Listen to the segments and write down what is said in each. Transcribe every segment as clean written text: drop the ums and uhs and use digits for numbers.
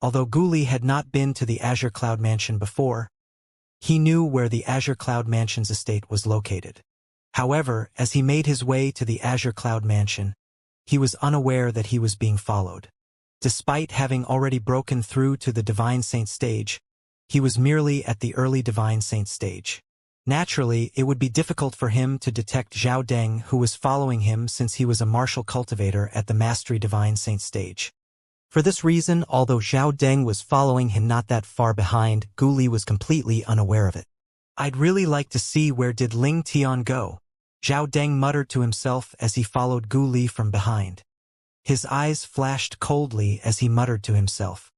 Although Gu Li had not been to the Azure Cloud Mansion before, he knew where the Azure Cloud Mansion's estate was located. However, as he made his way to the Azure Cloud Mansion, he was unaware that he was being followed. Despite having already broken through to the Divine Saint stage, he was merely at the early Divine Saint stage. Naturally, it would be difficult for him to detect Zhao Deng, who was following him since he was a martial cultivator at the Mastery Divine Saint stage. For this reason, although Zhao Deng was following him not that far behind, Gu Li was completely unaware of it. "I'd really like to see where did Ling Tian go," Zhao Deng muttered to himself as he followed Gu Li from behind. His eyes flashed coldly as he muttered to himself.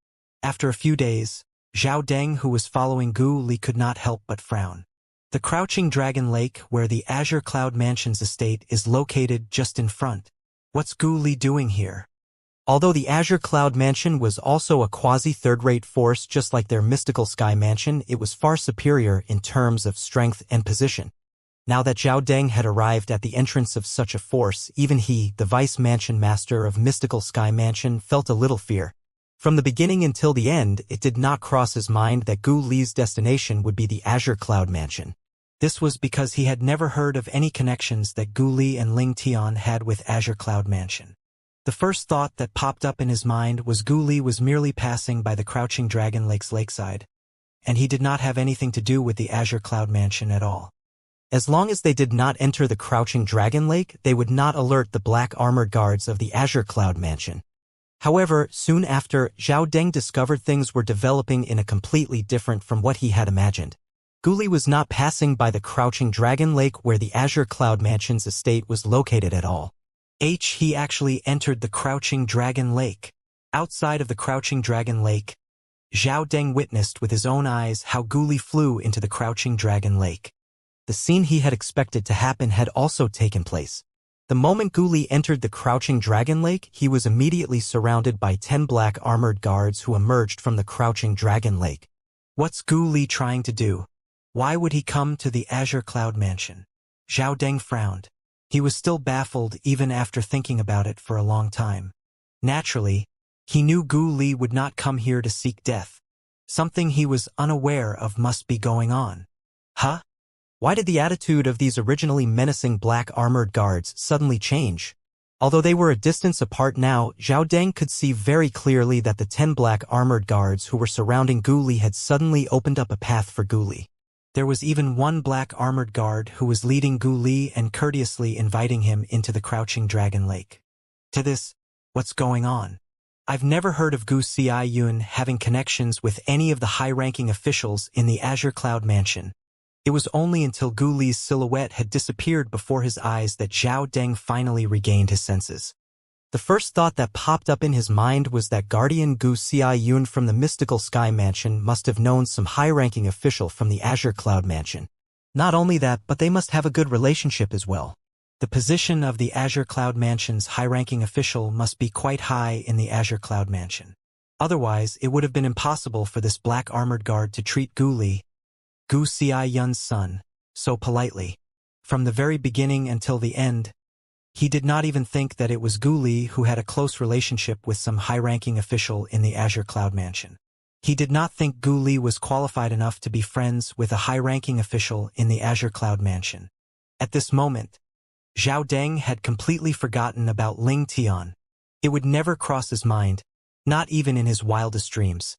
After a few days, Zhao Deng, who was following Gu Li, could not help but frown. The Crouching Dragon Lake, where the Azure Cloud Mansion's estate is located, just in front. What's Gu Li doing here? Although the Azure Cloud Mansion was also a quasi-third-rate force just like their Mystical Sky Mansion, it was far superior in terms of strength and position. Now that Zhao Deng had arrived at the entrance of such a force, even he, the Vice Mansion Master of Mystical Sky Mansion, felt a little fear. From the beginning until the end, it did not cross his mind that Gu Li's destination would be the Azure Cloud Mansion. This was because he had never heard of any connections that Gu Li and Ling Tian had with Azure Cloud Mansion. The first thought that popped up in his mind was Gu Li was merely passing by the Crouching Dragon Lake's lakeside, and he did not have anything to do with the Azure Cloud Mansion at all. As long as they did not enter the Crouching Dragon Lake, they would not alert the black armored guards of the Azure Cloud Mansion. However, soon after, Zhao Deng discovered things were developing in a completely different from what he had imagined. Gu Li was not passing by the Crouching Dragon Lake where the Azure Cloud Mansion's estate was located at all. He actually entered the Crouching Dragon Lake. Outside of the Crouching Dragon Lake, Zhao Deng witnessed with his own eyes how Gu Li flew into the Crouching Dragon Lake. The scene he had expected to happen had also taken place. The moment Gu Li entered the Crouching Dragon Lake, he was immediately surrounded by 10 black armored guards who emerged from the Crouching Dragon Lake. What's Gu Li trying to do? Why would he come to the Azure Cloud Mansion? Zhao Deng frowned. He was still baffled even after thinking about it for a long time. Naturally, he knew Gu Li would not come here to seek death. Something he was unaware of must be going on. Huh? Why did the attitude of these originally menacing black armored guards suddenly change? Although they were a distance apart now, Zhao Deng could see very clearly that the 10 black armored guards who were surrounding Gu Li had suddenly opened up a path for Gu Li. There was even one black armored guard who was leading Gu Li and courteously inviting him into the Crouching Dragon Lake. To this, what's going on? I've never heard of Gu Xiaoyun having connections with any of the high-ranking officials in the Azure Cloud Mansion. It was only until Gu Li's silhouette had disappeared before his eyes that Zhao Deng finally regained his senses. The first thought that popped up in his mind was that Guardian Gu Xiaoyun from the Mystical Sky Mansion must have known some high-ranking official from the Azure Cloud Mansion. Not only that, but they must have a good relationship as well. The position of the Azure Cloud Mansion's high-ranking official must be quite high in the Azure Cloud Mansion. Otherwise, it would have been impossible for this black armored guard to treat Gu Li, Gu Xiaoyun's son, so politely. From the very beginning until the end, he did not even think that it was Gu Li who had a close relationship with some high-ranking official in the Azure Cloud Mansion. He did not think Gu Li was qualified enough to be friends with a high-ranking official in the Azure Cloud Mansion. At this moment, Zhao Deng had completely forgotten about Ling Tian. It would never cross his mind, not even in his wildest dreams,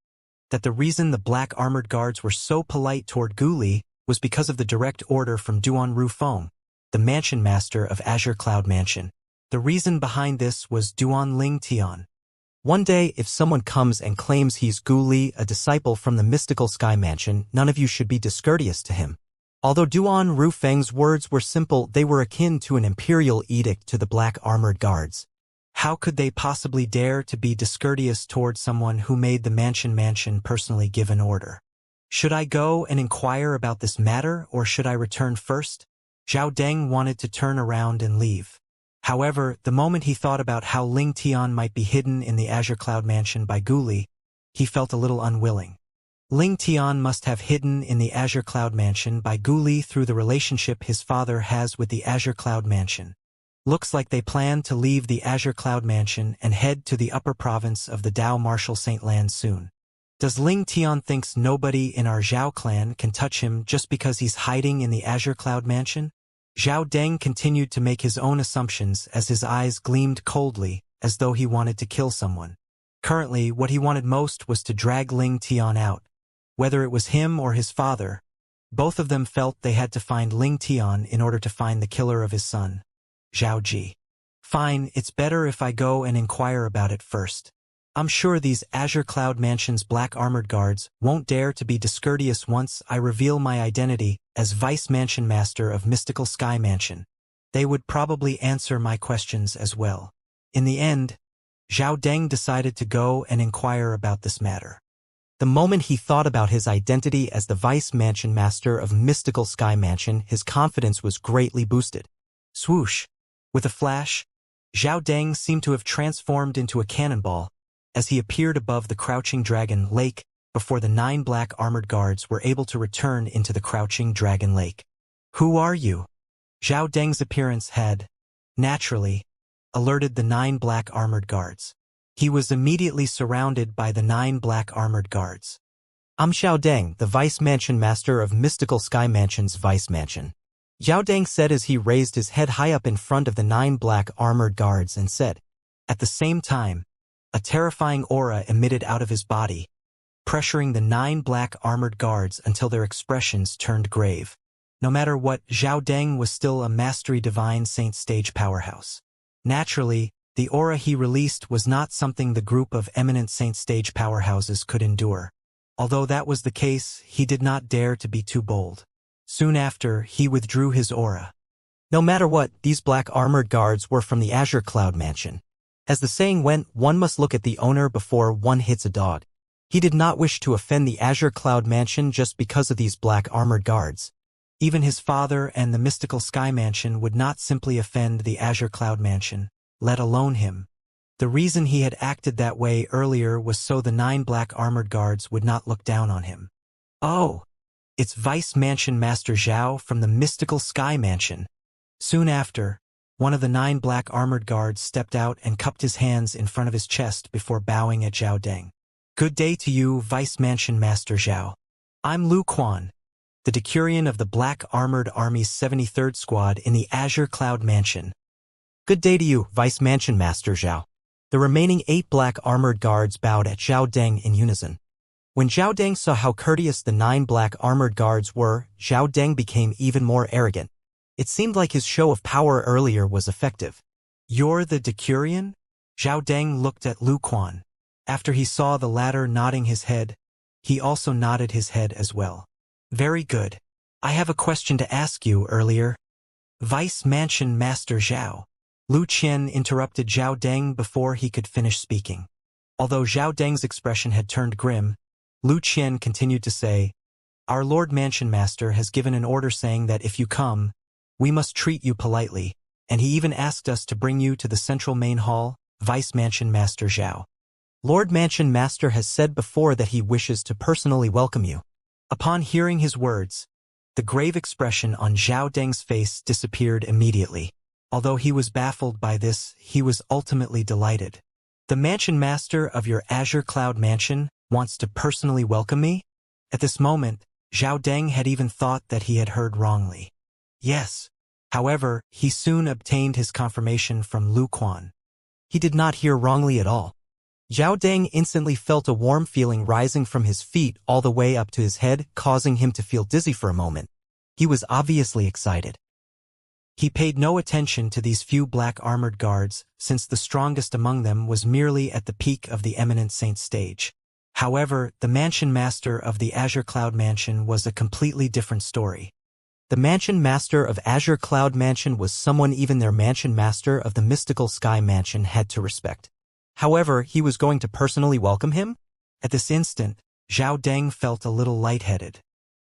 that the reason the black armored guards were so polite toward Gu Li was because of the direct order from Duan Rufeng, the Mansion Master of Azure Cloud Mansion. The reason behind this was Duan Ling Tian. One day, if someone comes and claims he's Gu Li, a disciple from the Mystical Sky Mansion, none of you should be discourteous to him. Although Duan Rufeng's words were simple, they were akin to an imperial edict to the black armored guards. How could they possibly dare to be discourteous toward someone who made the Mansion personally give an order? Should I go and inquire about this matter, or should I return first? Zhao Deng wanted to turn around and leave. However, the moment he thought about how Ling Tian might be hidden in the Azure Cloud Mansion by Gu Li, he felt a little unwilling. Ling Tian must have hidden in the Azure Cloud Mansion by Gu Li through the relationship his father has with the Azure Cloud Mansion. Looks like they plan to leave the Azure Cloud Mansion and head to the upper province of the Dao Martial Saint Land soon. Does Ling Tian thinks nobody in our Zhao clan can touch him just because he's hiding in the Azure Cloud Mansion? Zhao Deng continued to make his own assumptions as his eyes gleamed coldly, as though he wanted to kill someone. Currently, what he wanted most was to drag Ling Tian out. Whether it was him or his father, both of them felt they had to find Ling Tian in order to find the killer of his son. Zhao Ji. Fine, it's better if I go and inquire about it first. I'm sure these Azure Cloud Mansion's black armored guards won't dare to be discourteous once I reveal my identity as Vice Mansion Master of Mystical Sky Mansion. They would probably answer my questions as well. In the end, Zhao Deng decided to go and inquire about this matter. The moment he thought about his identity as the Vice Mansion Master of Mystical Sky Mansion, his confidence was greatly boosted. Swoosh! With a flash, Zhao Deng seemed to have transformed into a cannonball as he appeared above the Crouching Dragon Lake before the 9 black armored guards were able to return into the Crouching Dragon Lake. Who are you? Zhao Deng's appearance had, naturally, alerted the 9 black armored guards. He was immediately surrounded by the 9 black armored guards. I'm Zhao Deng, the Vice Mansion Master of Mystical Sky Mansion's Vice Mansion. Zhao Deng said as he raised his head high up in front of the 9 black armored guards and said, at the same time, a terrifying aura emitted out of his body, pressuring the 9 black armored guards until their expressions turned grave. No matter what, Zhao Deng was still a Mastery Divine Saint stage powerhouse. Naturally, the aura he released was not something the group of eminent Saint stage powerhouses could endure. Although that was the case, he did not dare to be too bold. Soon after, he withdrew his aura. No matter what, these black armored guards were from the Azure Cloud Mansion. As the saying went, one must look at the owner before one hits a dog. He did not wish to offend the Azure Cloud Mansion just because of these black armored guards. Even his father and the Mystical Sky Mansion would not simply offend the Azure Cloud Mansion, let alone him. The reason he had acted that way earlier was so the 9 black armored guards would not look down on him. Oh, it's Vice Mansion Master Zhao from the Mystical Sky Mansion. Soon after, one of the 9 black armored guards stepped out and cupped his hands in front of his chest before bowing at Zhao Deng. Good day to you, Vice Mansion Master Zhao. I'm Lu Quan, the Decurion of the Black Armored Army's 73rd Squad in the Azure Cloud Mansion. Good day to you, Vice Mansion Master Zhao. The remaining 8 black armored guards bowed at Zhao Deng in unison. When Zhao Deng saw how courteous the 9 black armored guards were, Zhao Deng became even more arrogant. It seemed like his show of power earlier was effective. You're the Decurion? Zhao Deng looked at Lu Quan. After he saw the latter nodding his head, he also nodded his head as well. Very good. I have a question to ask you earlier. Vice Mansion Master Zhao. Lu Qian interrupted Zhao Deng before he could finish speaking. Although Zhao Deng's expression had turned grim, Lu Qian continued to say, Our Lord Mansion Master has given an order saying that if you come, we must treat you politely, and he even asked us to bring you to the central main hall, Vice Mansion Master Zhao. Lord Mansion Master has said before that he wishes to personally welcome you. Upon hearing his words, the grave expression on Zhao Deng's face disappeared immediately. Although he was baffled by this, he was ultimately delighted. The Mansion Master of your Azure Cloud Mansion wants to personally welcome me? At this moment, Zhao Deng had even thought that he had heard wrongly. Yes. However, he soon obtained his confirmation from Lu Quan. He did not hear wrongly at all. Zhao Deng instantly felt a warm feeling rising from his feet all the way up to his head, causing him to feel dizzy for a moment. He was obviously excited. He paid no attention to these few black armored guards, since the strongest among them was merely at the peak of the eminent saint stage. However, the Mansion Master of the Azure Cloud Mansion was a completely different story. The Mansion Master of Azure Cloud Mansion was someone even their Mansion Master of the Mystical Sky Mansion had to respect. However, he was going to personally welcome him? At this instant, Zhao Deng felt a little lightheaded.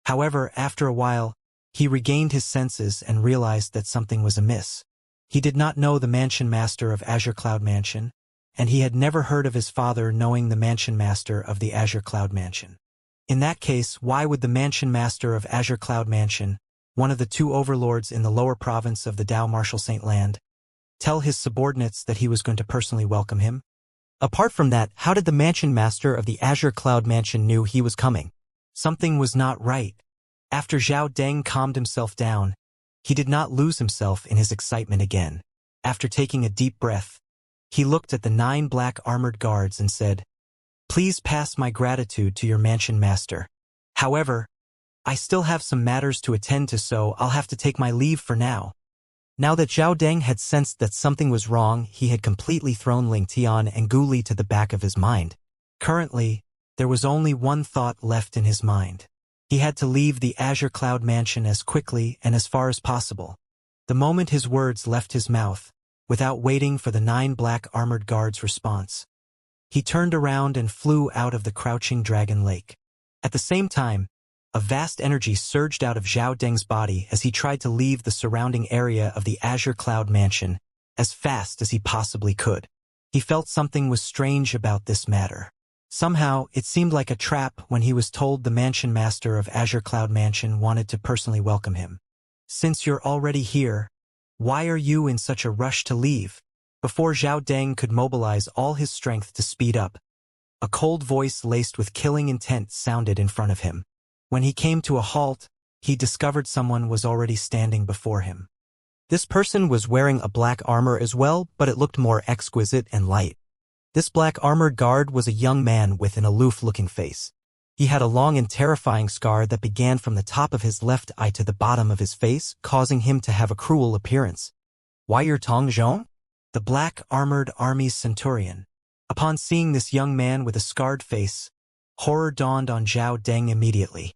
However, after a while, he regained his senses and realized that something was amiss. He did not know the Mansion Master of Azure Cloud Mansion, and he had never heard of his father knowing the Mansion Master of the Azure Cloud Mansion. In that case, why would the Mansion Master of Azure Cloud Mansion, one of the 2 overlords in the lower province of the Dao Martial Saint Land, Tell his subordinates that he was going to personally welcome him? Apart from that, how did the mansion master of the Azure Cloud Mansion knew he was coming? Something was not right. After Zhao Deng calmed himself down, he did not lose himself in his excitement again. After taking a deep breath, he looked at the 9 black armored guards and said, "Please pass my gratitude to your mansion master. However, I still have some matters to attend to, so I'll have to take my leave for now." Now that Zhao Deng had sensed that something was wrong, he had completely thrown Ling Tian and Gu Li to the back of his mind. Currently, there was only one thought left in his mind. He had to leave the Azure Cloud Mansion as quickly and as far as possible. The moment his words left his mouth, without waiting for the 9 black armored guards' response, he turned around and flew out of the crouching dragon lake. At the same time, a vast energy surged out of Zhao Deng's body as he tried to leave the surrounding area of the Azure Cloud Mansion as fast as he possibly could. He felt something was strange about this matter. Somehow, it seemed like a trap when he was told the mansion master of Azure Cloud Mansion wanted to personally welcome him. "Since you're already here, why are you in such a rush to leave?" Before Zhao Deng could mobilize all his strength to speed up, a cold voice laced with killing intent sounded in front of him. When he came to a halt, he discovered someone was already standing before him. This person was wearing a black armor as well, but it looked more exquisite and light. This black armored guard was a young man with an aloof-looking face. He had a long and terrifying scar that began from the top of his left eye to the bottom of his face, causing him to have a cruel appearance. "Why, you're Tong Zhong?" The black armored army's centurion. Upon seeing this young man with a scarred face, horror dawned on Zhao Deng immediately.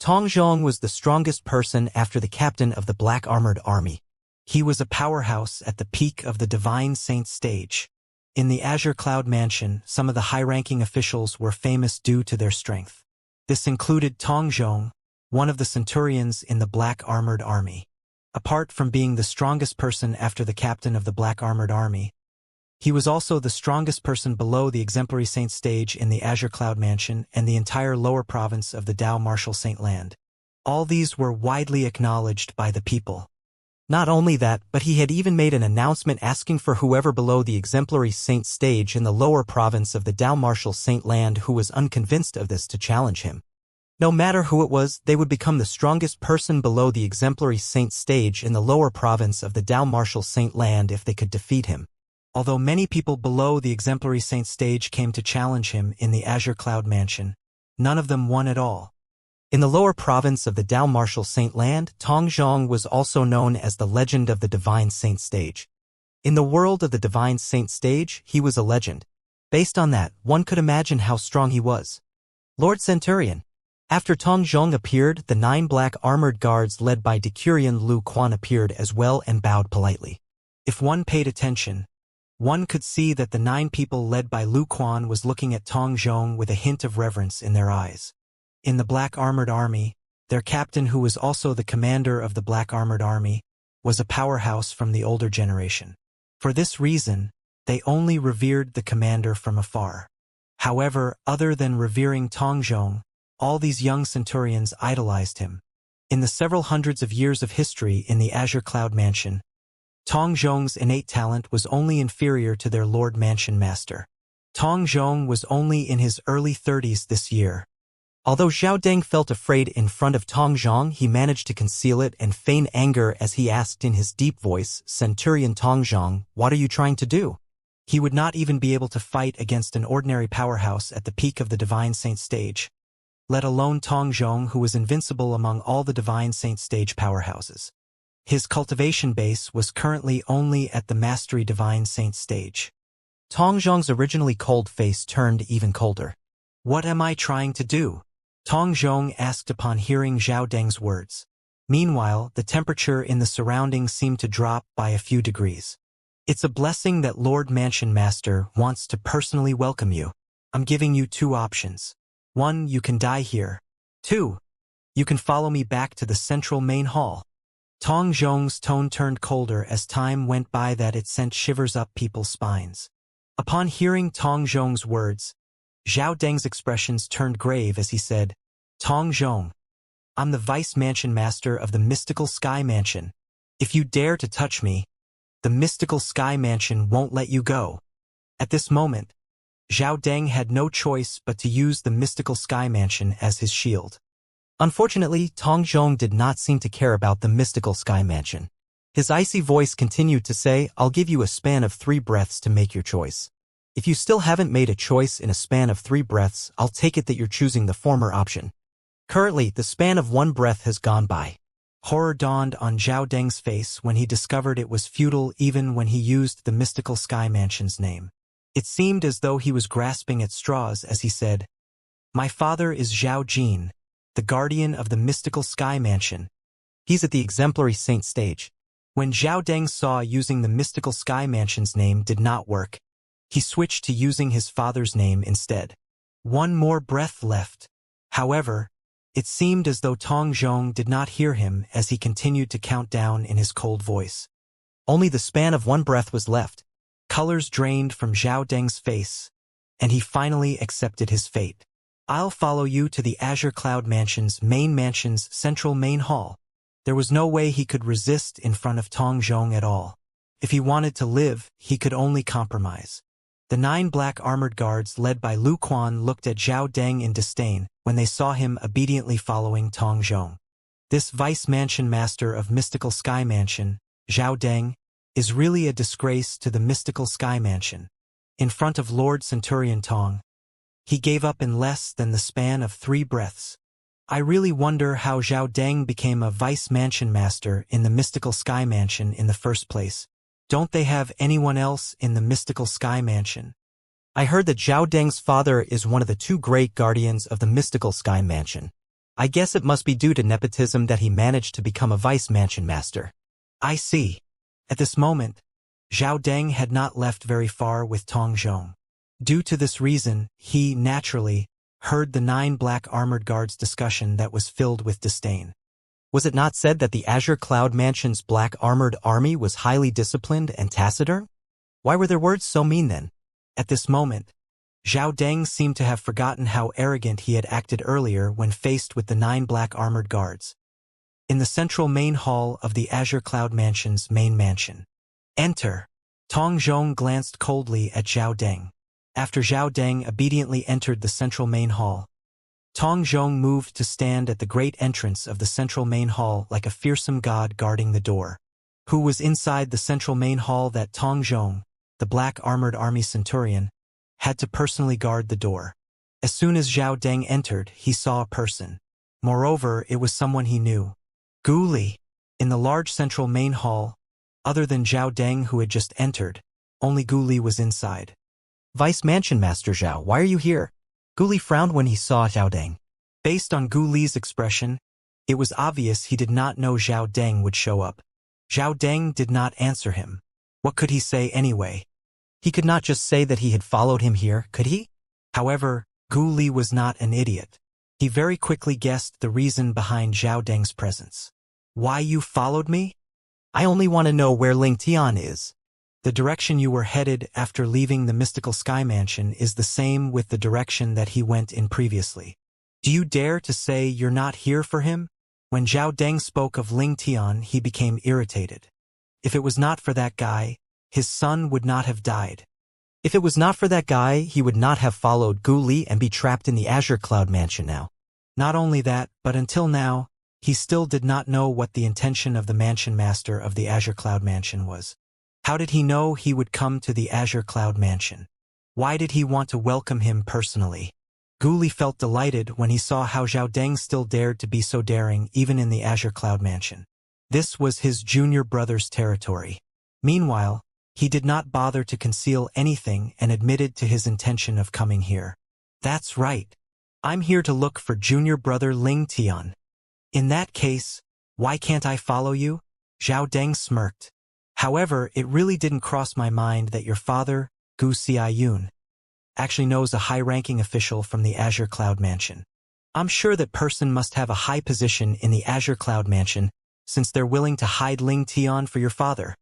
Tong Zhong was the strongest person after the captain of the black armored army. He was a powerhouse at the peak of the Divine Saint stage. In the Azure Cloud Mansion, some of the high-ranking officials were famous due to their strength. This included Tong Zhong, one of the centurions in the black armored army. Apart from being the strongest person after the captain of the black armored army, he was also the strongest person below the exemplary saint stage in the Azure Cloud Mansion and the entire lower province of the Dao Martial Saint Land. All these were widely acknowledged by the people. Not only that, but he had even made an announcement asking for whoever below the exemplary saint stage in the lower province of the Dao Martial Saint Land who was unconvinced of this to challenge him. No matter who it was, they would become the strongest person below the exemplary saint stage in the lower province of the Dao Martial Saint Land if they could defeat him. Although many people below the exemplary saint stage came to challenge him in the Azure Cloud Mansion, none of them won at all. In the lower province of the Dao Martial Saint Land, Tong Zhong was also known as the legend of the Divine Saint stage. In the world of the Divine Saint stage, he was a legend. Based on that, one could imagine how strong he was. Lord Centurion. After Tong Zhong appeared, the 9 black armored guards led by Decurion Lu Quan appeared as well and bowed politely. If one paid attention, one could see that the 9 people led by Lu Quan was looking at Tong Zhong with a hint of reverence in their eyes. In the Black Armored Army, their captain, who was also the commander of the Black Armored Army, was a powerhouse from the older generation. For this reason, they only revered the commander from afar. However, other than revering Tong Zhong, all these young centurions idolized him. In the several hundreds of years of history in the Azure Cloud Mansion, Tong Zhong's innate talent was only inferior to their Lord Mansion Master. Tong Zhong was only in his early 30s this year. Although Zhao Deng felt afraid in front of Tong Zhong, he managed to conceal it and feign anger as he asked in his deep voice, "Centurion Tong Zhong, what are you trying to do?" He would not even be able to fight against an ordinary powerhouse at the peak of the Divine Saint stage, let alone Tong Zhong, who was invincible among all the Divine Saint stage powerhouses. His cultivation base was currently only at the Mastery Divine Saint stage. Tong Zhong's originally cold face turned even colder. "What am I trying to do?" Tong Zhong asked upon hearing Zhao Deng's words. Meanwhile, the temperature in the surroundings seemed to drop by a few degrees. "It's a blessing that Lord Mansion Master wants to personally welcome you. I'm giving you 2 options. 1, you can die here. 2, you can follow me back to the central main hall." Tong Zhong's tone turned colder as time went by, that it sent shivers up people's spines. Upon hearing Tong Zhong's words, Zhao Deng's expressions turned grave as he said, "Tong Zhong, I'm the Vice Mansion Master of the Mystical Sky Mansion. If you dare to touch me, The mystical sky mansion won't let you go. At this moment, Zhao Deng had no choice but to use the mystical sky mansion as his shield. Unfortunately, Tong Zhong did not seem to care about the mystical sky mansion. His icy voice continued to say, "I'll give you a span of 3 breaths to make your choice. If you still haven't made a choice in a span of 3 breaths, I'll take it that you're choosing the former option." Currently, the span of 1 breath has gone by. Horror dawned on Zhao Deng's face when he discovered it was futile even when he used the mystical sky mansion's name. It seemed as though he was grasping at straws as he said, "My father is Zhao Jin, the guardian of the mystical sky mansion." He's at the exemplary saint stage. When Zhao Deng saw using the mystical sky mansion's name did not work, he switched to using his father's name instead. 1 more breath left. However, it seemed as though Tong Zhong did not hear him as he continued to count down in his cold voice. Only the span of 1 breath was left. Colors drained from Zhao Deng's face, and he finally accepted his fate. "I'll follow you to the Azure Cloud Mansion's central main hall." There was no way he could resist in front of Tong Zhong at all. If he wanted to live, he could only compromise. The 9 black armored guards led by Lu Quan looked at Zhao Deng in disdain when they saw him obediently following Tong Zhong. This vice mansion master of Mystical Sky Mansion, Zhao Deng, is really a disgrace to the Mystical Sky Mansion. In front of Lord Centurion Tong, he gave up in less than the span of 3 breaths. I really wonder how Zhao Deng became a vice mansion master in the Mystical Sky Mansion in the first place. Don't they have anyone else in the Mystical Sky Mansion? I heard that Zhao Deng's father is one of the 2 great guardians of the Mystical Sky Mansion. I guess it must be due to nepotism that he managed to become a vice mansion master. I see. At this moment, Zhao Deng had not left very far with Tong Zhong. Due to this reason, he, naturally, heard the 9 black armored guards' discussion that was filled with disdain. Was it not said that the Azure Cloud Mansion's black armored army was highly disciplined and taciturn? Why were their words so mean then? At this moment, Zhao Deng seemed to have forgotten how arrogant he had acted earlier when faced with the 9 black armored guards. In the central main hall of the Azure Cloud Mansion's main mansion. "Enter." Tong Zhong glanced coldly at Zhao Deng. After Zhao Deng obediently entered the central main hall, Tong Zhong moved to stand at the great entrance of the central main hall like a fearsome god guarding the door. Who was inside the central main hall that Tong Zhong, the black armored army centurion, had to personally guard the door? As soon as Zhao Deng entered, he saw a person. Moreover, it was someone he knew. Gu Li. In the large central main hall, other than Zhao Deng who had just entered, only Gu Li was inside. "Vice Mansion Master Zhao, why are you here?" Gu Li frowned when he saw Zhao Deng. Based on Gu Li's expression, it was obvious he did not know Zhao Deng would show up. Zhao Deng did not answer him. What could he say anyway? He could not just say that he had followed him here, could he? However, Gu Li was not an idiot. He very quickly guessed the reason behind Zhao Deng's presence. "Why you followed me?" "I only want to know where Ling Tian is." "The direction you were headed after leaving the Mystical Sky Mansion is the same with the direction that he went in previously. Do you dare to say you're not here for him?" When Zhao Deng spoke of Ling Tian, he became irritated. If it was not for that guy, his son would not have died. If it was not for that guy, he would not have followed Gu Li and be trapped in the Azure Cloud Mansion now. Not only that, but until now, he still did not know what the intention of the Mansion Master of the Azure Cloud Mansion was. How did he know he would come to the Azure Cloud Mansion? Why did he want to welcome him personally? Gu Li felt delighted when he saw how Zhao Deng still dared to be so daring even in the Azure Cloud Mansion. This was his junior brother's territory. Meanwhile, he did not bother to conceal anything and admitted to his intention of coming here. "That's right. I'm here to look for junior brother Ling Tian." "In that case, why can't I follow you?" Zhao Deng smirked. "However, it really didn't cross my mind that your father, Gu Xiayun, actually knows a high-ranking official from the Azure Cloud Mansion. I'm sure that person must have a high position in the Azure Cloud Mansion, since they're willing to hide Ling Tian for your father."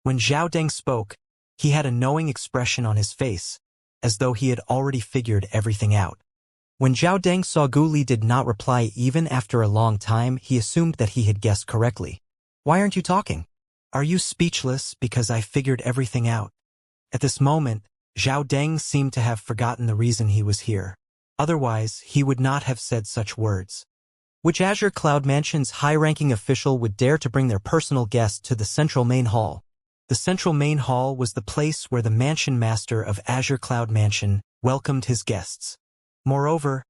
When Zhao Deng spoke, he had a knowing expression on his face, as though he had already figured everything out. When Zhao Deng saw Gu Li did not reply even after a long time, he assumed that he had guessed correctly. "Why aren't you talking? Are you speechless because I figured everything out? At this moment, Zhao Deng seemed to have forgotten the reason he was here. Otherwise, he would not have said such words. Which Azure Cloud Mansion's high-ranking official would dare to bring their personal guest to the central main hall? The central main hall was the place where the mansion master of Azure Cloud Mansion welcomed his guests. Moreover,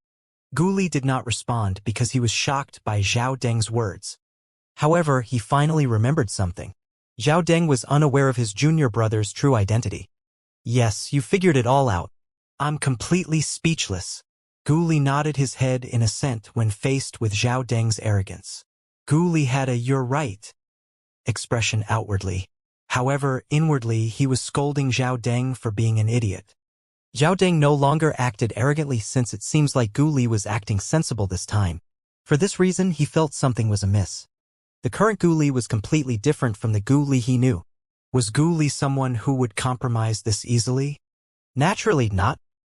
Guli did not respond because he was shocked by Zhao Deng's words. However, he finally remembered something. Zhao Deng was unaware of his junior brother's true identity. Yes, you figured it all out. I'm completely speechless. Guli nodded his head in assent when faced with Zhao Deng's arrogance. Guli had a "you're right" expression outwardly. However, inwardly he was scolding Zhao Deng for being an idiot. Zhao Deng no longer acted arrogantly since it seems like Guli was acting sensible this time. For this reason, he felt something was amiss. The current Guli was completely different from the Guli he knew. Was Guli someone who would compromise this easily? Naturally not.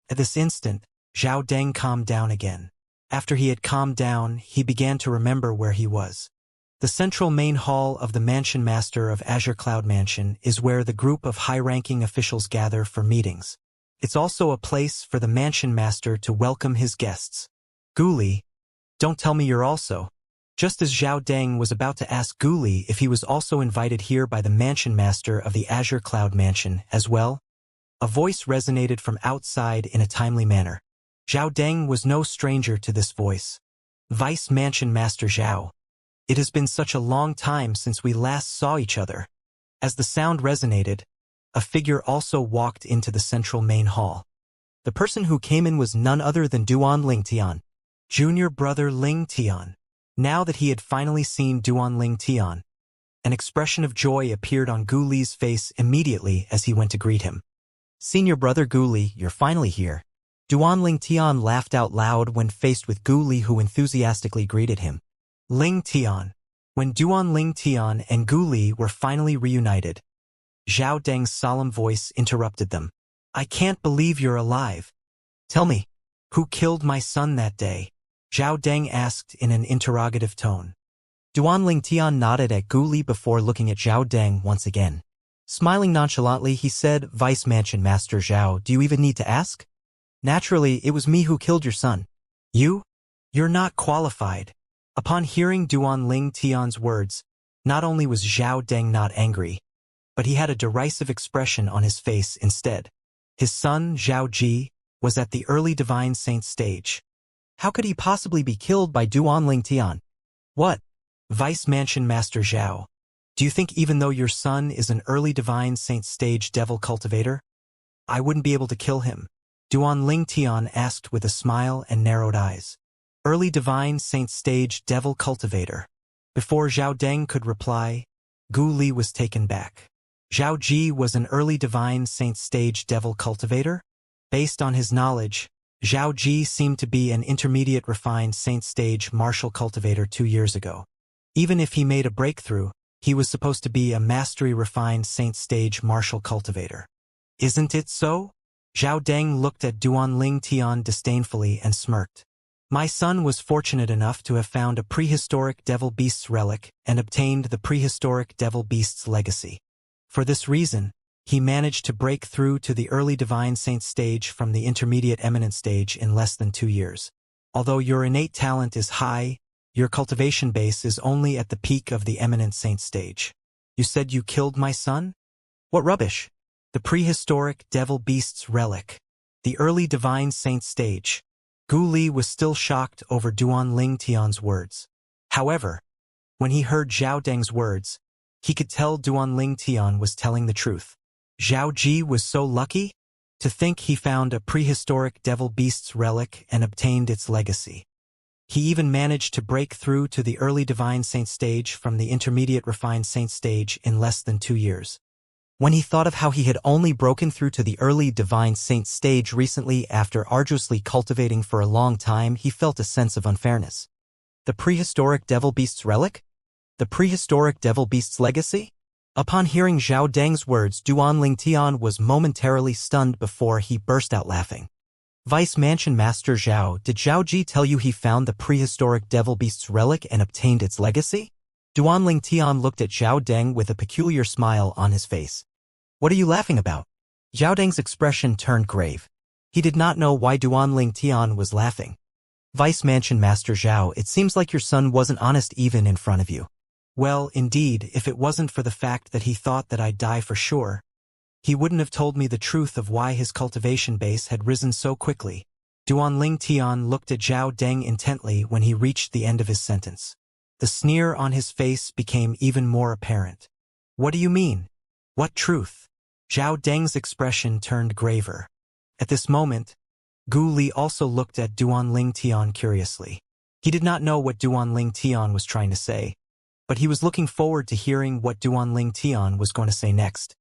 At this instant, Zhao Deng calmed down again. After he had calmed down, he began to remember where he was. The central main hall of the Mansion Master of Azure Cloud Mansion is where the group of high-ranking officials gather for meetings. It's also a place for the Mansion Master to welcome his guests. Guli, don't tell me you're also. Just as Zhao Deng was about to ask Guli if he was also invited here by the Mansion Master of the Azure Cloud Mansion as well, a voice resonated from outside in a timely manner. Zhao Deng was no stranger to this voice. Vice Mansion Master Zhao. It has been such a long time since we last saw each other. As the sound resonated, a figure also walked into the central main hall. The person who came in was none other than Duan Lingtian, junior brother Lingtian. Now that he had finally seen Duan Lingtian, an expression of joy appeared on Guli's face immediately as he went to greet him. Senior brother Guli, you're finally here. Duan Lingtian laughed out loud when faced with Guli, who enthusiastically greeted him. Lingtian. When Duan Lingtian and Guli were finally reunited, Zhao Deng's solemn voice interrupted them. I can't believe you're alive. Tell me, who killed my son that day? Zhao Deng asked in an interrogative tone. Duan Lingtian nodded at Guli before looking at Zhao Deng once again. Smiling nonchalantly, he said, Vice Mansion Master Zhao, do you even need to ask? Naturally, it was me who killed your son. You? You're not qualified. Upon hearing Duan Lingtian's words, not only was Zhao Deng not angry, but he had a derisive expression on his face instead. His son, Zhao Ji, was at the early Divine Saint stage. How could he possibly be killed by Duan Lingtian? What? Vice Mansion Master Zhao. Do you think even though your son is an early Divine Saint stage devil cultivator, I wouldn't be able to kill him? Duan Lingtian asked with a smile and narrowed eyes. Early Divine Saint stage devil cultivator. Before Zhao Deng could reply, Guli was taken back. Zhao Ji was an early Divine Saint stage devil cultivator? Based on his knowledge, Zhao Ji seemed to be an intermediate refined saint stage martial cultivator 2 years ago. Even if he made a breakthrough, he was supposed to be a mastery refined saint stage martial cultivator. Isn't it so? Zhao Deng looked at Duan Lingtian disdainfully and smirked. My son was fortunate enough to have found a prehistoric devil beast's relic and obtained the prehistoric devil beast's legacy. For this reason, he managed to break through to the early Divine Saint stage from the intermediate eminent stage in less than 2 years. Although your innate talent is high, your cultivation base is only at the peak of the eminent saint stage. You said you killed my son? What rubbish! The prehistoric devil beast's relic. The early Divine Saint stage. Guli was still shocked over Duan Lingtian's words. However, when he heard Zhao Deng's words, he could tell Duan Lingtian was telling the truth. Zhao Ji was so lucky? To think he found a prehistoric devil beast's relic and obtained its legacy. He even managed to break through to the early Divine Saint stage from the intermediate refined saint stage in less than 2 years. When he thought of how he had only broken through to the early Divine Saint stage recently after arduously cultivating for a long time, he felt a sense of unfairness. The prehistoric devil beast's relic? The prehistoric devil beast's legacy? Upon hearing Zhao Deng's words, Duan Lingtian was momentarily stunned before he burst out laughing. Vice Mansion Master Zhao, did Zhao Ji tell you he found the prehistoric devil beast's relic and obtained its legacy? Duanling Tian looked at Zhao Deng with a peculiar smile on his face. What are you laughing about? Zhao Deng's expression turned grave. He did not know why Duanling Tian was laughing. Vice Mansion Master Zhao, it seems like your son wasn't honest even in front of you. Well, indeed, if it wasn't for the fact that he thought that I'd die for sure, he wouldn't have told me the truth of why his cultivation base had risen so quickly. Duanling Tian looked at Zhao Deng intently when he reached the end of his sentence. The sneer on his face became even more apparent. What do you mean? What truth? Zhao Deng's expression turned graver. At this moment, Gu Li also looked at Duanling Tian curiously. He did not know what Duanling Tian was trying to say, but he was looking forward to hearing what Duanling Tian was going to say next.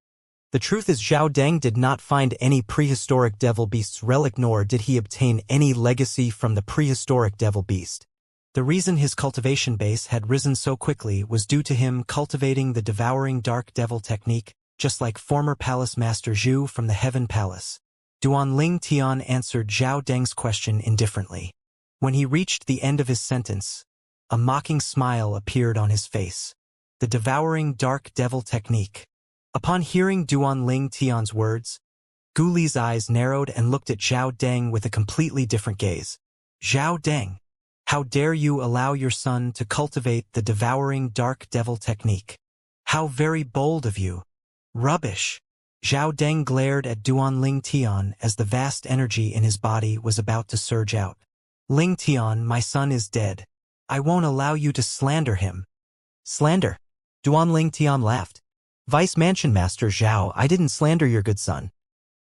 The truth is Zhao Deng did not find any prehistoric devil beast's relic, nor did he obtain any legacy from the prehistoric devil beast. The reason his cultivation base had risen so quickly was due to him cultivating the devouring dark devil technique, just like former palace master Zhu from the Heaven Palace. Duanling Tian answered Zhao Deng's question indifferently. When he reached the end of his sentence, a mocking smile appeared on his face. The devouring dark devil technique. Upon hearing Duanling Tian's words, Gu Li's eyes narrowed and looked at Zhao Deng with a completely different gaze. Zhao Deng, how dare you allow your son to cultivate the devouring dark devil technique? How very bold of you. Rubbish. Zhao Deng glared at Duanling Tian as the vast energy in his body was about to surge out. Ling Tian, my son is dead. I won't allow you to slander him. Slander? Duanling Tian laughed. Vice Mansion Master Zhao, I didn't slander your good son.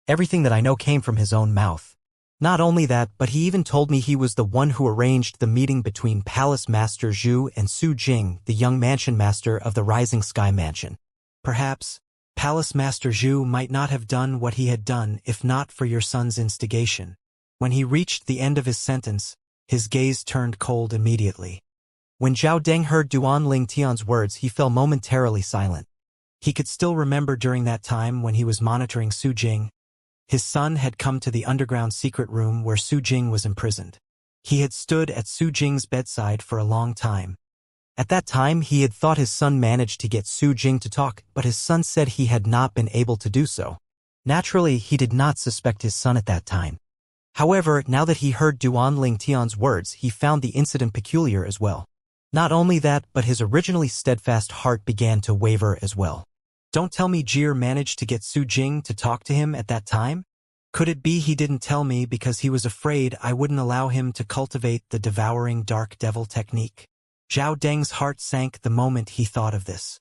Everything that I know came from his own mouth. Not only that, but he even told me he was the one who arranged the meeting between Palace Master Zhu and Su Jing, the young mansion master of the Rising Sky Mansion. Perhaps, Palace Master Zhu might not have done what he had done if not for your son's instigation. When he reached the end of his sentence, his gaze turned cold immediately. When Zhao Deng heard Duanling Tian's words, he fell momentarily silent. He could still remember during that time when he was monitoring Su Jing. His son had come to the underground secret room where Su Jing was imprisoned. He had stood at Su Jing's bedside for a long time. At that time, he had thought his son managed to get Su Jing to talk, but his son said he had not been able to do so. Naturally, he did not suspect his son at that time. However, now that he heard Duanling Tian's words, he found the incident peculiar as well. Not only that, but his originally steadfast heart began to waver as well. Don't tell me Jir managed to get Su Jing to talk to him at that time? Could it be he didn't tell me because he was afraid I wouldn't allow him to cultivate the devouring dark devil technique? Zhao Deng's heart sank the moment he thought of this.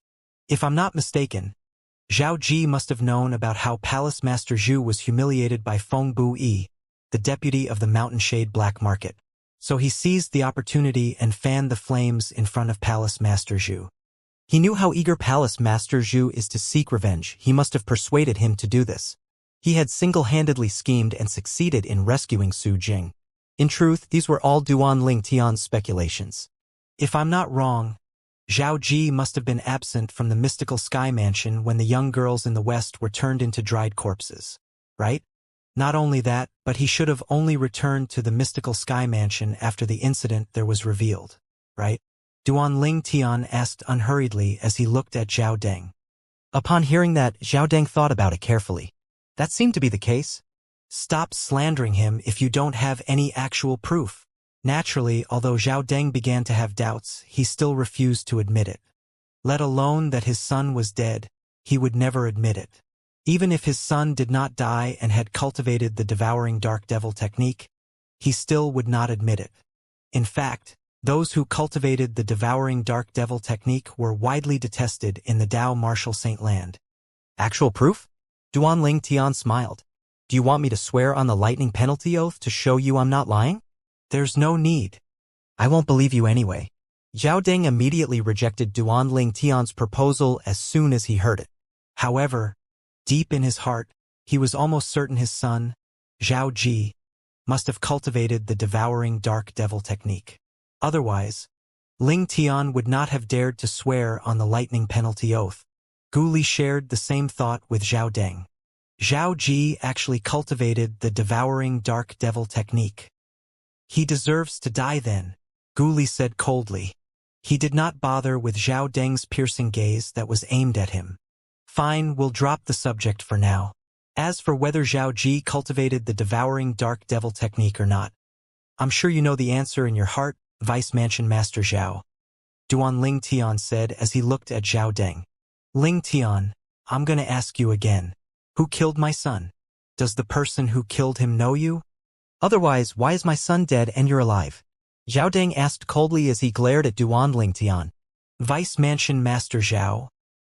If I'm not mistaken, Zhao Ji must have known about how Palace Master Zhu was humiliated by Feng Bu Yi, the deputy of the Mountain Shade Black Market. So he seized the opportunity and fanned the flames in front of Palace Master Zhu. He knew how eager Palace Master Zhu is to seek revenge. He must have persuaded him to do this. He had single-handedly schemed and succeeded in rescuing Su Jing. In truth, these were all Duanling Tian's speculations. If I'm not wrong, Zhao Ji must have been absent from the mystical sky mansion when the young girls in the west were turned into dried corpses, right? Not only that, but he should have only returned to the mystical sky mansion after the incident there was revealed, right? Duanling Tian asked unhurriedly as he looked at Zhao Deng. Upon hearing that, Zhao Deng thought about it carefully. That seemed to be the case. Stop slandering him if you don't have any actual proof. Naturally, although Zhao Deng began to have doubts, he still refused to admit it. Let alone that his son was dead, he would never admit it. Even if his son did not die and had cultivated the devouring dark devil technique, he still would not admit it. In fact, those who cultivated the devouring dark devil technique were widely detested in the Dao Martial Saint Land. Actual proof? Duanling Tian smiled. Do you want me to swear on the lightning penalty oath to show you I'm not lying? There's no need. I won't believe you anyway. Zhao Deng immediately rejected Duanling Tian's proposal as soon as he heard it. However, deep in his heart, he was almost certain his son, Zhao Ji, must have cultivated the devouring dark devil technique. Otherwise, Ling Tian would not have dared to swear on the lightning penalty oath. Gu Li shared the same thought with Zhao Deng. Zhao Ji actually cultivated the devouring dark devil technique. He deserves to die then, Gu Li said coldly. He did not bother with Zhao Deng's piercing gaze that was aimed at him. Fine, we'll drop the subject for now. As for whether Zhao Ji cultivated the devouring dark devil technique or not, I'm sure you know the answer in your heart, Vice Mansion Master Zhao. Duan Ling Tian said as he looked at Zhao Deng. Ling Tian, I'm gonna ask you again. Who killed my son? Does the person who killed him know you? Otherwise, why is my son dead and you're alive? Zhao Deng asked coldly as he glared at Duan Ling Tian. Vice Mansion Master Zhao,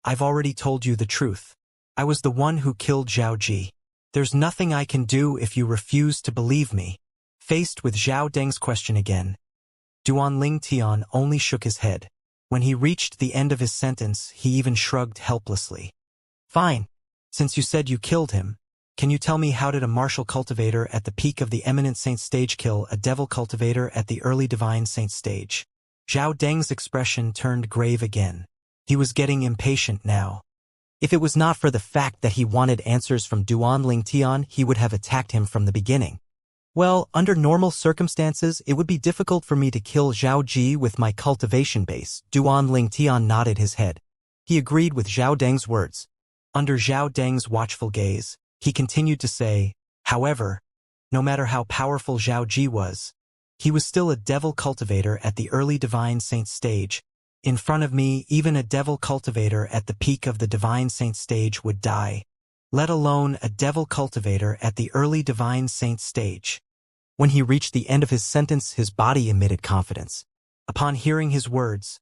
I've already told you the truth. I was the one who killed Zhao Ji. There's nothing I can do if you refuse to believe me. Faced with Zhao Deng's question again, Duan Ling Tian only shook his head. When he reached the end of his sentence, he even shrugged helplessly. Fine. Since you said you killed him, can you tell me how did a martial cultivator at the peak of the eminent saint stage kill a devil cultivator at the early divine saint stage? Zhao Deng's expression turned grave again. He was getting impatient now. If it was not for the fact that he wanted answers from Duan Ling Tian, he would have attacked him from the beginning. Well, under normal circumstances, it would be difficult for me to kill Zhao Ji with my cultivation base. Duan Ling Tian nodded his head. He agreed with Zhao Deng's words. Under Zhao Deng's watchful gaze, he continued to say, however, no matter how powerful Zhao Ji was, he was still a devil cultivator at the early divine saint stage. In front of me, even a devil cultivator at the peak of the divine saint stage would die, let alone a devil cultivator at the early divine saint stage. When he reached the end of his sentence, his body emitted confidence. Upon hearing his words,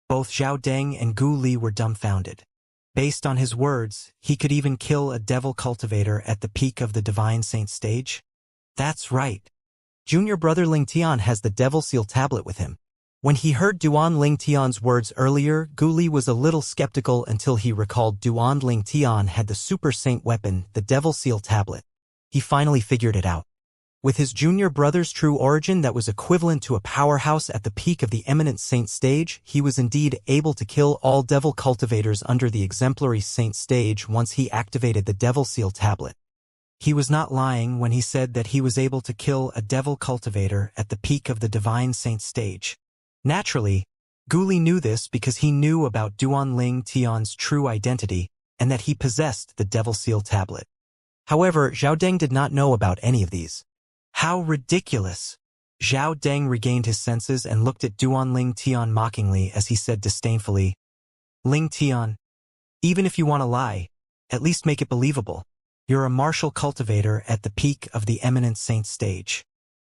both Zhao Deng and Gu Li were dumbfounded. Based on his words, he could even kill a devil cultivator at the peak of the divine saint stage? That's right. Junior brother Ling Tian has the devil seal tablet with him. When he heard Duan Ling Tian's words earlier, Gu Li was a little skeptical until he recalled Duan Ling Tian had the super saint weapon, the devil seal tablet. He finally figured it out. With his junior brother's true origin that was equivalent to a powerhouse at the peak of the eminent saint stage, he was indeed able to kill all devil cultivators under the exemplary saint stage once he activated the devil seal tablet. He was not lying when he said that he was able to kill a devil cultivator at the peak of the divine saint stage. Naturally, Gu Li knew this because he knew about Duan Ling Tian's true identity and that he possessed the devil seal tablet. However, Zhao Deng did not know about any of these. How ridiculous! Zhao Deng regained his senses and looked at Duan Ling Tian mockingly as he said disdainfully, Ling Tian, even if you want to lie, at least make it believable. You're a martial cultivator at the peak of the eminent saint stage.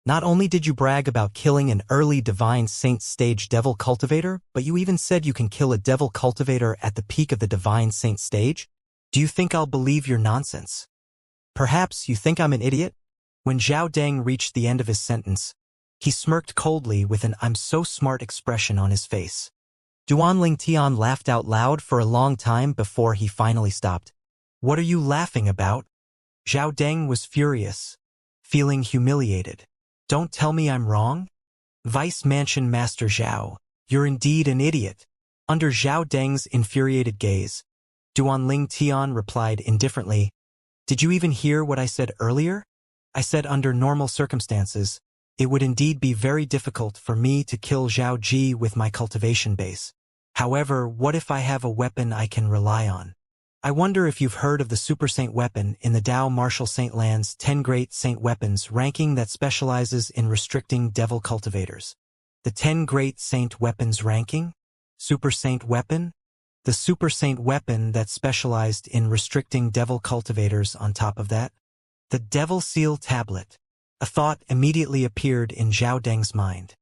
Not only did you brag about killing an early divine saint stage devil cultivator, but you even said you can kill a devil cultivator at the peak of the divine saint stage? Do you think I'll believe your nonsense? Perhaps you think I'm an idiot? When Zhao Deng reached the end of his sentence, he smirked coldly with an "I'm so smart" expression on his face. Duan Ling Tian laughed out loud for a long time before he finally stopped. What are you laughing about? Zhao Deng was furious, feeling humiliated. Don't tell me I'm wrong? Vice Mansion Master Zhao, you're indeed an idiot. Under Zhao Deng's infuriated gaze, Duan Ling Tian replied indifferently, Did you even hear what I said earlier? I said under normal circumstances, it would indeed be very difficult for me to kill Zhao Ji with my cultivation base. However, what if I have a weapon I can rely on? I wonder if you've heard of the Super Saint weapon in the Tao Martial Saint Land's 10 Great Saint Weapons ranking that specializes in restricting devil cultivators. The 10 Great Saint Weapons ranking? Super Saint weapon? The Super Saint weapon that specialized in restricting devil cultivators on top of that? The Devil Seal Tablet. A thought immediately appeared in Zhao Deng's mind.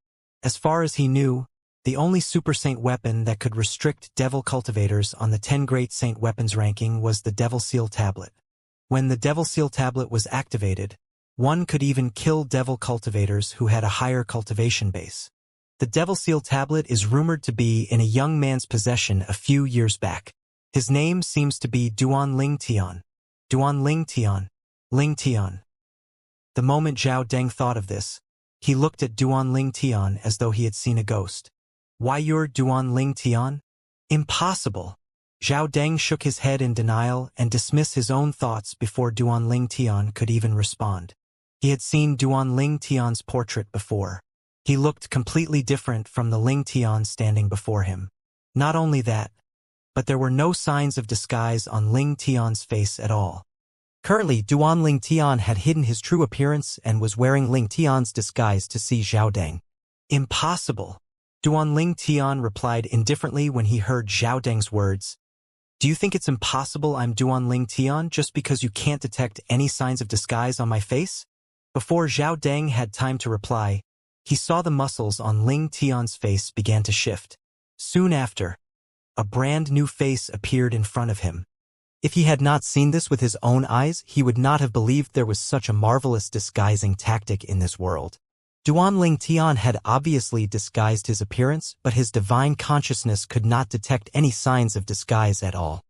As far as he knew, the only Super Saint weapon that could restrict devil cultivators on the 10 Great Saint Weapons ranking was the Devil Seal Tablet. When the Devil Seal Tablet was activated, one could even kill devil cultivators who had a higher cultivation base. The Devil Seal Tablet is rumored to be in a young man's possession a few years back. His name seems to be Duan Ling Tian. Duan Ling Tian. Ling Tian. The moment Zhao Deng thought of this, he looked at Duan Ling Tian as though he had seen a ghost. Why you're Duan Ling Tian? Impossible. Zhao Deng shook his head in denial and dismissed his own thoughts before Duan Ling Tian could even respond. He had seen Duan Ling Tian's portrait before. He looked completely different from the Ling Tian standing before him. Not only that, but there were no signs of disguise on Ling Tian's face at all. Currently, Duan Ling Tian had hidden his true appearance and was wearing Ling Tian's disguise to see Zhao Deng. Impossible. Duan Ling Tian replied indifferently when he heard Zhao Deng's words. Do you think it's impossible I'm Duan Ling Tian just because you can't detect any signs of disguise on my face? Before Zhao Deng had time to reply, he saw the muscles on Ling Tian's face began to shift. Soon after, a brand new face appeared in front of him. If he had not seen this with his own eyes, he would not have believed there was such a marvelous disguising tactic in this world. Duan Ling Tian had obviously disguised his appearance, but his divine consciousness could not detect any signs of disguise at all.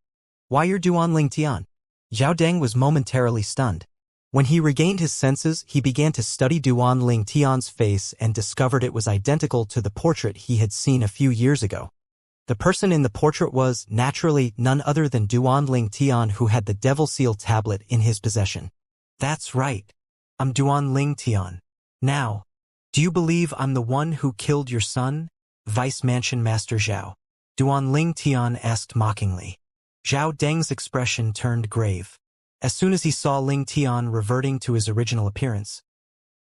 Why you're Duan Ling Tian? Zhao Deng was momentarily stunned. When he regained his senses, he began to study Duan Ling Tian's face and discovered it was identical to the portrait he had seen a few years ago. The person in the portrait was, naturally, none other than Duan Ling Tian, who had the Devil Seal tablet in his possession. That's right. I'm Duan Ling Tian. Now, do you believe I'm the one who killed your son, Vice Mansion Master Zhao? Duan Ling Tian asked mockingly. Zhao Deng's expression turned grave. As soon as he saw Ling Tian reverting to his original appearance,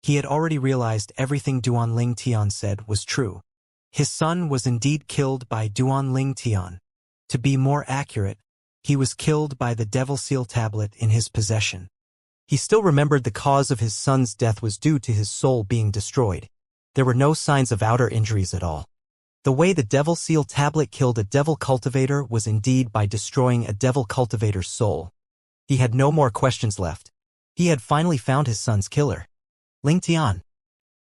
he had already realized everything Duan Ling Tian said was true. His son was indeed killed by Duan Ling Tian. To be more accurate, he was killed by the Devil Seal tablet in his possession. He still remembered the cause of his son's death was due to his soul being destroyed. There were no signs of outer injuries at all. The way the Devil Seal tablet killed a Devil Cultivator was indeed by destroying a Devil Cultivator's soul. He had no more questions left. He had finally found his son's killer. Ling Tian.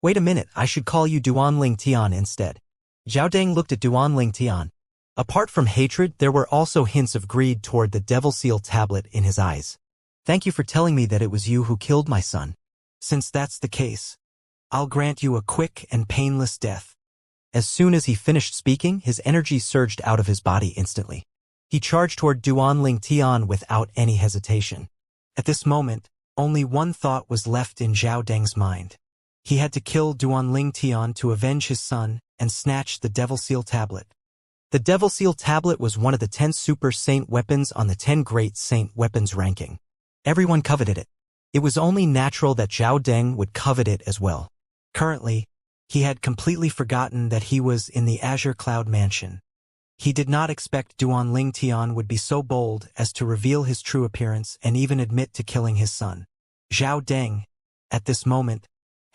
Wait a minute, I should call you Duan Ling Tian instead. Zhao Deng looked at Duan Ling Tian. Apart from hatred, there were also hints of greed toward the Devil Seal tablet in his eyes. Thank you for telling me that it was you who killed my son. Since that's the case, I'll grant you a quick and painless death. As soon as he finished speaking, his energy surged out of his body instantly. He charged toward Duan Ling Tian without any hesitation. At this moment, only one thought was left in Zhao Deng's mind. He had to kill Duan Ling Tian to avenge his son and snatch the Devil Seal tablet. The Devil Seal tablet was one of the 10 Super Saint weapons on the 10 Great Saint weapons ranking. Everyone coveted it. It was only natural that Zhao Deng would covet it as well. Currently, he had completely forgotten that he was in the Azure Cloud Mansion. He did not expect Duan Ling Tian would be so bold as to reveal his true appearance and even admit to killing his son. Zhao Deng, at this moment,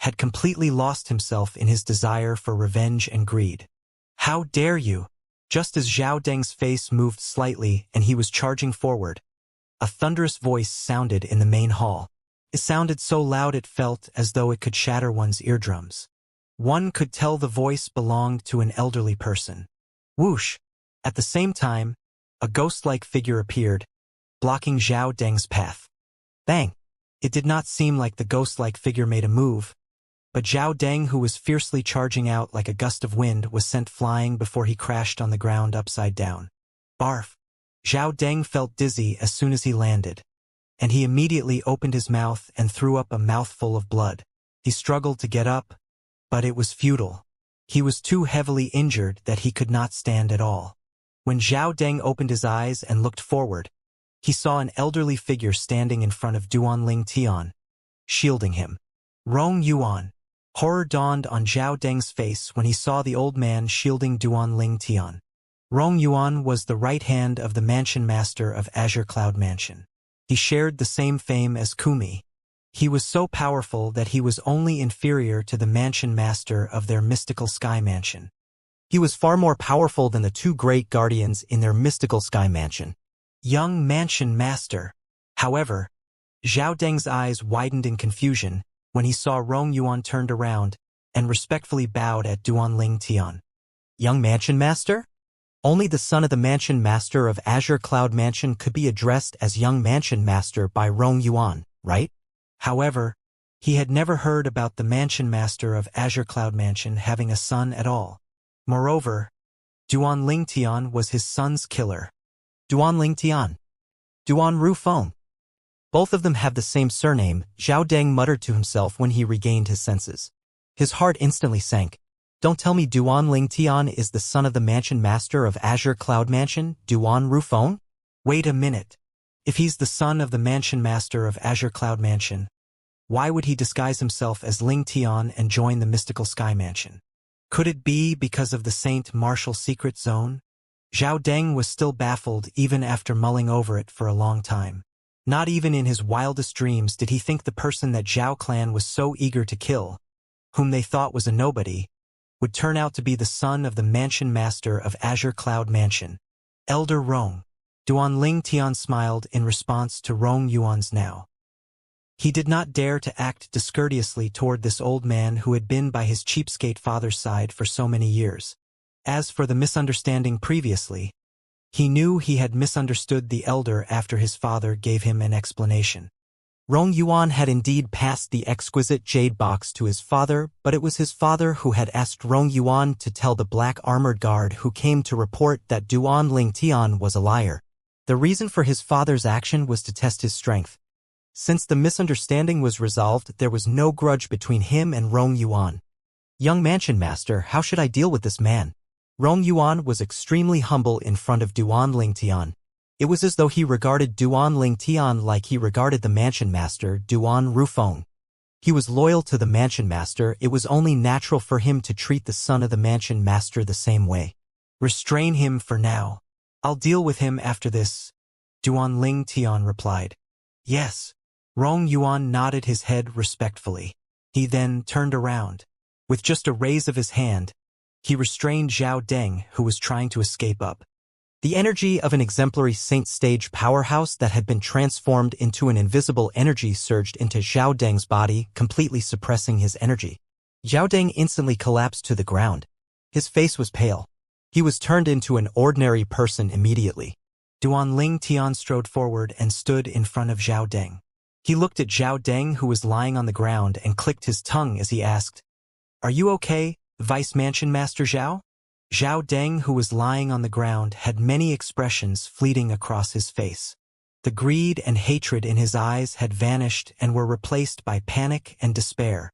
had completely lost himself in his desire for revenge and greed. How dare you? Just as Zhao Deng's face moved slightly and he was charging forward, a thunderous voice sounded in the main hall. It sounded so loud it felt as though it could shatter one's eardrums. One could tell the voice belonged to an elderly person. Whoosh! At the same time, a ghost-like figure appeared, blocking Zhao Deng's path. Bang! It did not seem like the ghost-like figure made a move, but Zhao Deng, who was fiercely charging out like a gust of wind, was sent flying before he crashed on the ground upside down. Barf! Zhao Deng felt dizzy as soon as he landed, and he immediately opened his mouth and threw up a mouthful of blood. He struggled to get up, but it was futile. He was too heavily injured that he could not stand at all. When Zhao Deng opened his eyes and looked forward, he saw an elderly figure standing in front of Duan Ling Tian, shielding him. Rong Yuan. Horror dawned on Zhao Deng's face when he saw the old man shielding Duan Ling Tian. Rong Yuan was the right hand of the mansion master of Azure Cloud Mansion. He shared the same fame as Kumi. He was so powerful that he was only inferior to the mansion master of their mystical sky mansion. He was far more powerful than the two great guardians in their mystical sky mansion. Young mansion master. However, Zhao Deng's eyes widened in confusion when he saw Rong Yuan turned around and respectfully bowed at Duan Ling Tian. Young mansion master? Only the son of the mansion master of Azure Cloud Mansion could be addressed as young mansion master by Rong Yuan, right? However, he had never heard about the mansion master of Azure Cloud Mansion having a son at all. Moreover, Duan Ling Tian was his son's killer. Duan Ling Tian. Duan Ru Feng. Both of them have the same surname, Zhao Deng muttered to himself when he regained his senses. His heart instantly sank. Don't tell me Duan Lingtian is the son of the mansion master of Azure Cloud Mansion, Duan Rufeng? Wait a minute. If he's the son of the mansion master of Azure Cloud Mansion, why would he disguise himself as Ling Tian and join the mystical Sky Mansion? Could it be because of the Saint Martial secret zone? Zhao Deng was still baffled even after mulling over it for a long time. Not even in his wildest dreams did he think the person that Zhao clan was so eager to kill, whom they thought was a nobody, would turn out to be the son of the mansion master of Azure Cloud Mansion, Elder Rong. Duan Ling Tian smiled in response to Rong Yuan's now. He did not dare to act discourteously toward this old man who had been by his cheapskate father's side for so many years. As for the misunderstanding previously, he knew he had misunderstood the elder after his father gave him an explanation. Rong Yuan had indeed passed the exquisite jade box to his father, but it was his father who had asked Rong Yuan to tell the black armored guard who came to report that Duan Lingtian was a liar. The reason for his father's action was to test his strength. Since the misunderstanding was resolved, there was no grudge between him and Rong Yuan. Young mansion master, how should I deal with this man? Rong Yuan was extremely humble in front of Duan Lingtian. It was as though he regarded Duan Lingtian like he regarded the mansion master, Duan Rufeng. He was loyal to the mansion master. It was only natural for him to treat the son of the mansion master the same way. Restrain him for now. I'll deal with him after this, Duan Lingtian replied. Yes. Rong Yuan nodded his head respectfully. He then turned around. With just a raise of his hand, he restrained Zhao Deng, who was trying to escape up. The energy of an exemplary Saint Stage powerhouse that had been transformed into an invisible energy surged into Zhao Deng's body, completely suppressing his energy. Zhao Deng instantly collapsed to the ground. His face was pale. He was turned into an ordinary person immediately. Duan Ling Tian strode forward and stood in front of Zhao Deng. He looked at Zhao Deng, who was lying on the ground, and clicked his tongue as he asked, "Are you okay, Vice Mansion Master Zhao?" Zhao Deng, who was lying on the ground, had many expressions fleeting across his face. The greed and hatred in his eyes had vanished and were replaced by panic and despair.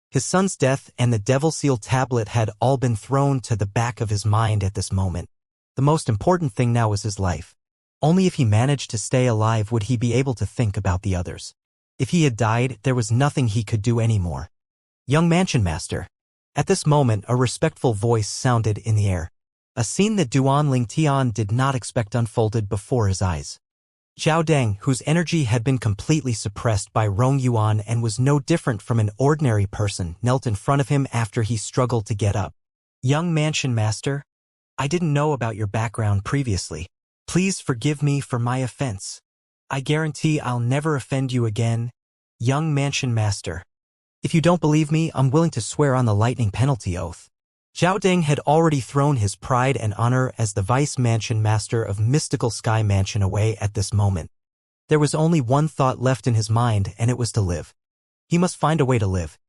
His son's death and the Devil Seal tablet had all been thrown to the back of his mind at this moment. The most important thing now was his life. Only if he managed to stay alive would he be able to think about the others. If he had died, there was nothing he could do anymore. Young Mansion Master. At this moment, a respectful voice sounded in the air. A scene that Duan Lingtian did not expect unfolded before his eyes. Zhao Deng, whose energy had been completely suppressed by Rong Yuan and was no different from an ordinary person, knelt in front of him after he struggled to get up. Young Mansion Master, I didn't know about your background previously. Please forgive me for my offense. I guarantee I'll never offend you again, Young Mansion Master. If you don't believe me, I'm willing to swear on the lightning penalty oath. Zhao Deng had already thrown his pride and honor as the Vice Mansion Master of Mystical Sky Mansion away at this moment. There was only one thought left in his mind, and it was to live. He must find a way to live.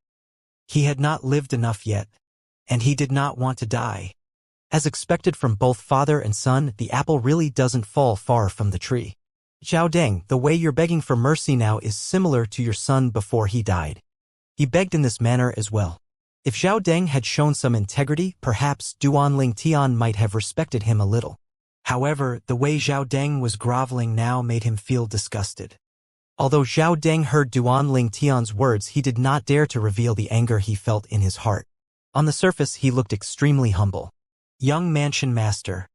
He had not lived enough yet, and he did not want to die. As expected from both father and son, the apple really doesn't fall far from the tree. Zhao Deng, the way you're begging for mercy now is similar to your son before he died. He begged in this manner as well. If Zhao Deng had shown some integrity, perhaps Duan Lingtian might have respected him a little. However, the way Zhao Deng was groveling now made him feel disgusted. Although Zhao Deng heard Duan Lingtian's words, he did not dare to reveal the anger he felt in his heart. On the surface, he looked extremely humble. Young Mansion Master,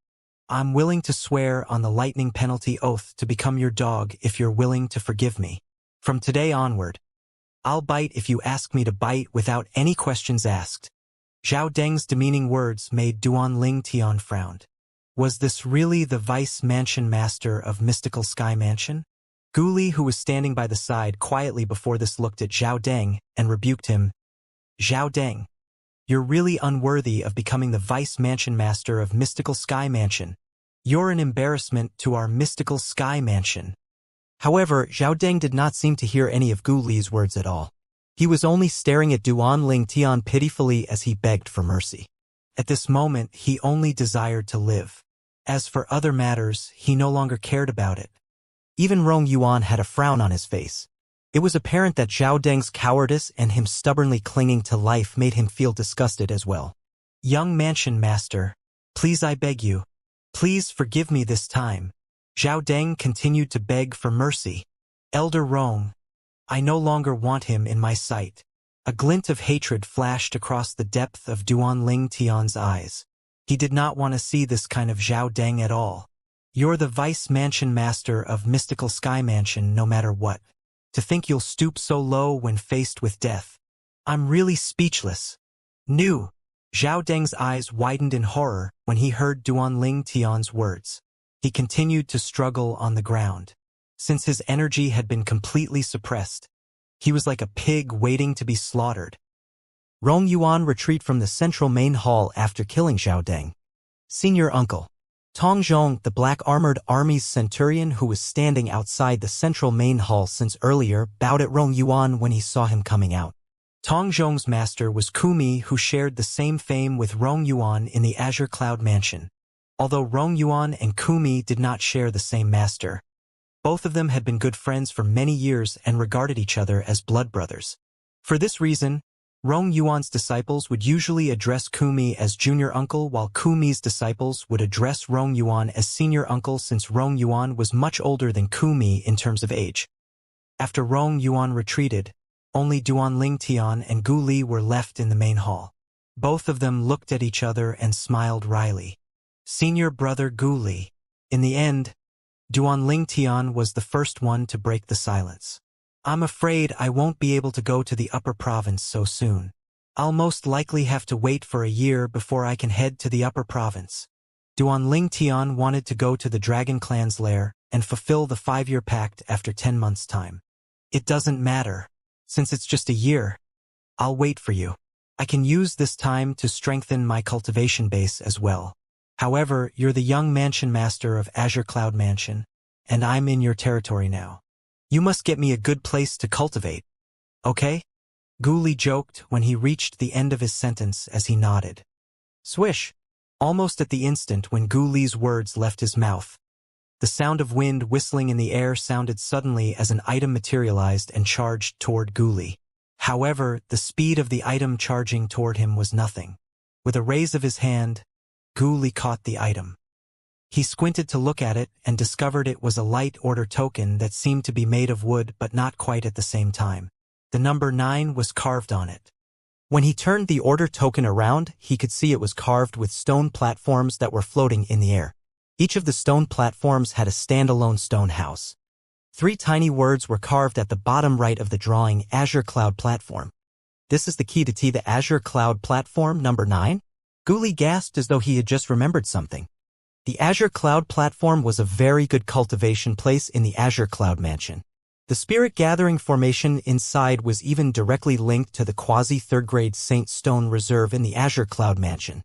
I'm willing to swear on the lightning penalty oath to become your dog if you're willing to forgive me. From today onward, I'll bite if you ask me to bite without any questions asked. Zhao Deng's demeaning words made Duan Lingtian frown. Was this really the Vice Mansion Master of Mystical Sky Mansion? Gu Li, who was standing by the side quietly before this, looked at Zhao Deng and rebuked him. Zhao Deng, you're really unworthy of becoming the Vice Mansion Master of Mystical Sky Mansion. You're an embarrassment to our Mystical Sky Mansion. However, Zhao Deng did not seem to hear any of Gu Li's words at all. He was only staring at Duan Lingtian pitifully as he begged for mercy. At this moment, he only desired to live. As for other matters, he no longer cared about it. Even Rong Yuan had a frown on his face. It was apparent that Zhao Deng's cowardice and him stubbornly clinging to life made him feel disgusted as well. Young Mansion Master, please I beg you. Please forgive me this time. Zhao Deng continued to beg for mercy. Elder Rong, I no longer want him in my sight. A glint of hatred flashed across the depth of Duanling Tian's eyes. He did not want to see this kind of Zhao Deng at all. You're the Vice Mansion Master of Mystical Sky Mansion no matter what. To think you'll stoop so low when faced with death. I'm really speechless. New. Zhao Deng's eyes widened in horror when he heard Duanling Tian's words. He continued to struggle on the ground. Since his energy had been completely suppressed, he was like a pig waiting to be slaughtered. Rong Yuan retreat from the central main hall after killing Zhao Deng. Senior Uncle. Tong Zhong, the black-armored army's centurion who was standing outside the central main hall since earlier, bowed at Rong Yuan when he saw him coming out. Tong Zhong's master was Kumi, who shared the same fame with Rong Yuan in the Azure Cloud Mansion. Although Rong Yuan and Kumi did not share the same master, both of them had been good friends for many years and regarded each other as blood brothers. For this reason, Rong Yuan's disciples would usually address Kumi as junior uncle, while Kumi's disciples would address Rong Yuan as senior uncle, since Rong Yuan was much older than Kumi in terms of age. After Rong Yuan retreated, only Duanling Tian and Gu Li were left in the main hall. Both of them looked at each other and smiled wryly. Senior brother Gu Li. In the end, Duanling Tian was the first one to break the silence. I'm afraid I won't be able to go to the upper province so soon. I'll most likely have to wait for a year before I can head to the upper province. Duanling Tian wanted to go to the Dragon Clan's lair and fulfill the 5-year pact after 10 months' time. It doesn't matter. Since it's just a year, I'll wait for you. I can use this time to strengthen my cultivation base as well. However, you're the young mansion master of Azure Cloud Mansion, and I'm in your territory now. You must get me a good place to cultivate. Okay? Gu Li joked when he reached the end of his sentence as he nodded. Swish! Almost at the instant when Gu Li's words left his mouth, the sound of wind whistling in the air sounded suddenly as an item materialized and charged toward Gu Li. However, the speed of the item charging toward him was nothing. With a raise of his hand, Gu Li caught the item. He squinted to look at it and discovered it was a light order token that seemed to be made of wood but not quite at the same time. The number 9 was carved on it. When he turned the order token around, he could see it was carved with stone platforms that were floating in the air. Each of the stone platforms had a standalone stone house. 3 tiny words were carved at the bottom right of the drawing: Azure Cloud Platform. This is the key to the Azure Cloud Platform number 9? Gu Li gasped as though he had just remembered something. The Azure Cloud Platform was a very good cultivation place in the Azure Cloud Mansion. The Spirit Gathering formation inside was even directly linked to the quasi-third-grade Saint Stone Reserve in the Azure Cloud Mansion.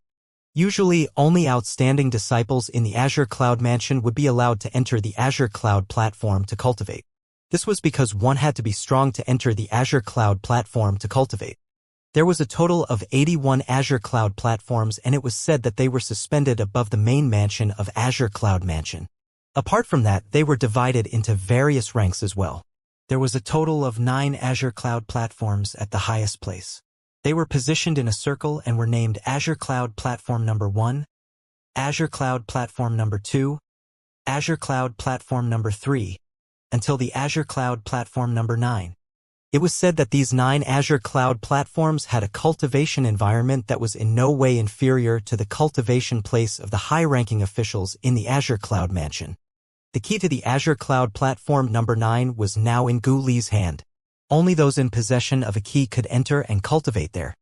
Usually, only outstanding disciples in the Azure Cloud Mansion would be allowed to enter the Azure Cloud Platform to cultivate. This was because one had to be strong to enter the Azure Cloud Platform to cultivate. There was a total of 81 Azure Cloud platforms, and it was said that they were suspended above the main mansion of Azure Cloud Mansion. Apart from that, they were divided into various ranks as well. There was a total of 9 Azure Cloud platforms at the highest place. They were positioned in a circle and were named Azure Cloud Platform number 1, Azure Cloud Platform number 2, Azure Cloud Platform number 3, until the Azure Cloud Platform number 9. It was said that these 9 Azure Cloud platforms had a cultivation environment that was in no way inferior to the cultivation place of the high-ranking officials in the Azure Cloud Mansion. The key to the Azure Cloud Platform number 9 was now in Gu Li's hand. Only those in possession of a key could enter and cultivate there.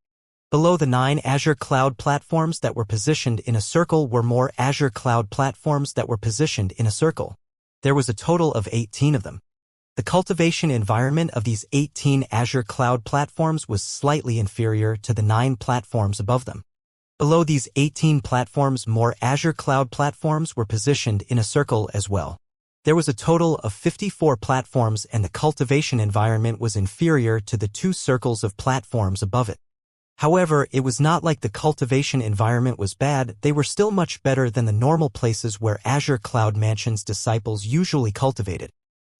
Below the 9 Azure Cloud platforms that were positioned in a circle were more Azure Cloud platforms that were positioned in a circle. There was a total of 18 of them. The cultivation environment of these 18 Azure Cloud platforms was slightly inferior to the 9 platforms above them. Below these 18 platforms, more Azure Cloud platforms were positioned in a circle as well. There was a total of 54 platforms, and the cultivation environment was inferior to the 2 circles of platforms above it. However, it was not like the cultivation environment was bad. They were still much better than the normal places where Azure Cloud Mansion's disciples usually cultivated.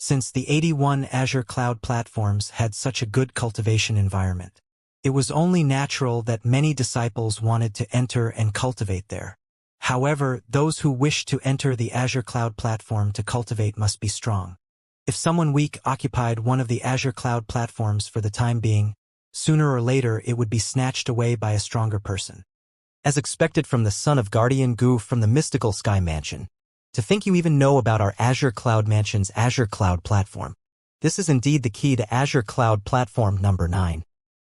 since the 81 Azure cloud platforms had such a good cultivation environment. It was only natural that many disciples wanted to enter and cultivate there. However, those who wish to enter the Azure cloud platform to cultivate must be strong. If someone weak occupied one of the Azure cloud platforms for the time being, sooner or later it would be snatched away by a stronger person. As expected from the son of Guardian Gu from the mystical Sky Mansion. To think you even know about our Azure Cloud Mansion's Azure Cloud Platform. This is indeed the key to Azure Cloud Platform number 9.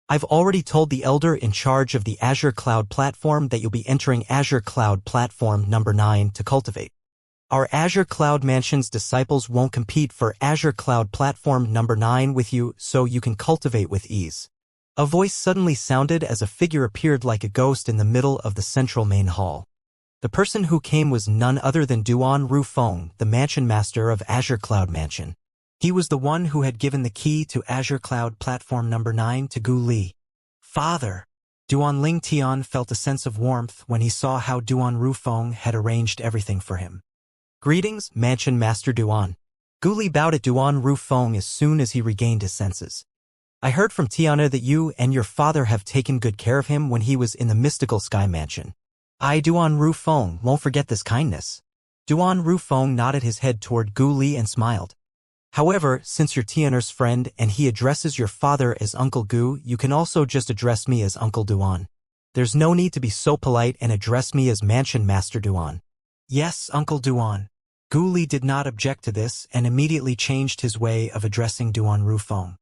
I've already told the elder in charge of the Azure Cloud Platform that you'll be entering Azure Cloud Platform number 9 to cultivate. Our Azure Cloud Mansion's disciples won't compete for Azure Cloud Platform number 9 with you, so you can cultivate with ease. A voice suddenly sounded as a figure appeared like a ghost in the middle of the central main hall. The person who came was none other than Duan Rufeng, the Mansion Master of Azure Cloud Mansion. He was the one who had given the key to Azure Cloud Platform number 9 to Gu Li. Father! Duan Ling Tian felt a sense of warmth when he saw how Duan Rufeng had arranged everything for him. Greetings, Mansion Master Duan. Gu Li bowed at Duan Rufeng as soon as he regained his senses. I heard from Tiana that you and your father have taken good care of him when he was in the mystical Sky Mansion. I, Duan Rufeng, won't forget this kindness. Duan Rufeng nodded his head toward Gu Li and smiled. However, since you're Tianer's friend and he addresses your father as Uncle Gu, you can also just address me as Uncle Duan. There's no need to be so polite and address me as Mansion Master Duan. Yes, Uncle Duan. Gu Li did not object to this and immediately changed his way of addressing Duan Rufeng.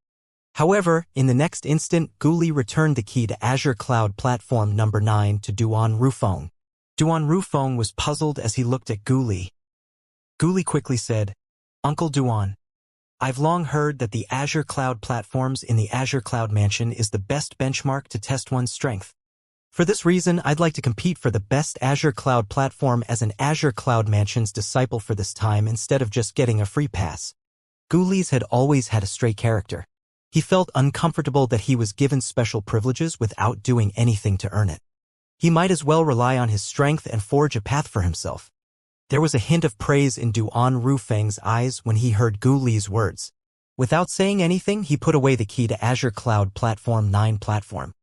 However, in the next instant, Gu Li returned the key to Azure Cloud Platform number 9 to Duan Rufeng. Duan Rufeng was puzzled as he looked at Gu Li. Gu Li quickly said, Uncle Duan, I've long heard that the Azure Cloud Platforms in the Azure Cloud Mansion is the best benchmark to test one's strength. For this reason, I'd like to compete for the best Azure Cloud Platform as an Azure Cloud Mansion's disciple for this time instead of just getting a free pass. Gu Li's had always had a stray character. He felt uncomfortable that he was given special privileges without doing anything to earn it. He might as well rely on his strength and forge a path for himself. There was a hint of praise in Duan Rufeng's eyes when he heard Gu Li's words. Without saying anything, he put away the key to Azure Cloud Platform 9 platform.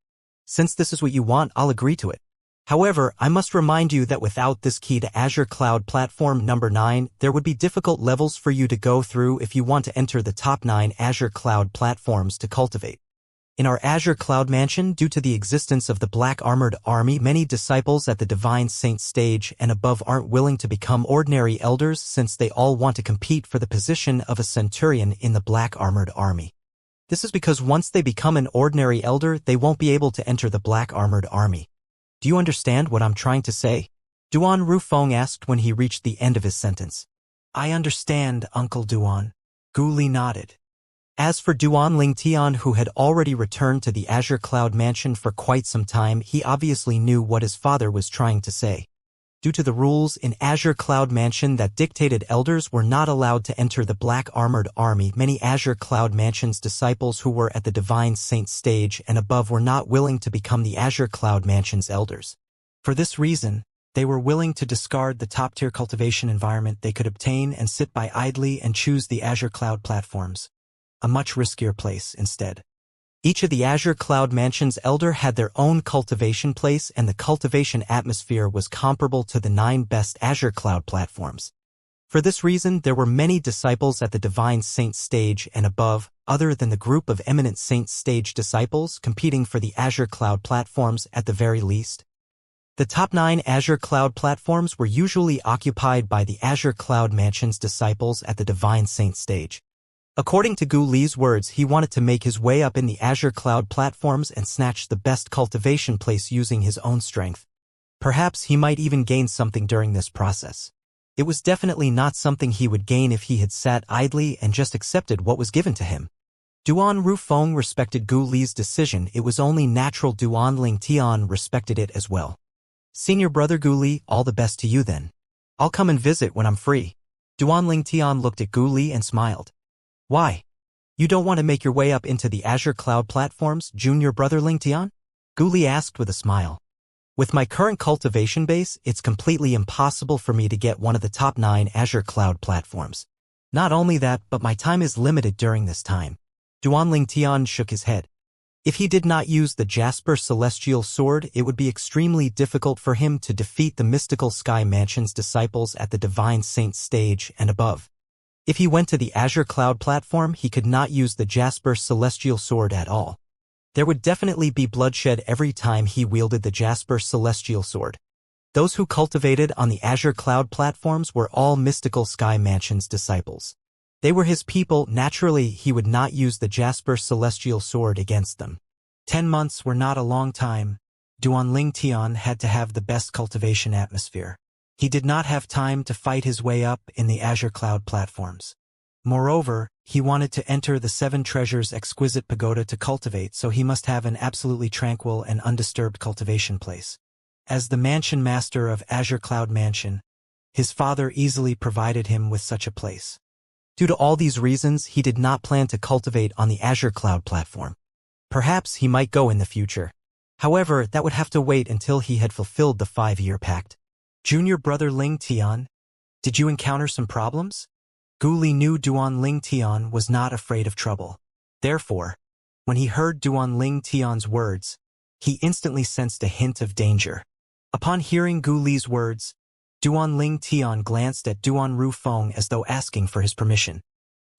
Since this is what you want, I'll agree to it. However, I must remind you that without this key to Azure Cloud Platform number 9, there would be difficult levels for you to go through if you want to enter the top 9 Azure Cloud Platforms to cultivate. In our Azure Cloud Mansion, due to the existence of the Black Armored Army, many disciples at the Divine Saint stage and above aren't willing to become ordinary elders since they all want to compete for the position of a centurion in the Black Armored Army. This is because once they become an ordinary elder, they won't be able to enter the Black Armored Army. Do you understand what I'm trying to say? Duan Rufeng asked when he reached the end of his sentence. I understand, Uncle Duan. Gu Li nodded. As for Duan Ling Tian, who had already returned to the Azure Cloud Mansion for quite some time, he obviously knew what his father was trying to say. Due to the rules in Azure Cloud Mansion that dictated elders were not allowed to enter the Black Armored Army, many Azure Cloud Mansion's disciples who were at the Divine Saint stage and above were not willing to become the Azure Cloud Mansion's elders. For this reason, they were willing to discard the top-tier cultivation environment they could obtain and sit by idly and choose the Azure Cloud platforms. A much riskier place instead. Each of the Azure Cloud Mansion's elder had their own cultivation place, and the cultivation atmosphere was comparable to the 9 best Azure Cloud platforms. For this reason, there were many disciples at the Divine Saint stage and above, other than the group of eminent Saint stage disciples competing for the Azure Cloud platforms at the very least. The top 9 Azure Cloud platforms were usually occupied by the Azure Cloud Mansion's disciples at the Divine Saint stage. According to Gu Li's words, he wanted to make his way up in the Azure Cloud platforms and snatch the best cultivation place using his own strength. Perhaps he might even gain something during this process. It was definitely not something he would gain if he had sat idly and just accepted what was given to him. Duan Rufeng respected Gu Li's decision. It was only natural Duan Ling Tian respected it as well. Senior brother Gu Li, all the best to you then. I'll come and visit when I'm free. Duan Ling Tian looked at Gu Li and smiled. Why? You don't want to make your way up into the Azure Cloud platforms, junior brother Ling Tian? Gu Li asked with a smile. With my current cultivation base, it's completely impossible for me to get one of the top 9 Azure Cloud platforms. Not only that, but my time is limited during this time. Duanling Tian shook his head. If he did not use the Jasper Celestial Sword, it would be extremely difficult for him to defeat the mystical Sky Mansion's disciples at the Divine Saint stage and above. If he went to the Azure Cloud platform, he could not use the Jasper Celestial Sword at all. There would definitely be bloodshed every time he wielded the Jasper Celestial Sword. Those who cultivated on the Azure Cloud platforms were all mystical Sky Mansion's disciples. They were his people. Naturally, he would not use the Jasper Celestial Sword against them. 10 months were not a long time. Duanling Tian had to have the best cultivation atmosphere. He did not have time to fight his way up in the Azure Cloud platforms. Moreover, he wanted to enter the Seven Treasures' exquisite pagoda to cultivate, so he must have an absolutely tranquil and undisturbed cultivation place. As the mansion master of Azure Cloud Mansion, his father easily provided him with such a place. Due to all these reasons, he did not plan to cultivate on the Azure Cloud platform. Perhaps he might go in the future. However, that would have to wait until he had fulfilled the 5-year pact. Junior brother Ling Tian, did you encounter some problems? Gu Li knew Duanling Tian was not afraid of trouble. Therefore, when he heard Duanling Tian's words, he instantly sensed a hint of danger. Upon hearing Gu Li's words, Duanling Tian glanced at Duan Rufeng as though asking for his permission.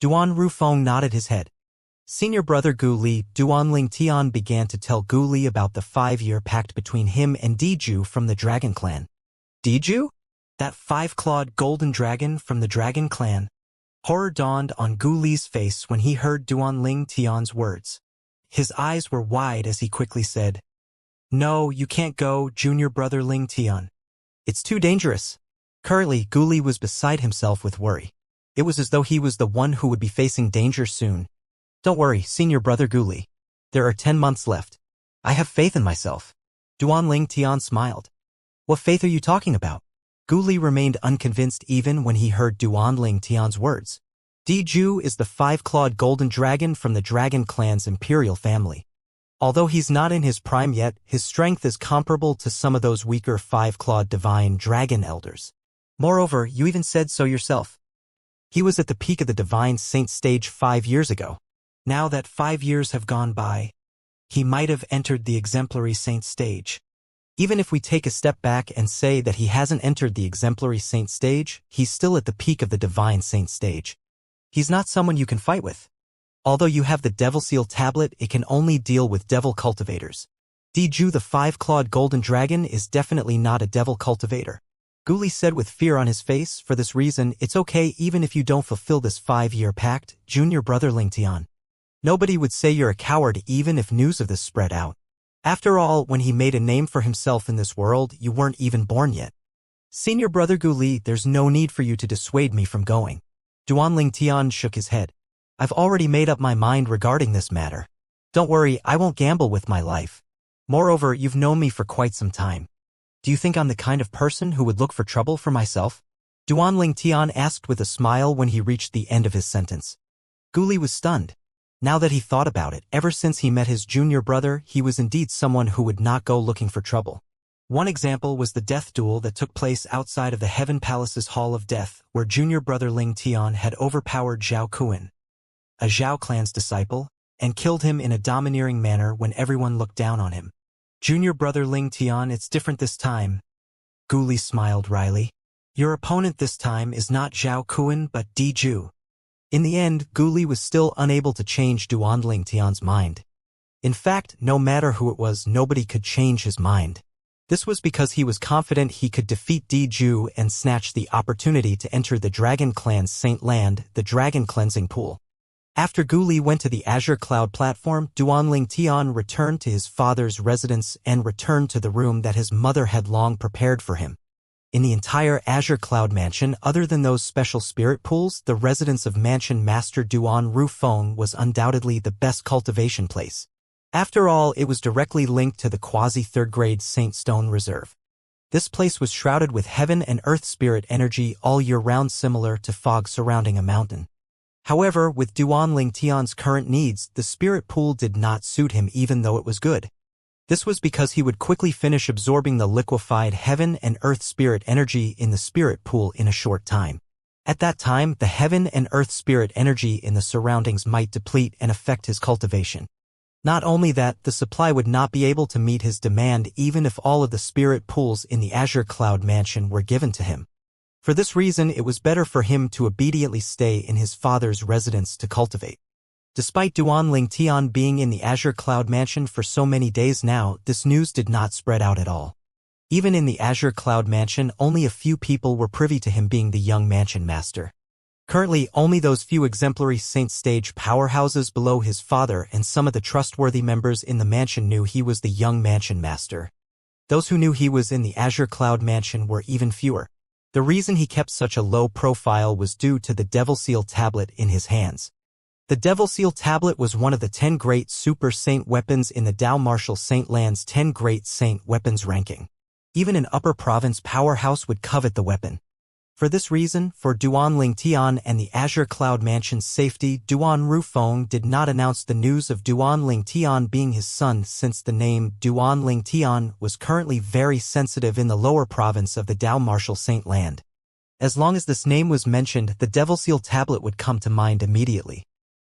Duan Rufeng nodded his head. Senior brother Gu Li, Duanling Tian began to tell Gu Li about the 5-year pact between him and Diju from the Dragon Clan. Diju? That 5-clawed golden dragon from the Dragon Clan. Horror dawned on Gu Li's face when he heard Duanling Tian's words. His eyes were wide as he quickly said, "No, you can't go, junior brother Ling Tian. It's too dangerous." Currently, Gu Li was beside himself with worry. It was as though he was the one who would be facing danger soon. Don't worry, senior brother Gu Li. There are 10 months left. I have faith in myself. Duanling Tian smiled. What faith are you talking about? Gu Li remained unconvinced even when he heard Duanling Tian's words. Diju is the 5-clawed golden dragon from the Dragon Clan's imperial family. Although he's not in his prime yet, his strength is comparable to some of those weaker 5-clawed divine dragon elders. Moreover, you even said so yourself. He was at the peak of the Divine Saint stage 5 years ago. Now that 5 years have gone by, he might have entered the Exemplary Saint stage. Even if we take a step back and say that he hasn't entered the Exemplary Saint stage, he's still at the peak of the Divine Saint stage. He's not someone you can fight with. Although you have the Devil Seal tablet, it can only deal with devil cultivators. Diju the 5-clawed golden dragon is definitely not a devil cultivator. Gu Li said with fear on his face. For this reason, it's okay even if you don't fulfill this 5-year pact, junior brother Ling Tian. Nobody would say you're a coward even if news of this spread out. After all, when he made a name for himself in this world, you weren't even born yet. Senior brother Gu Li, there's no need for you to dissuade me from going. Duanling Tian shook his head. I've already made up my mind regarding this matter. Don't worry, I won't gamble with my life. Moreover, you've known me for quite some time. Do you think I'm the kind of person who would look for trouble for myself? Duanling Tian asked with a smile when he reached the end of his sentence. Gu Li was stunned. Now that he thought about it, ever since he met his junior brother, he was indeed someone who would not go looking for trouble. One example was the death duel that took place outside of the Heaven Palace's Hall of Death, where junior brother Ling Tian had overpowered Zhao Kuan, a Zhao clan's disciple, and killed him in a domineering manner when everyone looked down on him. Junior brother Ling Tian, it's different this time. Gu Li smiled wryly. Your opponent this time is not Zhao Kuan but Diju. In the end, Gu Li was still unable to change Duanling Tian's mind. In fact, no matter who it was, nobody could change his mind. This was because he was confident he could defeat Diju and snatch the opportunity to enter the Dragon Clan's Saint Land, the Dragon Cleansing Pool. After Gu Li went to the Azure Cloud platform, Duanling Tian returned to his father's residence and returned to the room that his mother had long prepared for him. In the entire Azure Cloud Mansion, other than those special spirit pools, the residence of Mansion Master Duan Rufeng was undoubtedly the best cultivation place. After all, it was directly linked to the quasi-third-grade Saint Stone Reserve. This place was shrouded with heaven and earth spirit energy all year round, similar to fog surrounding a mountain. However, with Duanling Tian's current needs, the spirit pool did not suit him even though it was good. This was because he would quickly finish absorbing the liquefied heaven and earth spirit energy in the spirit pool in a short time. At that time, the heaven and earth spirit energy in the surroundings might deplete and affect his cultivation. Not only that, the supply would not be able to meet his demand even if all of the spirit pools in the Azure Cloud Mansion were given to him. For this reason, it was better for him to obediently stay in his father's residence to cultivate. Despite Duan Lingtian being in the Azure Cloud Mansion for so many days now, this news did not spread out at all. Even in the Azure Cloud Mansion, only a few people were privy to him being the young mansion master. Currently, only those few exemplary Saint Stage powerhouses below his father and some of the trustworthy members in the mansion knew he was the young mansion master. Those who knew he was in the Azure Cloud Mansion were even fewer. The reason he kept such a low profile was due to the Devil Seal tablet in his hands. The Devil Seal tablet was one of the 10 great Super Saint weapons in the Dao Martial Saint Land's 10 great Saint weapons ranking. Even an upper province powerhouse would covet the weapon. For this reason, for Duan Lingtian and the Azure Cloud Mansion's safety, Duan Rufeng did not announce the news of Duan Lingtian being his son, since the name Duan Lingtian was currently very sensitive in the lower province of the Dao Martial Saint Land. As long as this name was mentioned, the Devil Seal tablet would come to mind immediately.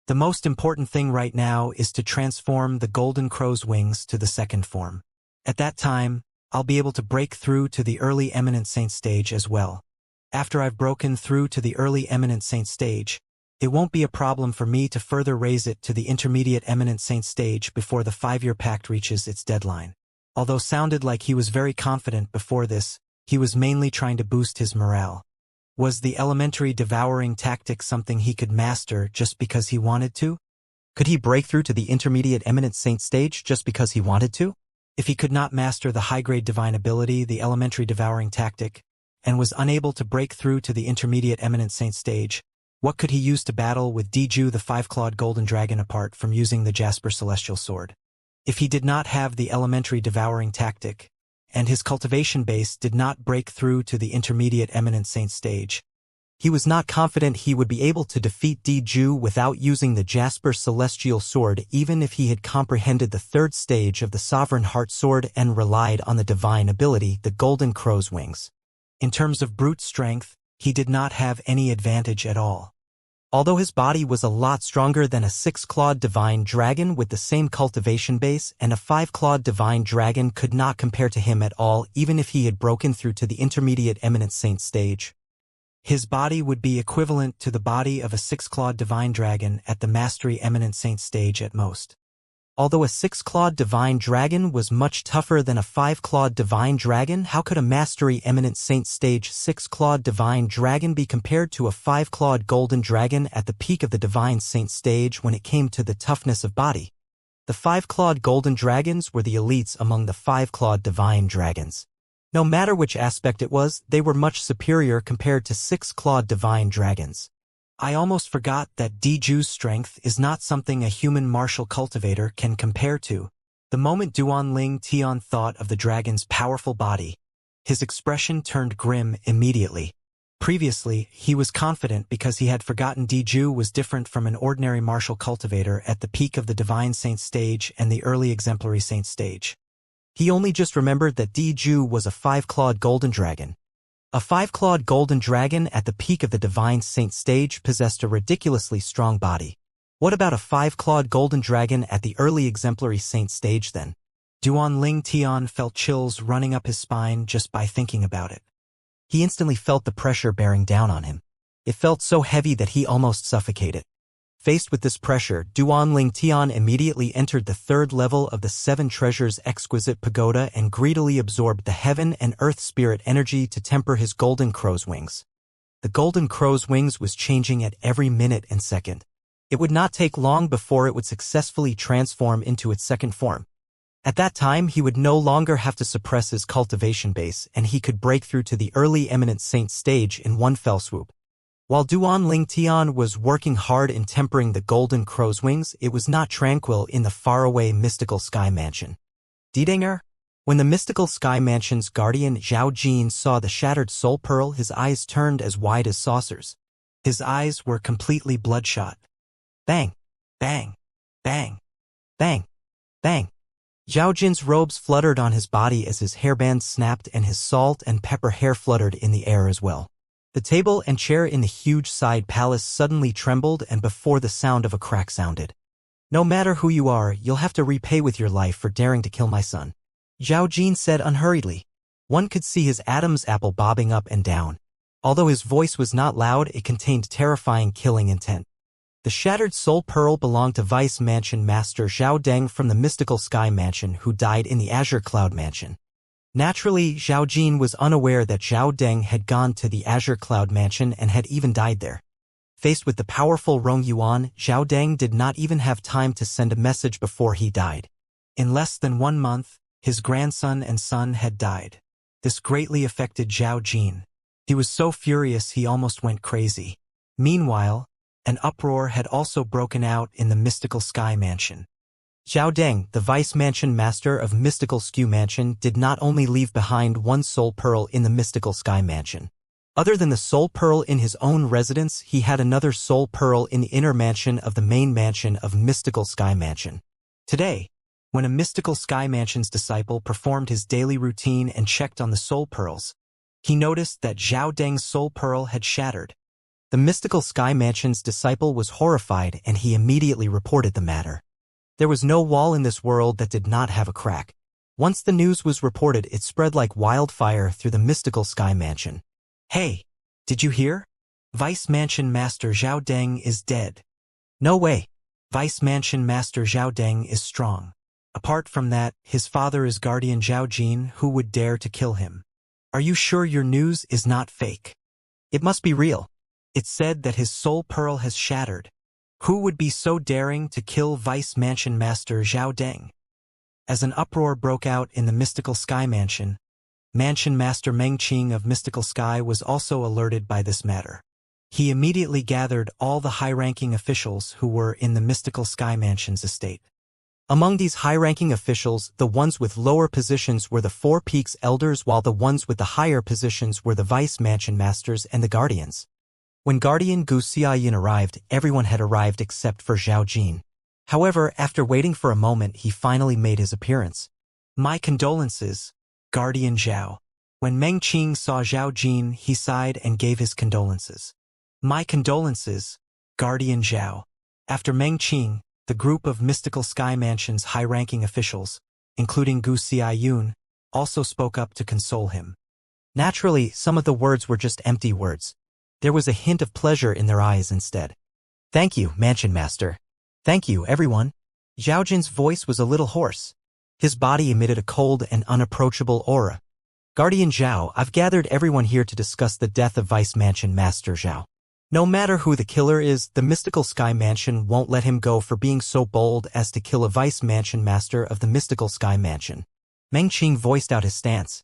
The most important thing right now is to transform the Golden Crow's wings to the second form. At that time, I'll be able to break through to the early Eminent Saint stage as well. After I've broken through to the early Eminent Saint stage, it won't be a problem for me to further raise it to the intermediate Eminent Saint stage before the 5-year pact reaches its deadline. Although sounded like he was very confident before this, he was mainly trying to boost his morale. Was the elementary devouring tactic something he could master just because he wanted to? Could he break through to the intermediate Eminent Saint stage just because he wanted to? If he could not master the high-grade divine ability, the elementary devouring tactic, and was unable to break through to the intermediate Eminent Saint stage, what could he use to battle with Diju the 5-clawed golden dragon apart from using the Jasper Celestial Sword? If he did not have the elementary devouring tactic, and his cultivation base did not break through to the intermediate Eminent Saint stage, he was not confident he would be able to defeat Diju without using the Jasper Celestial Sword, even if he had comprehended the 3rd stage of the Sovereign Heart Sword and relied on the divine ability, the Golden Crow's wings. In terms of brute strength, he did not have any advantage at all. Although his body was a lot stronger than a 6-clawed divine dragon with the same cultivation base, and a 5-clawed divine dragon could not compare to him at all even if he had broken through to the intermediate Eminent Saint stage. His body would be equivalent to the body of a 6-clawed divine dragon at the Mastery Eminent Saint stage at most. Although a 6-clawed divine dragon was much tougher than a 5-clawed divine dragon, how could a Mastery Eminent Saint stage 6-clawed divine dragon be compared to a 5-clawed golden dragon at the peak of the divine saint stage when it came to the toughness of body? The 5-clawed golden dragons were the elites among the 5-clawed divine dragons. No matter which aspect it was, they were much superior compared to 6-clawed divine dragons. I almost forgot that Diju's strength is not something a human martial cultivator can compare to. The moment Duan Lingtian thought of the dragon's powerful body, his expression turned grim immediately. Previously, he was confident because he had forgotten Diju was different from an ordinary martial cultivator at the peak of the divine saint stage and the early exemplary saint stage. He only just remembered that Diju was a 5-clawed golden dragon. A 5-clawed golden dragon at the peak of the divine saint stage possessed a ridiculously strong body. What about a 5-clawed golden dragon at the early exemplary saint stage then? Duan Lingtian felt chills running up his spine just by thinking about it. He instantly felt the pressure bearing down on him. It felt so heavy that he almost suffocated. Faced with this pressure, Duan Lingtian immediately entered the 3rd level of the 7 Treasures Exquisite Pagoda and greedily absorbed the heaven and earth spirit energy to temper his Golden Crow's wings. The Golden Crow's wings was changing at every minute and second. It would not take long before it would successfully transform into its second form. At that time, he would no longer have to suppress his cultivation base, and he could break through to the early Eminent Saint stage in one fell swoop. While Duan Lingtian was working hard in tempering the Golden Crow's wings, it was not tranquil in the faraway Mystical Sky Mansion. Didanger? When the Mystical Sky Mansion's guardian Zhao Jin saw the shattered soul pearl, his eyes turned as wide as saucers. His eyes were completely bloodshot. Bang! Bang! Bang! Bang! Bang! Zhao Jin's robes fluttered on his body as his hairbands snapped and his salt and pepper hair fluttered in the air as well. The table and chair in the huge side palace suddenly trembled, and before the sound of a crack sounded. "No matter who you are, you'll have to repay with your life for daring to kill my son," Zhao Jin said unhurriedly. One could see his Adam's apple bobbing up and down. Although his voice was not loud, it contained terrifying killing intent. The shattered soul pearl belonged to Vice Mansion Master Zhao Deng from the Mystical Sky Mansion, who died in the Azure Cloud Mansion. Naturally, Zhao Jin was unaware that Zhao Deng had gone to the Azure Cloud Mansion and had even died there. Faced with the powerful Rong Yuan, Zhao Deng did not even have time to send a message before he died. In less than 1 month, his grandson and son had died. This greatly affected Zhao Jin. He was so furious he almost went crazy. Meanwhile, an uproar had also broken out in the Mystical Sky Mansion. Zhao Deng, the Vice Mansion Master of Mystical Skew Mansion, did not only leave behind one soul pearl in the Mystical Sky Mansion. Other than the soul pearl in his own residence, he had another soul pearl in the inner mansion of the main mansion of Mystical Sky Mansion. Today, when a Mystical Sky Mansion's disciple performed his daily routine and checked on the soul pearls, he noticed that Zhao Deng's soul pearl had shattered. The Mystical Sky Mansion's disciple was horrified, and he immediately reported the matter. There was no wall in this world that did not have a crack. Once the news was reported, it spread like wildfire through the Mystical Sky Mansion. "Hey, did you hear? Vice Mansion Master Zhao Deng is dead." "No way. Vice Mansion Master Zhao Deng is strong. Apart from that, his father is Guardian Zhao Jin. Who would dare to kill him? Are you sure your news is not fake? It must be real. It's said that his soul pearl has shattered. Who would be so daring to kill Vice Mansion Master Zhao Deng?" As an uproar broke out in the Mystical Sky Mansion, Mansion Master Meng Qing of Mystical Sky was also alerted by this matter. He immediately gathered all the high-ranking officials who were in the Mystical Sky Mansion's estate. Among these high-ranking officials, the ones with lower positions were the Four Peaks Elders, while the ones with the higher positions were the Vice Mansion Masters and the Guardians. When Guardian Gu Xiaoyan arrived, everyone had arrived except for Zhao Jin. However, after waiting for a moment, he finally made his appearance. "My condolences, Guardian Zhao." When Meng Qing saw Zhao Jin, he sighed and gave his condolences. "My condolences, Guardian Zhao." After Meng Qing, the group of Mystical Sky Mansion's high-ranking officials, including Gu Xiaoyan, also spoke up to console him. Naturally, some of the words were just empty words. There was a hint of pleasure in their eyes instead. "Thank you, Mansion Master. Thank you, everyone." Zhao Jin's voice was a little hoarse. His body emitted a cold and unapproachable aura. "Guardian Zhao, I've gathered everyone here to discuss the death of Vice Mansion Master Zhao. No matter who the killer is, the Mystical Sky Mansion won't let him go for being so bold as to kill a Vice Mansion Master of the Mystical Sky Mansion." Meng Qing voiced out his stance.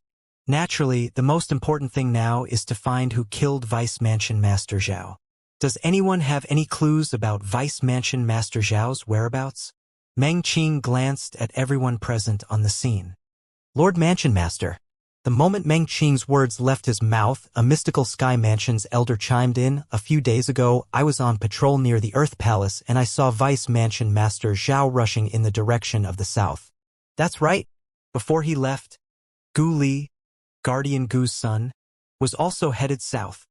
"Naturally, the most important thing now is to find who killed Vice Mansion Master Zhao. Does anyone have any clues about Vice Mansion Master Zhao's whereabouts?" Meng Qing glanced at everyone present on the scene. "Lord Mansion Master." The moment Meng Qing's words left his mouth, a Mystical Sky Mansion's elder chimed in. "A few days ago, I was on patrol near the Earth Palace and I saw Vice Mansion Master Zhao rushing in the direction of the south." "That's right." Before he left, Gu Li, Guardian Gu's son, was also headed south.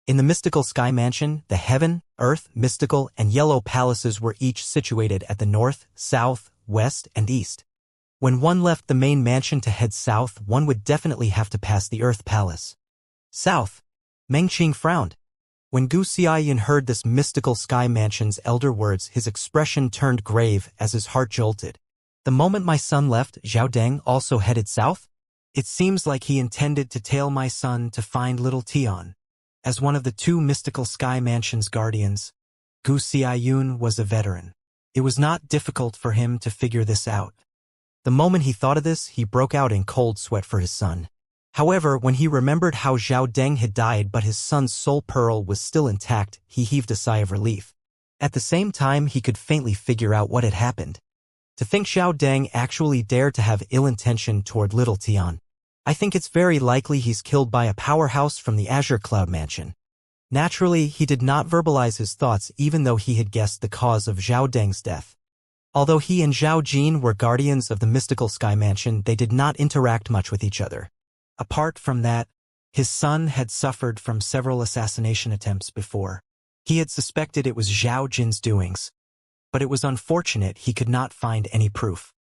In the Mystical Sky Mansion, the Heaven, Earth, Mystical, and Yellow Palaces were each situated at the north, south, west, and east. When one left the main mansion to head south, one would definitely have to pass the Earth Palace. "South?" Meng Qing frowned. When Gu Xiaoyan heard this Mystical Sky Mansion's elder words, his expression turned grave as his heart jolted. "The moment my son left, Zhao Deng also headed south? It seems like he intended to tail my son to find little Tian." As one of the two Mystical Sky Mansion's guardians, Gu Xiaoyan was a veteran. It was not difficult for him to figure this out. The moment he thought of this, he broke out in cold sweat for his son. However, when he remembered how Zhao Deng had died but his son's soul pearl was still intact, he heaved a sigh of relief. At the same time, he could faintly figure out what had happened. To think Zhao Deng actually dared to have ill intention toward little Tian. I think it's very likely he's killed by a powerhouse from the Azure Cloud Mansion. Naturally, he did not verbalize his thoughts even though he had guessed the cause of Zhao Deng's death. Although he and Zhao Jin were guardians of the Mystical Sky Mansion, they did not interact much with each other. Apart from that, His son had suffered from several assassination attempts before. He had suspected it was Zhao Jin's doings, but it was unfortunate he could not find any proof.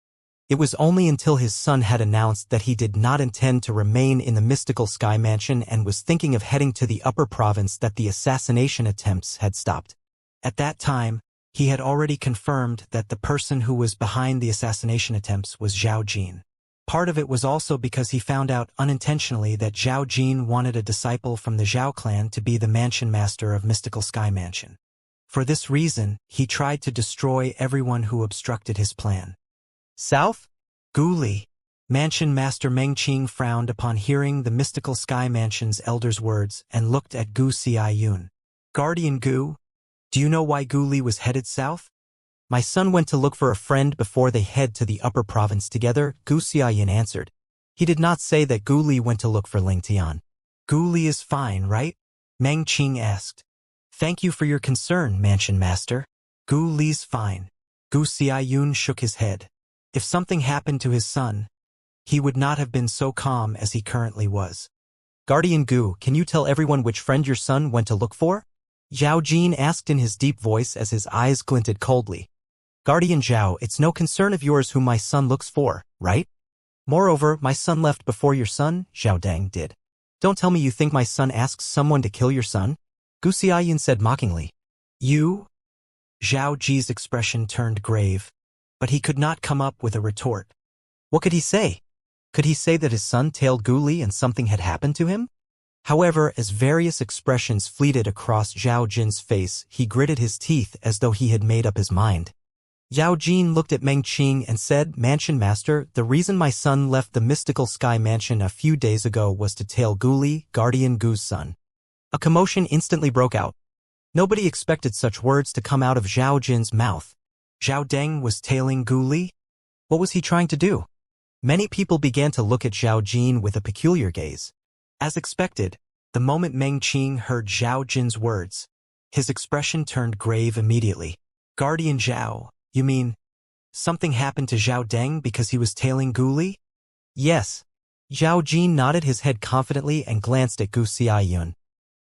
It was only until his son had announced that he did not intend to remain in the mystical sky mansion and was thinking of heading to the upper province that the assassination attempts had stopped. At that time, he had already confirmed that the person who was behind the assassination attempts was Zhao Jin. Part of it was also because he found out unintentionally that Zhao Jin wanted a disciple from the Zhao clan to be the mansion master of Mystical Sky Mansion. For this reason, he tried to destroy everyone who obstructed his plan. South? Gu Li. Mansion Master Meng Qing frowned upon hearing the Mystical Sky Mansion's elder's words and looked at Gu Xiaoyun. Guardian Gu, do you know why Gu Li was headed south? My son went to look for a friend before they head to the upper province together, Gu Xiaoyun answered. He did not say that Gu Li went to look for Ling Tian. Gu Li is fine, right? Meng Qing asked. Thank you for your concern, Mansion Master. Gu Li's fine. Gu Xiaoyun shook his head. If something happened to his son, he would not have been so calm as he currently was. Guardian Gu, can you tell everyone which friend your son went to look for? Zhao Jin asked in his deep voice as his eyes glinted coldly. Guardian Zhao, it's no concern of yours who my son looks for, right? Moreover, my son left before your son, Zhao Deng, did. Don't tell me you think my son asks someone to kill your son? Gu Xiaoyun said mockingly. You? Zhao Ji's expression turned grave, but he could not come up with a retort. What could he say? Could he say that his son tailed Gu Li and something had happened to him? However, as various expressions fleeted across Zhao Jin's face, he gritted his teeth as though he had made up his mind. Zhao Jin looked at Meng Qing and said, Mansion Master, the reason my son left the Mystical Sky Mansion a few days ago was to tail Gu Li, Guardian Gu's son. A commotion instantly broke out. Nobody expected such words to come out of Zhao Jin's mouth. Zhao Deng was tailing Gu Li? What was he trying to do? Many people began to look at Zhao Jin with a peculiar gaze. As expected, the moment Meng Qing heard Zhao Jin's words, his expression turned grave immediately. Guardian Zhao, you mean, something happened to Zhao Deng because he was tailing Gu Li? Yes. Zhao Jin nodded his head confidently and glanced at Gu Xiaoyun.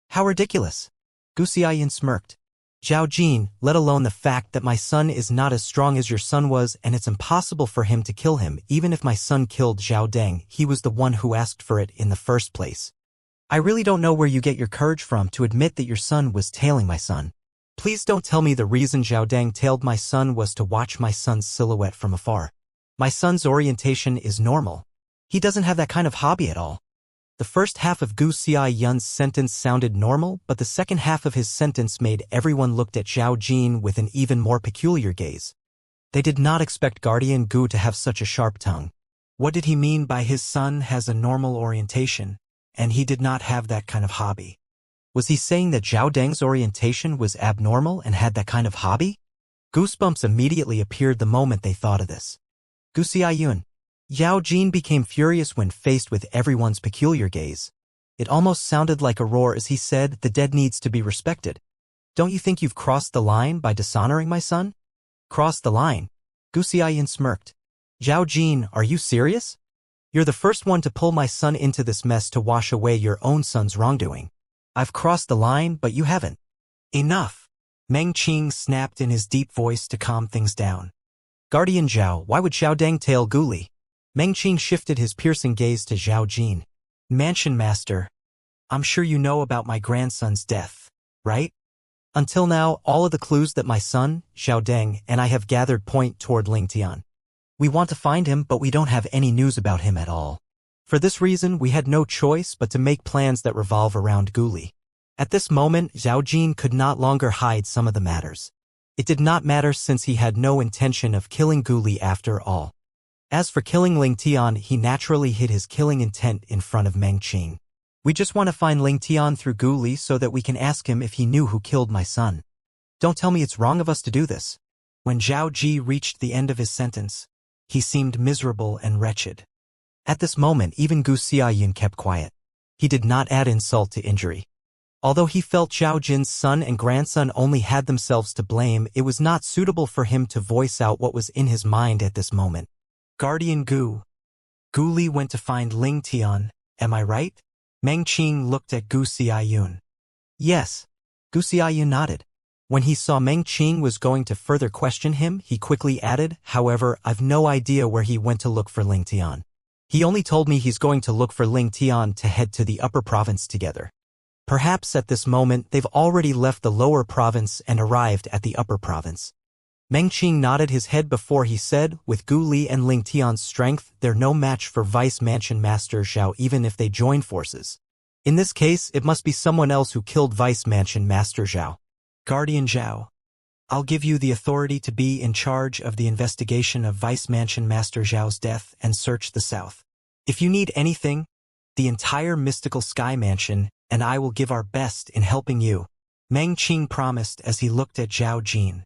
How ridiculous. Gu Xiaoyun smirked. Zhao Jin, let alone the fact that my son is not as strong as your son was and it's impossible for him to kill him. Even if my son killed Zhao Deng, he was the one who asked for it in the first place. I really don't know where you get your courage from to admit that your son was tailing my son. Please don't tell me the reason Zhao Deng tailed my son was to watch my son's silhouette from afar. My son's orientation is normal. He doesn't have that kind of hobby at all. The first half of Gu Xiaoyun's sentence sounded normal, but the second half of his sentence made everyone look at Zhao Jin with an even more peculiar gaze. They did not expect Guardian Gu to have such a sharp tongue. What did he mean by his son has a normal orientation, and he did not have that kind of hobby? Was he saying that Zhao Deng's orientation was abnormal and had that kind of hobby? Goosebumps immediately appeared the moment they thought of this. Gu Xiaoyun. Zhao Jin became furious when faced with everyone's peculiar gaze. It almost sounded like a roar as he said, the dead needs to be respected. Don't you think you've crossed the line by dishonoring my son? Crossed the line? Gu Xiaoyun smirked. Zhao Jin, are you serious? You're the first one to pull my son into this mess to wash away your own son's wrongdoing. I've crossed the line, but you haven't. Enough. Meng Qing snapped in his deep voice to calm things down. Guardian Zhao, why would Zhao Deng tail Gu Li? Meng Qing shifted his piercing gaze to Zhao Jin. Mansion Master, I'm sure you know about my grandson's death, right? Until now, all of the clues that my son, Zhao Deng, and I have gathered point toward Ling Tian. We want to find him, but we don't have any news about him at all. For this reason, we had no choice but to make plans that revolve around Gu Li. At this moment, Zhao Jin could not longer hide some of the matters. It did not matter since he had no intention of killing Gu Li after all. As for killing Ling Tian, he naturally hid his killing intent in front of Meng Qing. We just want to find Ling Tian through Gu Li so that we can ask him if he knew who killed my son. Don't tell me it's wrong of us to do this. When Zhao Ji reached the end of his sentence, he seemed miserable and wretched. At this moment, even Gu Xiaoyun kept quiet. He did not add insult to injury. Although he felt Zhao Jin's son and grandson only had themselves to blame, it was not suitable for him to voice out what was in his mind at this moment. Guardian Gu. Gu Li went to find Ling Tian, am I right? Meng Qing looked at Gu Xiaoyun. Yes. Gu Xiaoyun nodded. When he saw Meng Qing was going to further question him, he quickly added, however, I've no idea where he went to look for Ling Tian. He only told me he's going to look for Ling Tian to head to the upper province together. Perhaps at this moment they've already left the lower province and arrived at the upper province. Meng Qing nodded his head before he said, with Gu Li and Ling Tian's strength, they're no match for Vice Mansion Master Zhao even if they join forces. In this case, it must be someone else who killed Vice Mansion Master Zhao. Guardian Zhao, I'll give you the authority to be in charge of the investigation of Vice Mansion Master Zhao's death and search the south. If you need anything, the entire mystical Sky Mansion and I will give our best in helping you, Meng Qing promised as he looked at Zhao Jin.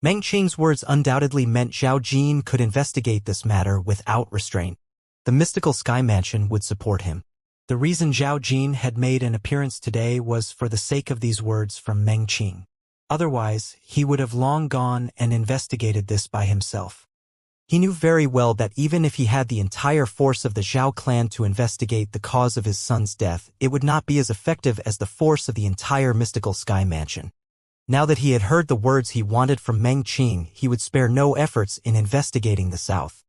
Meng Qing's words undoubtedly meant Zhao Jin could investigate this matter without restraint. The mystical Sky Mansion would support him. The reason Zhao Jin had made an appearance today was for the sake of these words from Meng Qing. Otherwise, he would have long gone and investigated this by himself. He knew very well that even if he had the entire force of the Zhao clan to investigate the cause of his son's death, it would not be as effective as the force of the entire mystical Sky Mansion. Now that he had heard the words he wanted from Meng Qing, he would spare no efforts in investigating the south.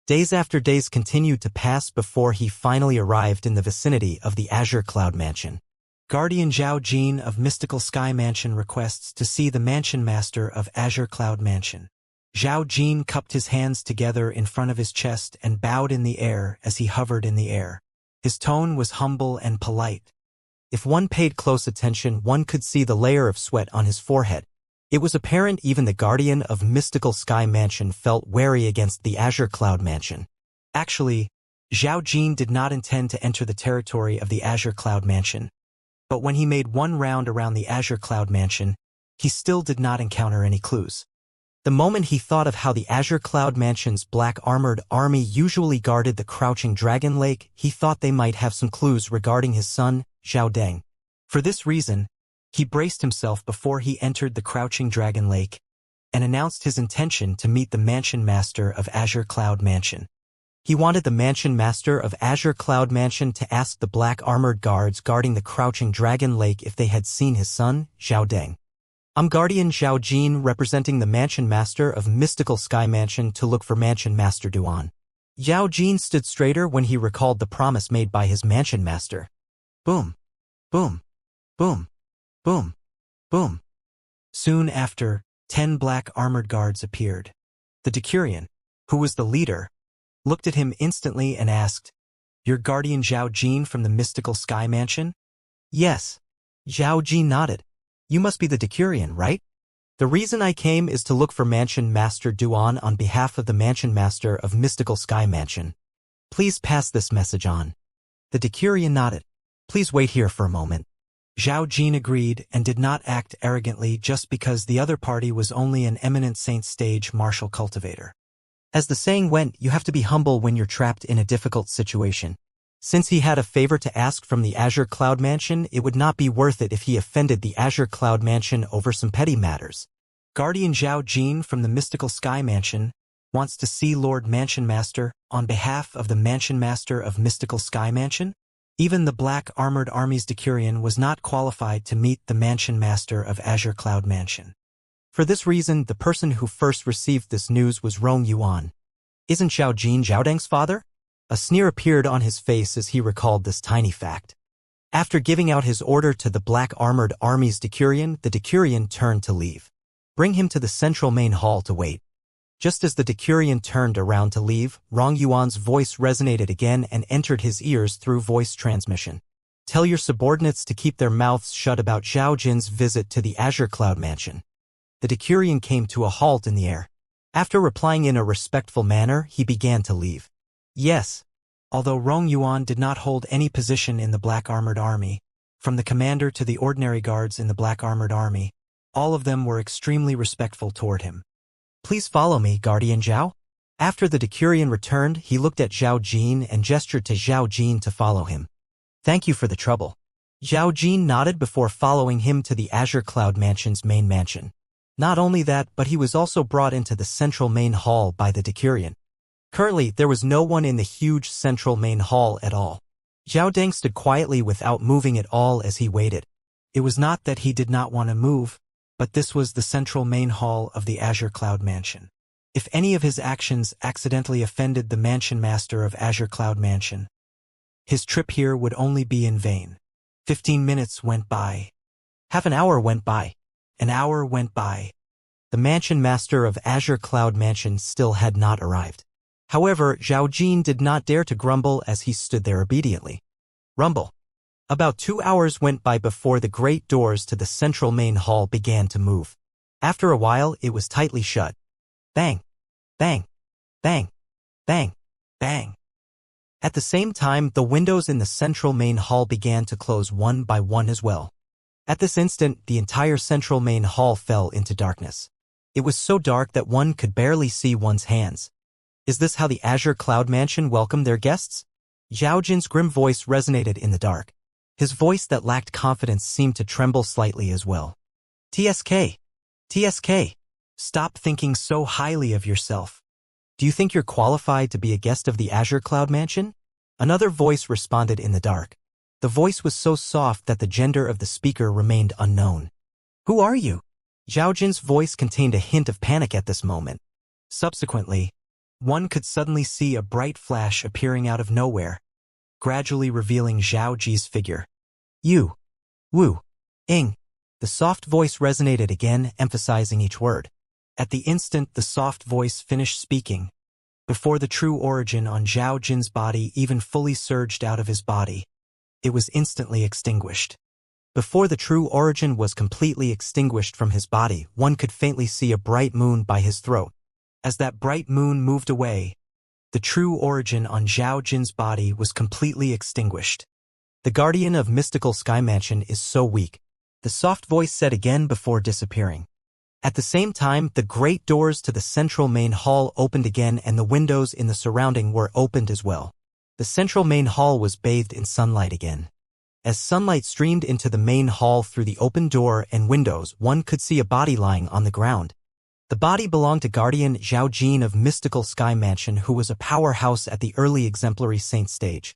Days after days continued to pass before he finally arrived in the vicinity of the Azure Cloud Mansion. Guardian Zhao Jin of Mystical Sky Mansion requests to see the Mansion Master of Azure Cloud Mansion. Zhao Jin cupped his hands together in front of his chest and bowed in the air as he hovered in the air. His tone was humble and polite. If one paid close attention, one could see the layer of sweat on his forehead. It was apparent even the Guardian of Mystical Sky Mansion felt wary against the Azure Cloud Mansion. Actually, Zhao Jin did not intend to enter the territory of the Azure Cloud Mansion. But when he made one round around the Azure Cloud Mansion, he still did not encounter any clues. The moment he thought of how the Azure Cloud Mansion's black armored army usually guarded the Crouching Dragon Lake, he thought they might have some clues regarding his son, Zhao Deng. For this reason, he braced himself before he entered the Crouching Dragon Lake and announced his intention to meet the Mansion Master of Azure Cloud Mansion. He wanted the Mansion Master of Azure Cloud Mansion to ask the black armored guards guarding the Crouching Dragon Lake if they had seen his son, Zhao Deng. I'm Guardian Zhao Jin representing the Mansion Master of Mystical Sky Mansion to look for Mansion Master Duan. Zhao Jin stood straighter when he recalled the promise made by his Mansion Master. Boom. Boom. Boom. Boom. Boom. Soon after, 10 black armored guards appeared. The Decurion, who was the leader, looked at him instantly and asked, "You're Guardian Zhao Jin from the Mystical Sky Mansion?" "Yes." Zhao Jin nodded. "You must be the Decurion, right? The reason I came is to look for Mansion Master Duan on behalf of the Mansion Master of Mystical Sky Mansion. Please pass this message on." The Decurion nodded. "Please wait here for a moment." Zhao Jin agreed and did not act arrogantly just because the other party was only an eminent saint stage martial cultivator. As the saying went, you have to be humble when you're trapped in a difficult situation. Since he had a favor to ask from the Azure Cloud Mansion, it would not be worth it if he offended the Azure Cloud Mansion over some petty matters. Guardian Zhao Jin from the Mystical Sky Mansion wants to see Lord Mansion Master on behalf of the Mansion Master of Mystical Sky Mansion? Even the Black Armored Army's Decurion was not qualified to meet the Mansion Master of Azure Cloud Mansion. For this reason, the person who first received this news was Rong Yuan. "Isn't Zhao Jin Zhao Deng's father?" A sneer appeared on his face as he recalled this tiny fact. After giving out his order to the Black Armored Army's Decurion, the Decurion turned to leave. "Bring him to the central main hall to wait." Just as the Decurion turned around to leave, Rong Yuan's voice resonated again and entered his ears through voice transmission. "Tell your subordinates to keep their mouths shut about Zhao Jin's visit to the Azure Cloud Mansion." The Decurion came to a halt in the air. After replying in a respectful manner, he began to leave. Yes. Although Rong Yuan did not hold any position in the Black Armored Army, from the commander to the ordinary guards in the Black Armored Army, all of them were extremely respectful toward him. "Please follow me, Guardian Zhao." After the Decurion returned, he looked at Zhao Jin and gestured to Zhao Jin to follow him. "Thank you for the trouble." Zhao Jin nodded before following him to the Azure Cloud Mansion's main mansion. Not only that, but he was also brought into the central main hall by the Decurion. Currently, there was no one in the huge central main hall at all. Zhao Deng stood quietly without moving at all as he waited. It was not that he did not want to move, but this was the central main hall of the Azure Cloud Mansion. If any of his actions accidentally offended the Mansion Master of Azure Cloud Mansion, his trip here would only be in vain. 15 minutes went by. Half an hour went by. An hour went by. The Mansion Master of Azure Cloud Mansion still had not arrived. However, Zhao Jin did not dare to grumble as he stood there obediently. Rumble. About 2 hours went by before the great doors to the central main hall began to move. After a while, it was tightly shut. Bang. Bang. Bang. Bang. Bang. At the same time, the windows in the central main hall began to close one by one as well. At this instant, the entire central main hall fell into darkness. It was so dark that one could barely see one's hands. Is this how the Azure Cloud Mansion welcomed their guests? Zhao Jin's grim voice resonated in the dark. His voice that lacked confidence seemed to tremble slightly as well. TSK. TSK. Stop thinking so highly of yourself. Do you think you're qualified to be a guest of the Azure Cloud Mansion? Another voice responded in the dark. The voice was so soft that the gender of the speaker remained unknown. Who are you? Zhao Jin's voice contained a hint of panic at this moment. Subsequently, one could suddenly see a bright flash appearing out of nowhere, gradually revealing Zhao Ji's figure. You. Wu. Ing. The soft voice resonated again, emphasizing each word. At the instant the soft voice finished speaking, before the true origin on Zhao Jin's body even fully surged out of his body, it was instantly extinguished. Before the true origin was completely extinguished from his body, one could faintly see a bright moon by his throat. As that bright moon moved away, the true origin on Zhao Jin's body was completely extinguished. The guardian of mystical Sky Mansion is so weak, the soft voice said again before disappearing. At the same time, the great doors to the central main hall opened again and the windows in the surrounding were opened as well. The central main hall was bathed in sunlight again. As sunlight streamed into the main hall through the open door and windows, one could see a body lying on the ground. The body belonged to Guardian Zhao Jin of Mystical Sky Mansion, who was a powerhouse at the early exemplary saint stage.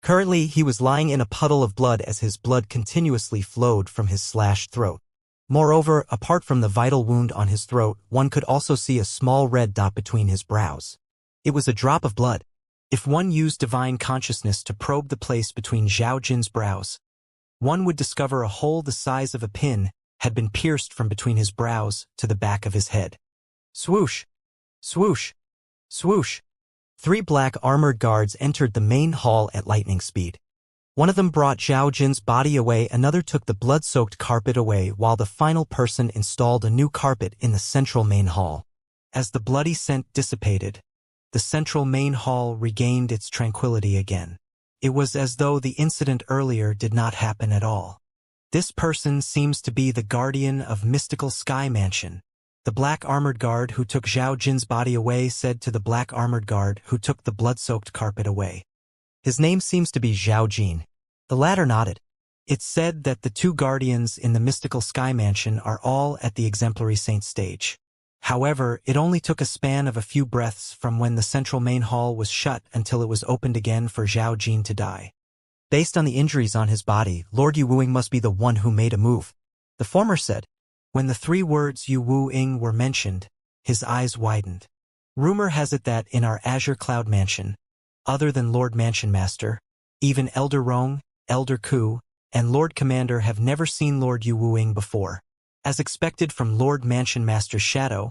Currently, he was lying in a puddle of blood as his blood continuously flowed from his slashed throat. Moreover, apart from the vital wound on his throat, one could also see a small red dot between his brows. It was a drop of blood. If one used divine consciousness to probe the place between Zhao Jin's brows, one would discover a hole the size of a pin had been pierced from between his brows to the back of his head. Swoosh! Swoosh! Swoosh! 3 black armored guards entered the main hall at lightning speed. One of them brought Zhao Jin's body away, another took the blood-soaked carpet away, while the final person installed a new carpet in the central main hall. As the bloody scent dissipated, the central main hall regained its tranquility again. It was as though the incident earlier did not happen at all. This person seems to be the guardian of Mystical Sky Mansion. The black armored guard who took Zhao Jin's body away said to the black armored guard who took the blood-soaked carpet away. His name seems to be Zhao Jin. The latter nodded. It's said that the 2 guardians in the Mystical Sky Mansion are all at the exemplary saint stage. However, it only took a span of a few breaths from when the central main hall was shut until it was opened again for Zhao Jin to die. Based on the injuries on his body, Lord Yu Wuing must be the one who made a move. The former said. When the 3 words Yu Wu-ing were mentioned, his eyes widened. Rumor has it that in our Azure Cloud Mansion, other than Lord Mansion Master, even Elder Rong, Elder Ku, and Lord Commander have never seen Lord Yu Wuing before. As expected from Lord Mansion Master's shadow,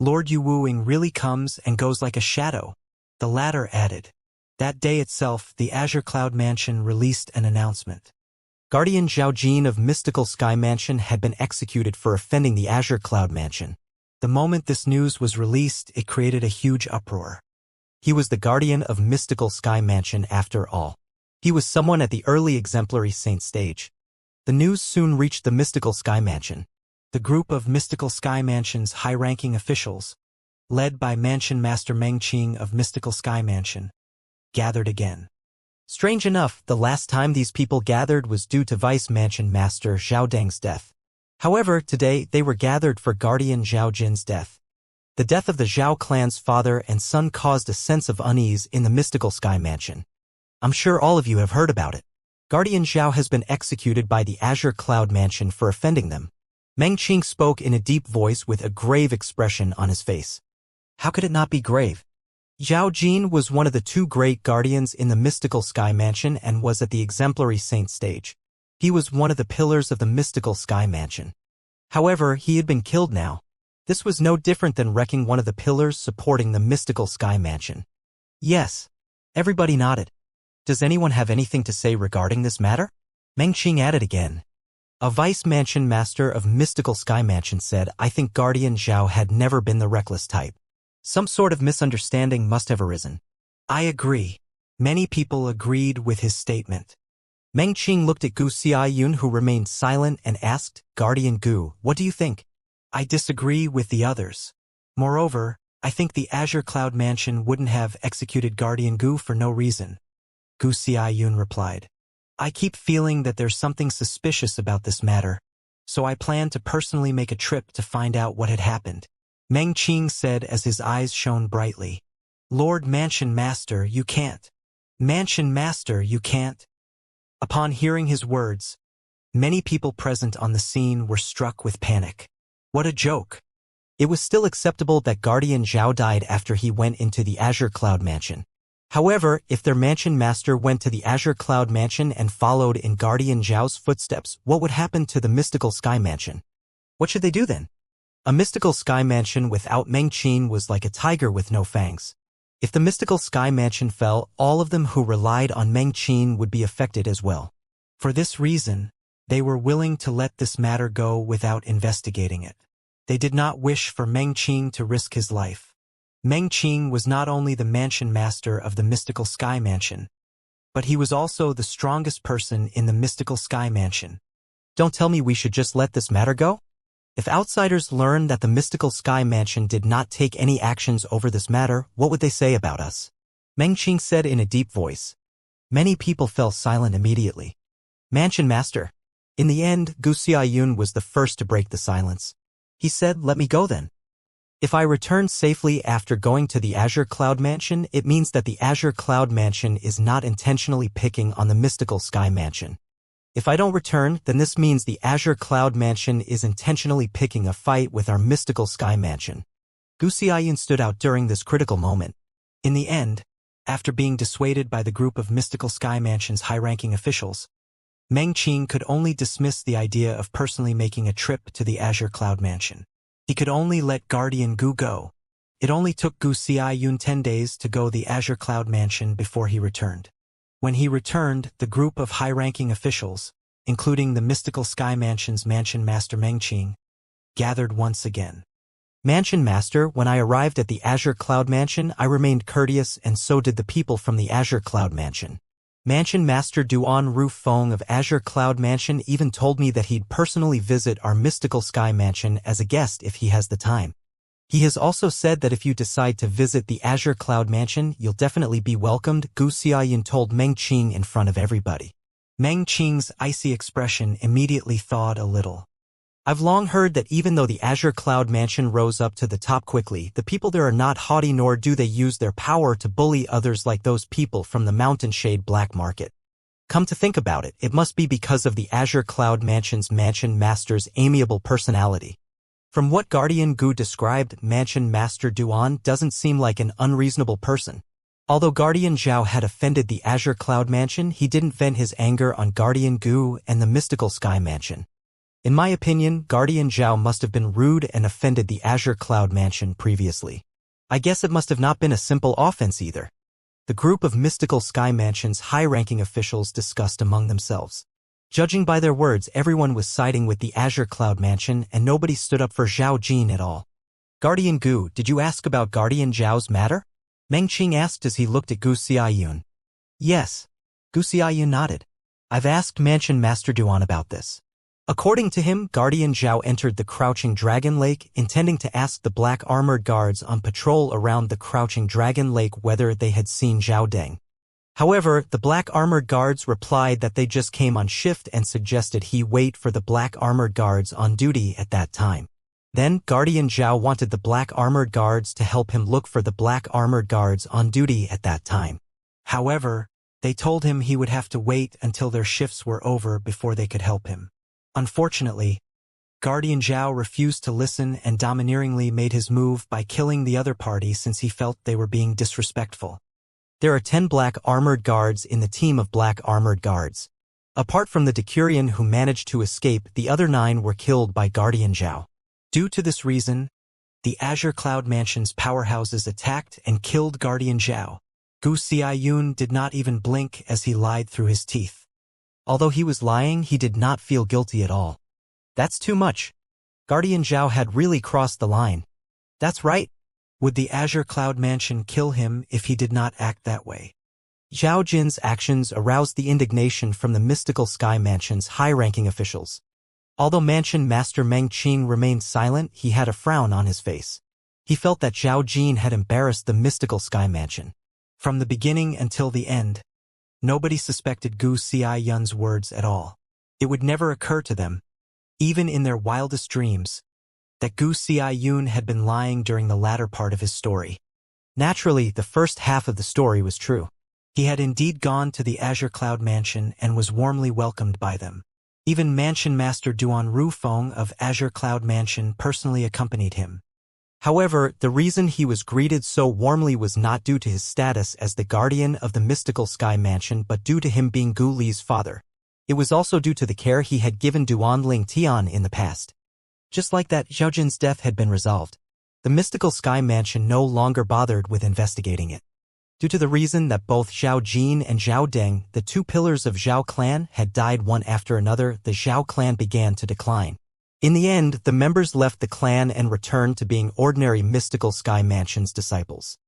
Lord Yu Wuing really comes and goes like a shadow, the latter added. That day itself, the Azure Cloud Mansion released an announcement. Guardian Zhao Jin of Mystical Sky Mansion had been executed for offending the Azure Cloud Mansion. The moment this news was released, it created a huge uproar. He was the guardian of Mystical Sky Mansion after all. He was someone at the early exemplary saint stage. The news soon reached the Mystical Sky Mansion. The group of Mystical Sky Mansion's high-ranking officials, led by Mansion Master Meng Qing of Mystical Sky Mansion, gathered again. Strange enough, the last time these people gathered was due to Vice Mansion Master Zhao Deng's death. However, today they were gathered for Guardian Zhao Jin's death. The death of the Zhao clan's father and son caused a sense of unease in the Mystical Sky Mansion. I'm sure all of you have heard about it. Guardian Zhao has been executed by the Azure Cloud Mansion for offending them. Meng Qing spoke in a deep voice with a grave expression on his face. How could it not be grave? Zhao Jin was one of the 2 great guardians in the mystical Sky Mansion and was at the exemplary saint stage. He was one of the pillars of the mystical Sky Mansion. However, he had been killed now. This was no different than wrecking one of the pillars supporting the mystical Sky Mansion. Yes. Everybody nodded. Does anyone have anything to say regarding this matter? Meng Qing added again. A vice mansion master of mystical Sky Mansion said, I think Guardian Zhao had never been the reckless type. Some sort of misunderstanding must have arisen. I agree. Many people agreed with his statement. Meng Qing looked at Gu Xiaoyun, who remained silent, and asked, Guardian Gu, what do you think? I disagree with the others. Moreover, I think the Azure Cloud Mansion wouldn't have executed Guardian Gu for no reason. Gu Xiaoyun replied. I keep feeling that there's something suspicious about this matter, so I plan to personally make a trip to find out what had happened. Meng Qing said as his eyes shone brightly. Lord Mansion Master, you can't. Mansion Master, you can't. Upon hearing his words, many people present on the scene were struck with panic. What a joke. It was still acceptable that Guardian Zhao died after he went into the Azure Cloud Mansion. However, if their Mansion Master went to the Azure Cloud Mansion and followed in Guardian Zhao's footsteps, what would happen to the mystical Sky Mansion? What should they do then? A mystical Sky Mansion without Meng Qing was like a tiger with no fangs. If the mystical Sky Mansion fell, all of them who relied on Meng Qing would be affected as well. For this reason, they were willing to let this matter go without investigating it. They did not wish for Meng Qing to risk his life. Meng Qing was not only the Mansion Master of the mystical Sky Mansion, but he was also the strongest person in the mystical Sky Mansion. Don't tell me we should just let this matter go? If outsiders learn that the mystical Sky Mansion did not take any actions over this matter, what would they say about us? Meng Qing said in a deep voice. Many people fell silent immediately. Mansion Master. In the end, Gu Xiaoyun was the first to break the silence. He said, let me go then. If I return safely after going to the Azure Cloud Mansion, it means that the Azure Cloud Mansion is not intentionally picking on the mystical Sky Mansion. If I don't return, then this means the Azure Cloud Mansion is intentionally picking a fight with our mystical Sky Mansion. Gu Xiaoyun stood out during this critical moment. In the end, after being dissuaded by the group of mystical Sky Mansion's high-ranking officials, Meng Qing could only dismiss the idea of personally making a trip to the Azure Cloud Mansion. He could only let Guardian Gu go. It only took Gu Xiaoyun 10 days to go the Azure Cloud Mansion before he returned. When he returned, the group of high-ranking officials, including the mystical Sky Mansion's Mansion Master Meng Qing, gathered once again. Mansion Master, when I arrived at the Azure Cloud Mansion, I remained courteous, and so did the people from the Azure Cloud Mansion. Mansion Master Duan Ru Feng of Azure Cloud Mansion even told me that he'd personally visit our mystical Sky Mansion as a guest if he has the time. He has also said that if you decide to visit the Azure Cloud Mansion, you'll definitely be welcomed, Gu Xiaoyun told Meng Qing in front of everybody. Meng Qing's icy expression immediately thawed a little. I've long heard that even though the Azure Cloud Mansion rose up to the top quickly, the people there are not haughty, nor do they use their power to bully others like those people from the Mountain Shade Black Market. Come to think about it, it must be because of the Azure Cloud Mansion's Mansion Master's amiable personality. From what Guardian Gu described, Mansion Master Duan doesn't seem like an unreasonable person. Although Guardian Zhao had offended the Azure Cloud Mansion, he didn't vent his anger on Guardian Gu and the mystical Sky Mansion. In my opinion, Guardian Zhao must have been rude and offended the Azure Cloud Mansion previously. I guess it must have not been a simple offense either. The group of mystical Sky Mansion's high-ranking officials discussed among themselves. Judging by their words, everyone was siding with the Azure Cloud Mansion and nobody stood up for Zhao Jin at all. Guardian Gu, did you ask about Guardian Zhao's matter? Meng Qing asked as he looked at Gu Xiaoyun. Yes. Gu Xiaoyun nodded. I've asked Mansion Master Duan about this. According to him, Guardian Zhao entered the Crouching Dragon Lake, intending to ask the black armored guards on patrol around the Crouching Dragon Lake whether they had seen Zhao Deng. However, the black armored guards replied that they just came on shift and suggested he wait for the black armored guards on duty at that time. Then, Guardian Zhao wanted the black armored guards to help him look for the black armored guards on duty at that time. However, They told him he would have to wait until their shifts were over before they could help him. Unfortunately, Guardian Zhao refused to listen and domineeringly made his move by killing the other party since he felt they were being disrespectful. There are 10 black armored guards in the team of black armored guards. Apart from the Decurion who managed to escape, the other 9 were killed by Guardian Zhao. Due to this reason, the Azure Cloud Mansion's powerhouses attacked and killed Guardian Zhao. Gu Xiaoyun did not even blink as he lied through his teeth. Although he was lying, he did not feel guilty at all. That's too much. Guardian Zhao had really crossed the line. That's right. Would the Azure Cloud Mansion kill him if he did not act that way? Zhao Jin's actions aroused the indignation from the Mystical Sky Mansion's high-ranking officials. Although Mansion Master Meng Qing remained silent, he had a frown on his face. He felt that Zhao Jin had embarrassed the Mystical Sky Mansion. From the beginning until the end, nobody suspected Gu Xiaoyun's words at all. It would never occur to them, even in their wildest dreams, that Gu Xiaoyun had been lying during the latter part of his story. Naturally, the first half of the story was true. He had indeed gone to the Azure Cloud Mansion and was warmly welcomed by them. Even Mansion Master Duan Rufeng of Azure Cloud Mansion personally accompanied him. However, the reason he was greeted so warmly was not due to his status as the guardian of the Mystical Sky Mansion but due to him being Gu Li's father. It was also due to the care he had given Duan Lingtian in the past. Just like that, Zhao Jin's death had been resolved. The Mystical Sky Mansion no longer bothered with investigating it. Due to the reason that both Zhao Jin and Zhao Deng, the 2 pillars of Zhao clan, had died one after another, the Zhao clan began to decline. In the end, the members left the clan and returned to being ordinary Mystical Sky Mansion's disciples.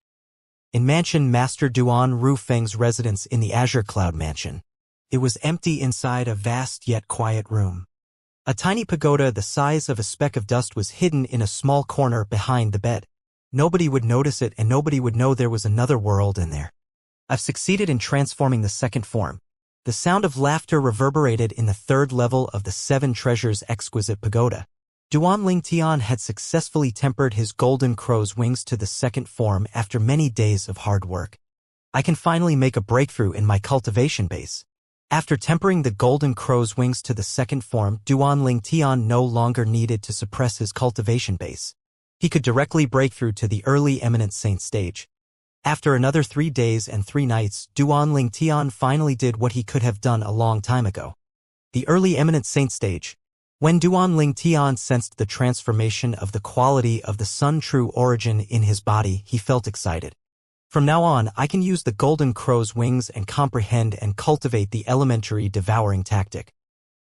In Mansion Master Duan Rufeng's residence in the Azure Cloud Mansion, it was empty inside a vast yet quiet room. A tiny pagoda the size of a speck of dust was hidden in a small corner behind the bed. Nobody would notice it and nobody would know there was another world in there. I've succeeded in transforming the second form. The sound of laughter reverberated in the 3rd level of the 7 Treasures exquisite pagoda. Duan Lingtian had successfully tempered his golden crow's wings to the second form after many days of hard work. I can finally make a breakthrough in my cultivation base. After tempering the golden crow's wings to the second form, Duan Lingtian no longer needed to suppress his cultivation base. He could directly break through to the early eminent saint stage. After another 3 days and 3 nights, Duan Lingtian finally did what he could have done a long time ago. The early eminent saint stage. When Duan Lingtian sensed the transformation of the quality of the Sun True Origin in his body, he felt excited. From now on, I can use the golden crow's wings and comprehend and cultivate the elementary devouring tactic.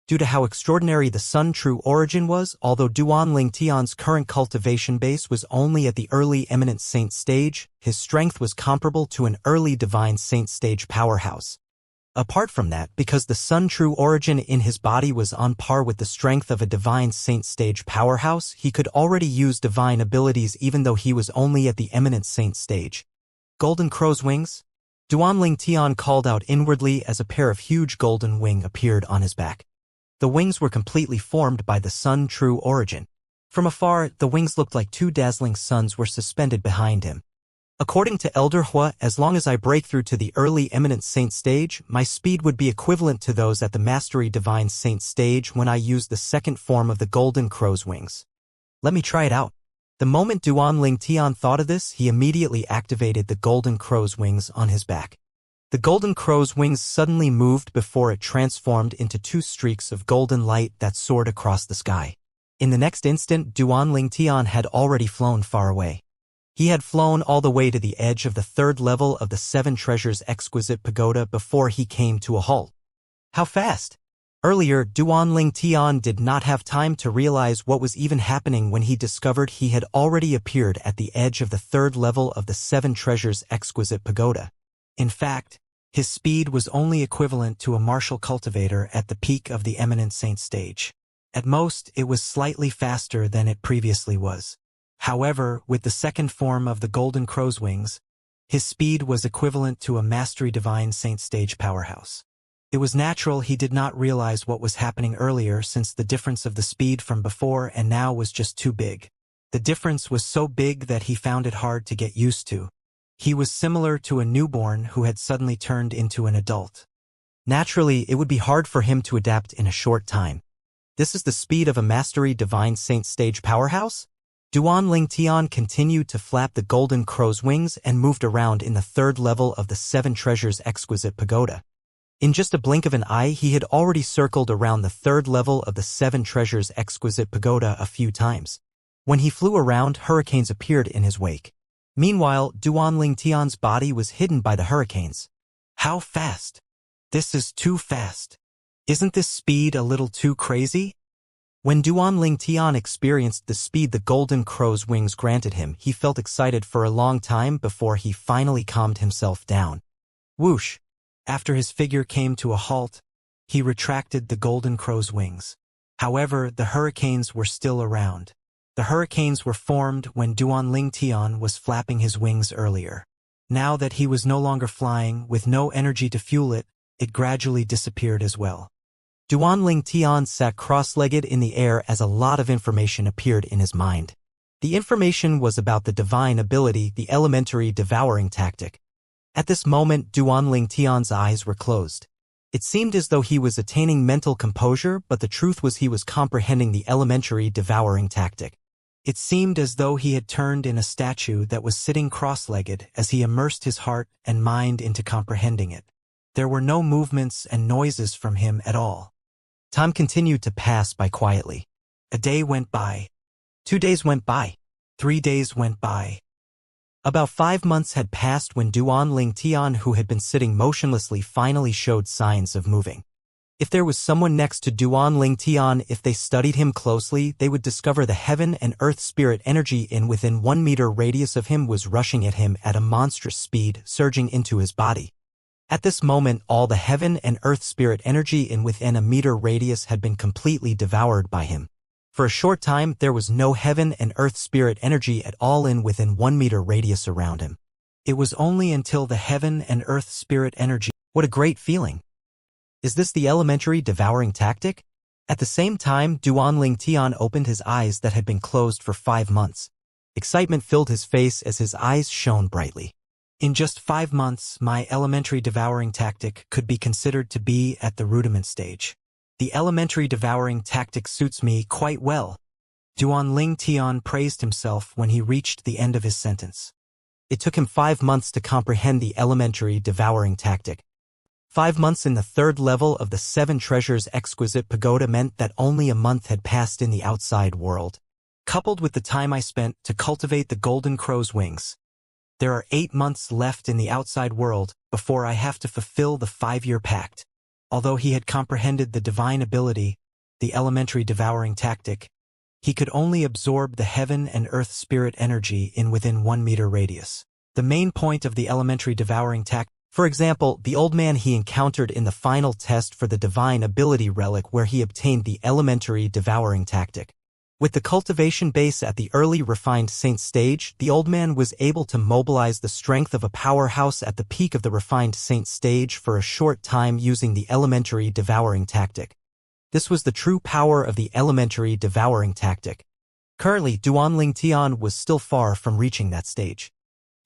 Due to how extraordinary the Sun True Origin was, although Duan Lingtian's current cultivation base was only at the early eminent saint stage, his strength was comparable to an early divine saint stage powerhouse. Apart from that, because the Sun True Origin in his body was on par with the strength of a divine saint stage powerhouse, he could already use divine abilities even though he was only at the eminent saint stage. Golden crow's wings? Duan Lingtian called out inwardly as a pair of huge golden wings appeared on his back. The wings were completely formed by the Sun True Origin. From afar, the wings looked like 2 dazzling suns were suspended behind him. According to Elder Hua, as long as I break through to the early eminent saint stage, my speed would be equivalent to those at the Mastery Divine Saint stage when I use the second form of the Golden Crow's wings. Let me try it out. The moment Duan Lingtian thought of this, he immediately activated the Golden Crow's wings on his back. The Golden Crow's wings suddenly moved before it transformed into 2 streaks of golden light that soared across the sky. In the next instant, Duan Lingtian had already flown far away. He had flown all the way to the edge of the 3rd level of the 7 Treasures exquisite pagoda before he came to a halt. How fast! Earlier, Duan Lingtian did not have time to realize what was even happening when he discovered he had already appeared at the edge of the 3rd level of the 7 Treasures exquisite pagoda. In fact, his speed was only equivalent to a martial cultivator at the peak of the eminent saint stage. At most, it was slightly faster than it previously was. However, with the second form of the Golden Crow's wings, his speed was equivalent to a Mastery Divine Saint stage powerhouse. It was natural he did not realize what was happening earlier since the difference of the speed from before and now was just too big. The difference was so big that he found it hard to get used to. He was similar to a newborn who had suddenly turned into an adult. Naturally, it would be hard for him to adapt in a short time. This is the speed of a mastery divine saint stage powerhouse? Duan Ling Tian continued to flap the golden crow's wings and moved around in the third level of the Seven Treasures Exquisite Pagoda. In just a blink of an eye, he had already circled around the third level of the Seven Treasures Exquisite Pagoda a few times. When he flew around, hurricanes appeared in his wake. Meanwhile, Duan Ling Tian's body was hidden by the hurricanes. How fast? This is too fast. Isn't this speed a little too crazy? When Duan Ling Tian experienced the speed the golden crow's wings granted him, he felt excited for a long time before he finally calmed himself down. Whoosh! After his figure came to a halt, he retracted the golden crow's wings. However, the hurricanes were still around. The hurricanes were formed when Duan Ling Tian was flapping his wings earlier. Now that he was no longer flying, with no energy to fuel it, it gradually disappeared as well. Duan Ling Tian sat cross-legged in the air as a lot of information appeared in his mind. The information was about the divine ability, the elementary devouring tactic. At this moment, Duan Ling Tian's eyes were closed. It seemed as though he was attaining mental composure, but the truth was he was comprehending the elementary devouring tactic. It seemed as though he had turned in a statue that was sitting cross-legged as he immersed his heart and mind into comprehending it. There were no movements and noises from him at all. Time continued to pass by quietly. A day went by. 2 days went by. 3 days went by. About 5 months had passed when Duan Ling Tian, who had been sitting motionlessly, finally showed signs of moving. If there was someone next to Duan Ling Tian, if they studied him closely, they would discover the heaven and earth spirit energy in within 1 meter radius of him was rushing at him at a monstrous speed, surging into his body. At this moment, all the heaven and earth spirit energy in within a meter radius had been completely devoured by him. For a short time, there was no heaven and earth spirit energy at all in within 1 meter radius around him. It was only until the heaven and earth spirit energy. What a great feeling! Is this the elementary devouring tactic? At the same time, Duan Ling Tian opened his eyes that had been closed for 5 months. Excitement filled his face as his eyes shone brightly. In just 5 months, my elementary devouring tactic could be considered to be at the rudiment stage. The elementary devouring tactic suits me quite well. Duan Ling Tian praised himself when he reached the end of his sentence. It took him 5 months to comprehend the elementary devouring tactic. 5 months in the third level of the Seven Treasures Exquisite Pagoda meant that only a month had passed in the outside world. Coupled with the time I spent to cultivate the golden crow's wings, there are 8 months left in the outside world before I have to fulfill the 5-year pact. Although he had comprehended the divine ability, the elementary devouring tactic, he could only absorb the heaven and earth spirit energy in within 1 meter radius. The main point of the elementary devouring tactic, for example, the old man he encountered in the final test for the divine ability relic where he obtained the elementary devouring tactic. With the cultivation base at the early refined saint stage, the old man was able to mobilize the strength of a powerhouse at the peak of the refined saint stage for a short time using the elementary devouring tactic. This was the true power of the elementary devouring tactic. Currently, Duan Ling Tian was still far from reaching that stage.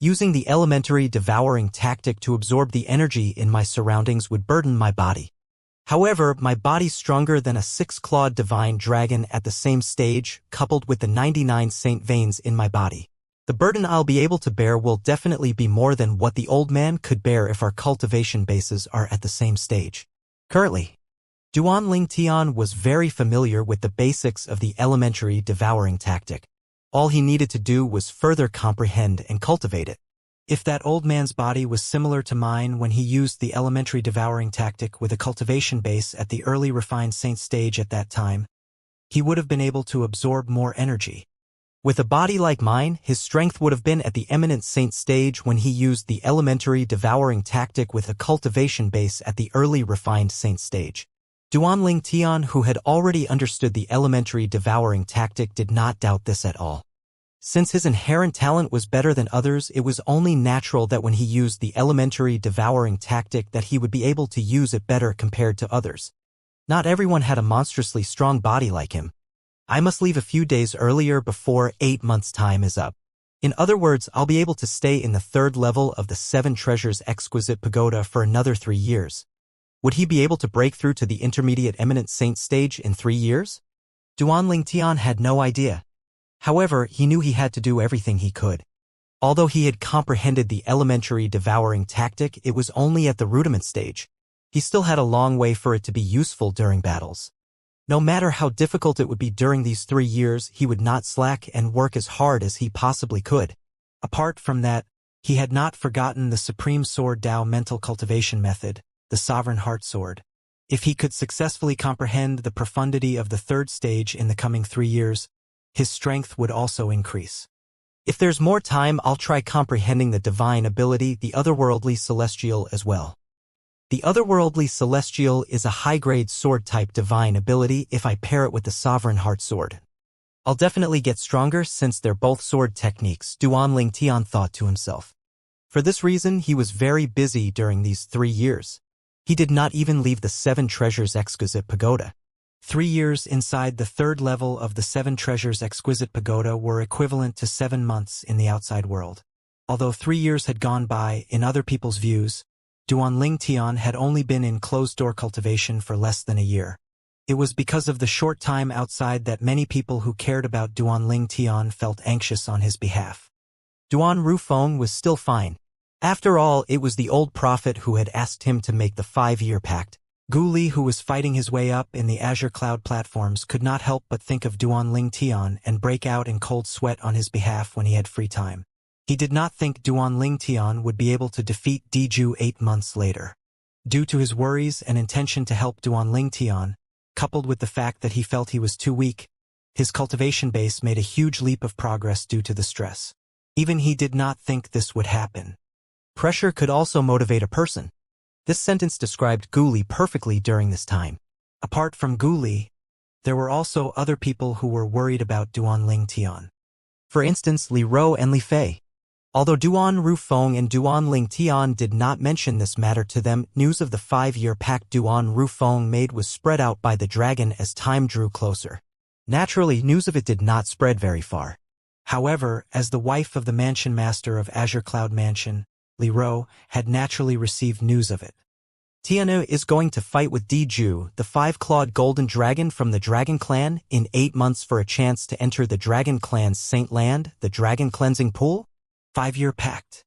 Using the elementary devouring tactic to absorb the energy in my surroundings would burden my body. However, my body stronger than a 6-clawed divine dragon at the same stage, coupled with the 99 saint veins in my body. The burden I'll be able to bear will definitely be more than what the old man could bear if our cultivation bases are at the same stage. Currently, Duan Ling Tian was very familiar with the basics of the elementary devouring tactic. All he needed to do was further comprehend and cultivate it. If that old man's body was similar to mine when he used the elementary devouring tactic with a cultivation base at the early refined saint stage at that time, he would have been able to absorb more energy. With a body like mine, his strength would have been at the eminent saint stage when he used the elementary devouring tactic with a cultivation base at the early refined saint stage. Duan Ling Tian, who had already understood the elementary devouring tactic, did not doubt this at all. Since his inherent talent was better than others, it was only natural that when he used the elementary devouring tactic that he would be able to use it better compared to others. Not everyone had a monstrously strong body like him. I must leave a few days earlier before 8 months' time is up. In other words, I'll be able to stay in the third level of the 7 Treasures Exquisite Pagoda for another 3 years. Would he be able to break through to the intermediate Eminent Saint stage in 3 years? Duanling Tian had no idea. However, he knew he had to do everything he could. Although he had comprehended the elementary devouring tactic, it was only at the rudiment stage. He still had a long way for it to be useful during battles. No matter how difficult it would be during these 3 years, he would not slack and work as hard as he possibly could. Apart from that, he had not forgotten the Supreme Sword Tao mental cultivation method, the Sovereign Heart Sword. If he could successfully comprehend the profundity of the 3rd stage in the coming 3 years, his strength would also increase. If there's more time, I'll try comprehending the divine ability, the otherworldly celestial, as well. The otherworldly celestial is a high-grade sword-type divine ability if I pair it with the Sovereign Heart Sword. I'll definitely get stronger since they're both sword techniques, Duanling Tian thought to himself. For this reason, he was very busy during these 3 years. He did not even leave the 7 Treasures Exquisite Pagoda. 3 years inside the 3rd level of the 7 Treasures Exquisite Pagoda were equivalent to 7 months in the outside world. Although 3 years had gone by, in other people's views, Duanling Tian had only been in closed-door cultivation for less than a year. It was because of the short time outside that many people who cared about Duanling Tian felt anxious on his behalf. Duan Rufeng was still fine. After all, it was the old prophet who had asked him to make the 5-year pact. Guli, who was fighting his way up in the Azure Cloud platforms, could not help but think of Duanling Tian and break out in cold sweat on his behalf when he had free time. He did not think Duanling Tian would be able to defeat Diju 8 months later. Due to his worries and intention to help Duanling Tian, coupled with the fact that he felt he was too weak, his cultivation base made a huge leap of progress due to the stress. Even he did not think this would happen. Pressure could also motivate a person. This sentence described Guli perfectly during this time. Apart from Guli, there were also other people who were worried about Duanling Tian. For instance, Li Ro and Li Fei. Although Duan Rufeng and Duanling Tian did not mention this matter to them, news of the 5-year pact Duan Rufeng made was spread out by the dragon as time drew closer. Naturally, news of it did not spread very far. However, as the wife of the mansion master of Azure Cloud Mansion, Li Ro had naturally received news of it. Tiana is going to fight with Diju, the 5-clawed golden dragon from the Dragon Clan, in 8 months for a chance to enter the Dragon Clan's Saint Land, the Dragon Cleansing Pool? 5-year pact.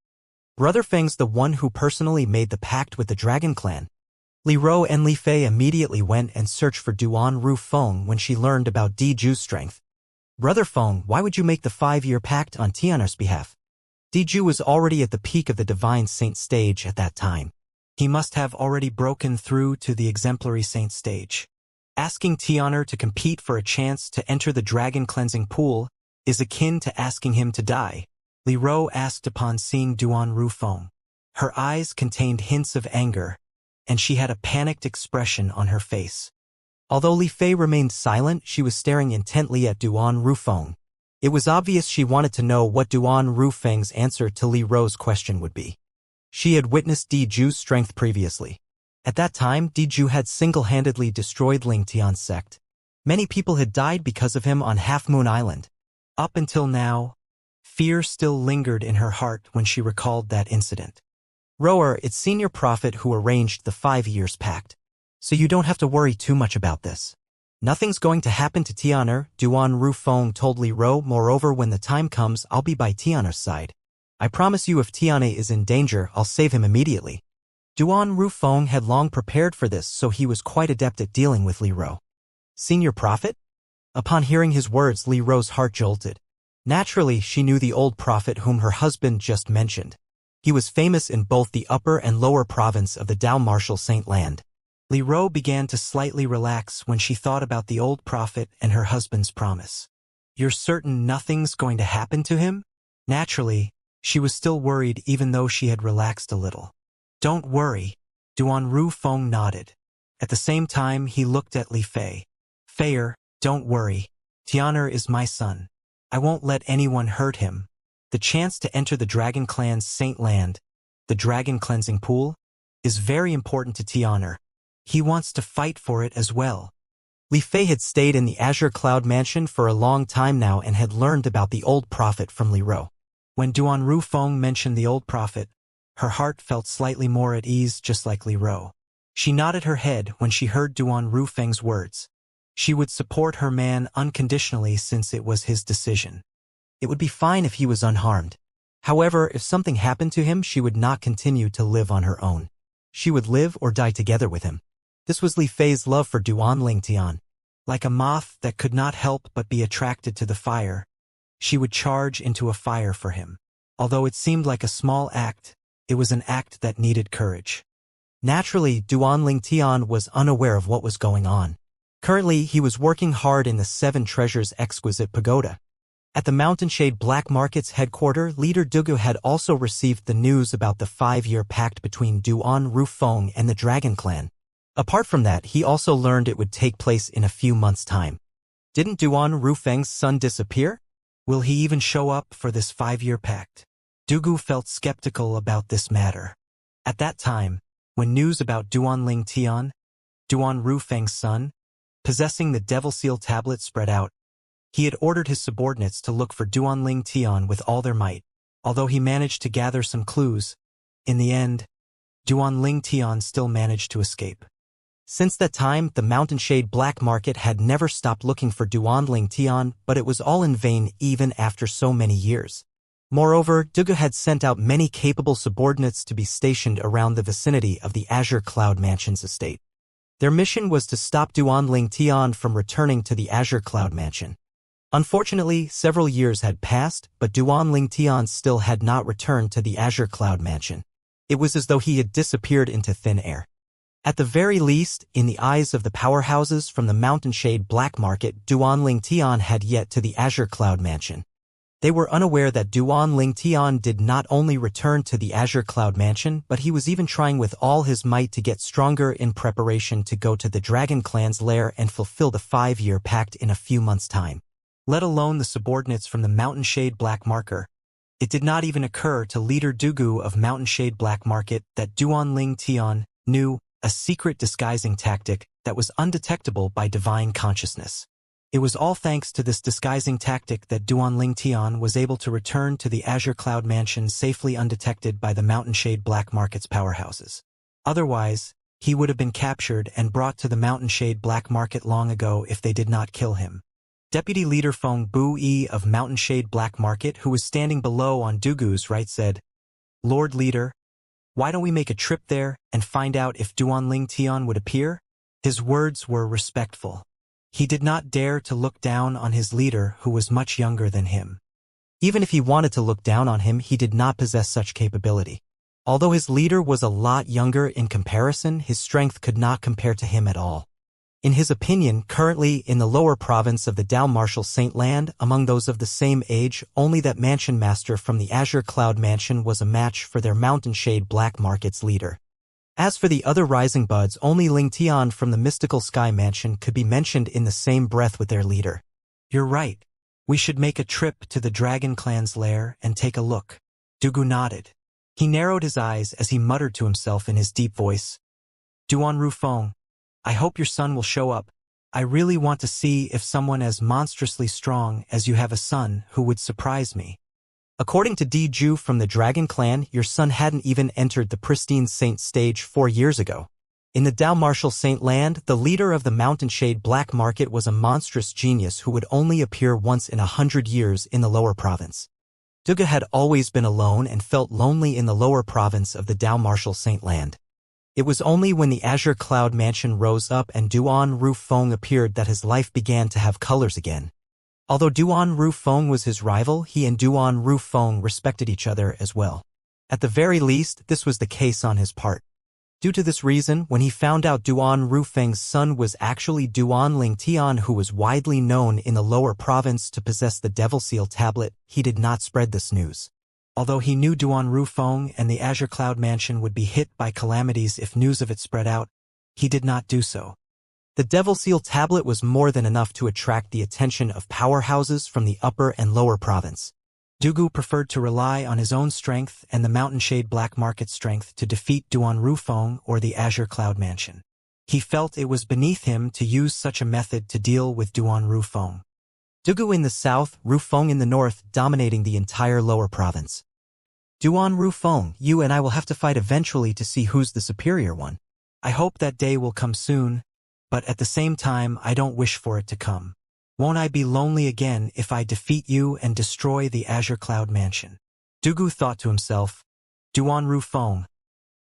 Brother Feng's the one who personally made the pact with the Dragon Clan. Li Ro and Li Fei immediately went and searched for Duan Rufeng when she learned about Diju's strength. Brother Feng, why would you make the 5-year pact on Tianer's behalf? Diju was already at the peak of the Divine Saint stage at that time. He must have already broken through to the Exemplary Saint stage. Asking Tianer to compete for a chance to enter the Dragon Cleansing Pool is akin to asking him to die. Li Ro asked upon seeing Duan Rufeng. Her eyes contained hints of anger, and she had a panicked expression on her face. Although Li Fei remained silent, she was staring intently at Duan Rufeng. It was obvious she wanted to know what Duan Rufeng's answer to Li Ro's question would be. She had witnessed Diju's strength previously. At that time, Diju had single-handedly destroyed Ling Tian's sect. Many people had died because of him on Half Moon Island. Up until now, fear still lingered in her heart when she recalled that incident. Rower, it's Senior Prophet who arranged the 5 years pact. So you don't have to worry too much about this. Nothing's going to happen to Tianer, Duan Rufeng told Li Ro. Moreover, when the time comes, I'll be by Tianer's side. I promise you if Tiana is in danger, I'll save him immediately. Duan Rufeng had long prepared for this, so he was quite adept at dealing with Li Ro. Senior Prophet? Upon hearing his words, Li Ro's heart jolted. Naturally, she knew the old prophet whom her husband just mentioned. He was famous in both the upper and lower province of the Dao Martial Saint Land. Li Ro began to slightly relax when she thought about the old prophet and her husband's promise. You're certain nothing's going to happen to him? Naturally, she was still worried even though she had relaxed a little. Don't worry. Duan Rufeng nodded. At the same time, he looked at Li Fei. Feier, don't worry. Tianer is my son. I won't let anyone hurt him. The chance to enter the Dragon Clan's Saint Land, the Dragon Cleansing Pool, is very important to Tianer. He wants to fight for it as well. Li Fei had stayed in the Azure Cloud Mansion for a long time now and had learned about the old prophet from Li Ro. When Duan Rufeng mentioned the old prophet, her heart felt slightly more at ease, just like Li Ro. She nodded her head when she heard Duan Rufeng's words. She would support her man unconditionally since it was his decision. It would be fine if he was unharmed. However, if something happened to him, she would not continue to live on her own. She would live or die together with him. This was Li Fei's love for Duan Lingtian. Like a moth that could not help but be attracted to the fire, she would charge into a fire for him. Although it seemed like a small act, it was an act that needed courage. Naturally, Duan Lingtian was unaware of what was going on. Currently, he was working hard in the Seven Treasures Exquisite Pagoda. At the Mountainshade Black Market's headquarters, leader Dugu had also received the news about the 5-year pact between Duan Rufeng and the Dragon Clan. Apart from that, he also learned it would take place in a few months' time. Didn't Duan Rufeng's son disappear? Will he even show up for this 5-year pact? Dugu felt skeptical about this matter. At that time, when news about Duan Lingtian, Duan Rufeng's son, possessing the Devil Seal tablet spread out, he had ordered his subordinates to look for Duan Lingtian with all their might. Although he managed to gather some clues, in the end, Duan Lingtian still managed to escape. Since that time, the Mountainshade Black Market had never stopped looking for Duan Lingtian, but it was all in vain even after so many years. Moreover, Dugu had sent out many capable subordinates to be stationed around the vicinity of the Azure Cloud Mansion's estate. Their mission was to stop Duan Lingtian from returning to the Azure Cloud Mansion. Unfortunately, several years had passed, but Duan Lingtian still had not returned to the Azure Cloud Mansion. It was as though he had disappeared into thin air. At the very least, in the eyes of the powerhouses from the Mountainshade Black Market, Duan Lingtian had yet to the Azure Cloud Mansion. They were unaware that Duan Lingtian did not only return to the Azure Cloud Mansion, but he was even trying with all his might to get stronger in preparation to go to the Dragon Clan's lair and fulfill the 5-year pact in a few months' time. Let alone the subordinates from the Mountainshade Black Market. It did not even occur to leader Dugu of Mountainshade Black Market that Duan Lingtian knew a secret disguising tactic that was undetectable by divine consciousness. It was all thanks to this disguising tactic that Duan Lingtian was able to return to the Azure Cloud Mansion safely undetected by the Mountainshade Black Market's powerhouses. Otherwise, he would have been captured and brought to the Mountainshade Black Market long ago if they did not kill him. Deputy Leader Feng Bu-yi of Mountainshade Black Market, who was standing below on Dugu's right, said, "Lord Leader, why don't we make a trip there and find out if Duan Lingtian would appear?" His words were respectful. He did not dare to look down on his leader, who was much younger than him. Even if he wanted to look down on him, he did not possess such capability. Although his leader was a lot younger in comparison, his strength could not compare to him at all. In his opinion, currently in the lower province of the Dao Marshal Saint Land, among those of the same age, only that Mansion Master from the Azure Cloud Mansion was a match for their Mountainshade Black Market's leader. As for the other Rising Buds, only Lingtian from the Mystical Sky Mansion could be mentioned in the same breath with their leader. "You're right. We should make a trip to the Dragon Clan's lair and take a look." Dugu nodded. He narrowed his eyes as he muttered to himself in his deep voice, "Duan Rufeng, I hope your son will show up. I really want to see if someone as monstrously strong as you have a son who would surprise me." According to Di Ju from the Dragon Clan, your son hadn't even entered the pristine Saint stage 4 years ago. In the Dao Marshal Saint Land, the leader of the Mountainshade Black Market was a monstrous genius who would only appear once in 100 years in the lower province. Duga had always been alone and felt lonely in the lower province of the Dao Marshal Saint Land. It was only when the Azure Cloud Mansion rose up and Duan Rufeng appeared that his life began to have colors again. Although Duan Rufeng was his rival, he and Duan Rufeng respected each other as well. At the very least, this was the case on his part. Due to this reason, when he found out Duan Rufeng's son was actually Duan Lingtian, who was widely known in the lower province to possess the Devil Seal tablet, he did not spread this news. Although he knew Duan Rufeng and the Azure Cloud Mansion would be hit by calamities if news of it spread out, he did not do so. The Devil Seal tablet was more than enough to attract the attention of powerhouses from the upper and lower province. Dugu preferred to rely on his own strength and the Mountainshade Black Market strength to defeat Duan Rufeng or the Azure Cloud Mansion. He felt it was beneath him to use such a method to deal with Duan Rufeng. Dugu in the south, Rufeng in the north, dominating the entire lower province. Duan Rufeng, you and I will have to fight eventually to see who's the superior one. I hope that day will come soon, but at the same time I don't wish for it to come. Won't I be lonely again if I defeat you and destroy the Azure Cloud Mansion? Dugu thought to himself, Duan Rufeng,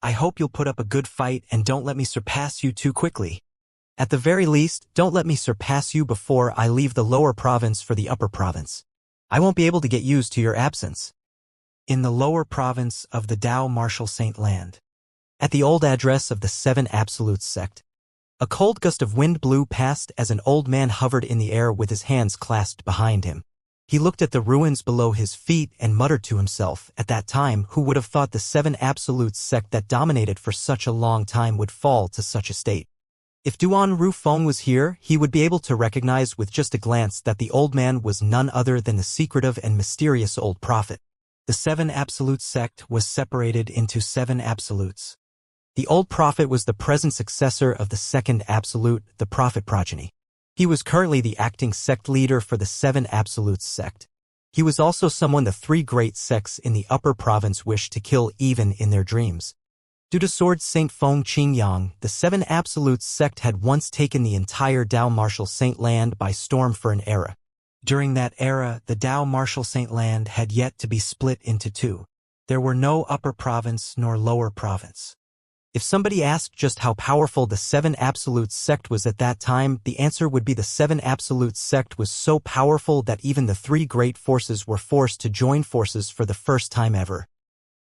I hope you'll put up a good fight and don't let me surpass you too quickly. At the very least, don't let me surpass you before I leave the lower province for the upper province. I won't be able to get used to your absence. In the lower province of the Tao Martial Saint Land. At the old address of the Seven Absolutes sect. A cold gust of wind blew past as an old man hovered in the air with his hands clasped behind him. He looked at the ruins below his feet and muttered to himself, at that time, who would have thought the Seven Absolutes sect that dominated for such a long time would fall to such a state? If Duan Rufeng was here, he would be able to recognize with just a glance that the old man was none other than the secretive and mysterious old prophet. The Seven Absolute sect was separated into seven absolutes. The old prophet was the present successor of the second absolute, the prophet progeny. He was currently the acting sect leader for the Seven Absolutes sect. He was also someone the three great sects in the upper province wished to kill even in their dreams. Due to Sword Saint Feng Qingyang, the Seven Absolutes sect had once taken the entire Tao Martial Saint Land by storm for an era. During that era, the Tao Martial Saint Land had yet to be split into two. There were no upper province nor lower province. If somebody asked just how powerful the Seven Absolutes sect was at that time, the answer would be the Seven Absolutes sect was so powerful that even the three great forces were forced to join forces for the first time ever.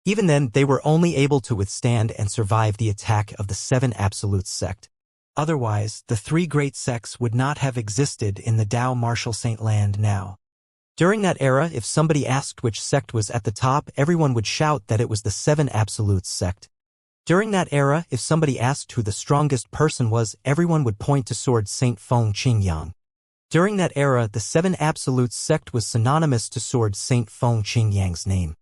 Even then, they were only able to withstand and survive the attack of the Seven Absolutes sect. Otherwise, the three great sects would not have existed in the Tao Martial Saint Land now. During that era, if somebody asked which sect was at the top, everyone would shout that it was the Seven Absolutes sect. During that era, if somebody asked who the strongest person was, everyone would point to Sword Saint Feng Qingyang. During that era, the Seven Absolutes sect was synonymous to Sword Saint Feng Qingyang's name.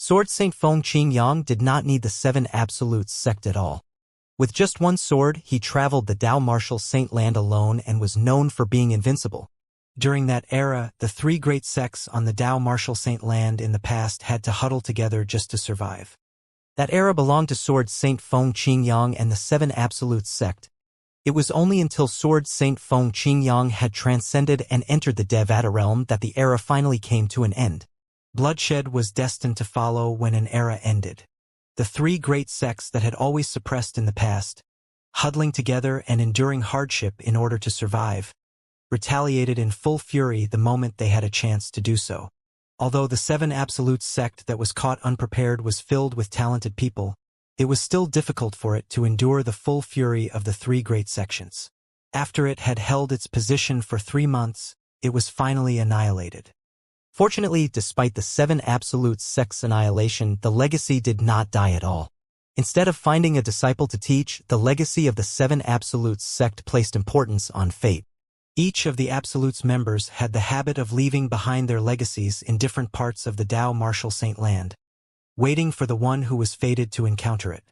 Sword Saint Feng Qingyang did not need the Seven Absolutes sect at all. With just one sword, he traveled the Tao Martial Saint Land alone and was known for being invincible. During that era, the three great sects on the Tao Martial Saint Land in the past had to huddle together just to survive. That era belonged to Sword Saint Feng Qingyang and the Seven Absolutes sect. It was only until Sword Saint Feng Qingyang had transcended and entered the Devata realm that the era finally came to an end. Bloodshed was destined to follow when an era ended. The three great sects that had always suppressed in the past, huddling together and enduring hardship in order to survive, retaliated in full fury the moment they had a chance to do so. Although the Seven Absolutes sect that was caught unprepared was filled with talented people, it was still difficult for it to endure the full fury of the three great sections. After it had held its position for 3 months, it was finally annihilated. Fortunately, despite the Seven Absolutes sect's annihilation, the legacy did not die at all. Instead of finding a disciple to teach, the legacy of the Seven Absolutes sect placed importance on fate. Each of the Absolutes members had the habit of leaving behind their legacies in different parts of the Tao Martial Saint Land, waiting for the one who was fated to encounter it.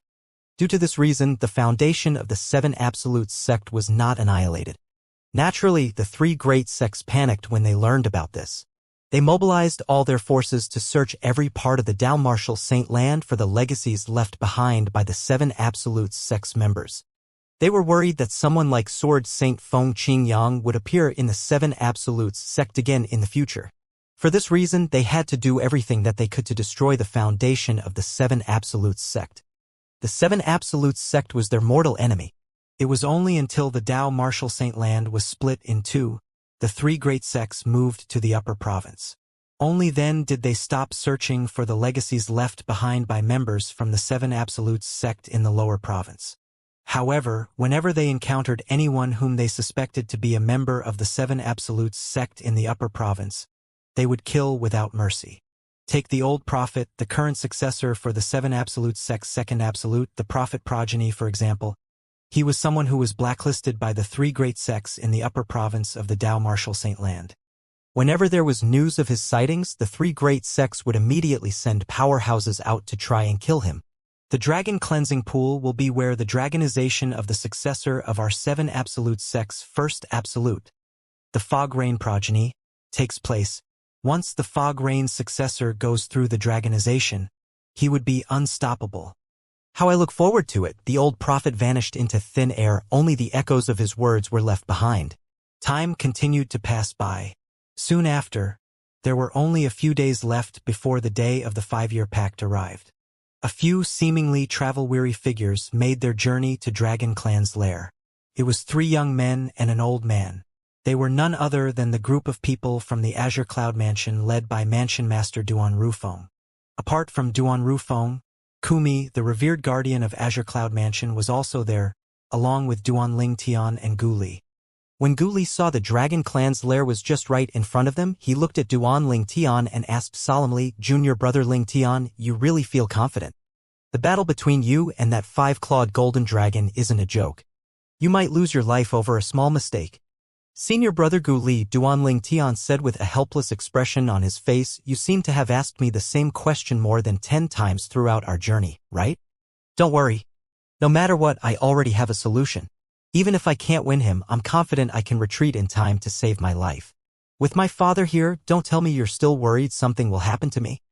Due to this reason, the foundation of the Seven Absolutes sect was not annihilated. Naturally, the three great sects panicked when they learned about this. They mobilized all their forces to search every part of the Tao Martial Saint Land for the legacies left behind by the Seven Absolutes sect's members. They were worried that someone like Sword Saint Feng Qingyang would appear in the Seven Absolutes sect again in the future. For this reason, they had to do everything that they could to destroy the foundation of the Seven Absolutes sect. The Seven Absolutes sect was their mortal enemy. It was only until the Tao Martial Saint Land was split in two, the three great sects moved to the upper province. Only then did they stop searching for the legacies left behind by members from the Seven Absolutes sect in the lower province. However, whenever they encountered anyone whom they suspected to be a member of the Seven Absolutes sect in the upper province, they would kill without mercy. Take the old prophet, the current successor for the Seven Absolutes sect's second absolute, the prophet progeny, for example. He was someone who was blacklisted by the three great sects in the upper province of the Tao Martial Saint Land. Whenever there was news of his sightings, the three great sects would immediately send powerhouses out to try and kill him. The dragon cleansing pool will be where the dragonization of the successor of our Seven Absolute sect's first absolute, the fog rain progeny, takes place, once the Fog Rain's successor goes through the dragonization, he would be unstoppable. How I look forward to it. The old prophet vanished into thin air, only the echoes of his words were left behind. Time continued to pass by. Soon after, there were only a few days left before the day of the 5-year pact arrived. A few seemingly travel-weary figures made their journey to Dragon Clan's lair. It was 3 young men and an old man. They were none other than the group of people from the Azure Cloud Mansion led by Mansion Master Duan Rufeng. Apart from Duan Rufeng, Kumi, the revered guardian of Azure Cloud Mansion, was also there, along with Duan Ling Tian and Gu Li. When Gu Li saw the Dragon Clan's lair was just right in front of them, he looked at Duan Ling Tian and asked solemnly, "Junior brother Ling Tian, you really feel confident? The battle between you and that 5-clawed golden dragon isn't a joke. You might lose your life over a small mistake." "Senior brother Gu Li," Duan Ling Tian said with a helpless expression on his face, "you seem to have asked me the same question more than 10 times throughout our journey, right? Don't worry. No matter what, I already have a solution. Even if I can't win him, I'm confident I can retreat in time to save my life. With my father here, don't tell me you're still worried something will happen to me."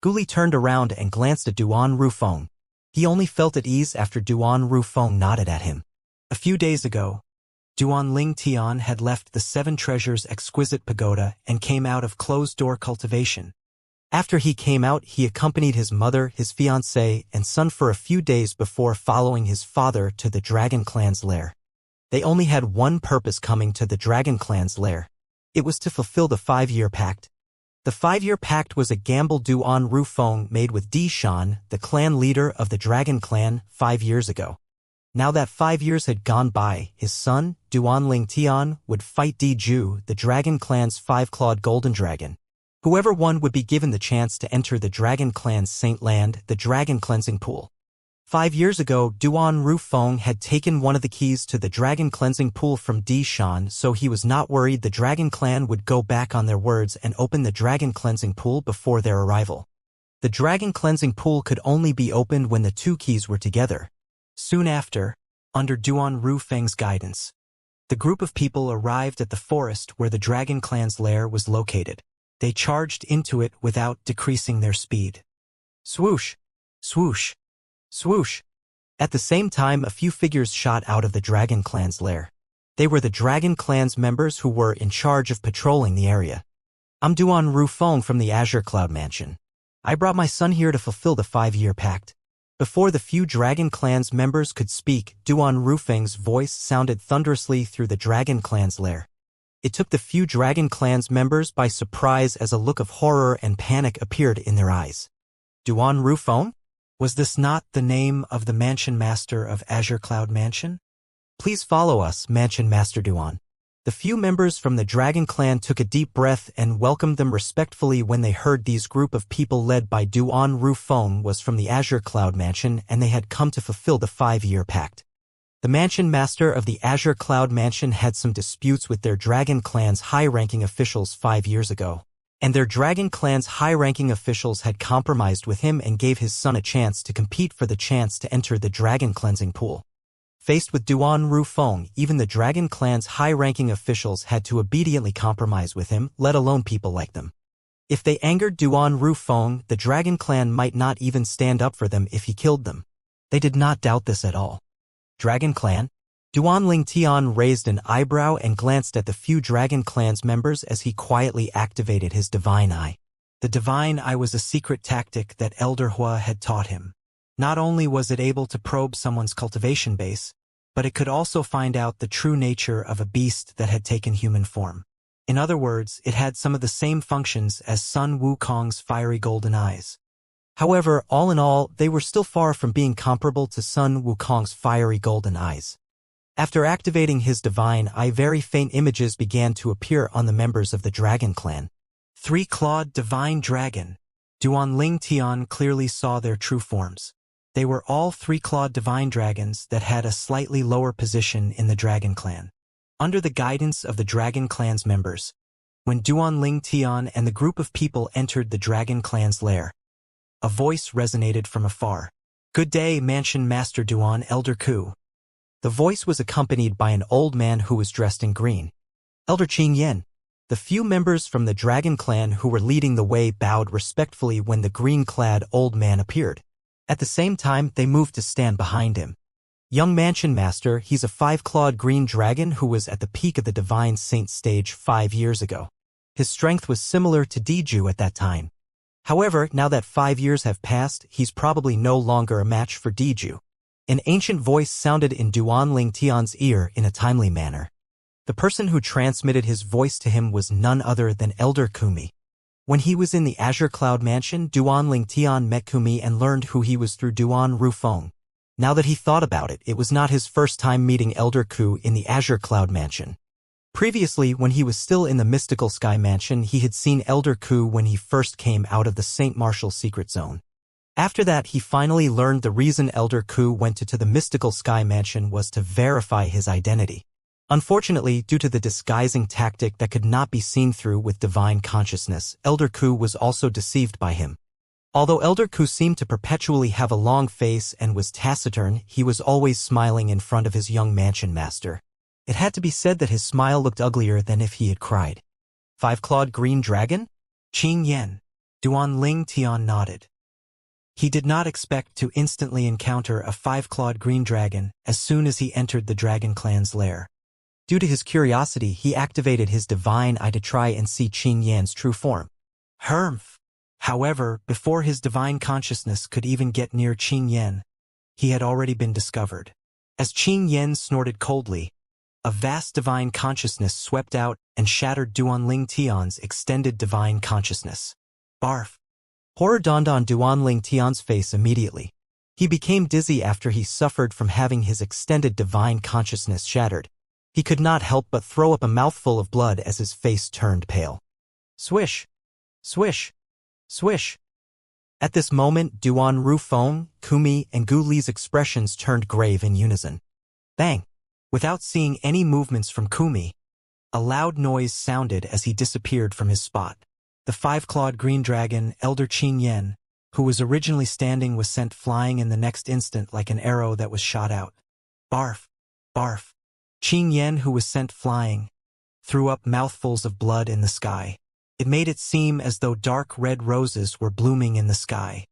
Gu Li turned around and glanced at Duan Rufeng. He only felt at ease after Duan Rufeng nodded at him. A few days ago, Duan Ling Tian had left the 7 Treasures exquisite pagoda and came out of closed-door cultivation. After he came out, he accompanied his mother, his fiancée, and son for a few days before following his father to the Dragon Clan's lair. They only had one purpose coming to the Dragon Clan's lair. It was to fulfill the 5-year pact. The 5-year pact was a gamble Duan Rufeng made with Di Shan, the clan leader of the Dragon Clan, 5 years ago. Now that 5 years had gone by, his son, Duan Ling Tian, would fight Di Ju, the Dragon Clan's 5-clawed golden dragon. Whoever won would be given the chance to enter the Dragon Clan's Saint Land, the Dragon Cleansing Pool. 5 years ago, Duan Rufeng had taken one of the keys to the Dragon Cleansing Pool from Di Shan, so he was not worried the Dragon Clan would go back on their words and open the Dragon Cleansing Pool before their arrival. The Dragon Cleansing Pool could only be opened when the 2 keys were together. Soon after, under Duan Rufeng's guidance, the group of people arrived at the forest where the Dragon Clan's lair was located. They charged into it without decreasing their speed. Swoosh! Swoosh! Swoosh! At the same time, a few figures shot out of the Dragon Clan's lair. They were the Dragon Clan's members who were in charge of patrolling the area. "I'm Duan Rufeng from the Azure Cloud Mansion. I brought my son here to fulfill the 5-year pact." Before the few Dragon Clan's members could speak, Duan Rufeng's voice sounded thunderously through the Dragon Clan's lair. It took the few Dragon Clan's members by surprise as a look of horror and panic appeared in their eyes. "Duan Rufeng? Was this not the name of the Mansion Master of Azure Cloud Mansion?" "Please follow us, Mansion Master Duan." The few members from the Dragon Clan took a deep breath and welcomed them respectfully when they heard these group of people led by Duan Rufeng was from the Azure Cloud Mansion and they had come to fulfill the 5-year pact. The Mansion Master of the Azure Cloud Mansion had some disputes with their Dragon Clan's high-ranking officials 5 years ago. And their Dragon Clan's high-ranking officials had compromised with him and gave his son a chance to compete for the chance to enter the Dragon Cleansing Pool. Faced with Duan Rufeng, even the Dragon Clan's high-ranking officials had to obediently compromise with him, let alone people like them. If they angered Duan Rufeng, the Dragon Clan might not even stand up for them if he killed them. They did not doubt this at all. Dragon Clan? Duan Ling Tian raised an eyebrow and glanced at the few Dragon Clan's members as he quietly activated his Divine Eye. The Divine Eye was a secret tactic that Elder Hua had taught him. Not only was it able to probe someone's cultivation base, but it could also find out the true nature of a beast that had taken human form. In other words, it had some of the same functions as Sun Wukong's fiery golden eyes. However, all in all, they were still far from being comparable to Sun Wukong's fiery golden eyes. After activating his Divine Eye, very faint images began to appear on the members of the Dragon Clan. 3-clawed Divine Dragon. Duan Ling Tian clearly saw their true forms. They were all 3-clawed Divine Dragons that had a slightly lower position in the Dragon Clan. Under the guidance of the Dragon Clan's members, when Duan Ling Tian and the group of people entered the Dragon Clan's lair, a voice resonated from afar. "Good day, Mansion Master Duan, Elder Ku." The voice was accompanied by an old man who was dressed in green. "Elder Qing Yen." The few members from the dragon clan who were leading the way bowed respectfully when the green-clad old man appeared. At the same time, they moved to stand behind him. Young Mansion Master, he's a 5-clawed green dragon who was at the peak of the Divine Saint stage 5 years ago. His strength was similar to Diju at that time. However, now that 5 years have passed, he's probably no longer a match for Diju. An ancient voice sounded in Duan Ling Tian's ear in a timely manner. The person who transmitted his voice to him was none other than Elder Kumi. When he was in the Azure Cloud Mansion, Duan Ling Tian met Kumi and learned who he was through Duan Rufeng. Now that he thought about it, it was not his first time meeting Elder Ku in the Azure Cloud Mansion. Previously, when he was still in the Mystical Sky Mansion, he had seen Elder Ku when he first came out of the St. Martial Secret Zone. After that, he finally learned the reason Elder Ku went to the Mystical Sky Mansion was to verify his identity. Unfortunately, due to the disguising tactic that could not be seen through with divine consciousness, Elder Ku was also deceived by him. Although Elder Ku seemed to perpetually have a long face and was taciturn, he was always smiling in front of his young mansion master. It had to be said that his smile looked uglier than if he had cried. 5-clawed green dragon? Qing Yen. Duan Ling Tian nodded. He did not expect to instantly encounter a 5-clawed green dragon as soon as he entered the dragon clan's lair. Due to his curiosity, he activated his divine eye to try and see Qing Yan's true form. Humph! However, before his divine consciousness could even get near Qing Yan, he had already been discovered. As Qing Yan snorted coldly, a vast divine consciousness swept out and shattered Duan Ling Tian's extended divine consciousness. Barf! Horror dawned on Duan Ling Tian's face immediately. He became dizzy after he suffered from having his extended divine consciousness shattered. He could not help but throw up a mouthful of blood as his face turned pale. Swish! Swish! Swish! At this moment, Duan Rufeng, Kumi, and Gu Li's expressions turned grave in unison. Bang! Without seeing any movements from Kumi, a loud noise sounded as he disappeared from his spot. The 5-clawed green dragon, Elder Qing Yan, who was originally standing, was sent flying in the next instant like an arrow that was shot out. Barf! Barf! Qing Yan, who was sent flying, threw up mouthfuls of blood in the sky. It made it seem as though dark red roses were blooming in the sky.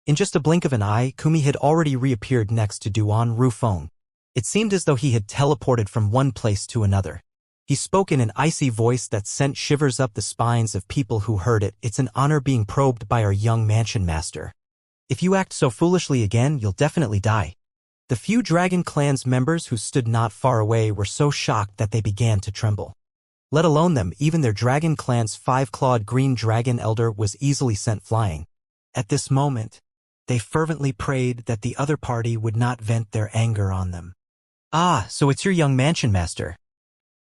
In just a blink of an eye, Kumi had already reappeared next to Duan Rufeng. It seemed as though he had teleported from one place to another. He spoke in an icy voice that sent shivers up the spines of people who heard it. It's an honor being probed by our young mansion master. If you act so foolishly again, you'll definitely die. The few Dragon Clan's members who stood not far away were so shocked that they began to tremble. Let alone them, even their Dragon Clan's 5-clawed green dragon elder was easily sent flying. At this moment, they fervently prayed that the other party would not vent their anger on them. Ah, so it's your young mansion master.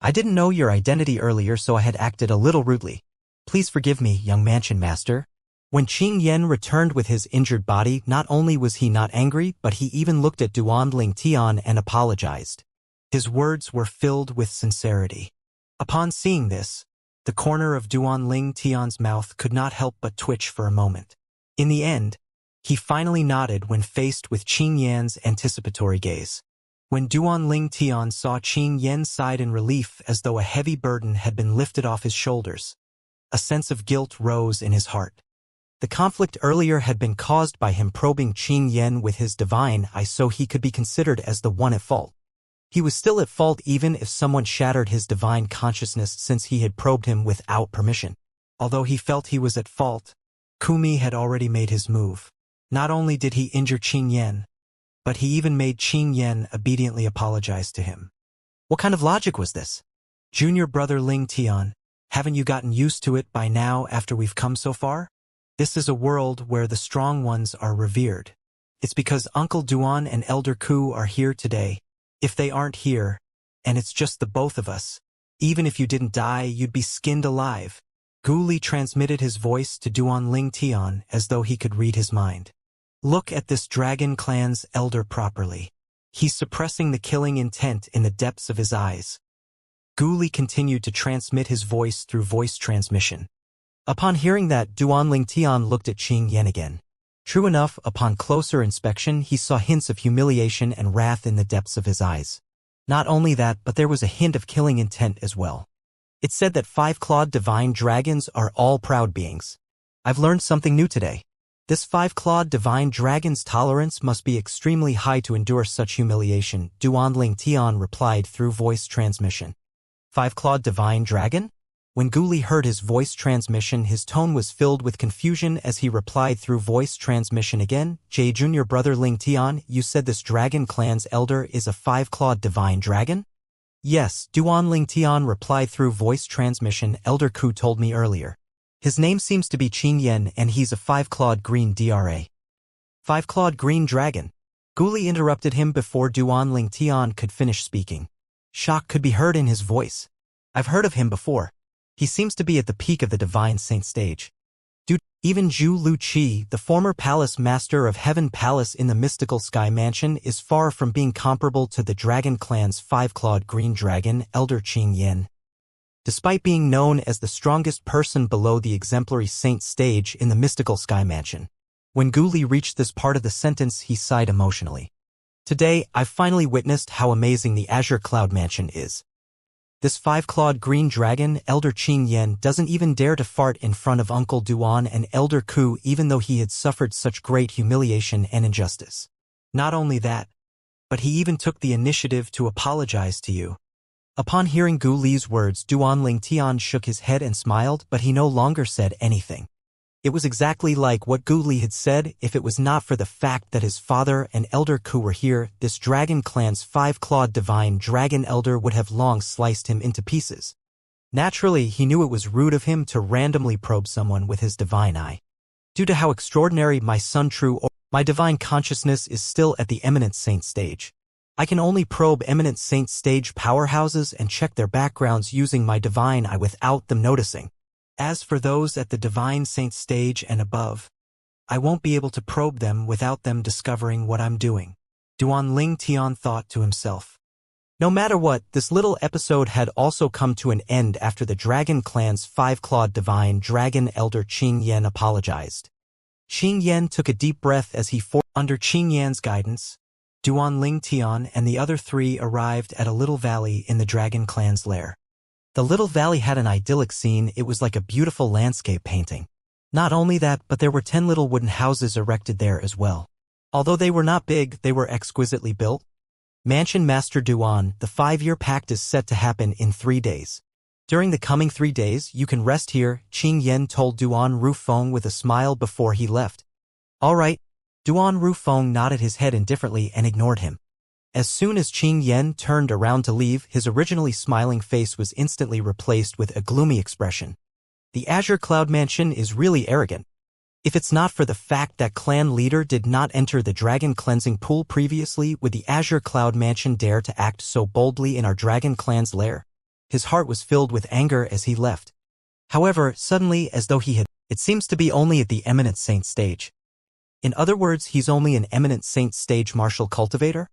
I didn't know your identity earlier, so I had acted a little rudely. Please forgive me, young mansion master. When Qing Yan returned with his injured body, not only was he not angry, but he even looked at Duan Ling Tian and apologized. His words were filled with sincerity. Upon seeing this, the corner of Duan Ling Tian's mouth could not help but twitch for a moment. In the end, he finally nodded when faced with Qing Yan's anticipatory gaze. When Duan Ling Tian saw Qing Yan sighed in relief as though a heavy burden had been lifted off his shoulders, a sense of guilt rose in his heart. The conflict earlier had been caused by him probing Qing Yan with his divine eye, so he could be considered as the one at fault. He was still at fault even if someone shattered his divine consciousness, since he had probed him without permission. Although he felt he was at fault, Kumi had already made his move. Not only did he injure Qing Yan, but he even made Qing Yan obediently apologize to him. What kind of logic was this? Junior brother Ling Tian, haven't you gotten used to it by now after we've come so far? This is a world where the strong ones are revered. It's because Uncle Duan and Elder Ku are here today. If they aren't here, and it's just the both of us, even if you didn't die, you'd be skinned alive. Gu Li transmitted his voice to Duan Ling Tian as though he could read his mind. Look at this Dragon Clan's elder properly. He's suppressing the killing intent in the depths of his eyes. Gu Li continued to transmit his voice through voice transmission. Upon hearing that, Duan Ling Tian looked at Qing Yan again. True enough, upon closer inspection, he saw hints of humiliation and wrath in the depths of his eyes. Not only that, but there was a hint of killing intent as well. It said that five-clawed divine dragons are all proud beings. I've learned something new today. This five-clawed divine dragon's tolerance must be extremely high to endure such humiliation, Duanling Tian replied through voice transmission. Five-clawed divine dragon? When Guli heard his voice transmission, his tone was filled with confusion as he replied through voice transmission again. Jay Junior brother Ling Tian, you said this dragon clan's elder is a five-clawed divine dragon? Yes, Duanling Tian replied through voice transmission. Elder Ku told me earlier. His name seems to be Qing Yen and he's a five-clawed green DRA. Five-clawed green dragon. Guli interrupted him before Duanling Tian could finish speaking. Shock could be heard in his voice. I've heard of him before. He seems to be at the peak of the Divine Saint stage. Even Zhu Lu Qi, the former palace master of Heaven Palace in the mystical Sky Mansion, is far from being comparable to the Dragon Clan's five-clawed green dragon, Elder Qing Yen. Despite being known as the strongest person below the exemplary saint stage in the mystical Sky Mansion. When Guli reached this part of the sentence, he sighed emotionally. Today, I've finally witnessed how amazing the Azure Cloud Mansion is. This five-clawed green dragon, Elder Qing Yen, doesn't even dare to fart in front of Uncle Duan and Elder Ku even though he had suffered such great humiliation and injustice. Not only that, but he even took the initiative to apologize to you. Upon hearing Gu Li's words, Duanling Tian shook his head and smiled, but he no longer said anything. It was exactly like what Gu Li had said. If it was not for the fact that his father and Elder Ku were here, this Dragon Clan's five-clawed divine dragon elder would have long sliced him into pieces. Naturally, he knew it was rude of him to randomly probe someone with his divine eye. Due to how extraordinary my son true or my divine consciousness is still at the eminent saint stage. I can only probe eminent saint stage powerhouses and check their backgrounds using my divine eye without them noticing. As for those at the Divine Saint stage and above, I won't be able to probe them without them discovering what I'm doing. Duanling Tian thought to himself. No matter what, this little episode had also come to an end after the Dragon Clan's five-clawed divine dragon elder Qing Yen apologized. Qing Yen took a deep breath as he under Qing Yan's guidance, Duanling Tian and the other three arrived at a little valley in the Dragon Clan's lair. The little valley had an idyllic scene. It was like a beautiful landscape painting. Not only that, but there were 10 little wooden houses erected there as well. Although they were not big, they were exquisitely built. Mansion Master Duan, the 5-year pact is set to happen in 3 days. During the coming 3 days, you can rest here, Qing Yen told Duan Rufeng with a smile before he left. All right. Duan Rufeng nodded his head indifferently and ignored him. As soon as Qing Yen turned around to leave, his originally smiling face was instantly replaced with a gloomy expression. The Azure Cloud Mansion is really arrogant. If it's not for the fact that clan leader did not enter the dragon cleansing pool previously, would the Azure Cloud Mansion dare to act so boldly in our dragon clan's lair? His heart was filled with anger as he left. However, suddenly, as though it seems to be only at the eminent saint stage. In other words, he's only an eminent saint stage martial cultivator?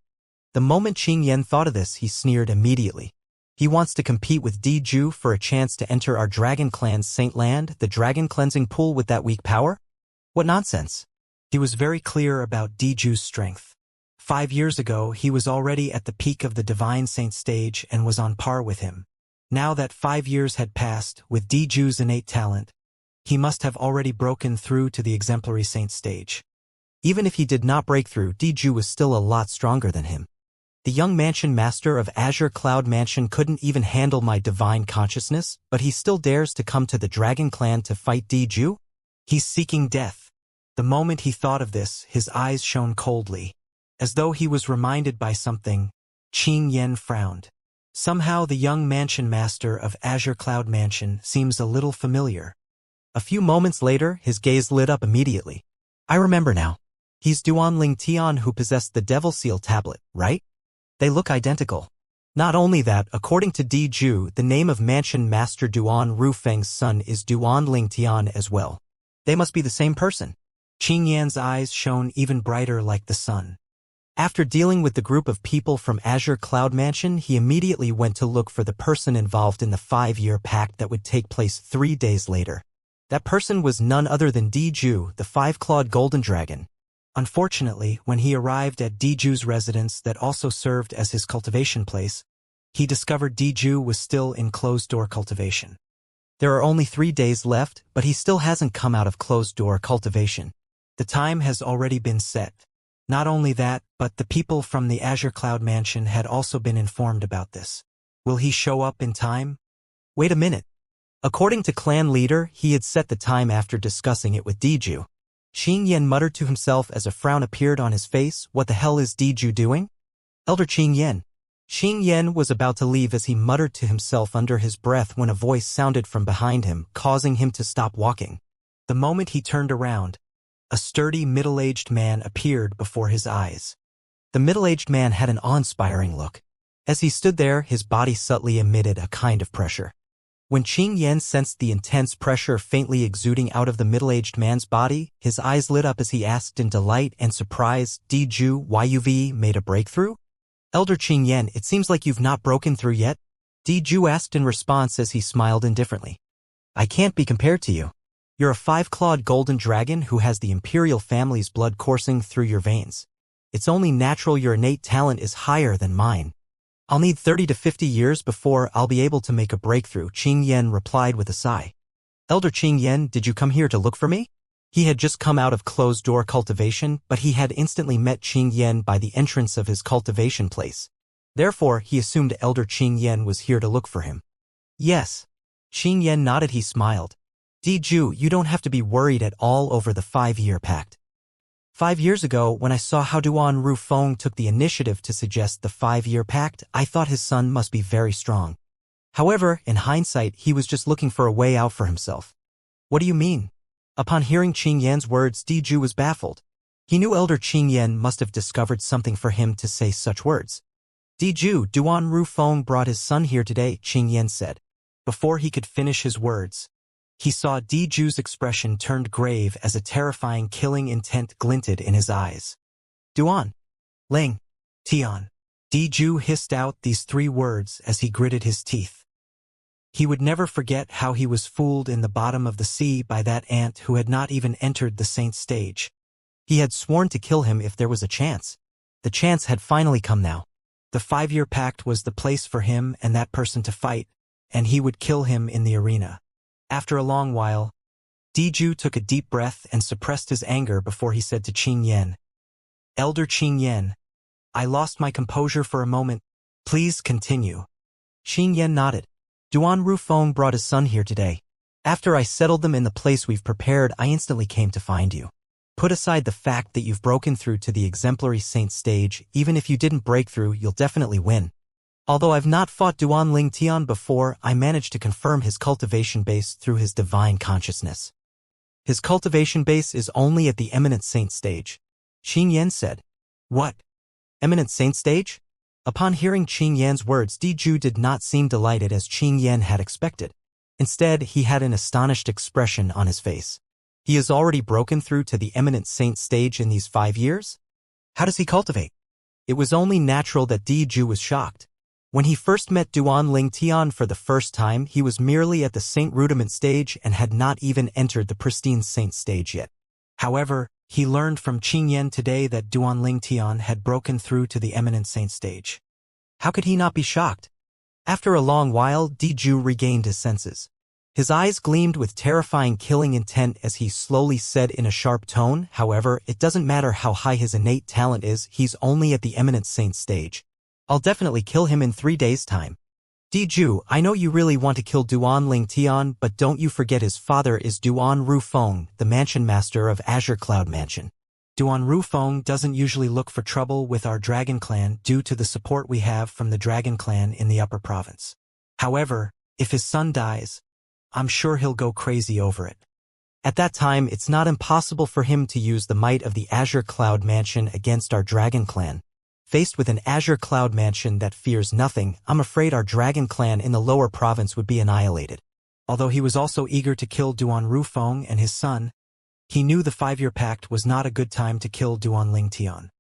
The moment Qing Yen thought of this, he sneered immediately. He wants to compete with Di Ju for a chance to enter our Dragon Clan's Saint Land, the dragon cleansing pool with that weak power? What nonsense. He was very clear about Di Ju's strength. 5 years ago, he was already at the peak of the Divine Saint stage and was on par with him. Now that 5 years had passed, with Di Ju's innate talent, he must have already broken through to the exemplary saint stage. Even if he did not break through, Di Ju was still a lot stronger than him. The young mansion master of Azure Cloud Mansion couldn't even handle my divine consciousness, but he still dares to come to the Dragon Clan to fight Di Ju? He's seeking death. The moment he thought of this, his eyes shone coldly. As though he was reminded by something, Qing Yen frowned. Somehow the young mansion master of Azure Cloud Mansion seems a little familiar. A few moments later, his gaze lit up immediately. I remember now. He's Duanling Tian who possessed the Devil Seal tablet, right? They look identical. Not only that, according to Di Ju, the name of Mansion Master Duan Rufeng's son is Duanling Tian as well. They must be the same person. Qing Yan's eyes shone even brighter like the sun. After dealing with the group of people from Azure Cloud Mansion, he immediately went to look for the person involved in the 5-year pact that would take place 3 days later. That person was none other than Di Ju, the 5-clawed golden dragon. Unfortunately, when he arrived at Di Ju's residence that also served as his cultivation place, he discovered Diju was still in closed-door cultivation. There are only 3 days left, but he still hasn't come out of closed-door cultivation. The time has already been set. Not only that, but the people from the Azure Cloud Mansion had also been informed about this. Will he show up in time? Wait a minute. According to clan leader, he had set the time after discussing it with Diju. Xianxia muttered to himself as a frown appeared on his face. What the hell is Diju doing? Elder Xianxia. Xianxia was about to leave as he muttered to himself under his breath when a voice sounded from behind him, causing him to stop walking. The moment he turned around, a sturdy middle-aged man appeared before his eyes. The middle-aged man had an awe-inspiring look. As he stood there, his body subtly emitted a kind of pressure. When Xianxia sensed the intense pressure faintly exuding out of the middle-aged man's body, his eyes lit up as he asked in delight and surprise, Diju, you've made a breakthrough? Elder Xianxia, it seems like you've not broken through yet? Diju asked in response as he smiled indifferently. I can't be compared to you. You're a 5-clawed golden dragon who has the imperial family's blood coursing through your veins. It's only natural your innate talent is higher than mine. I'll need 30 to 50 years before I'll be able to make a breakthrough, Xianxia replied with a sigh. Elder Xianxia, did you come here to look for me? He had just come out of closed-door cultivation, but he had instantly met Xianxia by the entrance of his cultivation place. Therefore, he assumed Elder Xianxia was here to look for him. Yes. Xianxia nodded. He smiled. Diju, you don't have to be worried at all over the 5-year pact. 5 years ago, when I saw how Duan Rufeng took the initiative to suggest the 5-year pact, I thought his son must be very strong. However, in hindsight, he was just looking for a way out for himself. What do you mean? Upon hearing Xianxia's words, Diju was baffled. He knew Elder Xianxia must have discovered something for him to say such words. Diju, Duan Rufeng brought his son here today, Xianxia said. Before he could finish his words, he saw Diju's expression turned grave as a terrifying killing intent glinted in his eyes. Duan Ling Tian. Diju hissed out these 3 words as he gritted his teeth. He would never forget how he was fooled in the bottom of the sea by that ant who had not even entered the saint stage. He had sworn to kill him if there was a chance. The chance had finally come now. The 5-year pact was the place for him and that person to fight, and he would kill him in the arena. After a long while, Diju took a deep breath and suppressed his anger before he said to Xianxia, Elder Xianxia, I lost my composure for a moment. Please continue. Xianxia nodded. Duan Rufeng brought his son here today. After I settled them in the place we've prepared, I instantly came to find you. Put aside the fact that you've broken through to the exemplary saint stage, even if you didn't break through, you'll definitely win. Although I've not fought Duan Ling Tian before, I managed to confirm his cultivation base through his divine consciousness. His cultivation base is only at the eminent saint stage. Xianxia said. What? Eminent saint stage? Upon hearing Xianxia's words, Diju did not seem delighted as Xianxia had expected. Instead, he had an astonished expression on his face. He has already broken through to the eminent saint stage in these 5 years? How does he cultivate? It was only natural that Diju was shocked. When he first met Duan Ling Tian for the first time, he was merely at the Saint Rudiment stage and had not even entered the pristine Saint stage yet. However, he learned from Xianxia today that Duan Ling Tian had broken through to the eminent Saint stage. How could he not be shocked? After a long while, Diju regained his senses. His eyes gleamed with terrifying killing intent as he slowly said in a sharp tone, however, it doesn't matter how high his innate talent is, he's only at the eminent Saint stage. I'll definitely kill him in 3 days' time. Diju, I know you really want to kill Duan Ling Tian, but don't you forget his father is Duan Rufeng, the mansion master of Azure Cloud Mansion. Duan Rufeng doesn't usually look for trouble with our dragon clan due to the support we have from the dragon clan in the upper province. However, if his son dies, I'm sure he'll go crazy over it. At that time, it's not impossible for him to use the might of the Azure Cloud Mansion against our dragon clan. Faced with an Azure Cloud Mansion that fears nothing, I'm afraid our dragon clan in the lower province would be annihilated. Although he was also eager to kill Duan Rufeng and his son, he knew the 5-year pact was not a good time to kill Duan Ling Tian.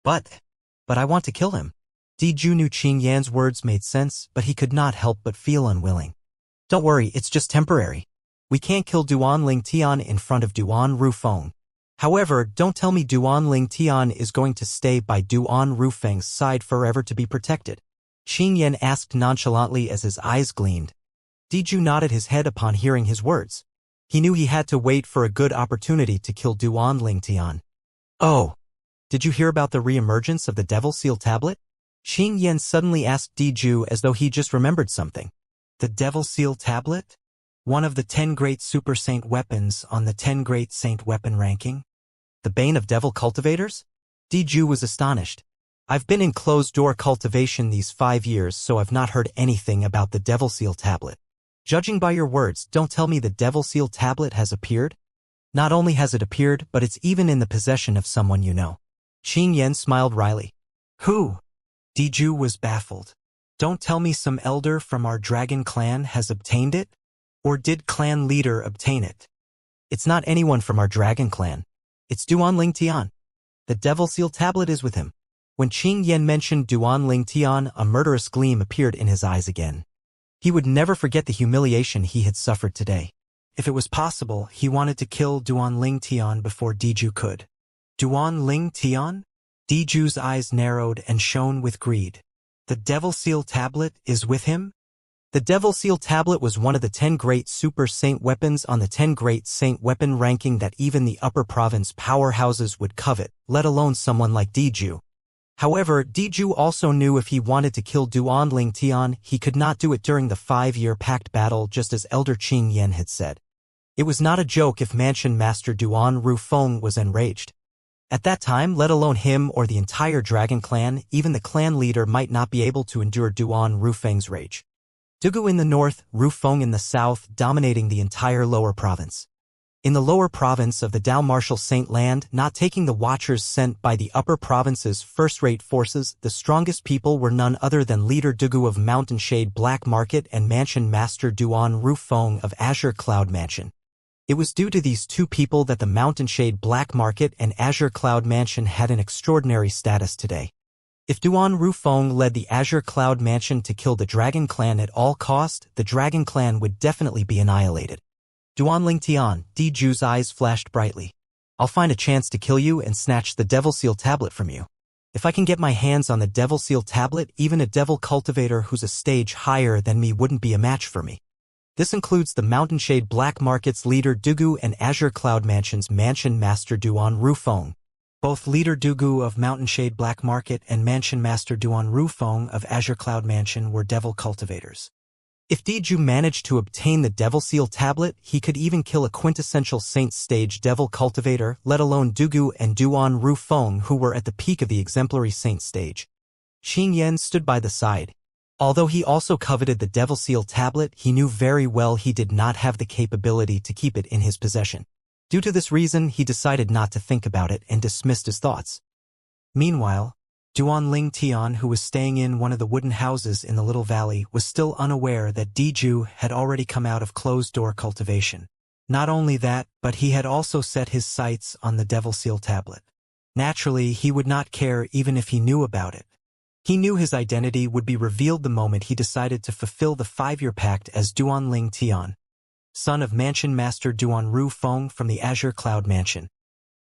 But I want to kill him. Diju knew Xianxia's words made sense, but he could not help but feel unwilling. Don't worry, it's just temporary. We can't kill Duan Ling Tian in front of Duan Rufeng. However, don't tell me Duan Ling Tian is going to stay by Duan Rufeng's side forever to be protected. Xianxia asked nonchalantly as his eyes gleamed. Diju nodded his head upon hearing his words. He knew he had to wait for a good opportunity to kill Duan Lingtian. Oh, did you hear about the re-emergence of the Devil Seal Tablet? Xianxia suddenly asked Diju as though he just remembered something. The Devil Seal Tablet? One of the 10 great Super Saint weapons on the 10 great Saint weapon ranking? The bane of devil cultivators? Diju was astonished. I've been in closed-door cultivation these 5 years, so I've not heard anything about the Devil Seal Tablet. Judging by your words, don't tell me the Devil Seal Tablet has appeared? Not only has it appeared, but it's even in the possession of someone you know. Xianxia smiled wryly. Who? Diju was baffled. Don't tell me some elder from our dragon clan has obtained it? Or did clan leader obtain it? It's not anyone from our dragon clan. It's Duan Lingtian. The Devil Seal Tablet is with him. When Xianxia mentioned Duan Lingtian, a murderous gleam appeared in his eyes again. He would never forget the humiliation he had suffered today. If it was possible, he wanted to kill Duan Lingtian before Diju could. Duan Lingtian? Diju's eyes narrowed and shone with greed. The Devil Seal Tablet is with him? The Devil Seal Tablet was one of the 10 great Super Saint weapons on the 10 great Saint weapon ranking that even the upper province powerhouses would covet, let alone someone like Diju. However, Diju also knew if he wanted to kill Duan Lingtian, he could not do it during the 5-year pact battle, just as Elder Xianxia had said. It was not a joke if Mansion Master Duan Rufeng was enraged. At that time, let alone him or the entire dragon clan, even the clan leader might not be able to endure Duan Rufeng's rage. Dugu in the north, Rufeng in the south, dominating the entire lower province. In the lower province of the Dao Martial Saint Land, not taking the watchers sent by the upper province's first-rate forces, the strongest people were none other than leader Dugu of Mountain Shade Black Market and Mansion Master Duan Rufeng of Azure Cloud Mansion. It was due to these two people that the Mountain Shade Black Market and Azure Cloud Mansion had an extraordinary status today. If Duan Rufeng led the Azure Cloud Mansion to kill the Dragon Clan at all cost, the Dragon Clan would definitely be annihilated. Duan Lingtian, Diju's eyes flashed brightly. I'll find a chance to kill you and snatch the Devil Seal Tablet from you. If I can get my hands on the Devil Seal Tablet, even a devil cultivator who's a stage higher than me wouldn't be a match for me. This includes the Mountain Shade Black Market's leader Dugu and Azure Cloud Mansion's Mansion Master Duan Rufeng. Both leader Dugu of Mountain Shade Black Market and Mansion Master Duan Rufeng of Azure Cloud Mansion were devil cultivators. If Diju managed to obtain the Devil Seal Tablet, he could even kill a quintessential Saint Stage devil cultivator, let alone Dugu and Duan Rufeng, who were at the peak of the exemplary Saint Stage. Xianxia stood by the side. Although he also coveted the Devil Seal Tablet, he knew very well he did not have the capability to keep it in his possession. Due to this reason, he decided not to think about it and dismissed his thoughts. Meanwhile, Duan Lingtian, who was staying in one of the wooden houses in the little valley, was still unaware that Diju had already come out of closed-door cultivation. Not only that, but he had also set his sights on the Devil Seal Tablet. Naturally, he would not care even if he knew about it. He knew his identity would be revealed the moment he decided to fulfill the 5-year pact as Duan Lingtian, son of Mansion Master Duan Rufeng from the Azure Cloud Mansion.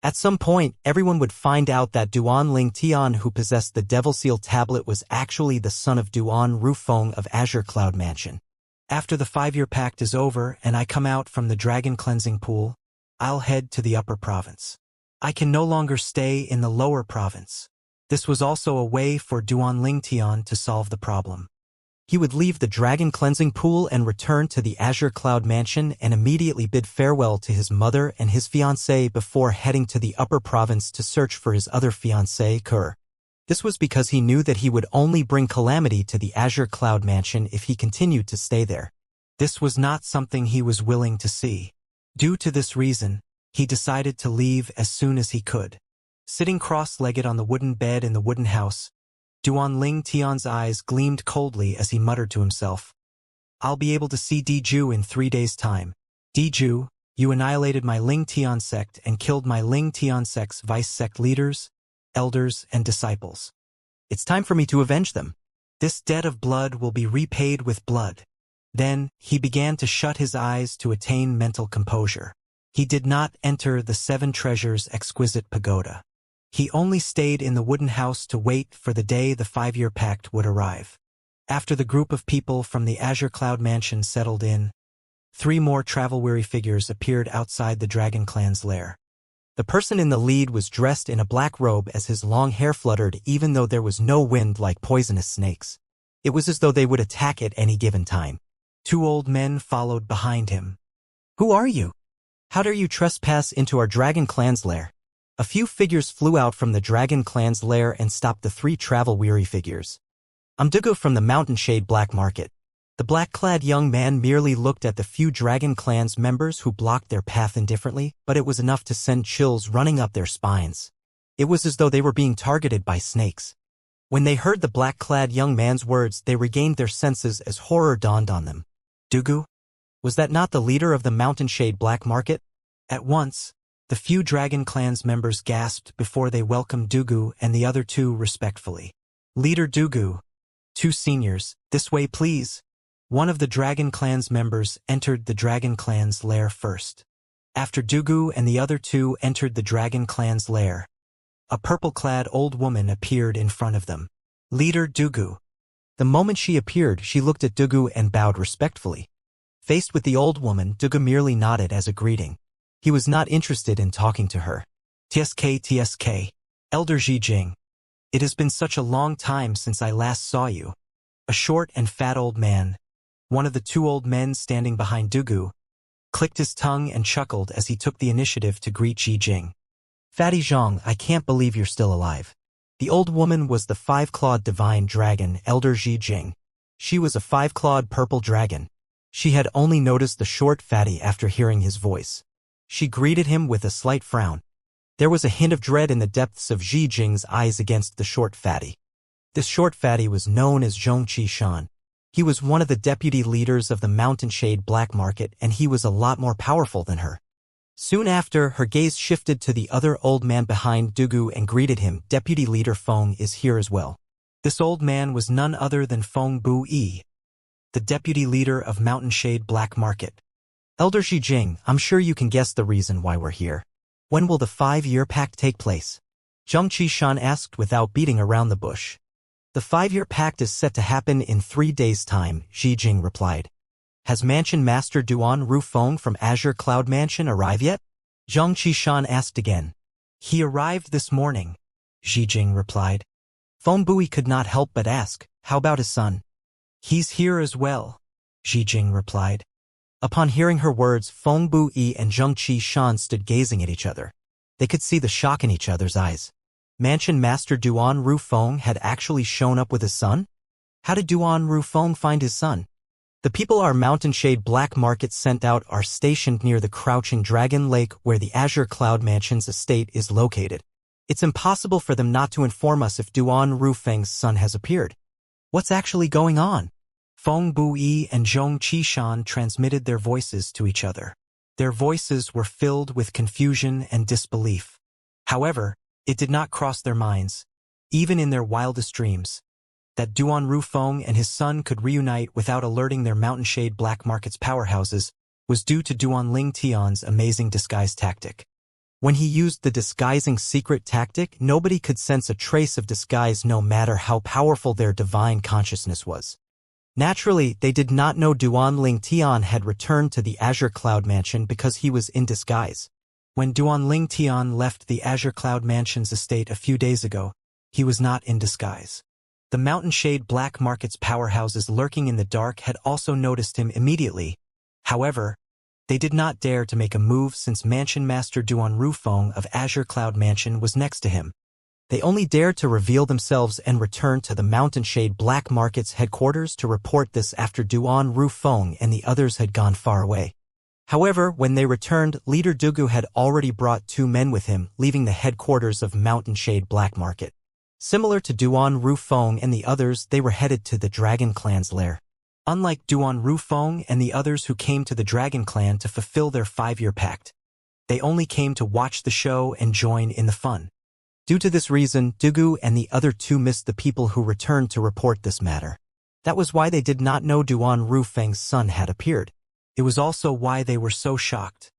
At some point, everyone would find out that Duan Lingtian, who possessed the Devil Seal Tablet, was actually the son of Duan Rufeng of Azure Cloud Mansion. After the 5-year pact is over and I come out from the Dragon Cleansing Pool, I'll head to the upper province. I can no longer stay in the lower province. This was also a way for Duan Lingtian to solve the problem. He would leave the Dragon Cleansing Pool and return to the Azure Cloud Mansion and immediately bid farewell to his mother and his fiancée before heading to the upper province to search for his other fiancée, Kerr. This was because he knew that he would only bring calamity to the Azure Cloud Mansion if he continued to stay there. This was not something he was willing to see. Due to this reason, he decided to leave as soon as he could. Sitting cross-legged on the wooden bed in the wooden house, Duan Lingtian's eyes gleamed coldly as he muttered to himself. I'll be able to see Diju in 3 days' time. Diju, you annihilated my Lingtian sect and killed my Lingtian sect's vice-sect leaders, elders, and disciples. It's time for me to avenge them. This debt of blood will be repaid with blood. Then, he began to shut his eyes to attain mental composure. He did not enter the 7 Treasures' exquisite pagoda. He only stayed in the wooden house to wait for the day the 5-year pact would arrive. After the group of people from the Azure Cloud Mansion settled in, 3 more travel-weary figures appeared outside the Dragon Clan's lair. The person in the lead was dressed in a black robe as his long hair fluttered even though there was no wind like poisonous snakes. It was as though they would attack at any given time. 2 old men followed behind him. "Who are you? How dare you trespass into our Dragon Clan's lair?" A few figures flew out from the Dragon Clan's lair and stopped the 3 travel-weary figures. "I'm Dugu from the Mountain Shade Black Market." The black-clad young man merely looked at the few Dragon Clan's members who blocked their path indifferently, but it was enough to send chills running up their spines. It was as though they were being targeted by snakes. When they heard the black-clad young man's words, they regained their senses as horror dawned on them. Dugu? Was that not the leader of the Mountain Shade Black Market? At once, the few Dragon Clan's members gasped before they welcomed Dugu and the other 2 respectfully. "Leader Dugu. 2 seniors, this way please." One of the Dragon Clan's members entered the Dragon Clan's lair first. After Dugu and the other 2 entered the Dragon Clan's lair, a purple-clad old woman appeared in front of them. "Leader Dugu." The moment she appeared, she looked at Dugu and bowed respectfully. Faced with the old woman, Dugu merely nodded as a greeting. He was not interested in talking to her. "TSK, Elder Xijing. It has been such a long time since I last saw you." A short and fat old man, one of the 2 old men standing behind Dugu, clicked his tongue and chuckled as he took the initiative to greet Xijing. "Fatty Zhang, I can't believe you're still alive." The old woman was the 5-clawed divine dragon, Elder Xijing. She was a 5-clawed purple dragon. She had only noticed the short fatty after hearing his voice. She greeted him with a slight frown. There was a hint of dread in the depths of Xijing's eyes against the short fatty. This short fatty was known as Xianxia Shan. He was one of the deputy leaders of the Mountain Shade Black Market, and he was a lot more powerful than her. Soon after, her gaze shifted to the other old man behind Dugu and greeted him. "Deputy Leader Feng is here as well." This old man was none other than Feng Bu-Yi, the deputy leader of Mountain Shade Black Market. "Elder Xijing, I'm sure you can guess the reason why we're here. When will the 5-year pact take place?" Xianxia Shan asked without beating around the bush. "The 5-year pact is set to happen in 3 days' time," Xijing replied. "Has Mansion Master Duan Rufeng from Azure Cloud Mansion arrived yet?" Xianxia Shan asked again. "He arrived this morning," Xijing replied. Feng Bui could not help but ask, "How about his son?" "He's here as well," Xijing replied. Upon hearing her words, Feng Bui and Xianxia Shan stood gazing at each other. They could see the shock in each other's eyes. Mansion Master Duan Rufeng had actually shown up with his son? How did Duan Rufeng find his son? The people our Mountain Shade Black Market sent out are stationed near the Crouching Dragon Lake where the Azure Cloud Mansion's estate is located. It's impossible for them not to inform us if Duan Rufeng's son has appeared. What's actually going on? Feng Bui and Xianxia Shan transmitted their voices to each other. Their voices were filled with confusion and disbelief. However, it did not cross their minds, even in their wildest dreams, that Duan Rufeng and his son could reunite without alerting their Mountain Shade Black Market's powerhouses was due to Duan Ling Tian's amazing disguise tactic. When he used the disguising secret tactic, nobody could sense a trace of disguise no matter how powerful their divine consciousness was. Naturally, they did not know Duan Ling Tian had returned to the Azure Cloud Mansion because he was in disguise. When Duan Ling Tian left the Azure Cloud Mansion's estate a few days ago, he was not in disguise. The Mountain Shade Black Market's powerhouses lurking in the dark had also noticed him immediately. However, they did not dare to make a move since Mansion Master Duan Rufeng of Azure Cloud Mansion was next to him. They only dared to reveal themselves and return to the Mountain Shade Black Market's headquarters to report this after Duan Rufeng and the others had gone far away. However, when they returned, Leader Dugu had already brought 2 men with him, leaving the headquarters of Mountain Shade Black Market. Similar to Duan Rufeng and the others, they were headed to the Dragon Clan's lair. Unlike Duan Rufeng and the others who came to the Dragon Clan to fulfill their 5-year pact, they only came to watch the show and join in the fun. Due to this reason, Dugu and the other 2 missed the people who returned to report this matter. That was why they did not know Duan Rufeng's son had appeared. It was also why they were so shocked.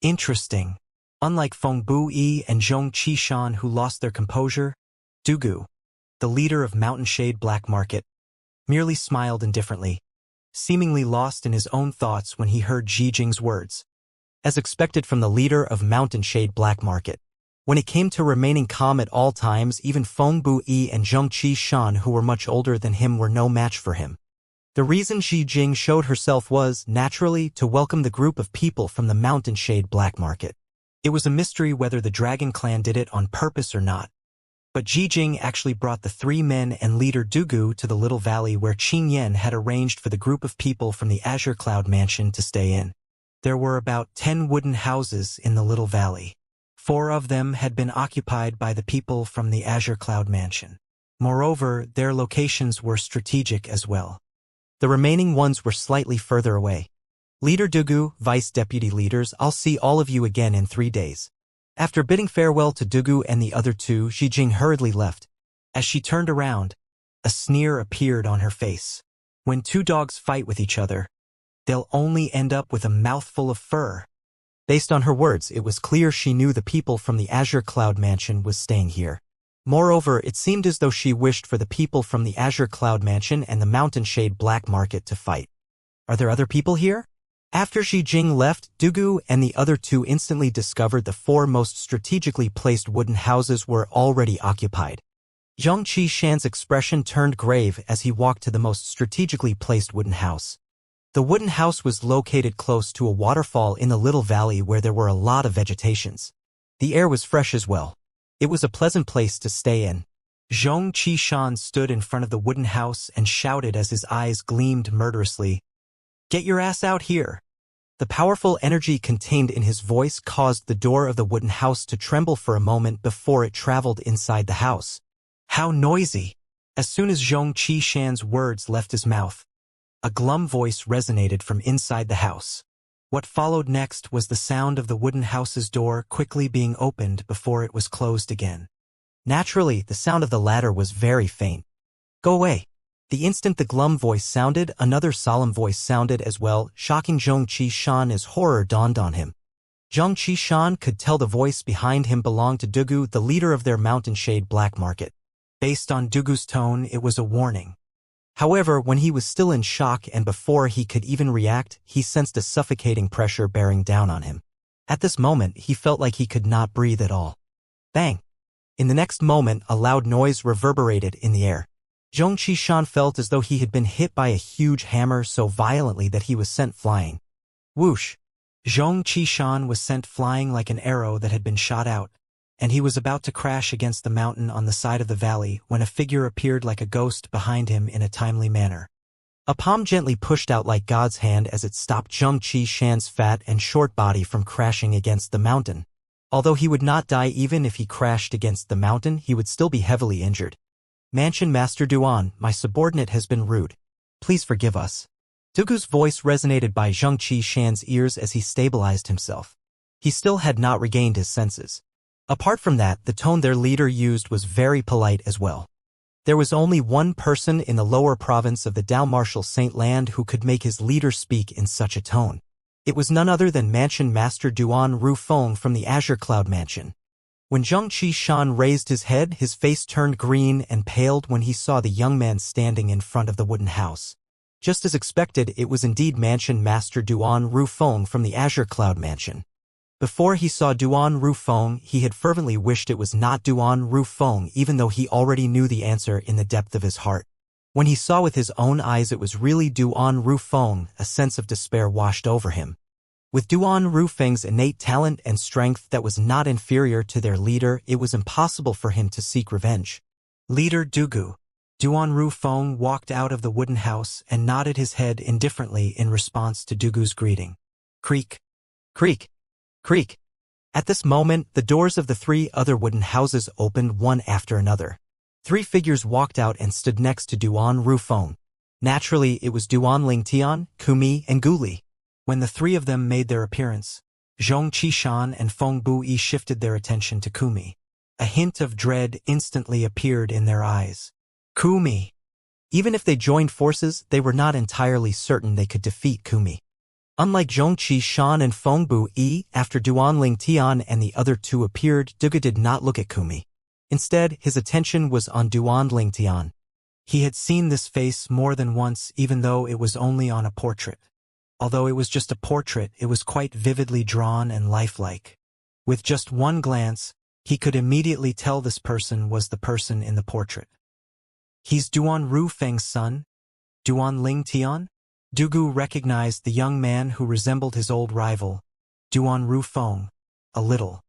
Interesting. Unlike Feng Bui and Xianxia Shan who lost their composure, Dugu, the leader of Mountain Shade Black Market, merely smiled indifferently, seemingly lost in his own thoughts when he heard Ji Jing's words. As expected from the leader of Mountain Shade Black Market. When it came to remaining calm at all times, even Feng Bu-yi and Zheng Qi-shan, who were much older than him, were no match for him. The reason Ji Jing showed herself was, naturally, to welcome the group of people from the Mountain Shade Black Market. It was a mystery whether the Dragon Clan did it on purpose or not. But Ji Jing actually brought the 3 men and leader Dugu to the little valley where Qing Yan had arranged for the group of people from the Azure Cloud Mansion to stay in. There were about 10 wooden houses in the little valley. 4 of them had been occupied by the people from the Azure Cloud Mansion. Moreover, their locations were strategic as well. The remaining ones were slightly further away. Leader Dugu, Vice Deputy Leaders, I'll see all of you again in 3 days. After bidding farewell to Dugu and the other 2, Ji Jing hurriedly left. As she turned around, a sneer appeared on her face. When 2 dogs fight with each other, they'll only end up with a mouthful of fur. Based on her words, it was clear she knew the people from the Azure Cloud Mansion was staying here. Moreover, it seemed as though she wished for the people from the Azure Cloud Mansion and the Mountain Shade Black Market to fight. Are there other people here? After Ji Jing left, Dugu and the other 2 instantly discovered the 4 most strategically placed wooden houses were already occupied. Zheng Qi-shan's expression turned grave as he walked to the most strategically placed wooden house. The wooden house was located close to a waterfall in the little valley where there were a lot of vegetations. The air was fresh as well. It was a pleasant place to stay in. Zheng Qi-shan stood in front of the wooden house and shouted as his eyes gleamed murderously, "Get your ass out here!" The powerful energy contained in his voice caused the door of the wooden house to tremble for a moment before it traveled inside the house. How noisy! As soon as Zheng Qi-shan's words left his mouth, a glum voice resonated from inside the house. What followed next was the sound of the wooden house's door quickly being opened before it was closed again. Naturally, the sound of the latter was very faint. Go away. The instant the glum voice sounded, another solemn voice sounded as well, shocking Zheng Qi-shan as horror dawned on him. Zheng Qi-shan could tell the voice behind him belonged to Dugu, the leader of their Mountain Shade Black Market. Based on Dugu's tone, it was a warning. However, when he was still in shock and before he could even react, he sensed a suffocating pressure bearing down on him. At this moment, he felt like he could not breathe at all. Bang! In the next moment, a loud noise reverberated in the air. Zheng Qi-shan felt as though he had been hit by a huge hammer so violently that he was sent flying. Whoosh! Zheng Qi-shan was sent flying like an arrow that had been shot out, and he was about to crash against the mountain on the side of the valley when a figure appeared like a ghost behind him in a timely manner. A palm gently pushed out like God's hand as it stopped Zheng Qi-shan's fat and short body from crashing against the mountain. Although he would not die even if he crashed against the mountain, he would still be heavily injured. Mansion Master Duan, my subordinate has been rude. Please forgive us. Dugu's voice resonated by Zheng Qi-shan's ears as he stabilized himself. He still had not regained his senses. Apart from that, the tone their leader used was very polite as well. There was only one person in the lower province of the Dao Martial Saint Land who could make his leader speak in such a tone. It was none other than Mansion Master Duan Rufeng from the Azure Cloud Mansion. When Zheng Qi-shan raised his head, his face turned green and paled when he saw the young man standing in front of the wooden house. Just as expected, it was indeed Mansion Master Duan Rufeng from the Azure Cloud Mansion. Before he saw Duan Rufeng, he had fervently wished it was not Duan Rufeng, even though he already knew the answer in the depth of his heart. When he saw with his own eyes it was really Duan Rufeng, a sense of despair washed over him. With Duan Rufeng's innate talent and strength that was not inferior to their leader, it was impossible for him to seek revenge. Leader Dugu. Duan Rufeng walked out of the wooden house and nodded his head indifferently in response to Dugu's greeting. Creak. Creak. Creak. At this moment, the doors of the 3 other wooden houses opened one after another. 3 figures walked out and stood next to Duan Rufeng. Naturally, it was Duan Lingtian, Kumi, and Guli. When the 3 of them made their appearance, Zheng Qi-shan and Feng Bu-yi shifted their attention to Kumi. A hint of dread instantly appeared in their eyes. Kumi. Even if they joined forces, they were not entirely certain they could defeat Kumi. Unlike Zheng Qi-shan and Feng Bu-yi, after Duan Lingtian and the other 2 appeared, Dugu did not look at Kumi. Instead, his attention was on Duan Lingtian. He had seen this face more than once, even though it was only on a portrait. Although it was just a portrait, it was quite vividly drawn and lifelike. With just one glance, he could immediately tell this person was the person in the portrait. He's Duan Rufeng's son, Duan Ling Tian? Dugu recognized the young man who resembled his old rival, Duan Rufeng, a little.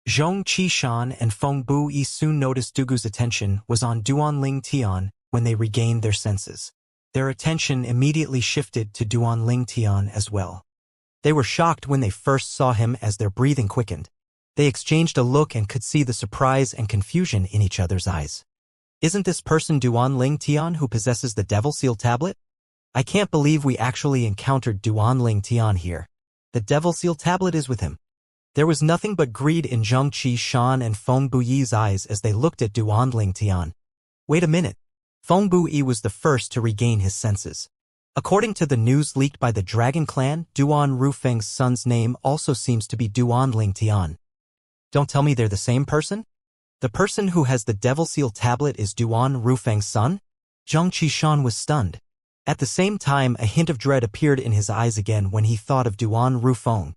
Zhong Qishan and Feng Buyi soon noticed Dugu's attention was on Duan Ling Tian when they regained their senses. Their attention immediately shifted to Duan Ling Tian as well. They were shocked when they first saw him as their breathing quickened. They exchanged a look and could see the surprise and confusion in each other's eyes. Isn't this person Duan Ling Tian who possesses the Devil Seal tablet? I can't believe we actually encountered Duan Ling Tian here. The Devil Seal tablet is with him. There was nothing but greed in Zhong Qishan and Feng Buyi's eyes as they looked at Duan Ling Tian. Wait a minute. Feng Buyi was the first to regain his senses. According to the news leaked by the Dragon Clan, Duan Rufeng's son's name also seems to be Duan Ling Tian. Don't tell me they're the same person? The person who has the Devil Seal tablet is Duan Rufeng's son? Zhong Qishan was stunned. At the same time, a hint of dread appeared in his eyes again when he thought of Duan Rufeng.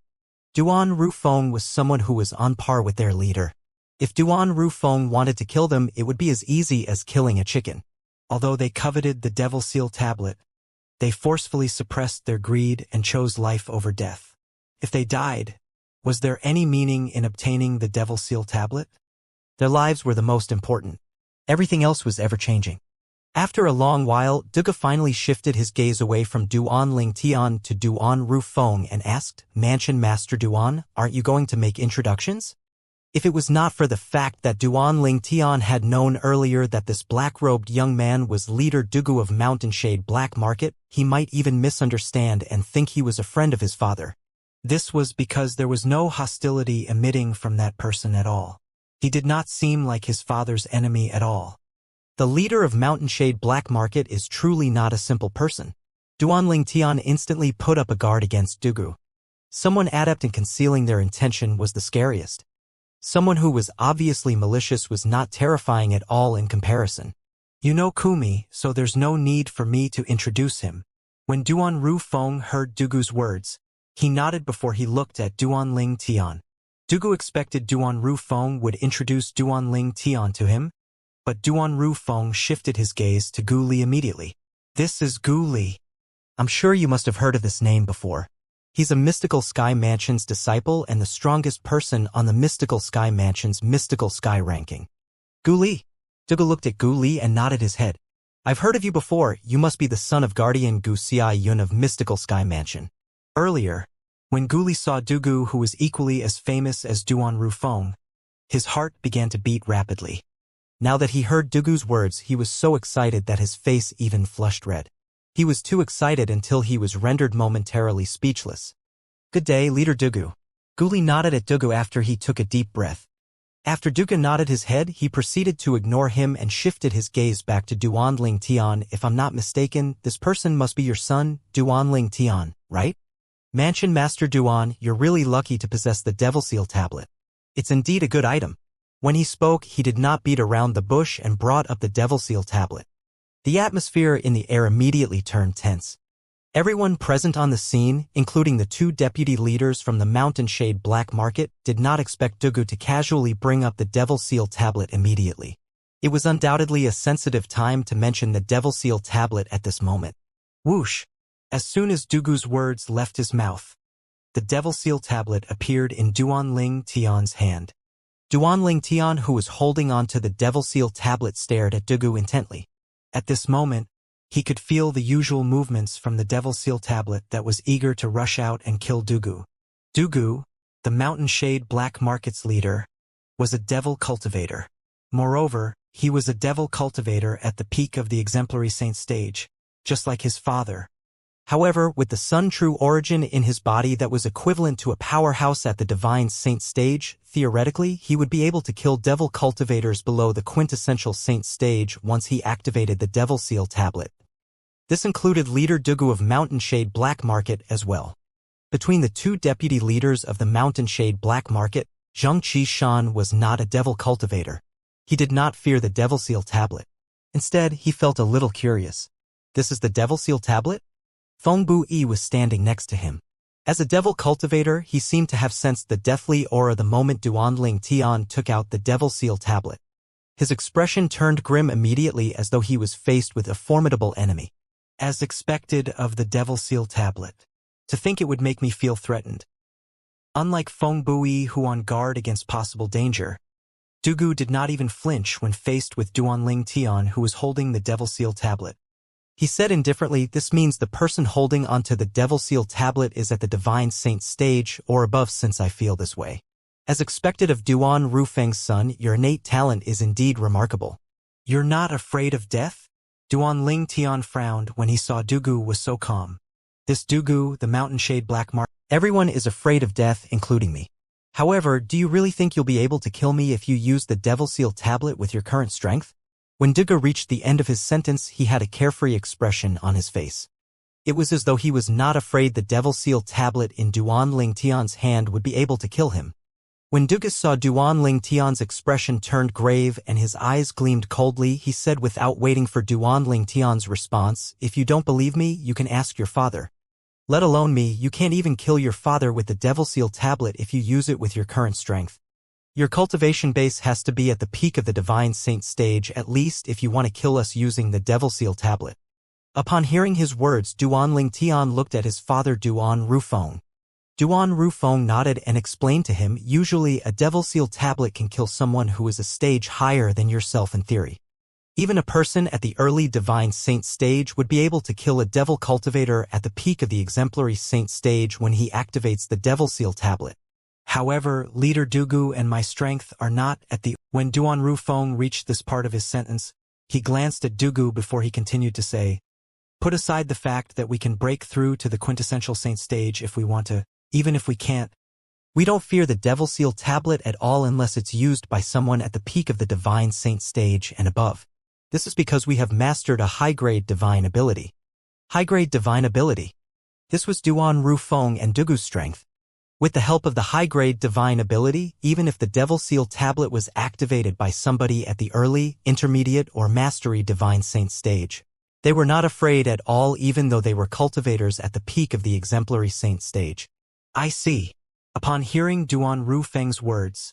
Duan Rufeng was someone who was on par with their leader. If Duan Rufeng wanted to kill them, it would be as easy as killing a chicken. Although they coveted the Devil Seal tablet, they forcefully suppressed their greed and chose life over death. If they died, was there any meaning in obtaining the Devil Seal tablet? Their lives were the most important. Everything else was ever-changing. After a long while, Duga finally shifted his gaze away from Duan Ling Tian to Duan Rufeng and asked, Mansion Master Duan, aren't you going to make introductions? If it was not for the fact that Duan Ling Tian had known earlier that this black-robed young man was leader Dugu of Mountain Shade Black Market, he might even misunderstand and think he was a friend of his father. This was because there was no hostility emitting from that person at all. He did not seem like his father's enemy at all. The leader of Mountain Shade Black Market is truly not a simple person. Duan Ling Tian instantly put up a guard against Dugu. Someone adept in concealing their intention was the scariest. Someone who was obviously malicious was not terrifying at all in comparison. You know Kumi, so there's no need for me to introduce him. When Duan Rufeng heard Dugu's words, he nodded before he looked at Duan Ling Tian. Dugu expected Duan Rufeng would introduce Duan Ling Tian to him, but Duan Rufeng shifted his gaze to Gu Li immediately. This is Gu Li. I'm sure you must have heard of this name before. He's a Mystical Sky Mansion's disciple and the strongest person on the Mystical Sky Mansion's Mystical Sky ranking. Gu Li. Dugu looked at Gu Li and nodded his head. I've heard of you before. You must be the son of Guardian Gu Xia Yun of Mystical Sky Mansion. Earlier, when Gu Li saw Dugu, who was equally as famous as Duan Rufeng, his heart began to beat rapidly. Now that he heard Dugu's words, he was so excited that his face even flushed red. He was too excited until he was rendered momentarily speechless. Good day, Leader Dugu. Gu Li nodded at Dugu after he took a deep breath. After Dugu nodded his head, he proceeded to ignore him and shifted his gaze back to Duan Ling Tian. If I'm not mistaken, this person must be your son, Duan Ling Tian, right? Mansion Master Duan, you're really lucky to possess the Devil Seal tablet. It's indeed a good item. When he spoke, he did not beat around the bush and brought up the Devil Seal tablet. The atmosphere in the air immediately turned tense. Everyone present on the scene, including the two deputy leaders from the Mountain Shade Black Market, did not expect Dugu to casually bring up the Devil Seal tablet immediately. It was undoubtedly a sensitive time to mention the Devil Seal tablet at this moment. Whoosh! As soon as Dugu's words left his mouth, the Devil Seal tablet appeared in Duan Ling Tian's hand. Duan Ling Tian, who was holding on to the Devil Seal tablet, stared at Dugu intently. At this moment, he could feel the usual movements from the Devil Seal tablet that was eager to rush out and kill Dugu. Dugu, the Mountain Shade Black Market's leader, was a devil cultivator. Moreover, he was a devil cultivator at the peak of the exemplary saint stage, just like his father. However, with the Sun True origin in his body that was equivalent to a powerhouse at the Divine Saint stage, theoretically, he would be able to kill devil cultivators below the quintessential saint stage once he activated the Devil Seal tablet. This included leader Dugu of Mountain Shade Black Market as well. Between the two deputy leaders of the Mountain Shade Black Market, Zhong Qishan was not a devil cultivator. He did not fear the Devil Seal tablet. Instead, he felt a little curious. This is the Devil Seal tablet? Feng Bu-yi was standing next to him. As a devil cultivator, he seemed to have sensed the deathly aura the moment Duanling Tian took out the Devil Seal tablet. His expression turned grim immediately as though he was faced with a formidable enemy. As expected of the Devil Seal tablet. To think it would make me feel threatened. Unlike Feng Bu-yi, who on guard against possible danger, Dugu did not even flinch when faced with Duanling Tian, who was holding the Devil Seal tablet. He said indifferently, this means the person holding onto the Devil Seal tablet is at the Divine Saint stage or above, since I feel this way. As expected of Duan Rufeng's son, your innate talent is indeed remarkable. You're not afraid of death? Duanling Tian frowned when he saw Dugu was so calm. This Dugu, the mountain shade black mark. Everyone is afraid of death, including me. However, do you really think you'll be able to kill me if you use the Devil Seal tablet with your current strength? When Dugu reached the end of his sentence, he had a carefree expression on his face. It was as though he was not afraid the Devil Seal tablet in Duanling Tian's hand would be able to kill him. When Dugu saw Duanling Tian's expression turned grave and his eyes gleamed coldly, he said without waiting for Duanling Tian's response, if you don't believe me, you can ask your father. Let alone me, you can't even kill your father with the Devil Seal tablet if you use it with your current strength. Your cultivation base has to be at the peak of the Divine Saint stage at least if you want to kill us using the Devil Seal tablet. Upon hearing his words, Duanling Tian looked at his father Duan Rufeng. Duan Rufeng nodded and explained to him, usually a Devil Seal tablet can kill someone who is a stage higher than yourself in theory. Even a person at the early Divine Saint stage would be able to kill a Devil Cultivator at the peak of the Exemplary Saint stage when he activates the Devil Seal tablet. However, Leader Dugu and my strength are not at the... When Duan Rufeng reached this part of his sentence, he glanced at Dugu before he continued to say, put aside the fact that we can break through to the quintessential saint stage if we want to, even if we can't. We don't fear the Devil Seal tablet at all unless it's used by someone at the peak of the Divine Saint stage and above. This is because we have mastered a high-grade divine ability. High-grade divine ability. This was Duan Rufeng and Dugu's strength. With the help of the high-grade divine ability, even if the Devil Seal tablet was activated by somebody at the early, intermediate, or mastery Divine Saint stage, they were not afraid at all even though they were cultivators at the peak of the Exemplary Saint stage. I see. Upon hearing Duan Rufeng's words,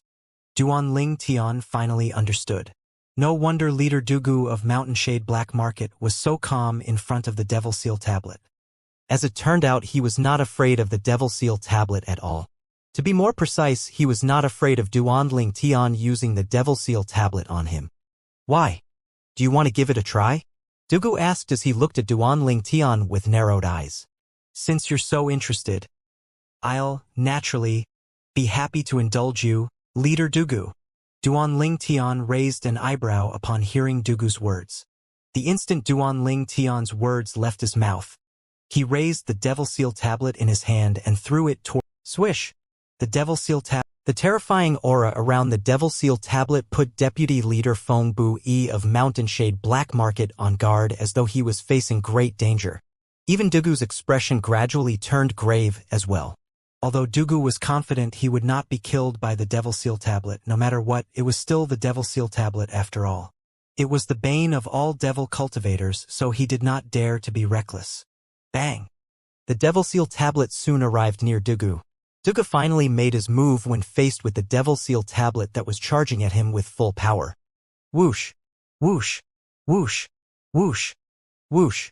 Duanling Tian finally understood. No wonder Leader Dugu of Mountain Shade Black Market was so calm in front of the Devil Seal tablet. As it turned out, he was not afraid of the Devil Seal tablet at all. To be more precise, he was not afraid of Duanling Tian using the Devil Seal tablet on him. Why? Do you want to give it a try? Dugu asked as he looked at Duanling Tian with narrowed eyes. Since you're so interested, I'll, naturally, be happy to indulge you, Leader Dugu. Duanling Tian raised an eyebrow upon hearing Dugu's words. The instant Duanling Tian's words left his mouth, he raised the Devil Seal tablet in his hand and threw it toward... Swish! The Devil Seal tablet. The terrifying aura around the Devil Seal tablet put Deputy Leader Feng Bu-yi of Mountain Shade Black Market on guard as though he was facing great danger. Even Dugu's expression gradually turned grave as well. Although Dugu was confident he would not be killed by the Devil Seal tablet, no matter what, it was still the Devil Seal tablet after all. It was the bane of all devil cultivators, so he did not dare to be reckless. Bang! The Devil Seal tablet soon arrived near Dugu. Dugu finally made his move when faced with the Devil Seal tablet that was charging at him with full power. Whoosh! Whoosh! Whoosh! Whoosh! Whoosh!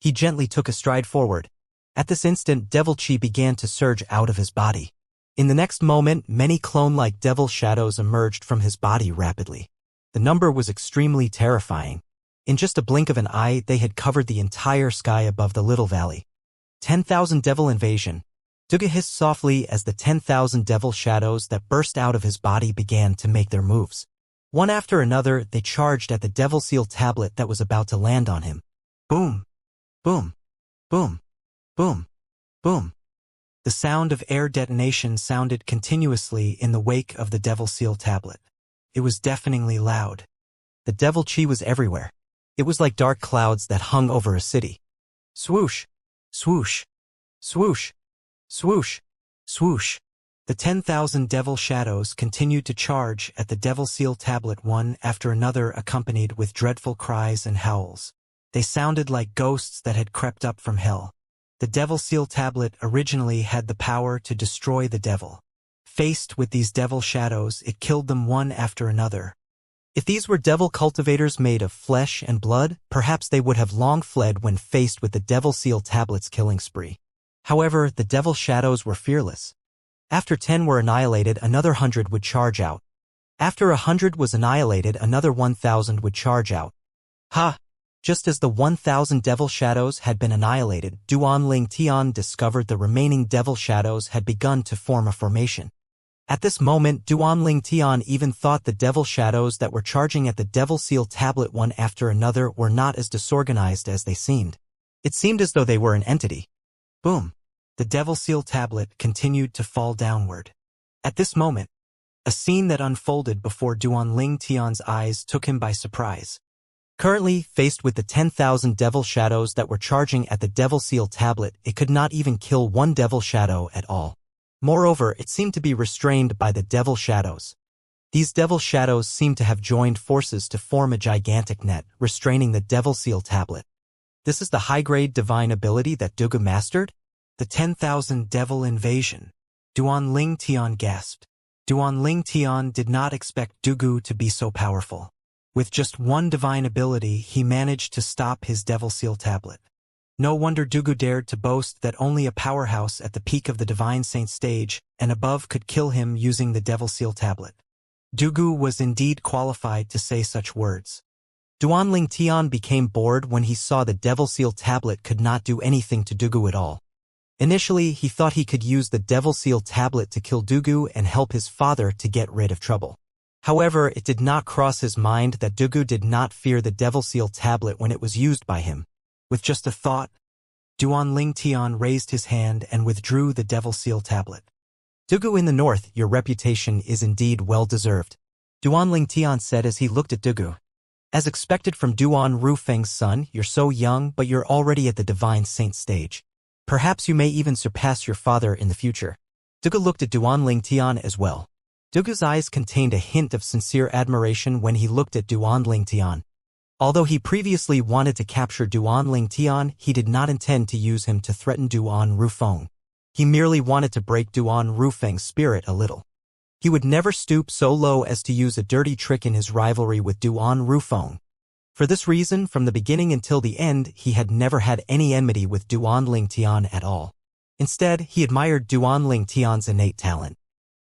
He gently took a stride forward. At this instant, devil chi began to surge out of his body. In the next moment, many clone-like devil shadows emerged from his body rapidly. The number was extremely terrifying. In just a blink of an eye, they had covered the entire sky above the little valley. 10,000 devil invasion. Dugu hissed softly as the 10,000 devil shadows that burst out of his body began to make their moves. One after another, they charged at the Devil Seal tablet that was about to land on him. Boom! Boom! Boom! Boom! Boom! The sound of air detonation sounded continuously in the wake of the Devil Seal tablet. It was deafeningly loud. The devil chi was everywhere. It was like dark clouds that hung over a city. Swoosh! Swoosh! Swoosh! Swoosh! Swoosh! The 10,000 devil shadows continued to charge at the devil seal tablet one after another, accompanied with dreadful cries and howls. They sounded like ghosts that had crept up from hell. The devil seal tablet originally had the power to destroy the devil. Faced with these devil shadows, it killed them one after another. If these were devil cultivators made of flesh and blood, perhaps they would have long fled when faced with the devil seal tablet's killing spree. However, the devil shadows were fearless. After 10 were annihilated, another 100 would charge out. After 100 was annihilated, another 1,000 would charge out. Ha! Just as the 1,000 devil shadows had been annihilated, Duan Tian discovered the remaining devil shadows had begun to form a formation. At this moment, Duan Tian even thought the devil shadows that were charging at the devil seal tablet one after another were not as disorganized as they seemed. It seemed as though they were an entity. Boom! The devil seal tablet continued to fall downward. At this moment, a scene that unfolded before Duan Tian's eyes took him by surprise. Currently, faced with the 10,000 devil shadows that were charging at the devil seal tablet, it could not even kill one devil shadow at all. Moreover, it seemed to be restrained by the devil shadows. These devil shadows seemed to have joined forces to form a gigantic net, restraining the devil seal tablet. This is the high-grade divine ability that Dugu mastered? The 10,000 devil invasion. Duan Tian gasped. Duan Tian did not expect Dugu to be so powerful. With just one divine ability, he managed to stop his devil seal tablet. No wonder Dugu dared to boast that only a powerhouse at the peak of the divine saint stage and above could kill him using the devil seal tablet. Dugu was indeed qualified to say such words. Duan Tian became bored when he saw the devil seal tablet could not do anything to Dugu at all. Initially, he thought he could use the devil seal tablet to kill Dugu and help his father to get rid of trouble. However, it did not cross his mind that Dugu did not fear the devil seal tablet when it was used by him. With just a thought, Duan Tian raised his hand and withdrew the devil seal tablet. Dugu in the north, your reputation is indeed well-deserved, Duan Tian said as he looked at Dugu. As expected from Duan Rufeng's son, you're so young, but you're already at the divine saint stage. Perhaps you may even surpass your father in the future. Dugu looked at Duan Tian as well. Dugu's eyes contained a hint of sincere admiration when he looked at Duan Tian. Although he previously wanted to capture Duan Tian, he did not intend to use him to threaten Duan Rufeng. He merely wanted to break Duan Rufeng's spirit a little. He would never stoop so low as to use a dirty trick in his rivalry with Duan Rufeng. For this reason, from the beginning until the end, he had never had any enmity with Duan Tian at all. Instead, he admired Duan Tian's innate talent.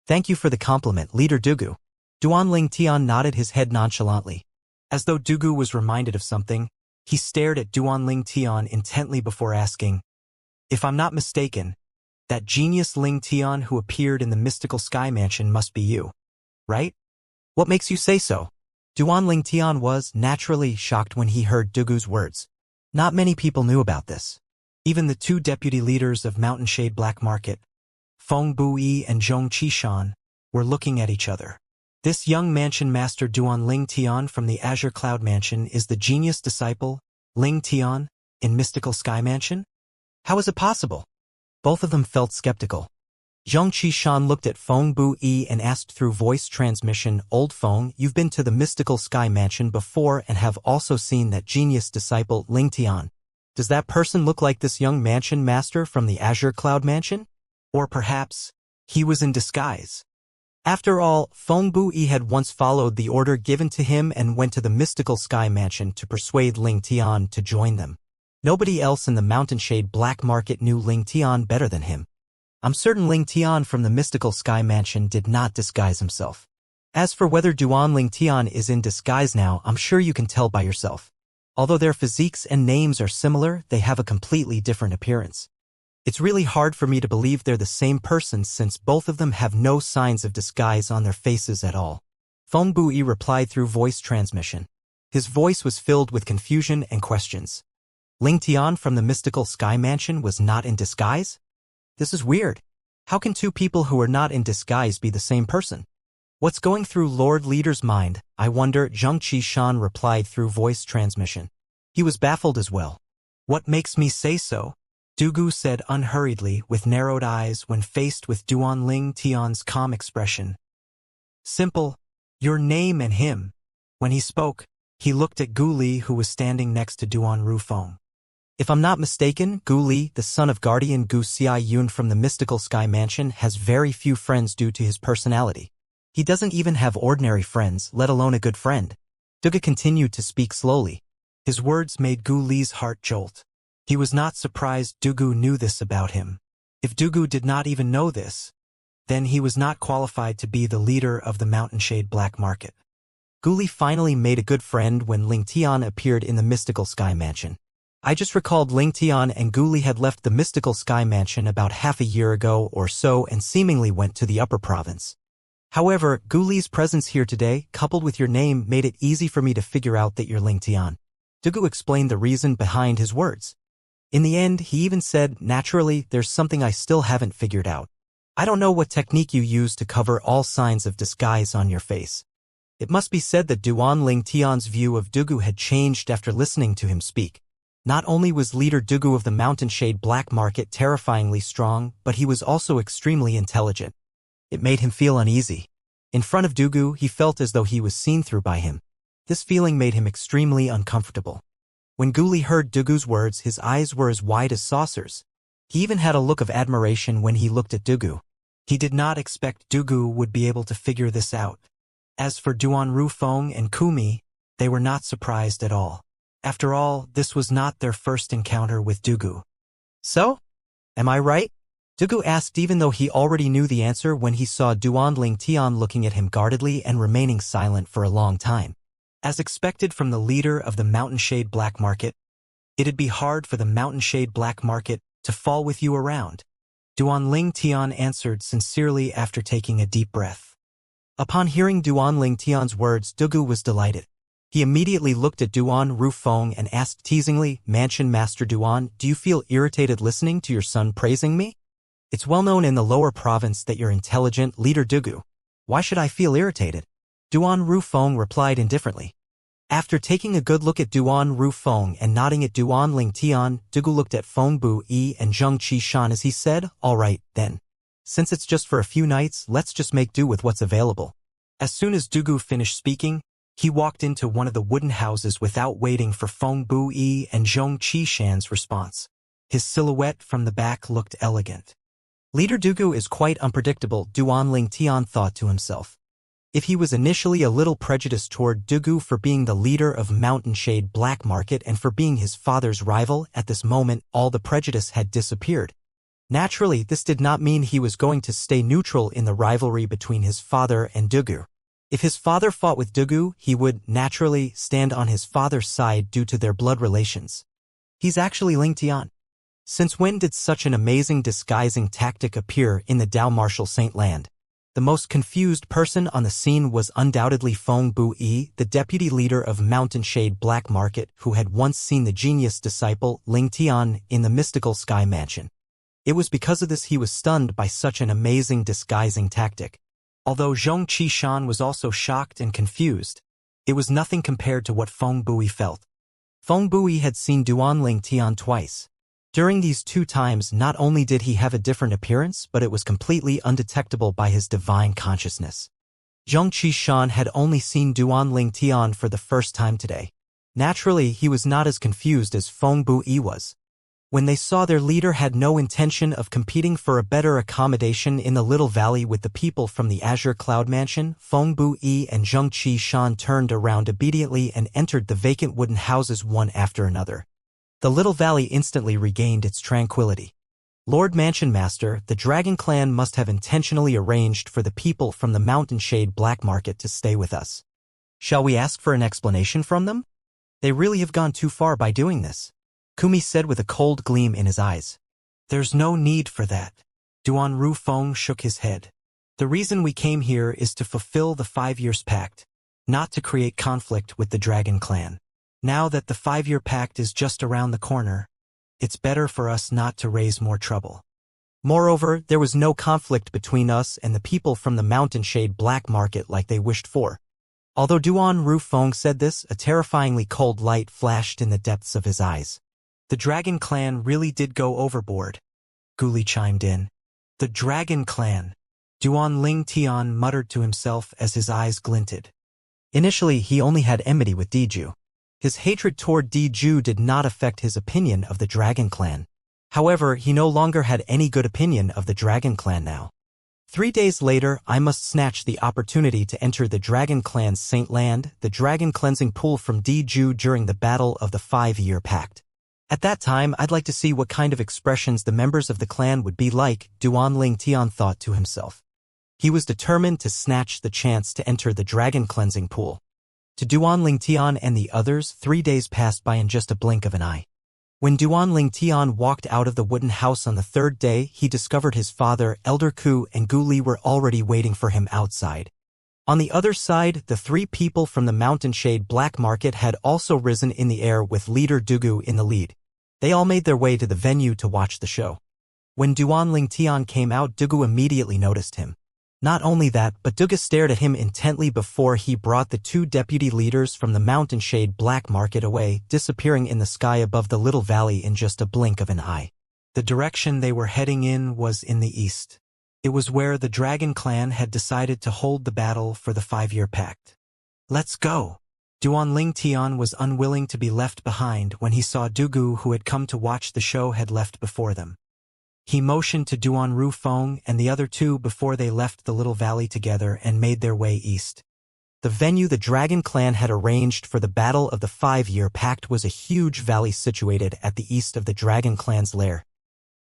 Thank you for the compliment, Leader Dugu. Duan Tian nodded his head nonchalantly. As though Dugu was reminded of something, he stared at Duan Tian intently before asking, if I'm not mistaken, that genius Ling Tian who appeared in the mystical sky mansion must be you, right? What makes you say so? Duan Tian was, naturally, shocked when he heard Dugu's words. Not many people knew about this. Even the two deputy leaders of Mountain Shade Black Market, Feng Buyi and Zhong Qishan, were looking at each other. This young mansion master Duan Tian from the Azure Cloud Mansion is the genius disciple, Ling Tian, in Mystical Sky Mansion? How is it possible? Both of them felt skeptical. Zhong Qishan looked at Feng Buyi and asked through voice transmission, Old Feng, you've been to the Mystical Sky Mansion before and have also seen that genius disciple Ling Tian. Does that person look like this young mansion master from the Azure Cloud Mansion? Or perhaps, he was in disguise. After all, Feng Buyi had once followed the order given to him and went to the Mystical Sky Mansion to persuade Ling Tian to join them. Nobody else in the Mountain Shade Black Market knew Ling Tian better than him. I'm certain Ling Tian from the Mystical Sky Mansion did not disguise himself. As for whether Duan Tian is in disguise now, I'm sure you can tell by yourself. Although their physiques and names are similar, they have a completely different appearance. It's really hard for me to believe they're the same person since both of them have no signs of disguise on their faces at all. Feng Buyi replied through voice transmission. His voice was filled with confusion and questions. Ling Tian from the Mystical Sky Mansion was not in disguise? This is weird. How can two people who are not in disguise be the same person? What's going through Lord Leader's mind, I wonder, Zhong Qishan replied through voice transmission. He was baffled as well. What makes me say so? Dugu said unhurriedly with narrowed eyes when faced with Duan Ling Tian's calm expression. Simple. Your name and him. When he spoke, he looked at Gu Li, who was standing next to Duan Rufeng. If I'm not mistaken, Gu Li, the son of Guardian Gu Xia Yun from the Mystical Sky Mansion, has very few friends due to his personality. He doesn't even have ordinary friends, let alone a good friend. Dugu continued to speak slowly. His words made Gu Li's heart jolt. He was not surprised Dugu knew this about him. If Dugu did not even know this, then he was not qualified to be the leader of the Mountainshade Black Market. Gu Li finally made a good friend when Ling Tian appeared in the Mystical Sky Mansion. I just recalled Ling Tian and Gu Li had left the Mystical Sky Mansion about half a year ago or so and seemingly went to the upper province. However, Gu Li's presence here today, coupled with your name, made it easy for me to figure out that you're Ling Tian. Dugu explained the reason behind his words. In the end, he even said, naturally, there's something I still haven't figured out. I don't know what technique you use to cover all signs of disguise on your face. It must be said that Duan Ling Tian's view of Dugu had changed after listening to him speak. Not only was leader Dugu of the Mountainshade Black Market terrifyingly strong, but he was also extremely intelligent. It made him feel uneasy. In front of Dugu, he felt as though he was seen through by him. This feeling made him extremely uncomfortable. When Gu Li heard Dugu's words, his eyes were as wide as saucers. He even had a look of admiration when he looked at Dugu. He did not expect Dugu would be able to figure this out. As for Duan Rufeng and Kumi, they were not surprised at all. After all, this was not their first encounter with Dugu. So? Am I right? Dugu asked even though he already knew the answer when he saw Duan Ling Tian looking at him guardedly and remaining silent for a long time. As expected from the leader of the Mountainshade Black Market, it'd be hard for the Mountainshade Black Market to fall with you around. Duan Ling Tian answered sincerely after taking a deep breath. Upon hearing Duan Ling Tian's words, Dugu was delighted. He immediately looked at Duan Rufeng and asked teasingly, Mansion Master Duan, do you feel irritated listening to your son praising me? It's well known in the lower province that you're intelligent, leader Dugu. Why should I feel irritated? Duan Rufeng replied indifferently. After taking a good look at Duan Rufeng and nodding at Duan Ling Tian, Dugu looked at Feng Bu Yi and Zheng Qishan as he said, all right, then. Since it's just for a few nights, let's just make do with what's available. As soon as Dugu finished speaking, he walked into one of the wooden houses without waiting for Feng Bu Yi and Zheng Qishan's response. His silhouette from the back looked elegant. Leader Dugu is quite unpredictable, Duan Ling Tian thought to himself. If he was initially a little prejudiced toward Dugu for being the leader of Mountainshade Black Market and for being his father's rival, at this moment all the prejudice had disappeared. Naturally, this did not mean he was going to stay neutral in the rivalry between his father and Dugu. If his father fought with Dugu, he would, naturally, stand on his father's side due to their blood relations. He's actually Ling Tian. Since when did such an amazing disguising tactic appear in the Dao Martial Saint Land? The most confused person on the scene was undoubtedly Feng Bu Yi, the deputy leader of Mountainshade Black Market, who had once seen the genius disciple Ling Tian in the Mystical Sky Mansion. It was because of this he was stunned by such an amazing disguising tactic. Although Zheng Qishan was also shocked and confused, it was nothing compared to what Feng Bu Yi felt. Feng Bu Yi had seen Duan Ling Tian twice. During these two times, not only did he have a different appearance, but it was completely undetectable by his divine consciousness. Zheng Qishan had only seen Duan Ling Tian for the first time today. Naturally, he was not as confused as Feng Bu Yi was. When they saw their leader had no intention of competing for a better accommodation in the little valley with the people from the Azure Cloud Mansion, Feng Bu Yi and Zheng Qishan turned around obediently and entered the vacant wooden houses one after another. The little valley instantly regained its tranquility. Lord Mansion Master, the Dragon Clan must have intentionally arranged for the people from the Mountainshade Black Market to stay with us. Shall we ask for an explanation from them? They really have gone too far by doing this. Kumi said with a cold gleam in his eyes. There's no need for that. Duan Rufeng shook his head. The reason we came here is to fulfill the 5 years pact, not to create conflict with the Dragon Clan. Now that the 5-year pact is just around the corner, it's better for us not to raise more trouble. Moreover, there was no conflict between us and the people from the Mountainshade Black Market like they wished for. Although Duan Rufeng said this, a terrifyingly cold light flashed in the depths of his eyes. The Dragon Clan really did go overboard, Guli chimed in. The Dragon Clan. Duan Ling Tian muttered to himself as his eyes glinted. Initially, he only had enmity with Diju. His hatred toward Diju did not affect his opinion of the Dragon Clan. However, he no longer had any good opinion of the Dragon Clan now. 3 days later, I must snatch the opportunity to enter the Dragon Clan's Saint Land, the Dragon Cleansing Pool from Diju during the Battle of the 5-Year Pact. At that time, I'd like to see what kind of expressions the members of the clan would be like, Duan Ling Tian thought to himself. He was determined to snatch the chance to enter the Dragon Cleansing Pool. To Duan Ling Tian and the others, 3 days passed by in just a blink of an eye. When Duan Ling Tian walked out of the wooden house on the 3rd day, he discovered his father, Elder Ku, and Gu Li were already waiting for him outside. On the other side, the 3 people from the Mountainshade Black Market had also risen in the air with leader Dugu in the lead. They all made their way to the venue to watch the show. When Duan Ling Tian came out, Dugu immediately noticed him. Not only that, but Dugu stared at him intently before he brought the 2 deputy leaders from the Mountainshade Black Market away, disappearing in the sky above the little valley in just a blink of an eye. The direction they were heading in was in the east. It was where the Dragon Clan had decided to hold the battle for the 5-Year Pact. Let's go! Duan Ling Tian was unwilling to be left behind when he saw Dugu, who had come to watch the show, had left before them. He motioned to Duan Rufeng and the other 2 before they left the little valley together and made their way east. The venue the Dragon Clan had arranged for the Battle of the 5-Year Pact was a huge valley situated at the east of the Dragon Clan's lair.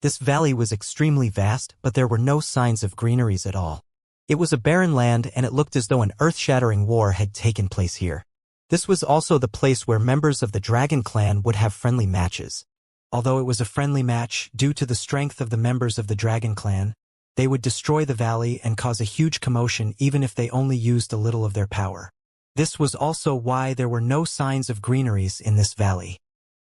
This valley was extremely vast, but there were no signs of greeneries at all. It was a barren land, and it looked as though an earth-shattering war had taken place here. This was also the place where members of the Dragon Clan would have friendly matches. Although it was a friendly match, due to the strength of the members of the Dragon Clan, they would destroy the valley and cause a huge commotion even if they only used a little of their power. This was also why there were no signs of greeneries in this valley.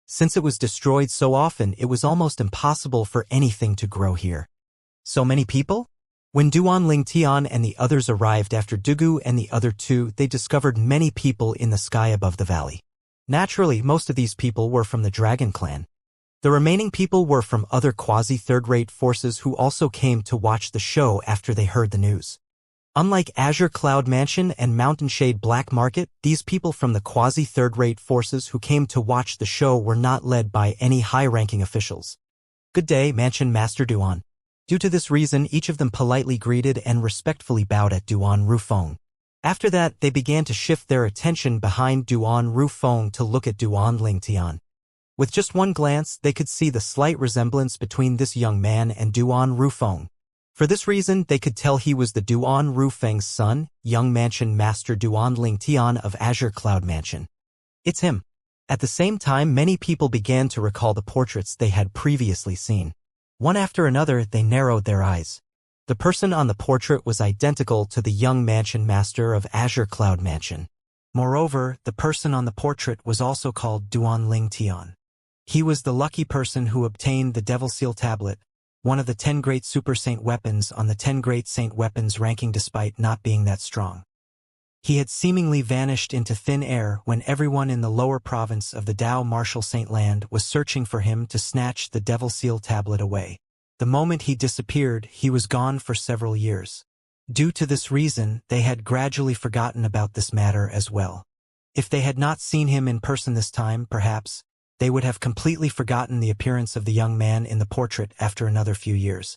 Since it was destroyed so often, it was almost impossible for anything to grow here. So many people? When Duan Ling Tian and the others arrived after Dugu and the other 2, they discovered many people in the sky above the valley. Naturally, most of these people were from the Dragon Clan. The remaining people were from other quasi-third-rate forces who also came to watch the show after they heard the news. Unlike Azure Cloud Mansion and Mountainshade Black Market, these people from the quasi-third-rate forces who came to watch the show were not led by any high-ranking officials. Good day, Mansion Master Duan. Due to this reason, each of them politely greeted and respectfully bowed at Duan Rufeng. After that, they began to shift their attention behind Duan Rufeng to look at Duan Ling Tian. With just one glance, they could see the slight resemblance between this young man and Duan Rufeng. For this reason, they could tell he was the Duan Rufeng's son, young Mansion Master Duan Ling Tian of Azure Cloud Mansion. It's him. At the same time, many people began to recall the portraits they had previously seen. One after another, they narrowed their eyes. The person on the portrait was identical to the young Mansion Master of Azure Cloud Mansion. Moreover, the person on the portrait was also called Duan Ling Tian. He was the lucky person who obtained the Devil Seal Tablet, one of the 10 great Super Saint weapons on the 10 great Saint weapons ranking despite not being that strong. He had seemingly vanished into thin air when everyone in the lower province of the Dao Martial Saint Land was searching for him to snatch the Devil Seal Tablet away. The moment he disappeared, he was gone for several years. Due to this reason, they had gradually forgotten about this matter as well. If they had not seen him in person this time, perhaps, they would have completely forgotten the appearance of the young man in the portrait after another few years.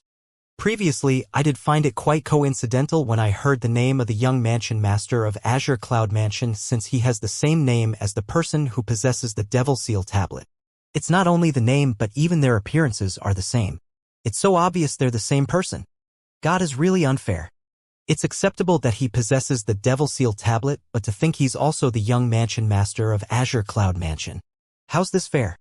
Previously, I did find it quite coincidental when I heard the name of the young Mansion Master of Azure Cloud Mansion, since he has the same name as the person who possesses the Devil Seal Tablet. It's not only the name, but even their appearances are the same. It's so obvious they're the same person. God is really unfair. It's acceptable that he possesses the Devil Seal Tablet, but to think he's also the young Mansion Master of Azure Cloud Mansion. How's this fair?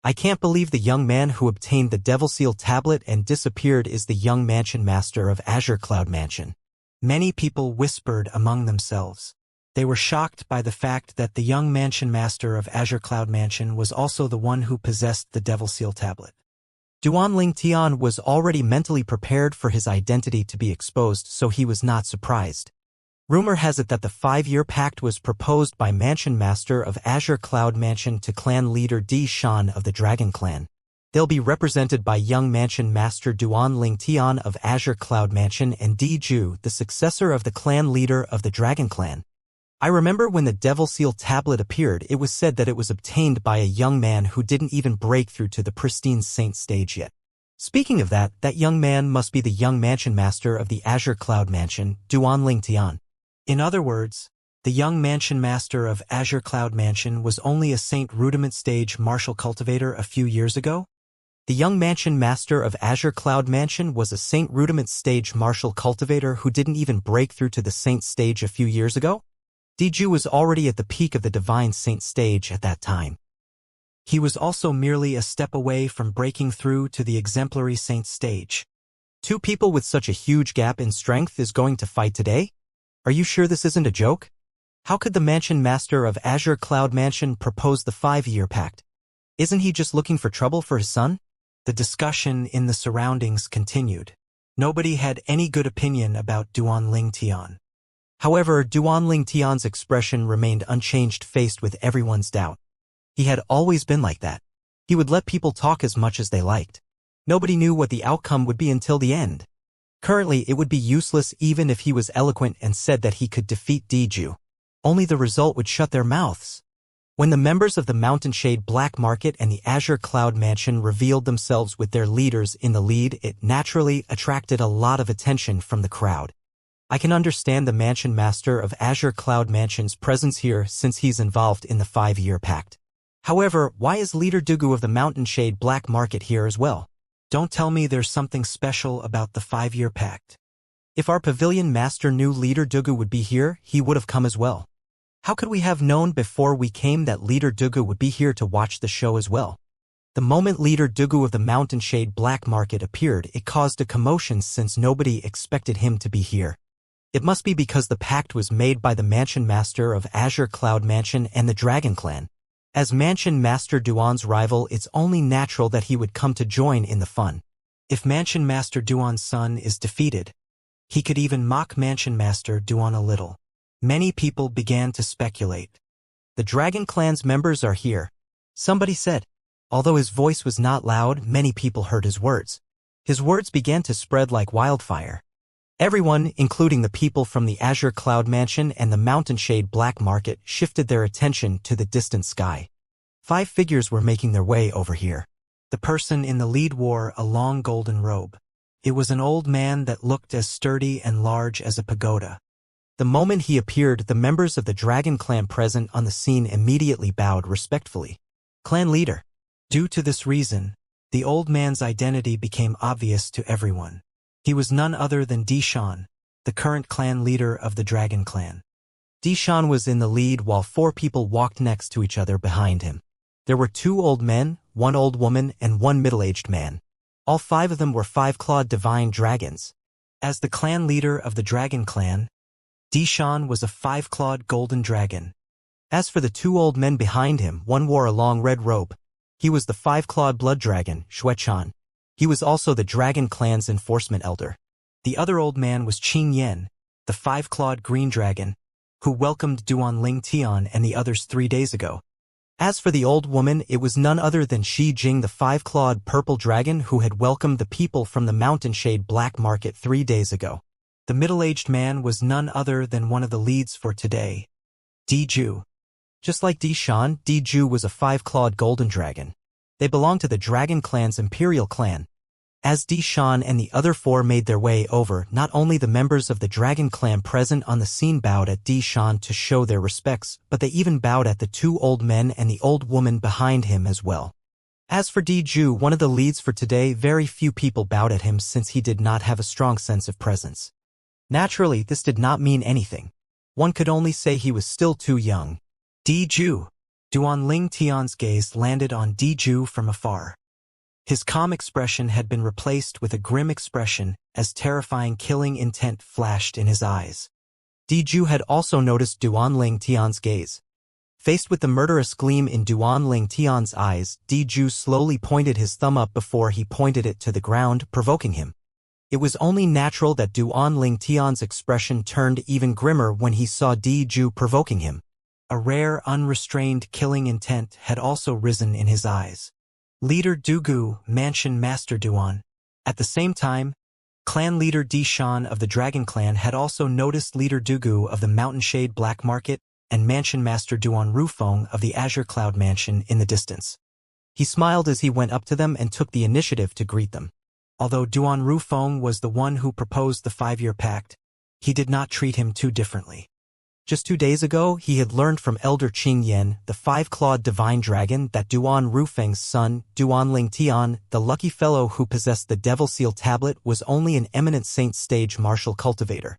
I can't believe the young man who obtained the Devil Seal Tablet and disappeared is the young Mansion Master of Azure Cloud Mansion. Many people whispered among themselves. They were shocked by the fact that the young Mansion Master of Azure Cloud Mansion was also the one who possessed the Devil Seal Tablet. Duan Ling Tian was already mentally prepared for his identity to be exposed, so he was not surprised. Rumor has it that the 5-year pact was proposed by Mansion Master of Azure Cloud Mansion to clan leader Di Shan of the Dragon Clan. They'll be represented by young Mansion Master Duan Ling Tian of Azure Cloud Mansion and Di Ju, the successor of the clan leader of the Dragon Clan. I remember when the Devil Seal tablet appeared, it was said that it was obtained by a young man who didn't even break through to the pristine saint stage yet. Speaking of that young man must be the young Mansion Master of the Azure Cloud Mansion, Duan Ling Tian. In other words, the young Mansion Master of Azure Cloud Mansion was only a Saint Rudiment stage martial cultivator a few years ago? The young Mansion Master of Azure Cloud Mansion was a Saint Rudiment stage martial cultivator who didn't even break through to the Saint stage a few years ago? Diju was already at the peak of the Divine Saint stage at that time. He was also merely a step away from breaking through to the Exemplary Saint stage. 2 people with such a huge gap in strength is going to fight today? Are you sure this isn't a joke? How could the Mansion Master of Azure Cloud Mansion propose the 5-year pact? Isn't he just looking for trouble for his son? The discussion in the surroundings continued. Nobody had any good opinion about Duan Ling Tian. However, Duan Ling Tian's expression remained unchanged faced with everyone's doubt. He had always been like that. He would let people talk as much as they liked. Nobody knew what the outcome would be until the end. Currently, it would be useless even if he was eloquent and said that he could defeat Diju. Only the result would shut their mouths. When the members of the Mountain Shade Black Market and the Azure Cloud Mansion revealed themselves with their leaders in the lead, it naturally attracted a lot of attention from the crowd. I can understand the Mansion Master of Azure Cloud Mansion's presence here since he's involved in the 5-year pact. However, why is Leader Dugu of the Mountain Shade Black Market here as well? Don't tell me there's something special about the 5-year pact. If our Pavilion Master knew Leader Dugu would be here, he would have come as well. How could we have known before we came that Leader Dugu would be here to watch the show as well? The moment Leader Dugu of the Mountain Shade Black Market appeared, it caused a commotion since nobody expected him to be here. It must be because the pact was made by the Mansion Master of Azure Cloud Mansion and the Dragon Clan. As Mansion Master Duan's rival, it's only natural that he would come to join in the fun. If Mansion Master Duan's son is defeated, he could even mock Mansion Master Duan a little. Many people began to speculate. The Dragon Clan's members are here, somebody said. Although his voice was not loud, many people heard his words. His words began to spread like wildfire. Everyone, including the people from the Azure Cloud Mansion and the Mountain Shade Black Market, shifted their attention to the distant sky. 5 figures were making their way over here. The person in the lead wore a long golden robe. It was an old man that looked as sturdy and large as a pagoda. The moment he appeared, the members of the Dragon Clan present on the scene immediately bowed respectfully. Clan leader. Due to this reason, the old man's identity became obvious to everyone. He was none other than Di Shan, the current clan leader of the Dragon Clan. Di Shan was in the lead while 4 people walked next to each other behind him. There were 2 old men, 1 old woman, and 1 middle-aged man. All 5 of them were 5-clawed divine dragons. As the clan leader of the Dragon Clan, Di Shan was a 5-clawed golden dragon. As for the 2 old men behind him, one wore a long red robe. He was the 5-clawed blood dragon, Xuechan. He was also the Dragon Clan's enforcement elder. The other old man was Qing Yan, the 5-clawed green dragon, who welcomed Duan Ling Tian and the others 3 days ago. As for the old woman, it was none other than Shi Jing, the 5-clawed purple dragon who had welcomed the people from the Mountain Shade Black Market 3 days ago. The middle-aged man was none other than one of the leads for today, Di Ju. Just like Di Shan, Di Ju was a 5-clawed golden dragon. They belonged to the Dragon Clan's Imperial Clan. As Di Shan and the other 4 made their way over, not only the members of the Dragon Clan present on the scene bowed at Di Shan to show their respects, but they even bowed at the 2 old men and the old woman behind him as well. As for Di Ju, one of the leads for today, very few people bowed at him since he did not have a strong sense of presence. Naturally, this did not mean anything. One could only say he was still too young. Di Ju. Duan Ling Tian's gaze landed on Di Ju from afar. His calm expression had been replaced with a grim expression as terrifying killing intent flashed in his eyes. Di Ju had also noticed Duan Ling Tian's gaze. Faced with the murderous gleam in Duan Ling Tian's eyes, Di Ju slowly pointed his thumb up before he pointed it to the ground, provoking him. It was only natural that Duan Ling Tian's expression turned even grimmer when he saw Di Ju provoking him. A rare, unrestrained killing intent had also risen in his eyes. Leader Dugu, Mansion Master Duan. At the same time, clan leader Di Shan of the Dragon Clan had also noticed leader Dugu of the Mountain Shade Black Market and Mansion Master Duan Rufeng of the Azure Cloud Mansion in the distance. He smiled as he went up to them and took the initiative to greet them. Although Duan Rufeng was the one who proposed the 5-year pact, he did not treat him too differently. Just 2 days ago, he had learned from Elder Qing Yan, the 5-clawed divine dragon, that Duan Rufeng's son, Duan Ling Tian, the lucky fellow who possessed the Devil Seal tablet, was only an eminent saint stage martial cultivator.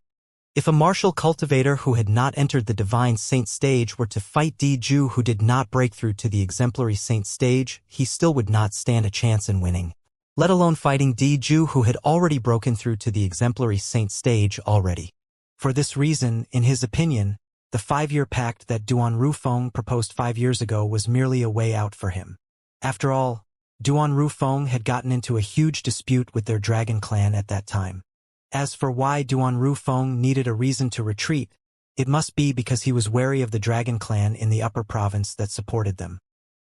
If a martial cultivator who had not entered the divine saint stage were to fight Di Ju who did not break through to the exemplary saint stage, he still would not stand a chance in winning, let alone fighting Di Ju who had already broken through to the exemplary saint stage already. For this reason, in his opinion, the 5-year pact that Duan Rufeng proposed 5 years ago was merely a way out for him. After all, Duan Rufeng had gotten into a huge dispute with their dragon clan at that time. As for why Duan Rufeng needed a reason to retreat, it must be because he was wary of the dragon clan in the upper province that supported them.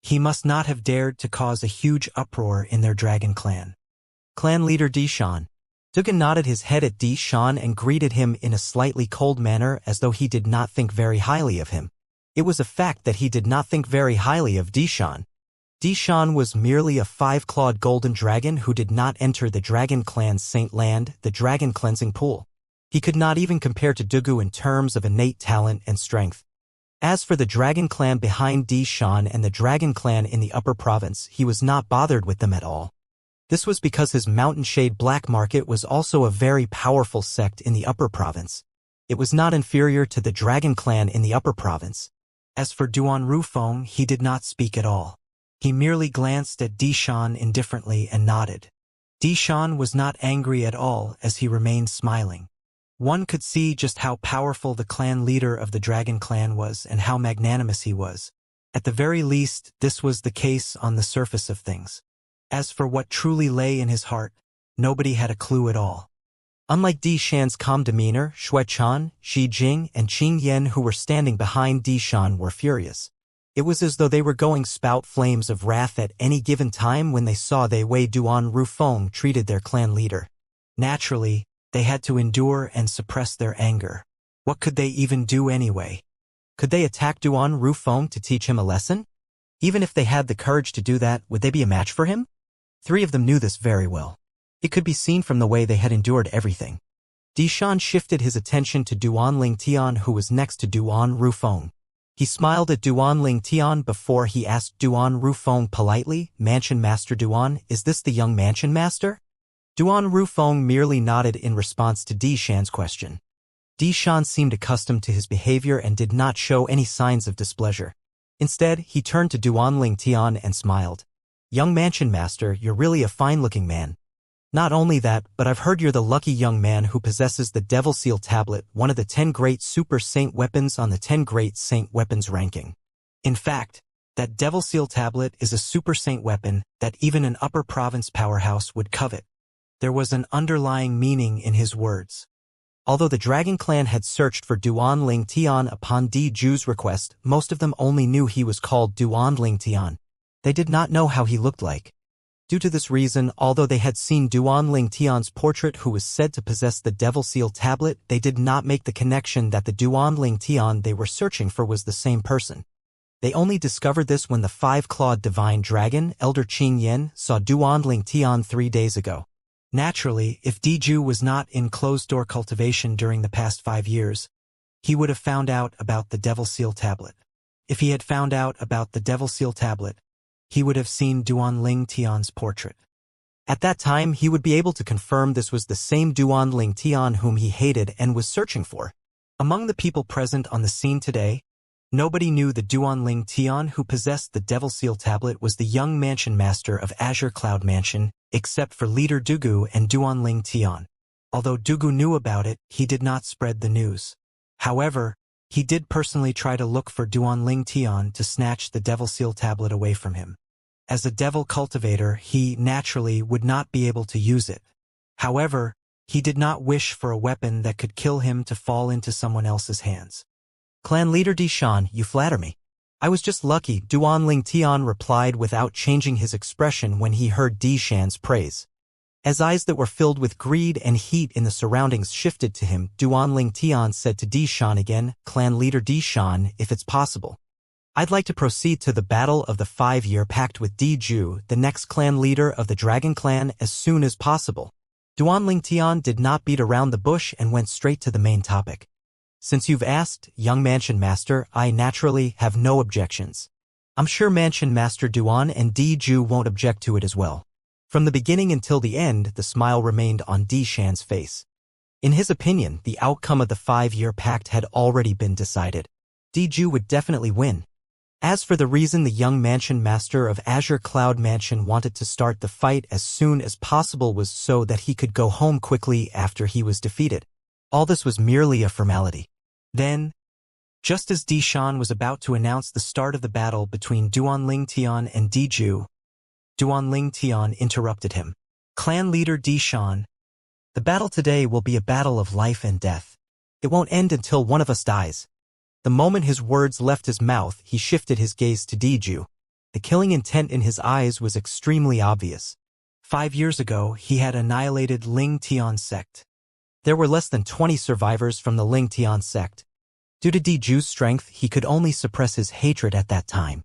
He must not have dared to cause a huge uproar in their dragon clan. Clan leader Di Shan. Dugan nodded his head at Di Shan and greeted him in a slightly cold manner as though he did not think very highly of him. It was a fact that he did not think very highly of Di Shan. Di Shan was merely a 5-clawed golden dragon who did not enter the Dragon Clan's Saint Land, the Dragon Cleansing Pool. He could not even compare to Dugu in terms of innate talent and strength. As for the Dragon Clan behind Di Shan and the Dragon Clan in the upper province, he was not bothered with them at all. This was because his Mountain Shade Black Market was also a very powerful sect in the upper province. It was not inferior to the Dragon Clan in the upper province. As for Duan Rufeng, he did not speak at all. He merely glanced at Di Shan indifferently and nodded. Di Shan was not angry at all as he remained smiling. One could see just how powerful the clan leader of the Dragon Clan was and how magnanimous he was. At the very least, this was the case on the surface of things. As for what truly lay in his heart, nobody had a clue at all. Unlike Di Shan's calm demeanor, Xue Chan, Shi Jing, and Qing Yan who were standing behind Di Shan were furious. It was as though they were going spout flames of wrath at any given time when they saw the way Duan Rufeng treated their clan leader. Naturally, they had to endure and suppress their anger. What could they even do anyway? Could they attack Duan Rufeng to teach him a lesson? Even if they had the courage to do that, would they be a match for him? 3 of them knew this very well. It could be seen from the way they had endured everything. Di Shan shifted his attention to Duan Ling Tian who was next to Duan Rufeng. He smiled at Duan Ling Tian before he asked Duan Rufeng politely, "Mansion Master Duan, is this the young Mansion Master?" Duan Rufeng merely nodded in response to Di Shan's question. Di Shan seemed accustomed to his behavior and did not show any signs of displeasure. Instead, he turned to Duan Ling Tian and smiled. "Young Mansion Master, you're really a fine-looking man. Not only that, but I've heard you're the lucky young man who possesses the Devil Seal Tablet, one of the 10 great Super Saint weapons on the 10 great Saint weapons ranking. In fact, that Devil Seal Tablet is a Super Saint weapon that even an upper province powerhouse would covet." There was an underlying meaning in his words. Although the Dragon Clan had searched for Duan Ling Tian upon Di Ju's request, most of them only knew he was called Duan Ling Tian. They did not know how he looked like. Due to this reason, although they had seen Duan Ling Tian's portrait who was said to possess the Devil Seal Tablet, they did not make the connection that the Duan Ling Tian they were searching for was the same person. They only discovered this when the 5-clawed divine dragon, Elder Qing Yan, saw Duan Ling Tian 3 days ago. Naturally, if Di Ju was not in closed-door cultivation during the past 5 years, he would have found out about the Devil Seal Tablet. If he had found out about the Devil Seal Tablet, he would have seen Duan Ling Tian's portrait. At that time, he would be able to confirm this was the same Duan Ling Tian whom he hated and was searching for. Among the people present on the scene today, nobody knew the Duan Ling Tian who possessed the Devil Seal Tablet was the young Mansion Master of Azure Cloud Mansion, except for leader Dugu and Duan Ling Tian. Although Dugu knew about it, he did not spread the news. However, he did personally try to look for Duan Ling Tian to snatch the Devil Seal Tablet away from him. As a devil cultivator, he naturally would not be able to use it. However, He did not wish for a weapon that could kill him to fall into someone else's hands. Clan leader Di Shan, you flatter me. I was just lucky, Duan Ling Tian replied without changing his expression when he heard Di Shan's praise. As eyes that were filled with greed and heat in the surroundings shifted to him, Duan Ling Tian said to Di Shan again, Clan leader Di Shan, if it's possible, I'd like to proceed to the Battle of the 5-Year Pact with Di Ju, the next clan leader of the Dragon Clan, as soon as possible. Duan Ling Tian did not beat around the bush and went straight to the main topic. Since you've asked, young Mansion Master, I naturally have no objections. I'm sure Mansion Master Duan and Di Ju won't object to it as well. From the beginning until the end, the smile remained on Di Shan's face. In his opinion, the outcome of the 5-Year Pact had already been decided. Di Ju would definitely win. As for the reason the young Mansion Master of Azure Cloud Mansion wanted to start the fight as soon as possible was so that he could go home quickly after he was defeated. All this was merely a formality. Then, just as Di Shan was about to announce the start of the battle between Duan Ling Tian and Di Ju, Duan Ling Tian interrupted him. Clan leader Di Shan, the battle today will be a battle of life and death. It won't end until one of us dies. The moment his words left his mouth, he shifted his gaze to Di Ju. The killing intent in his eyes was extremely obvious. 5 years ago, he had annihilated Ling Tian sect. There were less than 20 survivors from the Ling Tian sect. Due to Di Ju's strength, he could only suppress his hatred at that time.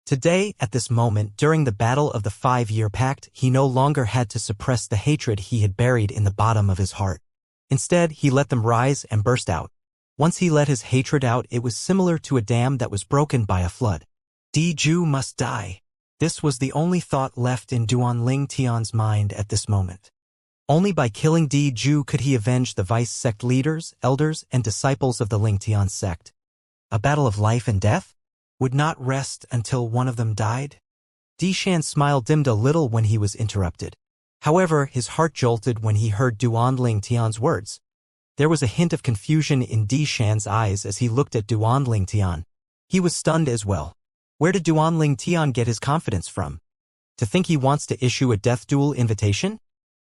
Today, at this moment, during the Battle of the 5-Year Pact, he no longer had to suppress the hatred he had buried in the bottom of his heart. Instead, he let them rise and burst out. Once he let his hatred out, it was similar to a dam that was broken by a flood. Di Ju must die. This was the only thought left in Duan Ling Tian's mind at this moment. Only by killing Di Ju could he avenge the vice sect leaders, elders, and disciples of the Ling Tian sect. A battle of life and death? Would not rest until one of them died? Di Shan's smile dimmed a little when he was interrupted. However, his heart jolted when he heard Duan Ling Tian's words. There was a hint of confusion in Di Shan's eyes as he looked at Duan Ling Tian. He was stunned as well. Where did Duan Ling Tian get his confidence from? To think he wants to issue a death duel invitation?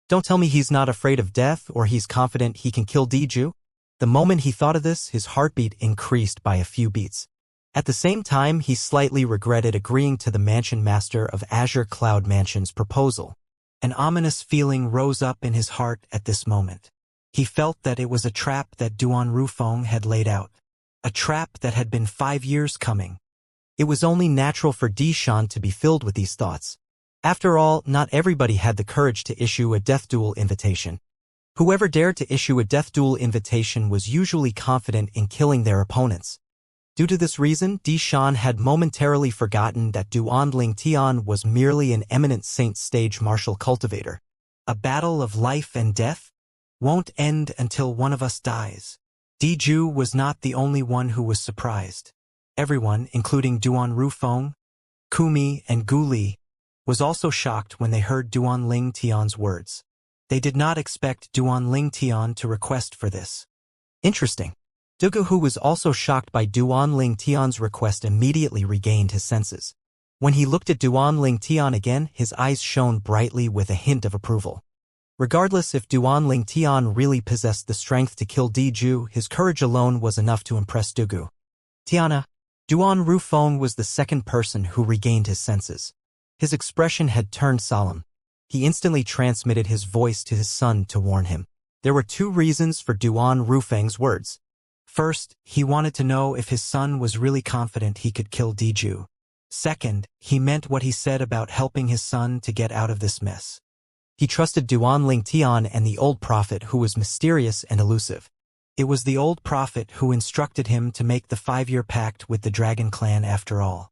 Don't tell me he's not afraid of death or he's confident he can kill Di Ju. The moment he thought of this, his heartbeat increased by a few beats. At the same time, he slightly regretted agreeing to the Mansion Master of Azure Cloud Mansion's proposal. An ominous feeling rose up in his heart at this moment. He felt that it was a trap that Duan Rufeng had laid out. A trap that had been 5 years coming. It was only natural for Di Shan to be filled with these thoughts. After all, not everybody had the courage to issue a death duel invitation. Whoever dared to issue a death duel invitation was usually confident in killing their opponents. Due to this reason, Di Shan had momentarily forgotten that Duan Ling Tian was merely an eminent saint stage martial cultivator. A battle of life and death? Won't end until one of us dies. Di Ju was not the only one who was surprised. Everyone, including Duan Rufeng, Kumi, and Gu Li, was also shocked when they heard Duan Ling Tian's words. They did not expect Duan Ling Tian to request for this. Interesting. Dugu, who was also shocked by Duan Ling Tian's request, immediately regained his senses. When he looked at Duan Ling Tian again, his eyes shone brightly with a hint of approval. Regardless if Duan Ling Tian really possessed the strength to kill Di Ju, his courage alone was enough to impress Dugu. Tiana. Duan Rufeng was the second person who regained his senses. His expression had turned solemn. He instantly transmitted his voice to his son to warn him. There were 2 reasons for Duan Rufeng's words. First, he wanted to know if his son was really confident he could kill Di Ju. Second, he meant what he said about helping his son to get out of this mess. He trusted Duan Ling Tian and the old prophet, who was mysterious and elusive. It was the old prophet who instructed him to make the 5-year pact with the Dragon Clan after all.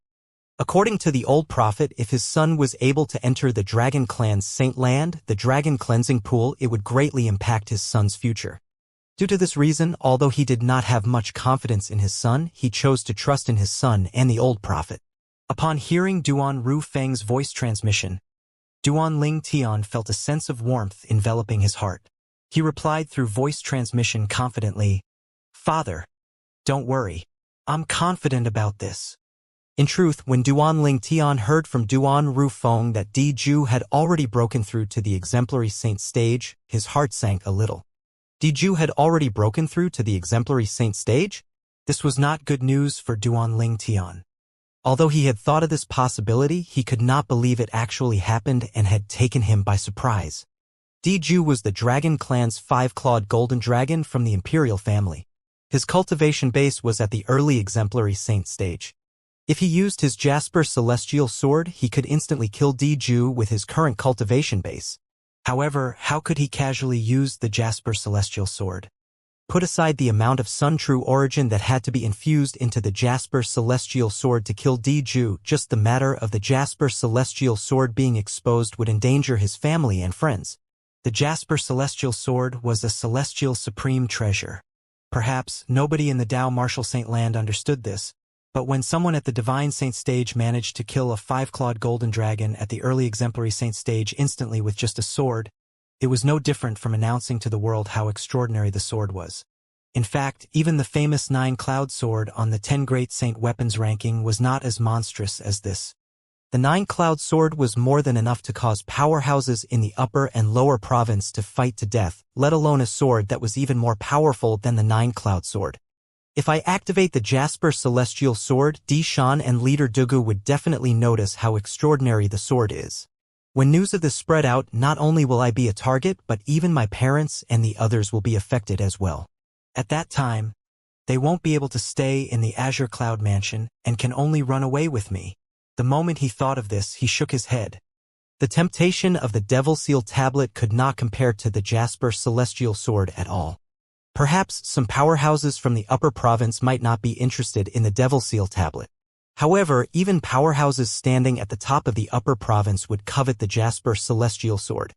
According to the old prophet, if his son was able to enter the Dragon Clan's Saint Land, the Dragon Cleansing Pool, it would greatly impact his son's future. Due to this reason, although he did not have much confidence in his son, he chose to trust in his son and the old prophet. Upon hearing Duan Rufeng's voice transmission, Duan Ling Tian felt a sense of warmth enveloping his heart. He replied through voice transmission confidently, "Father, don't worry. I'm confident about this." In truth, when Duan Ling Tian heard from Duan Rufeng that Di Ju had already broken through to the exemplary saint stage, his heart sank a little. Diju had already broken through to the exemplary saint stage? This was not good news for Duan Ling Tian. Although he had thought of this possibility, he could not believe it actually happened and had taken him by surprise. Diju was the Dragon Clan's five-clawed golden dragon from the Imperial family. His cultivation base was at the early exemplary saint stage. If he used his Jasper Celestial Sword, he could instantly kill Diju with his current cultivation base. However, how could he casually use the Jasper Celestial Sword? Put aside the amount of Sun True origin that had to be infused into the Jasper Celestial Sword to kill Diju, just the matter of the Jasper Celestial Sword being exposed would endanger his family and friends. The Jasper Celestial Sword was a celestial supreme treasure. Perhaps nobody in the Dao Martial Saint land understood this, but when someone at the Divine Saint stage managed to kill a five-clawed golden dragon at the early exemplary saint stage instantly with just a sword, it was no different from announcing to the world how extraordinary the sword was. In fact, even the famous 9-Cloud Sword on the 10 Great Saint Weapons ranking was not as monstrous as this. The 9-Cloud Sword was more than enough to cause powerhouses in the upper and lower province to fight to death, let alone a sword that was even more powerful than the 9-Cloud Sword. If I activate the Jasper Celestial Sword, Dishan and Leader Dugu would definitely notice how extraordinary the sword is. When news of this spread out, not only will I be a target, but even my parents and the others will be affected as well. At that time, they won't be able to stay in the Azure Cloud Mansion and can only run away with me. The moment he thought of this, he shook his head. The temptation of the Devil Seal Tablet could not compare to the Jasper Celestial Sword at all. Perhaps some powerhouses from the upper province might not be interested in the Devil Seal Tablet. However, even powerhouses standing at the top of the upper province would covet the Jasper Celestial Sword.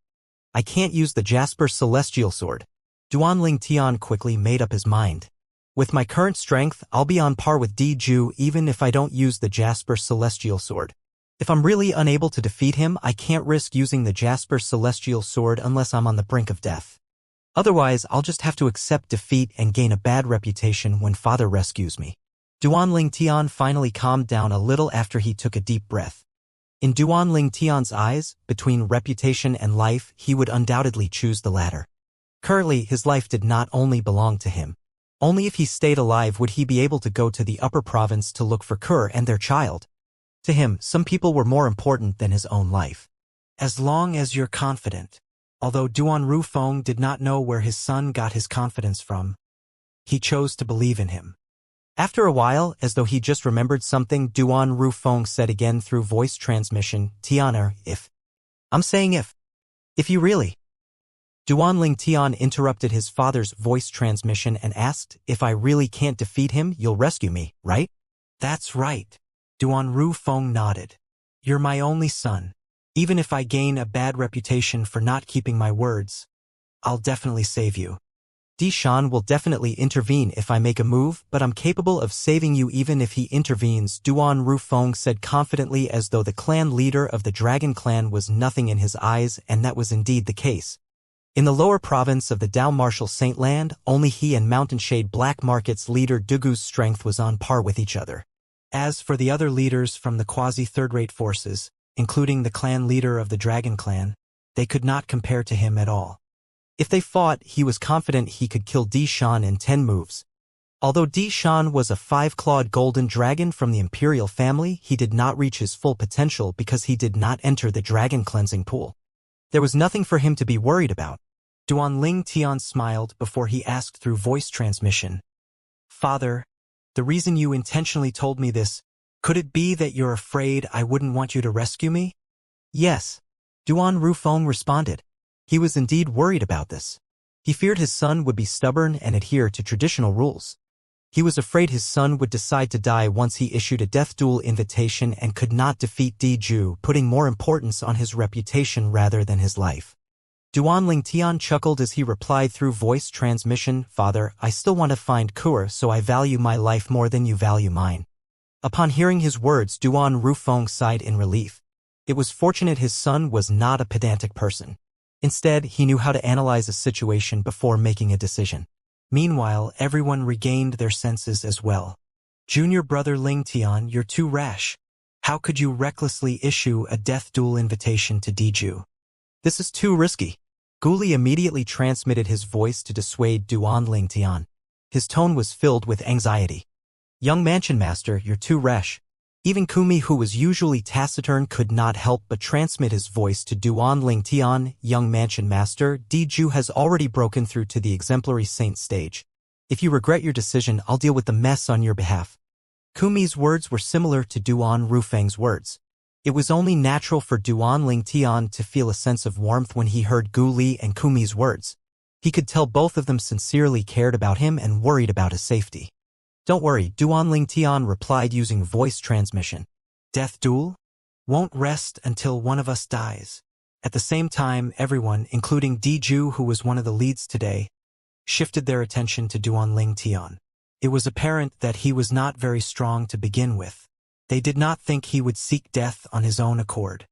I can't use the Jasper Celestial Sword. Duan Ling Tian quickly made up his mind. With my current strength, I'll be on par with Diju even if I don't use the Jasper Celestial Sword. If I'm really unable to defeat him, I can't risk using the Jasper Celestial Sword unless I'm on the brink of death. Otherwise, I'll just have to accept defeat and gain a bad reputation when father rescues me. Duan Ling Tian finally calmed down a little after he took a deep breath. In Duan Ling Tian's eyes, between reputation and life, he would undoubtedly choose the latter. Currently, his life did not only belong to him. Only if he stayed alive would he be able to go to the upper province to look for Kur and their child. To him, some people were more important than his own life. As long as you're confident. Although Duan Rufeng did not know where his son got his confidence from, he chose to believe in him. After a while, as though he just remembered something, Duan Rufeng said again through voice transmission, Tianer, if. I'm saying if. If you really. Duan Ling Tian interrupted his father's voice transmission and asked, if I really can't defeat him, you'll rescue me, right? That's right. Duan Rufeng nodded. You're my only son. Even if I gain a bad reputation for not keeping my words, I'll definitely save you. Dishan will definitely intervene if I make a move, but I'm capable of saving you even if he intervenes, Duan Rufeng said confidently as though the clan leader of the Dragon Clan was nothing in his eyes, and that was indeed the case. In the lower province of the Dao Martial Saint Land, only he and Mountain Shade Black Market's leader Dugu's strength was on par with each other. As for the other leaders from the quasi-third-rate forces, including the clan leader of the Dragon Clan, they could not compare to him at all. If they fought, he was confident he could kill Dishan in 10 moves. Although Dishan was a 5-clawed golden dragon from the Imperial family, he did not reach his full potential because he did not enter the dragon cleansing pool. There was nothing for him to be worried about. Duan Ling Tian smiled before he asked through voice transmission, Father, the reason you intentionally told me this, could it be that you're afraid I wouldn't want you to rescue me? Yes. Duan Rufeng responded. He was indeed worried about this. He feared his son would be stubborn and adhere to traditional rules. He was afraid his son would decide to die once he issued a death duel invitation and could not defeat Diju, putting more importance on his reputation rather than his life. Duan Ling Tian chuckled as he replied through voice transmission, Father, I still want to find Kur, so I value my life more than you value mine. Upon hearing his words, Duan Rufeng sighed in relief. It was fortunate his son was not a pedantic person. Instead, he knew how to analyze a situation before making a decision. Meanwhile, everyone regained their senses as well. Junior brother Ling Tian, you're too rash. How could you recklessly issue a death duel invitation to Diju? This is too risky. Guli immediately transmitted his voice to dissuade Duan Lingtian. His tone was filled with anxiety. Young Mansion Master, you're too rash. Even Kumi, who was usually taciturn, could not help but transmit his voice to Duan Lingtian. Young Mansion Master, Diju has already broken through to the exemplary saint stage. If you regret your decision, I'll deal with the mess on your behalf. Kumi's words were similar to Duan Rufeng's words. It was only natural for Duan Lingtian to feel a sense of warmth when he heard Gu Li and Kumi's words. He could tell both of them sincerely cared about him and worried about his safety. Don't worry, Duan Lingtian replied using voice transmission. Death duel? Won't rest until one of us dies. At the same time, everyone, including Diju, who was one of the leads today, shifted their attention to Duan Lingtian. It was apparent that he was not very strong to begin with. They did not think he would seek death on his own accord.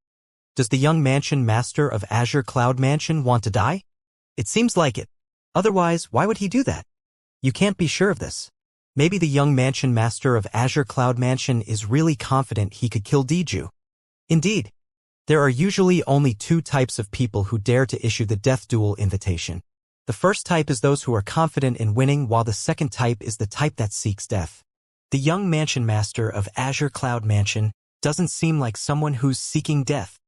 Does the young Mansion Master of Azure Cloud Mansion want to die? It seems like it. Otherwise, why would he do that? You can't be sure of this. Maybe the young Mansion Master of Azure Cloud Mansion is really confident he could kill Diju. Indeed. There are usually only two types of people who dare to issue the death duel invitation. The first type is those who are confident in winning, while the second type is the type that seeks death. The young Mansion Master of Azure Cloud Mansion doesn't seem like someone who's seeking death.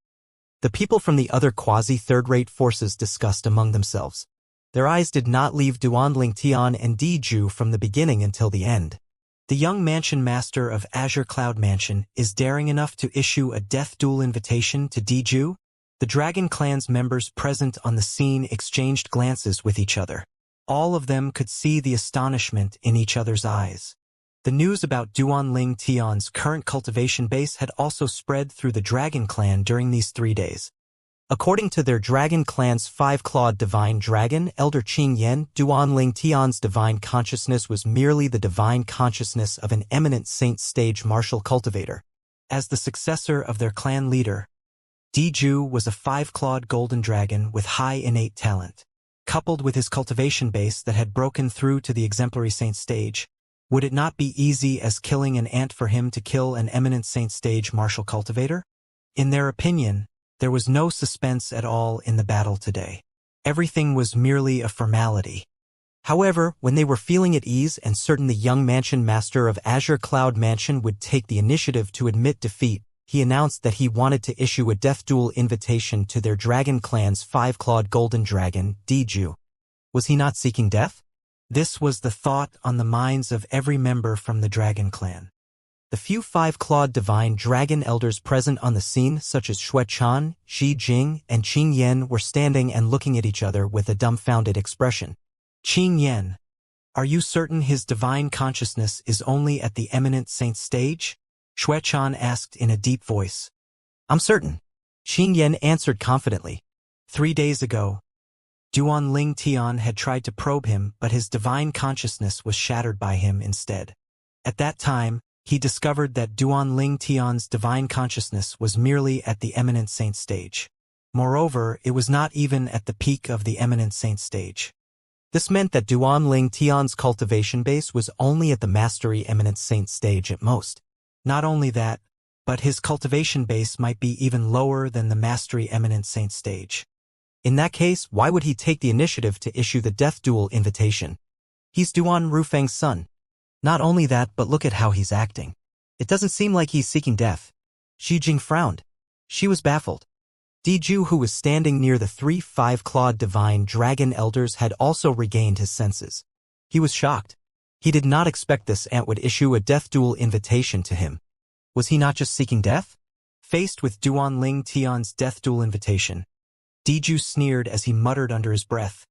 The people from the other quasi-third-rate forces discussed among themselves. Their eyes did not leave Duan Lingtian and Diju from the beginning until the end. The young Mansion Master of Azure Cloud Mansion is daring enough to issue a death duel invitation to Diju? The Dragon Clan's members present on the scene exchanged glances with each other. All of them could see the astonishment in each other's eyes. The news about Duan Lingtian's current cultivation base had also spread through the Dragon Clan during these 3 days. According to their Dragon Clan's 5-clawed divine dragon, Elder Qing Yan, Duan Lingtian's divine consciousness was merely the divine consciousness of an eminent saint stage martial cultivator. As the successor of their clan leader, Diju was a 5-clawed golden dragon with high innate talent. Coupled with his cultivation base that had broken through to the exemplary saint stage, would it not be easy as killing an ant for him to kill an eminent saint stage martial cultivator? In their opinion, there was no suspense at all in the battle today. Everything was merely a formality. However, when they were feeling at ease and certain the young Mansion Master of Azure Cloud Mansion would take the initiative to admit defeat, he announced that he wanted to issue a death duel invitation to their Dragon Clan's 5-clawed golden dragon, Diju. Was he not seeking death? This was the thought on the minds of every member from the Dragon Clan. The few 5-clawed divine dragon elders present on the scene, such as Xue Chan, Xi Jing, and Qing Yan, were standing and looking at each other with a dumbfounded expression. Qing Yan, are you certain his divine consciousness is only at the eminent saint stage? Xue Chan asked in a deep voice. I'm certain. Qing Yan answered confidently. 3 days ago, Duan Lingtian had tried to probe him, but his divine consciousness was shattered by him instead. At that time, he discovered that Duan Lingtian's divine consciousness was merely at the eminent saint stage. Moreover, it was not even at the peak of the eminent saint stage. This meant that Duan Lingtian's cultivation base was only at the mastery eminent saint stage at most. Not only that, but his cultivation base might be even lower than the mastery eminent saint stage. In that case, why would he take the initiative to issue the death duel invitation? He's Duan Rufeng's son. Not only that, but look at how he's acting. It doesn't seem like he's seeking death. Xi Jing frowned. She was baffled. Diju, who was standing near the 3 5-clawed divine dragon elders, had also regained his senses. He was shocked. He did not expect this ant would issue a death duel invitation to him. Was he not just seeking death? Faced with Duan Lingtian's death duel invitation, Diju sneered as he muttered under his breath.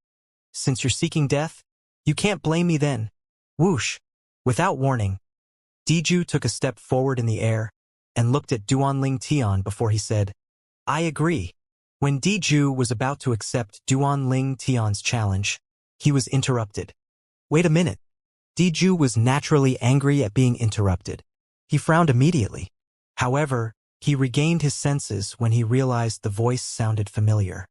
Since you're seeking death, you can't blame me then. Whoosh! Without warning, Diju took a step forward in the air and looked at Duan Lingtian before he said, I agree. When Diju was about to accept Duan Lingtian's challenge, he was interrupted. Wait a minute. Diju was naturally angry at being interrupted. He frowned immediately. However, he regained his senses when he realized the voice sounded familiar.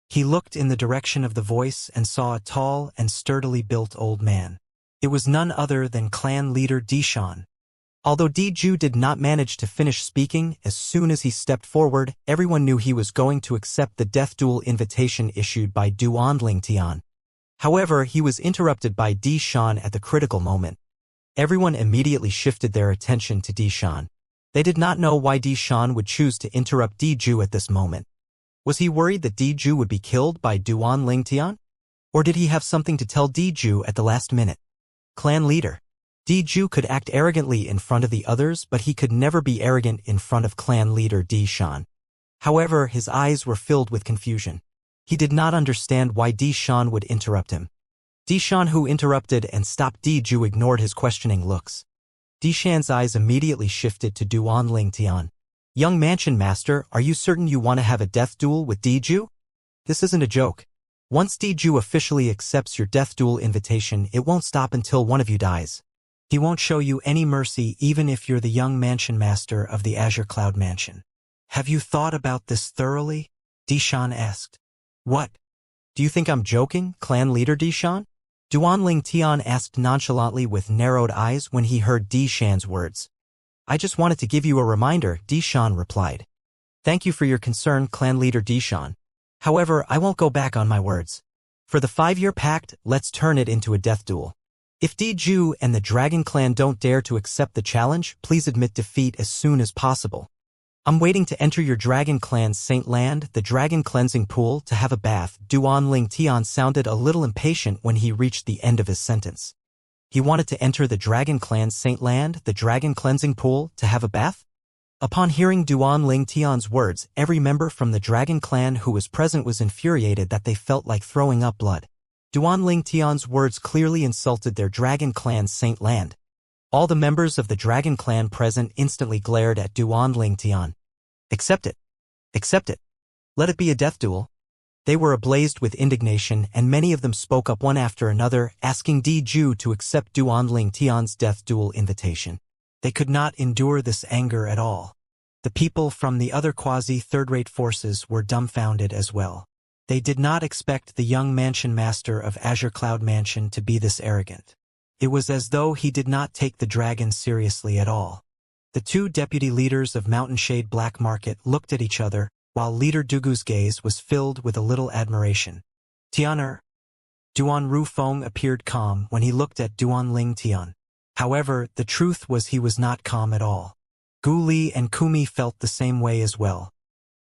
He looked in the direction of the voice and saw a tall and sturdily built old man. It was none other than clan leader Dishan. Although Di did not manage to finish speaking, as soon as he stepped forward, everyone knew he was going to accept the death duel invitation issued by Duan Tian. However, he was interrupted by Di Shan at the critical moment. Everyone immediately shifted their attention to Di Shan. They did not know why Di Shan would choose to interrupt Di at this moment. Was he worried that Di would be killed by Duan Tian? Or did he have something to tell Di at the last minute? Clan leader. Di could act arrogantly in front of the others, but he could never be arrogant in front of clan leader Di Shan. However, his eyes were filled with confusion. He did not understand why Di Shan would interrupt him. Di Shan, who interrupted and stopped Di ignored his questioning looks. Di Shan's eyes immediately shifted to Duan Tian. Young Mansion Master, are you certain you want to have a death duel with Di? This isn't a joke. Once Di officially accepts your death duel invitation, it won't stop until one of you dies. He won't show you any mercy even if you're the young Mansion Master of the Azure Cloud Mansion. Have you thought about this thoroughly? Di Shan asked. What? Do you think I'm joking, clan leader Di Shan? Duan Tian asked nonchalantly with narrowed eyes when he heard Di Shan's words. I just wanted to give you a reminder, Di Shan replied. Thank you for your concern, clan leader Di Shan. However, I won't go back on my words. For the 5-year pact, let's turn it into a death duel. If Di and the Dragon Clan don't dare to accept the challenge, please admit defeat as soon as possible. I'm waiting to enter your Dragon Clan's Saint Land, the Dragon Cleansing Pool, to have a bath. Duan Tian sounded a little impatient when he reached the end of his sentence. He wanted to enter the Dragon Clan's Saint Land, the Dragon Cleansing Pool, to have a bath? Upon hearing Duan Tian's words, every member from the Dragon Clan who was present was infuriated that they felt like throwing up blood. Duan Tian's words clearly insulted their Dragon Clan's Saint Land. All the members of the Dragon Clan present instantly glared at Duan Tian. Accept it. Accept it. Let it be a death duel. They were ablaze with indignation, and many of them spoke up one after another, asking Di to accept Duan Tian's death duel invitation. They could not endure this anger at all. The people from the other quasi-third-rate forces were dumbfounded as well. They did not expect the young Mansion Master of Azure Cloud Mansion to be this arrogant. It was as though he did not take the dragon seriously at all. The two deputy leaders of Mountain Shade Black Market looked at each other, while Leader Dugu's gaze was filled with a little admiration. Tianer. Duan Rufeng appeared calm when he looked at Duan Tian. However, the truth was he was not calm at all. Gu Li and Kumi felt the same way as well.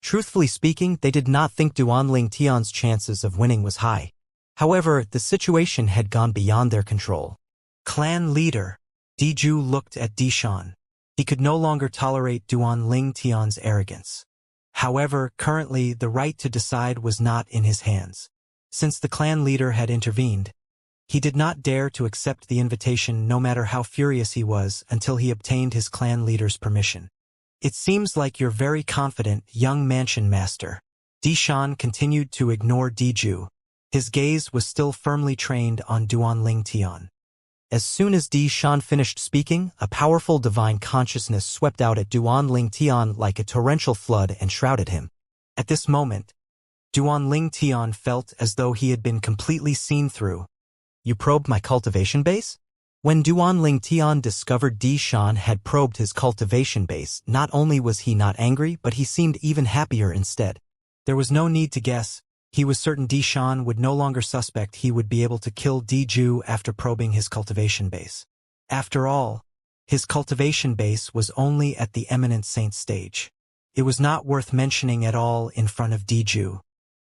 Truthfully speaking, they did not think Duan Tian's chances of winning was high. However, the situation had gone beyond their control. Clan leader. Di looked at Di Shan. He could no longer tolerate Duan Tian's arrogance. However, currently the right to decide was not in his hands. Since the clan leader had intervened, he did not dare to accept the invitation no matter how furious he was until he obtained his clan leader's permission. It seems like you're very confident, young Mansion Master. Di Shan continued to ignore Di. His gaze was still firmly trained on Duan Tian. As soon as Di Shan finished speaking, a powerful divine consciousness swept out at Duan Tian like a torrential flood and shrouded him. At this moment, Duan Tian felt as though he had been completely seen through. You probed my cultivation base? When Duan Tian discovered Di Shan had probed his cultivation base, not only was he not angry, but he seemed even happier instead. There was no need to guess. He was certain Di Shan would no longer suspect he would be able to kill Di after probing his cultivation base. After all, his cultivation base was only at the Eminent Saint stage. It was not worth mentioning at all in front of Di.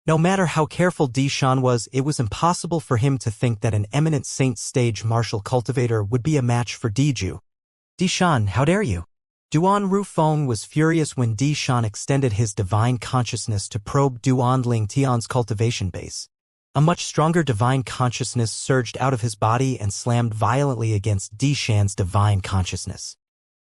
No matter how careful Di Shan was, it was impossible for him to think that an Eminent Saint stage martial cultivator would be a match for Di. Di Shan, how dare you? Duan Rufeng was furious when Di Shan extended his divine consciousness to probe Duan Tian's cultivation base. A much stronger divine consciousness surged out of his body and slammed violently against Di Shan's divine consciousness.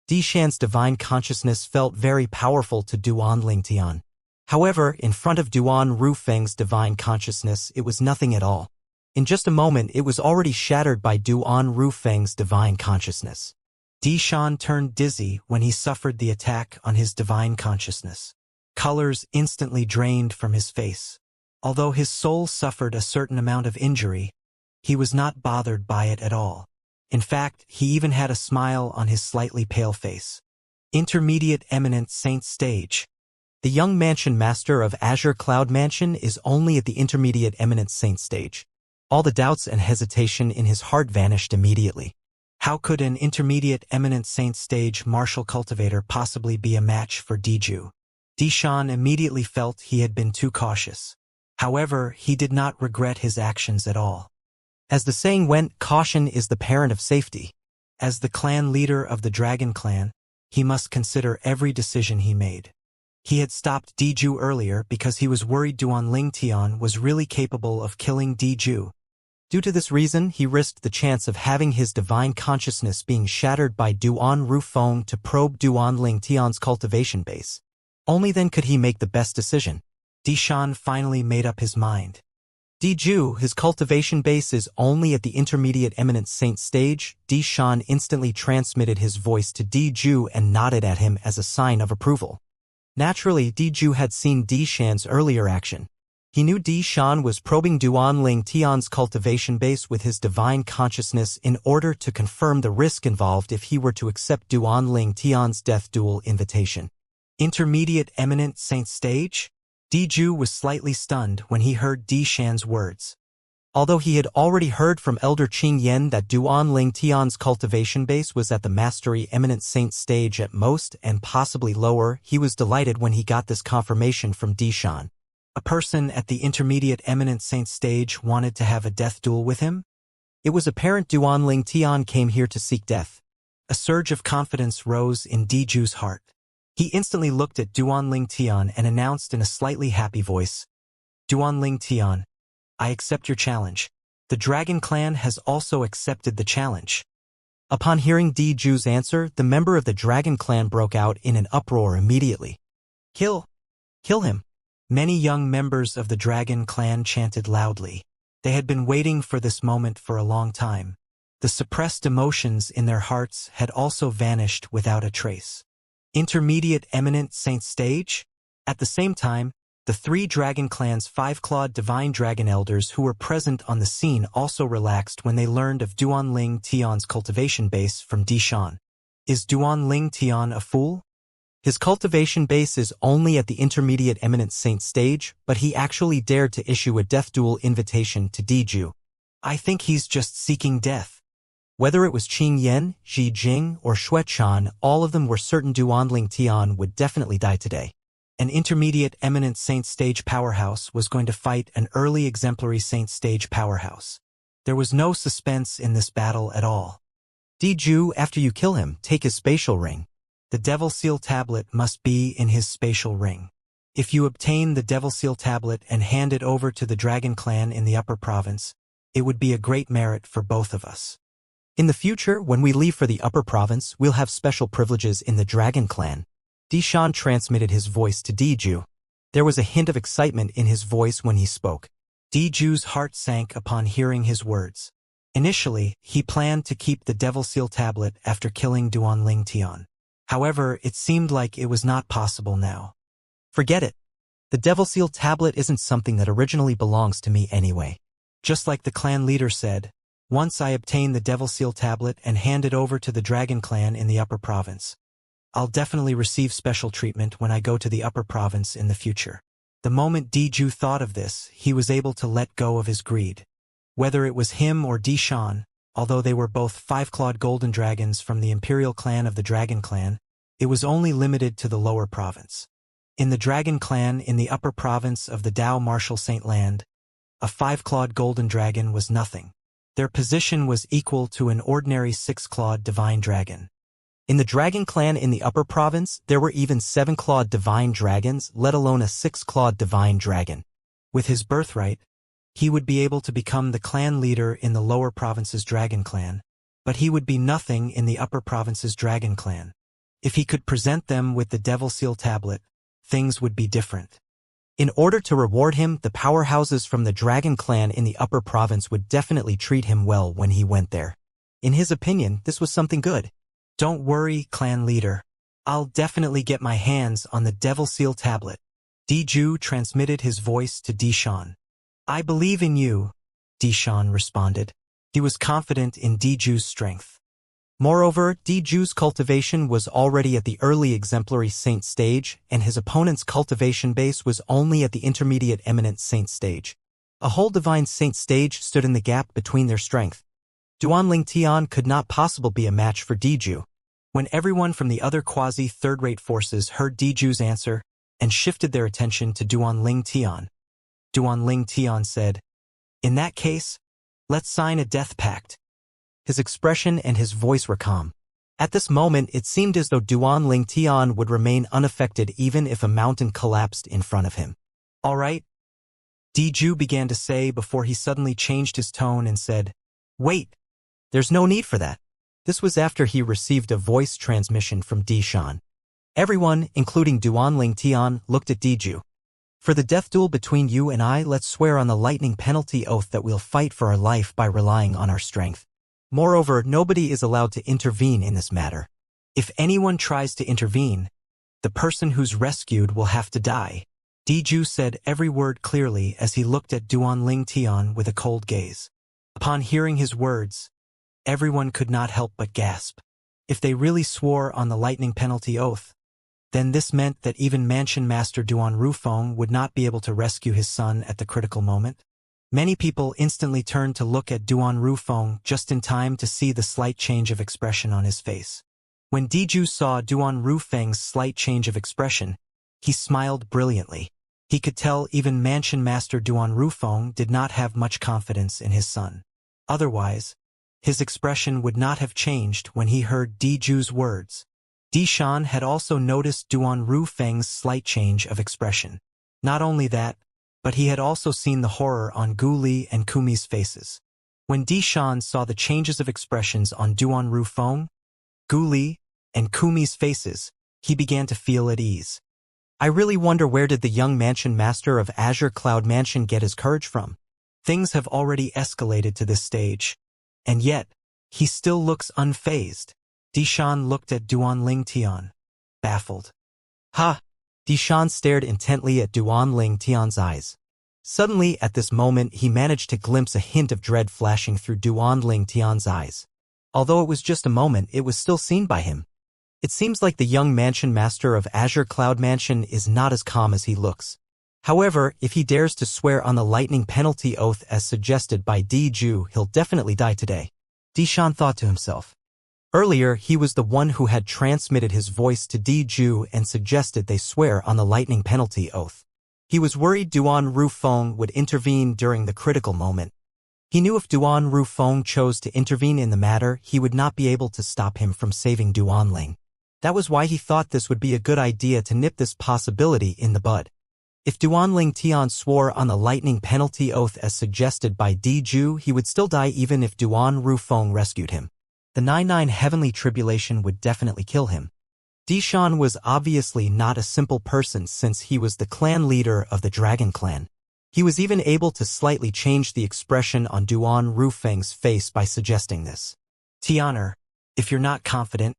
Di Shan's divine consciousness felt very powerful to Duan Tian. However, in front of Duan Rufeng's divine consciousness, it was nothing at all. In just a moment, it was already shattered by Duan Rufeng's divine consciousness. Di Shan turned dizzy when he suffered the attack on his divine consciousness. Colors instantly drained from his face. Although his soul suffered a certain amount of injury, he was not bothered by it at all. In fact, he even had a smile on his slightly pale face. Intermediate Eminent Saint Stage. The young mansion master of Azure Cloud Mansion is only at the intermediate eminent saint stage. All the doubts and hesitation in his heart vanished immediately. How could an intermediate eminent saint stage martial cultivator possibly be a match for Diju? Dishan immediately felt he had been too cautious. However, he did not regret his actions at all. As the saying went, caution is the parent of safety. As the clan leader of the Dragon Clan, he must consider every decision he made. He had stopped Diju earlier because he was worried Duanling Tian was really capable of killing Diju. Due to this reason, he risked the chance of having his divine consciousness being shattered by Duan Rufeng to probe Duanling Tian's cultivation base. Only then could he make the best decision. Dishan finally made up his mind. Diju, his cultivation base is only at the intermediate eminent saint stage. Dishan instantly transmitted his voice to Diju and nodded at him as a sign of approval. Naturally, Diju had seen Dishan's earlier action. He knew Dishan was probing Duanling Tian's cultivation base with his divine consciousness in order to confirm the risk involved if he were to accept Duanling Tian's death duel invitation. Intermediate Eminent Saint Stage? Diju was slightly stunned when he heard Dishan's words. Although he had already heard from Elder Qing Yan that Duanling Tian's cultivation base was at the Mastery Eminent Saint stage at most and possibly lower, he was delighted when he got this confirmation from Dishan. A person at the Intermediate Eminent Saint stage wanted to have a death duel with him? It was apparent Duanling Tian came here to seek death. A surge of confidence rose in Diju's heart. He instantly looked at Duanling Tian and announced in a slightly happy voice, "Duanling Tian, I accept your challenge. The Dragon Clan has also accepted the challenge." Upon hearing Diju's answer, the member of the Dragon Clan broke out in an uproar immediately. Kill him. Many young members of the Dragon Clan chanted loudly. They had been waiting for this moment for a long time. The suppressed emotions in their hearts had also vanished without a trace. Intermediate Eminent Saint Stage? At the same time, the three Dragon Clan's five-clawed Divine Dragon Elders who were present on the scene also relaxed when they learned of Duanling Tian's cultivation base from Dishan. Is Duanling Tian a fool? His cultivation base is only at the Intermediate Eminent Saint stage, but he actually dared to issue a death duel invitation to Diju. I think he's just seeking death. Whether it was Qing Yan, Xi Jing, or Xuechan, all of them were certain Duanling Tian would definitely die today. An Intermediate Eminent Saint Stage powerhouse was going to fight an early Exemplary Saint Stage powerhouse. There was no suspense in this battle at all. Diju, after you kill him, take his spatial ring. The Devil Seal Tablet must be in his spatial ring. If you obtain the Devil Seal Tablet and hand it over to the Dragon Clan in the Upper Province, it would be a great merit for both of us. In the future, when we leave for the Upper Province, we'll have special privileges in the Dragon Clan. Dishan transmitted his voice to Diju. There was a hint of excitement in his voice when he spoke. Diju's heart sank upon hearing his words. Initially, he planned to keep the Devil Seal Tablet after killing Duanling Tian. However, it seemed like it was not possible now. Forget it. The Devil Seal Tablet isn't something that originally belongs to me anyway. Just like the clan leader said, once I obtain the Devil Seal Tablet and hand it over to the Dragon Clan in the Upper Province, I'll definitely receive special treatment when I go to the Upper Province in the future. The moment Diju thought of this, he was able to let go of his greed. Whether it was him or Dishan, although they were both five-clawed golden dragons from the Imperial Clan of the Dragon Clan, it was only limited to the Lower Province. In the Dragon Clan in the Upper Province of the Dao Martial Saint Land, a five-clawed golden dragon was nothing. Their position was equal to an ordinary six-clawed divine dragon. In the Dragon Clan in the Upper Province, there were even seven-clawed divine dragons, let alone a six-clawed divine dragon. With his birthright, he would be able to become the clan leader in the Lower Province's Dragon Clan, but he would be nothing in the Upper Province's Dragon Clan. If he could present them with the Devil Seal Tablet, things would be different. In order to reward him, the powerhouses from the Dragon Clan in the Upper Province would definitely treat him well when he went there. In his opinion, this was something good. Don't worry, clan leader. I'll definitely get my hands on the Devil Seal Tablet. Diju transmitted his voice to Dishan. I believe in you, Dishan responded. He was confident in Diju's strength. Moreover, Diju's cultivation was already at the early exemplary saint stage, and his opponent's cultivation base was only at the intermediate eminent saint stage. A whole divine saint stage stood in the gap between their strength. Duanling Tian could not possibly be a match for Diju. When everyone from the other quasi-third-rate forces heard Diju's answer and shifted their attention to Duanling Tian said, "In that case, let's sign a death pact." His expression and his voice were calm. At this moment, it seemed as though Duanling Tian would remain unaffected even if a mountain collapsed in front of him. "All right," Diju began to say before he suddenly changed his tone and said, "Wait, there's no need for that." This was after he received a voice transmission from Dishan. Everyone, including Duanling Tian, looked at Diju. "For the death duel between you and I, let's swear on the lightning penalty oath that we'll fight for our life by relying on our strength. Moreover, nobody is allowed to intervene in this matter. If anyone tries to intervene, the person who's rescued will have to die." Diju said every word clearly as he looked at Duanling Tian with a cold gaze. Upon hearing his words, everyone could not help but gasp. If they really swore on the lightning penalty oath, then this meant that even Mansion Master Duan Rufeng would not be able to rescue his son at the critical moment. Many people instantly turned to look at Duan Rufeng just in time to see the slight change of expression on his face. When Diju saw Duan Rufeng's slight change of expression, he smiled brilliantly. He could tell even Mansion Master Duan Rufeng did not have much confidence in his son. Otherwise, his expression would not have changed when he heard Diju's words. Dishan had also noticed Duan Rufeng's slight change of expression. Not only that, but he had also seen the horror on Guli and Kumi's faces. When Dishan saw the changes of expressions on Duan Rufeng, Guli, and Kumi's faces, he began to feel at ease. I really wonder where did the young mansion master of Azure Cloud Mansion get his courage from? Things have already escalated to this stage, and yet, he still looks unfazed. Dishan looked at Duanling Tian, baffled. Ha! Dishan stared intently at Duanling Tian's eyes. Suddenly, at this moment, he managed to glimpse a hint of dread flashing through Duanling Tian's eyes. Although it was just a moment, it was still seen by him. It seems like the young mansion master of Azure Cloud Mansion is not as calm as he looks. However, if he dares to swear on the lightning penalty oath as suggested by Diju, he'll definitely die today. Dishan thought to himself. Earlier, he was the one who had transmitted his voice to Diju and suggested they swear on the lightning penalty oath. He was worried Duan Rufeng would intervene during the critical moment. He knew if Duan Rufeng chose to intervene in the matter, he would not be able to stop him from saving Duanling. That was why he thought this would be a good idea to nip this possibility in the bud. If Duanling Tian swore on the lightning penalty oath as suggested by Diju, he would still die even if Duan Rufeng rescued him. The 99 heavenly tribulation would definitely kill him. Dishan was obviously not a simple person since he was the clan leader of the Dragon Clan. He was even able to slightly change the expression on Duan Rufeng's face by suggesting this. Tianer, if you're not confident,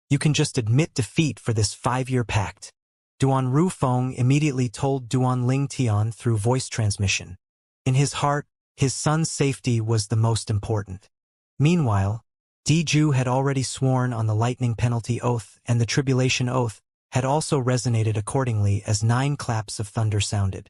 you can just admit defeat for this 5-year pact. Duan Rufeng immediately told Duanling Tian through voice transmission. In his heart, his son's safety was the most important. Meanwhile, Diju had already sworn on the lightning penalty oath, and the tribulation oath had also resonated accordingly as 9 claps of thunder sounded.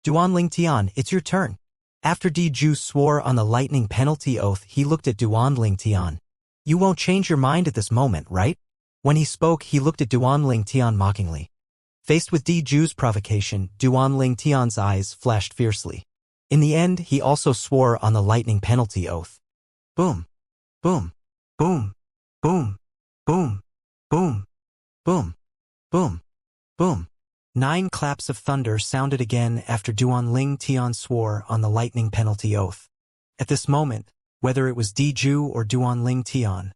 Duanling Tian, it's your turn. After Diju swore on the lightning penalty oath, he looked at Duanling Tian. You won't change your mind at this moment, right? When he spoke, he looked at Duanling Tian mockingly. Faced with Diju's provocation, Duanling Tian's eyes flashed fiercely. In the end, he also swore on the lightning penalty oath. Boom. Boom. Boom, boom, boom, boom, boom, boom, boom. 9 claps of thunder sounded again after Duanling Tian swore on the lightning penalty oath. At this moment, whether it was Diju or Duanling Tian,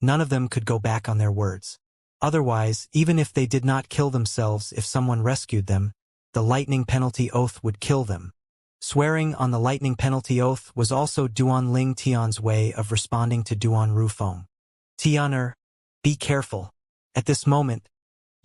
none of them could go back on their words. Otherwise, even if they did not kill themselves if someone rescued them, the lightning penalty oath would kill them. Swearing on the lightning penalty oath was also Duanling Tian's way of responding to Duan Rufeng. Tianer, be careful. At this moment,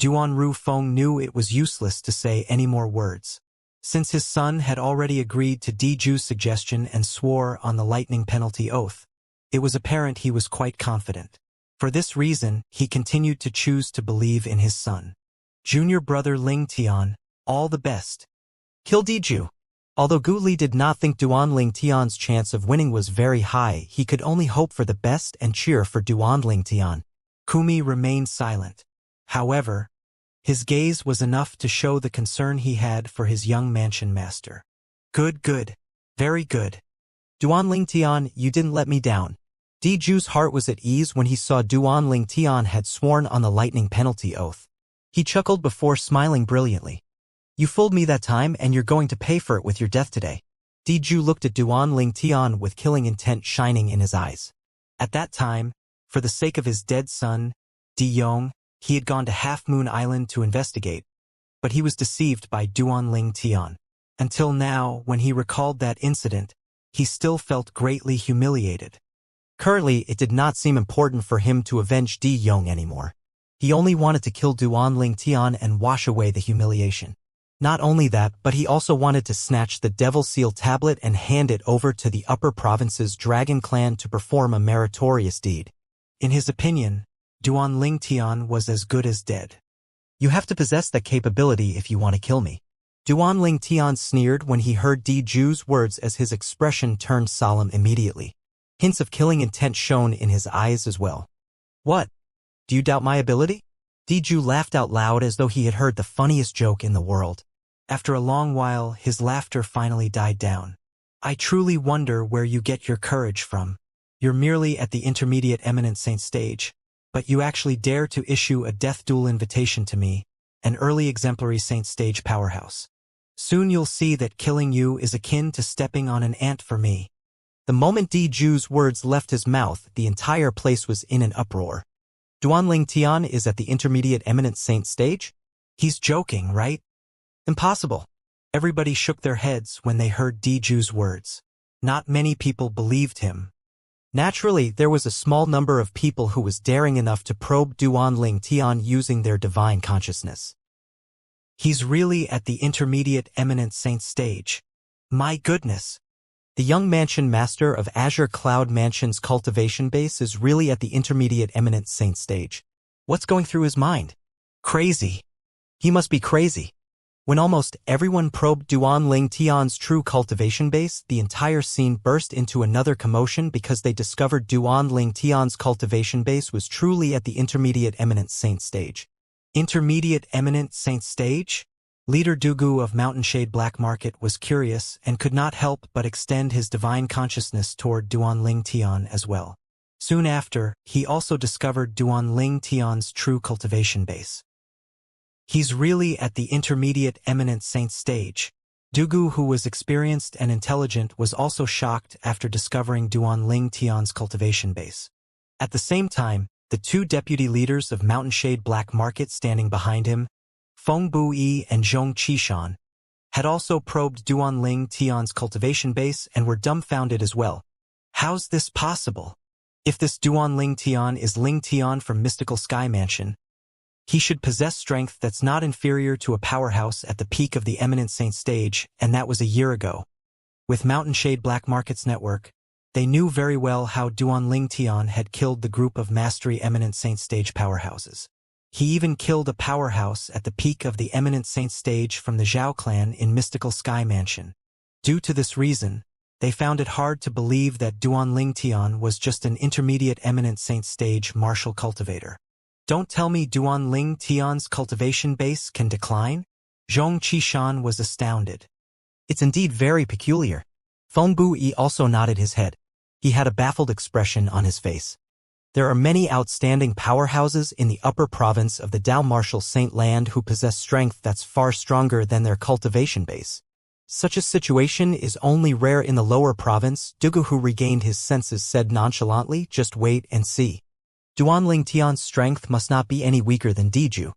Duan Rufeng knew it was useless to say any more words. Since his son had already agreed to Diju's suggestion and swore on the lightning penalty oath, it was apparent he was quite confident. For this reason, he continued to choose to believe in his son. Junior brother Ling Tian, all the best. Kill Diju. Although Gu Li did not think Duan Ling Tian's chance of winning was very high, he could only hope for the best and cheer for Duan Ling Tian. Kumi remained silent. However, his gaze was enough to show the concern he had for his young mansion master. Good, good. Very good. Duan Ling Tian, you didn't let me down. Diju's heart was at ease when he saw Duan Ling Tian had sworn on the lightning penalty oath. He chuckled before smiling brilliantly. You fooled me that time and you're going to pay for it with your death today. Diju looked at Duan Ling Tian with killing intent shining in his eyes. At that time, for the sake of his dead son, Di Yong, he had gone to Half Moon Island to investigate, but he was deceived by Duan Ling Tian. Until now, when he recalled that incident, he still felt greatly humiliated. Currently, it did not seem important for him to avenge Di Yong anymore. He only wanted to kill Duan Ling Tian and wash away the humiliation. Not only that, but he also wanted to snatch the Devil Seal tablet and hand it over to the Upper Province's Dragon Clan to perform a meritorious deed. In his opinion, Duan Ling Tian was as good as dead. You have to possess that capability if you want to kill me. Duan Ling Tian sneered when he heard Diju's words as his expression turned solemn immediately. Hints of killing intent shone in his eyes as well. What? Do you doubt my ability? Diju laughed out loud as though he had heard the funniest joke in the world. After a long while, his laughter finally died down. I truly wonder where you get your courage from. You're merely at the intermediate eminent saint stage, but you actually dare to issue a death duel invitation to me, an early exemplary saint stage powerhouse. Soon you'll see that killing you is akin to stepping on an ant for me. The moment Diju's words left his mouth, the entire place was in an uproar. Duan Ling Tian is at the intermediate eminent saint stage? He's joking, right? Impossible. Everybody shook their heads when they heard Diju's words. Not many people believed him. Naturally, there was a small number of people who was daring enough to probe Duan Ling Tian using their divine consciousness. He's really at the intermediate eminent saint stage. My goodness. The young mansion master of Azure Cloud Mansion's cultivation base is really at the intermediate eminent saint stage. What's going through his mind? Crazy. He must be crazy. When almost everyone probed Duan Ling Tian's true cultivation base, the entire scene burst into another commotion because they discovered Duan Ling Tian's cultivation base was truly at the intermediate eminent saint stage. Intermediate eminent saint stage? Leader Dugu of Mountain Shade Black Market was curious and could not help but extend his divine consciousness toward Duan Ling Tian as well. Soon after, he also discovered Duan Ling Tian's true cultivation base. He's really at the intermediate eminent saint stage. Dugu, who was experienced and intelligent, was also shocked after discovering Duan Ling Tian's cultivation base. At the same time, the two deputy leaders of Mountain Shade Black Market standing behind him, Feng Buyi and Zhong Qishan, had also probed Duan Ling Tian's cultivation base and were dumbfounded as well. How's this possible? If this Duan Ling Tian is Ling Tian from Mystical Sky Mansion, he should possess strength that's not inferior to a powerhouse at the peak of the eminent saint stage, and that was a year ago. With Mountain Shade Black Market's network, they knew very well how Duan Ling Tian had killed the group of Mastery Eminent Saint Stage powerhouses. He even killed a powerhouse at the peak of the Eminent Saint Stage from the Zhao clan in Mystical Sky Mansion. Due to this reason, they found it hard to believe that Duan Ling Tian was just an intermediate Eminent Saint Stage martial cultivator. Don't tell me Duan Ling Tian's cultivation base can decline? Zhong Qishan was astounded. It's indeed very peculiar. Feng Buyi also nodded his head. He had a baffled expression on his face. There are many outstanding powerhouses in the upper province of the Dao Martial Saint Land who possess strength that's far stronger than their cultivation base. Such a situation is only rare in the lower province. Dugu, who regained his senses, said nonchalantly, just wait and see. Duan Ling Tian's strength must not be any weaker than Diju.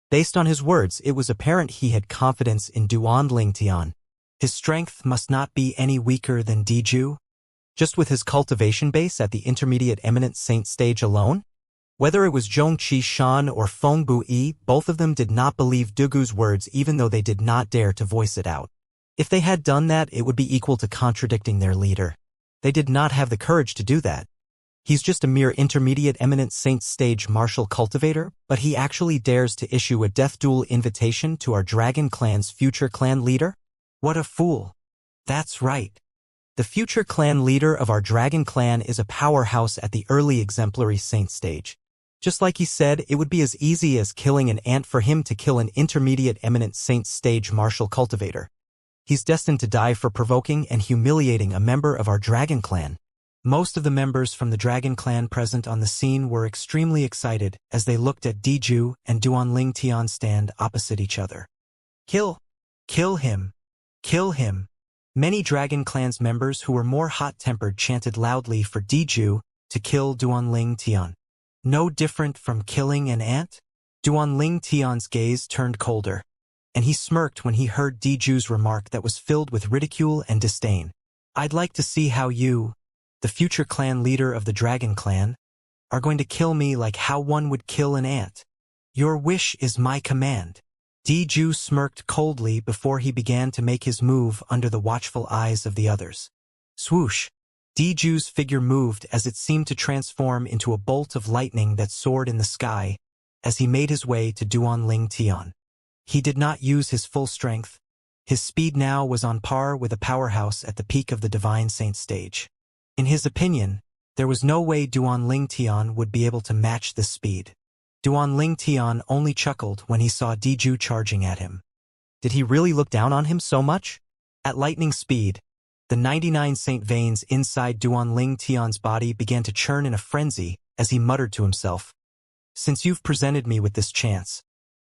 Based on his words, it was apparent he had confidence in Duan Ling Tian. His strength must not be any weaker than Diju? Just with his cultivation base at the intermediate eminent saint stage alone? Whether it was Zhong Qishan or Feng Buyi, both of them did not believe Dugu's words even though they did not dare to voice it out. If they had done that, it would be equal to contradicting their leader. They did not have the courage to do that. He's just a mere intermediate eminent saint stage martial cultivator, but he actually dares to issue a death duel invitation to our dragon clan's future clan leader? What a fool. That's right. The future clan leader of our dragon clan is a powerhouse at the early exemplary saint stage. Just like he said, it would be as easy as killing an ant for him to kill an intermediate eminent saint stage martial cultivator. He's destined to die for provoking and humiliating a member of our dragon clan. Most of the members from the Dragon Clan present on the scene were extremely excited as they looked at Diju and Duanling Tian stand opposite each other. Kill! Kill him! Kill him! Many Dragon Clan's members who were more hot-tempered chanted loudly for Diju to kill Duanling Tian. No different from killing an ant? Duanling Tian's gaze turned colder, and he smirked when he heard Diju's remark that was filled with ridicule and disdain. I'd like to see how you, the future clan leader of the Dragon Clan, are going to kill me like how one would kill an ant. Your wish is my command. Diju smirked coldly before he began to make his move under the watchful eyes of the others. Swoosh! Diju's figure moved as it seemed to transform into a bolt of lightning that soared in the sky as he made his way to Duanling Tian. He did not use his full strength. His speed now was on par with a powerhouse at the peak of the Divine Saint stage. In his opinion, there was no way Duanling Tian would be able to match this speed. Duanling Tian only chuckled when he saw Diju charging at him. Did he really look down on him so much? At lightning speed, the 99 saint veins inside Duanling Tian's body began to churn in a frenzy as he muttered to himself. Since you've presented me with this chance,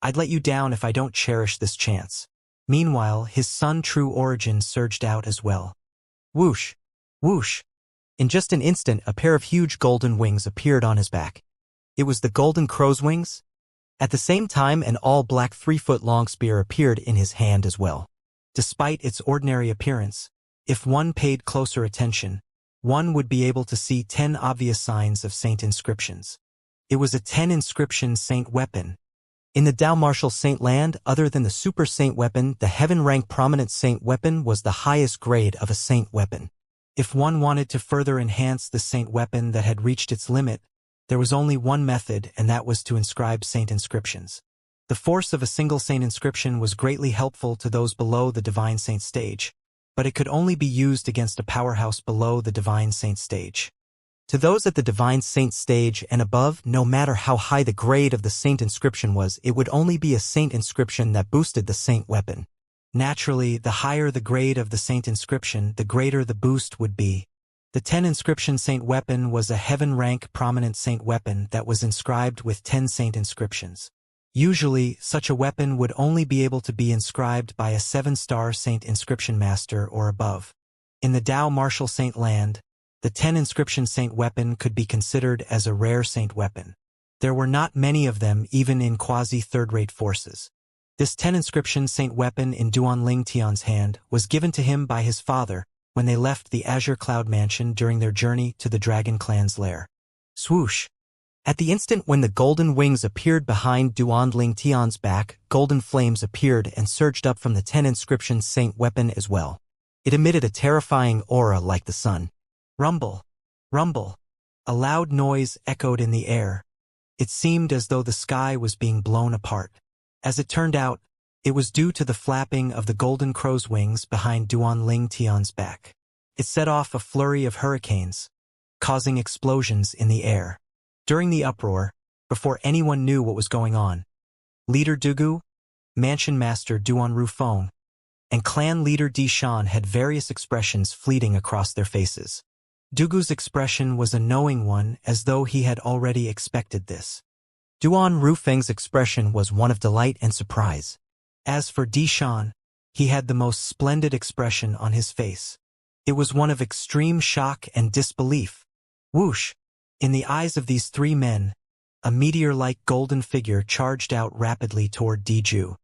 I'd let you down if I don't cherish this chance. Meanwhile, his Sun True Origin surged out as well. Whoosh! Whoosh! In just an instant, a pair of huge golden wings appeared on his back. It was the golden crow's wings. At the same time, an all-black 3-foot-long spear appeared in his hand as well. Despite its ordinary appearance, if one paid closer attention, one would be able to see 10 obvious signs of saint inscriptions. It was a 10 inscription saint weapon. In the Dao Martial Saint land, other than the Super Saint weapon, the heaven-rank prominent saint weapon was the highest grade of a saint weapon. If one wanted to further enhance the saint weapon that had reached its limit, there was only one method, and that was to inscribe saint inscriptions. The force of a single saint inscription was greatly helpful to those below the Divine Saint stage, but it could only be used against a powerhouse below the Divine Saint stage. To those at the Divine Saint stage and above, no matter how high the grade of the saint inscription was, it would only be a saint inscription that boosted the saint weapon. Naturally, the higher the grade of the saint inscription, the greater the boost would be. The 10 inscription saint weapon was a heaven-rank prominent saint weapon that was inscribed with 10 saint inscriptions. Usually, such a weapon would only be able to be inscribed by a 7-star saint inscription master or above. In the Dao Martial Saint land, the 10 inscription saint weapon could be considered as a rare saint weapon. There were not many of them even in quasi-third-rate forces. This 10 inscription saint weapon in Duanling Tian's hand was given to him by his father when they left the Azure Cloud Mansion during their journey to the Dragon Clan's lair. Swoosh! At the instant when the golden wings appeared behind Duanling Tian's back, golden flames appeared and surged up from the 10 inscription saint weapon as well. It emitted a terrifying aura like the sun. Rumble! Rumble! A loud noise echoed in the air. It seemed as though the sky was being blown apart. As it turned out, it was due to the flapping of the golden crow's wings behind Duanling Tian's back. It set off a flurry of hurricanes, causing explosions in the air. During the uproar, before anyone knew what was going on, Leader Dugu, Mansion Master Duan Rufeng, and Clan Leader Di Shan had various expressions fleeting across their faces. Dugu's expression was a knowing one, as though he had already expected this. Duan Rufeng's expression was one of delight and surprise. As for Di Shan, he had the most splendid expression on his face. It was one of extreme shock and disbelief. Whoosh! In the eyes of these three men, a meteor-like golden figure charged out rapidly toward Diju.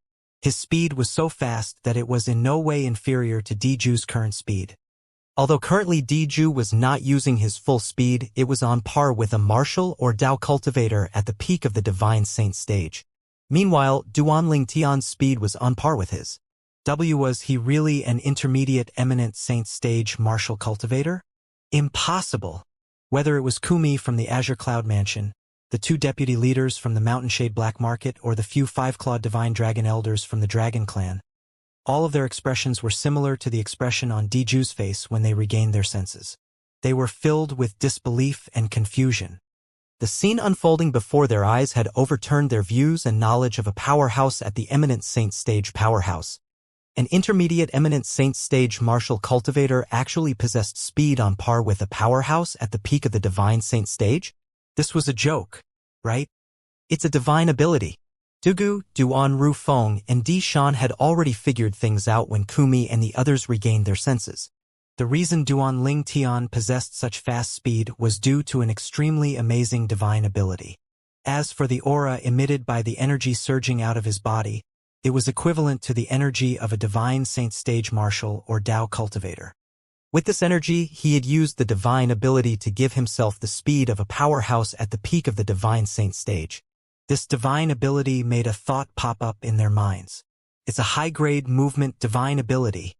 His speed was so fast that it was in no way inferior to Diju's current speed. Although currently Diju was not using his full speed, it was on par with a martial or Dao cultivator at the peak of the Divine Saint stage. Meanwhile, Duanling Tian's speed was on par with his. Was he really an intermediate eminent saint stage martial cultivator? Impossible. Whether it was Kumi from the Azure Cloud Mansion, the two deputy leaders from the Mountainshade Black Market, or the few five-clawed divine dragon elders from the Dragon Clan, all of their expressions were similar to the expression on Diju's face when they regained their senses. They were filled with disbelief and confusion. The scene unfolding before their eyes had overturned their views and knowledge of a powerhouse at the eminent saint stage powerhouse. An intermediate eminent saint stage martial cultivator actually possessed speed on par with a powerhouse at the peak of the divine saint stage? This was a joke, right? It's a divine ability. Dugu, Duan Rufeng, and Di Shan had already figured things out when Kumi and the others regained their senses. The reason Duan Ling Tian possessed such fast speed was due to an extremely amazing divine ability. As for the aura emitted by the energy surging out of his body, it was equivalent to the energy of a divine saint stage martial or Dao cultivator. With this energy, he had used the divine ability to give himself the speed of a powerhouse at the peak of the divine saint stage. This divine ability made a thought pop up in their minds. It's a high-grade movement divine ability.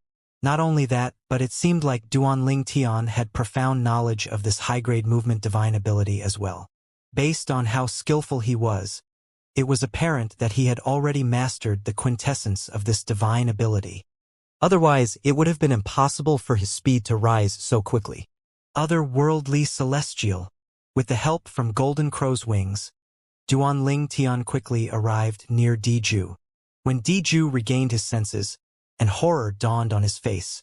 Not only that, but it seemed like Duan Ling Tian had profound knowledge of this high-grade movement divine ability as well. Based on how skillful he was, it was apparent that he had already mastered the quintessence of this divine ability. Otherwise, it would have been impossible for his speed to rise so quickly. Otherworldly celestial. With the help from Golden Crow's wings, Duan Ling Tian quickly arrived near Diju. When Diju regained his senses, and horror dawned on his face,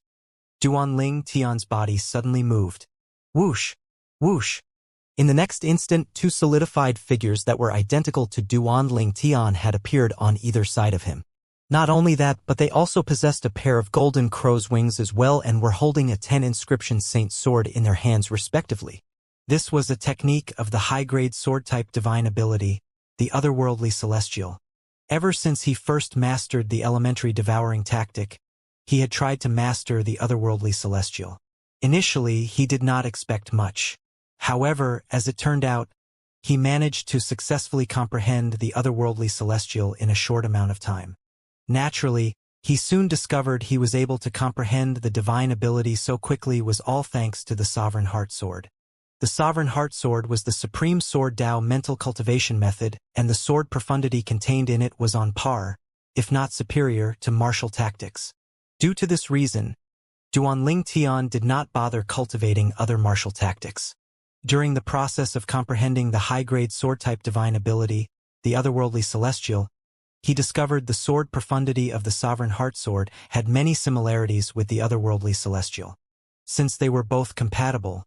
Duan Ling Tian's body suddenly moved. Whoosh! Whoosh! In the next instant, two solidified figures that were identical to Duan Ling Tian had appeared on either side of him. Not only that, but they also possessed a pair of Golden Crow's wings as well and were holding a 10 inscription saint sword in their hands respectively. This was a technique of the high-grade sword-type divine ability, the otherworldly celestial. Ever since he first mastered the elementary devouring tactic, he had tried to master the otherworldly celestial. Initially, he did not expect much. However, as it turned out, he managed to successfully comprehend the otherworldly celestial in a short amount of time. Naturally, he soon discovered he was able to comprehend the divine ability so quickly was all thanks to the Sovereign Heart Sword. The Sovereign Heart Sword was the supreme sword Dao mental cultivation method, and the sword profundity contained in it was on par, if not superior, to martial tactics. Due to this reason, Duan Ling Tian did not bother cultivating other martial tactics. During the process of comprehending the high-grade sword-type divine ability, the otherworldly celestial, he discovered the sword profundity of the Sovereign Heart Sword had many similarities with the otherworldly celestial. Since they were both compatible,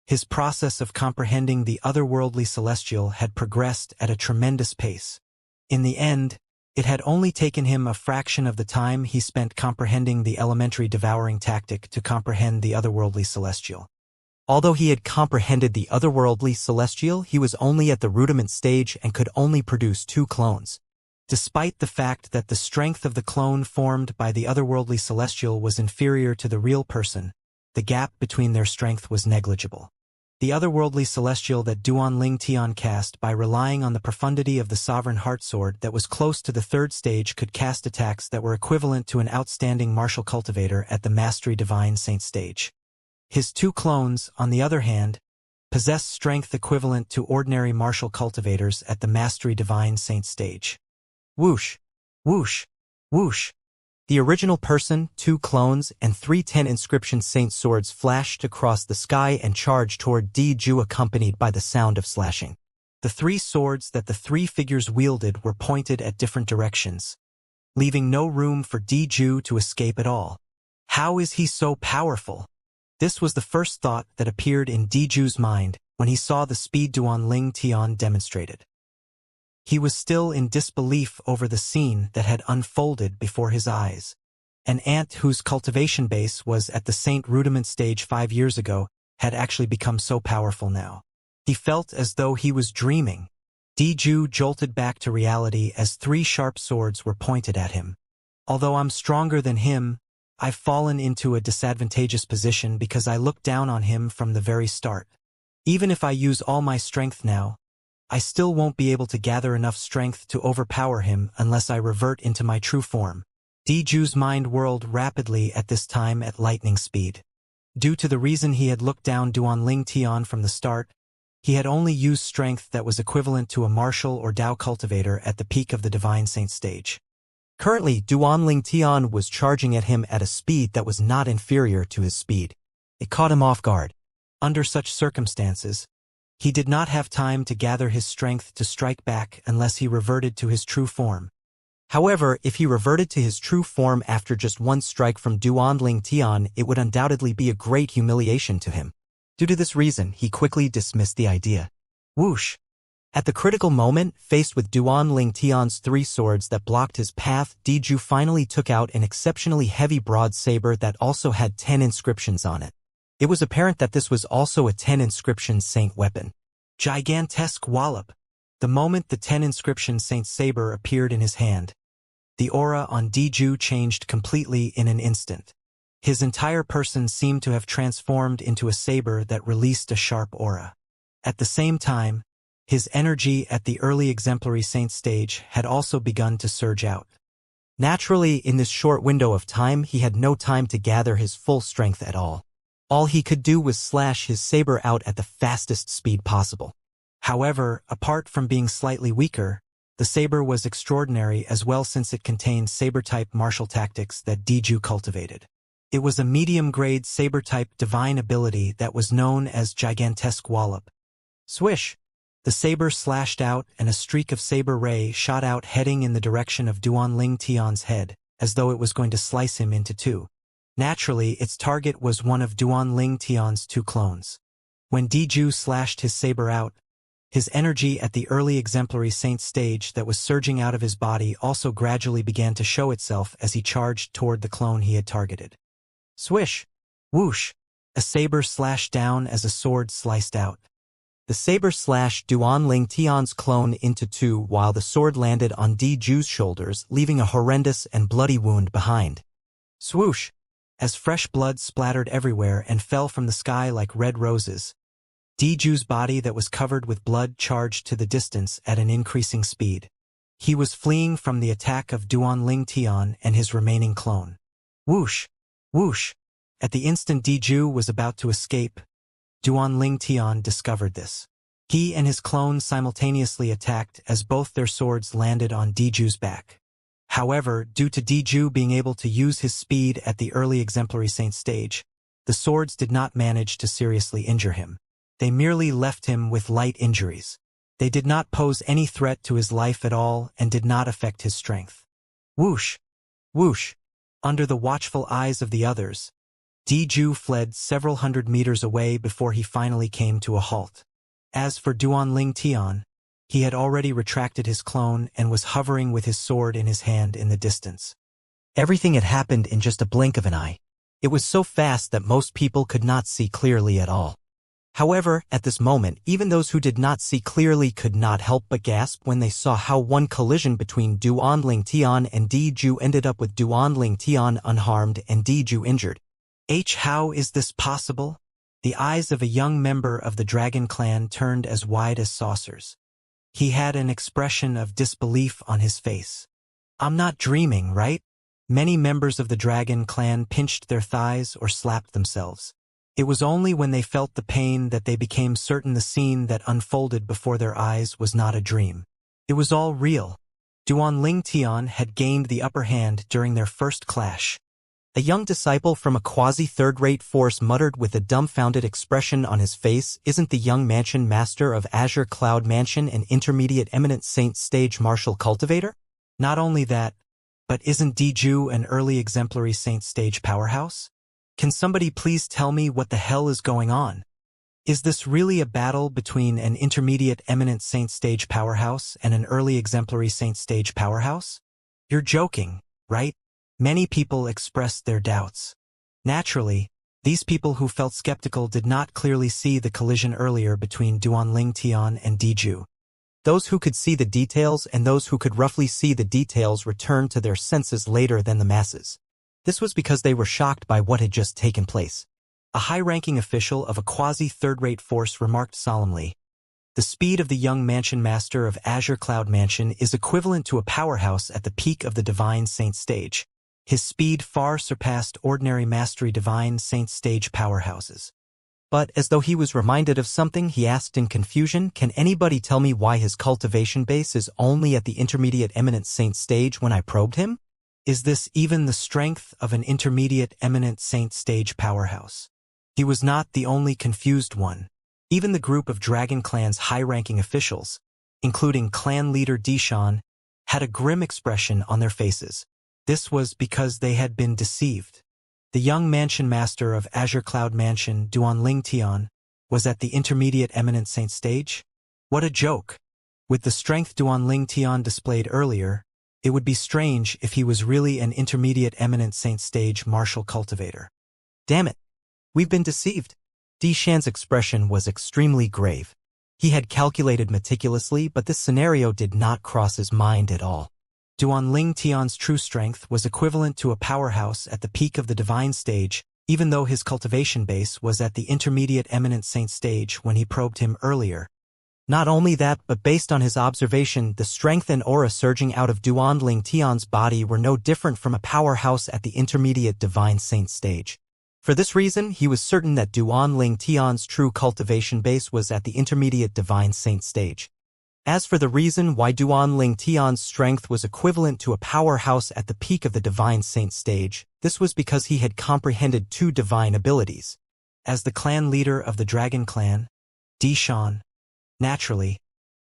his process of comprehending the otherworldly celestial had progressed at a tremendous pace. In the end, it had only taken him a fraction of the time he spent comprehending the elementary devouring tactic to comprehend the otherworldly celestial. Although he had comprehended the otherworldly celestial, he was only at the rudiment stage and could only produce 2 clones. Despite the fact that the strength of the clone formed by the otherworldly celestial was inferior to the real person, the gap between their strength was negligible. The otherworldly celestial that Duan Ling Tian cast by relying on the profundity of the Sovereign Heart Sword that was close to the 3rd stage could cast attacks that were equivalent to an outstanding martial cultivator at the Mastery Divine Saint stage. His 2 clones, on the other hand, possessed strength equivalent to ordinary martial cultivators at the Mastery Divine Saint stage. Whoosh! Whoosh! Whoosh! The original person, 2 clones, and 3 10 inscription saint swords flashed across the sky and charged toward Diju accompanied by the sound of slashing. The 3 swords that the 3 figures wielded were pointed at different directions, leaving no room for Diju to escape at all. How is he so powerful? This was the first thought that appeared in Diju's mind when he saw the speed Duan Ling Tian demonstrated. He was still in disbelief over the scene that had unfolded before his eyes. An ant whose cultivation base was at the Saint Rudiment stage 5 years ago had actually become so powerful now. He felt as though he was dreaming. Diju jolted back to reality as 3 sharp swords were pointed at him. Although I'm stronger than him, I've fallen into a disadvantageous position because I looked down on him from the very start. Even if I use all my strength now, I still won't be able to gather enough strength to overpower him unless I revert into my true form. Diju's mind whirled rapidly at this time at lightning speed. Due to the reason he had looked down Duanling Tian from the start, he had only used strength that was equivalent to a martial or Dao cultivator at the peak of the Divine Saint stage. Currently, Duanling Tian was charging at him at a speed that was not inferior to his speed. It caught him off guard. Under such circumstances, he did not have time to gather his strength to strike back unless he reverted to his true form. However, if he reverted to his true form after just one strike from Duanling Tian, it would undoubtedly be a great humiliation to him. Due to this reason, he quickly dismissed the idea. Whoosh! At the critical moment, faced with Duanling Tian's 3 swords that blocked his path, Diju finally took out an exceptionally heavy broad saber that also had 10 inscriptions on it. It was apparent that this was also a 10 inscription saint weapon. Gigantesque wallop! The moment the 10 inscription saint saber appeared in his hand, the aura on Diju changed completely in an instant. His entire person seemed to have transformed into a saber that released a sharp aura. At the same time, his energy at the early exemplary saint stage had also begun to surge out. Naturally, in this short window of time, he had no time to gather his full strength at all. All he could do was slash his saber out at the fastest speed possible. However, apart from being slightly weaker, the saber was extraordinary as well since it contained saber-type martial tactics that Diju cultivated. It was a medium-grade saber-type divine ability that was known as Gigantesque Wallop. Swish! The saber slashed out and a streak of saber ray shot out heading in the direction of Duanling Tian's head, as though it was going to slice him into 2. Naturally, its target was one of Duanling Tian's 2 clones. When Diju slashed his saber out, his energy at the early exemplary saint stage that was surging out of his body also gradually began to show itself as he charged toward the clone he had targeted. Swish! Whoosh! A saber slashed down as a sword sliced out. The saber slashed Duanling Tian's clone into 2 while the sword landed on Diju's shoulders, leaving a horrendous and bloody wound behind. Swoosh! As fresh blood splattered everywhere and fell from the sky like red roses, Diju's body that was covered with blood charged to the distance at an increasing speed. He was fleeing from the attack of Duanling Tian and his remaining clone. Whoosh! Whoosh! At the instant Diju was about to escape, Duanling Tian discovered this. He and his clone simultaneously attacked as both their swords landed on Diju's back. However, due to Diju being able to use his speed at the early exemplary saint stage, the swords did not manage to seriously injure him. They merely left him with light injuries. They did not pose any threat to his life at all and did not affect his strength. Whoosh! Whoosh! Under the watchful eyes of the others, Diju fled several hundred meters away before he finally came to a halt. As for Duanling Tian, he had already retracted his clone and was hovering with his sword in his hand in the distance. Everything had happened in just a blink of an eye. It was so fast that most people could not see clearly at all. However, at this moment, even those who did not see clearly could not help but gasp when they saw how one collision between Duanling Tian and Diju ended up with Duanling Tian unharmed and Diju injured. How is this possible? The eyes of a young member of the Dragon Clan turned as wide as saucers. He had an expression of disbelief on his face. I'm not dreaming, right? Many members of the Dragon Clan pinched their thighs or slapped themselves. It was only when they felt the pain that they became certain the scene that unfolded before their eyes was not a dream. It was all real. Duanling Tian had gained the upper hand during their first clash. A young disciple from a quasi-third-rate force muttered with a dumbfounded expression on his face, "Isn't the young mansion master of Azure Cloud Mansion an intermediate eminent saint stage martial cultivator?" Not only that, but isn't Diju an early exemplary saint stage powerhouse? Can somebody please tell me what the hell is going on? Is this really a battle between an intermediate eminent saint stage powerhouse and an early exemplary saint stage powerhouse? You're joking, right? Many people expressed their doubts. Naturally, these people who felt skeptical did not clearly see the collision earlier between Duanling Tian and Diju. Those who could see the details and those who could roughly see the details returned to their senses later than the masses. This was because they were shocked by what had just taken place. A high-ranking official of a quasi-third-rate force remarked solemnly, "The speed of the young mansion master of Azure Cloud Mansion is equivalent to a powerhouse at the peak of the Divine Saint stage. His speed far surpassed ordinary mastery divine saint stage powerhouses. But as though he was reminded of something, he asked in confusion, "Can anybody tell me why his cultivation base is only at the intermediate eminent saint stage when I probed him?" Is this even the strength of an intermediate eminent saint stage powerhouse? He was not the only confused one. Even the group of Dragon Clan's high-ranking officials, including clan leader Dishan, had a grim expression on their faces. This was because they had been deceived. The young mansion master of Azure Cloud Mansion, Duanling Tian, was at the intermediate eminent saint stage? What a joke! With the strength Duanling Tian displayed earlier, it would be strange if he was really an intermediate eminent saint stage martial cultivator. Damn it! We've been deceived. Dishan's expression was extremely grave. He had calculated meticulously, but this scenario did not cross his mind at all. Duanling Tian's true strength was equivalent to a powerhouse at the peak of the divine stage, even though his cultivation base was at the intermediate eminent saint stage when he probed him earlier. Not only that, but based on his observation, the strength and aura surging out of Duanling Tian's body were no different from a powerhouse at the intermediate divine saint stage. For this reason, he was certain that Duanling Tian's true cultivation base was at the intermediate divine saint stage. As for the reason why Duanling Tian's strength was equivalent to a powerhouse at the peak of the divine saint stage, this was because he had comprehended two divine abilities. As the clan leader of the Dragon Clan, Dishan, naturally,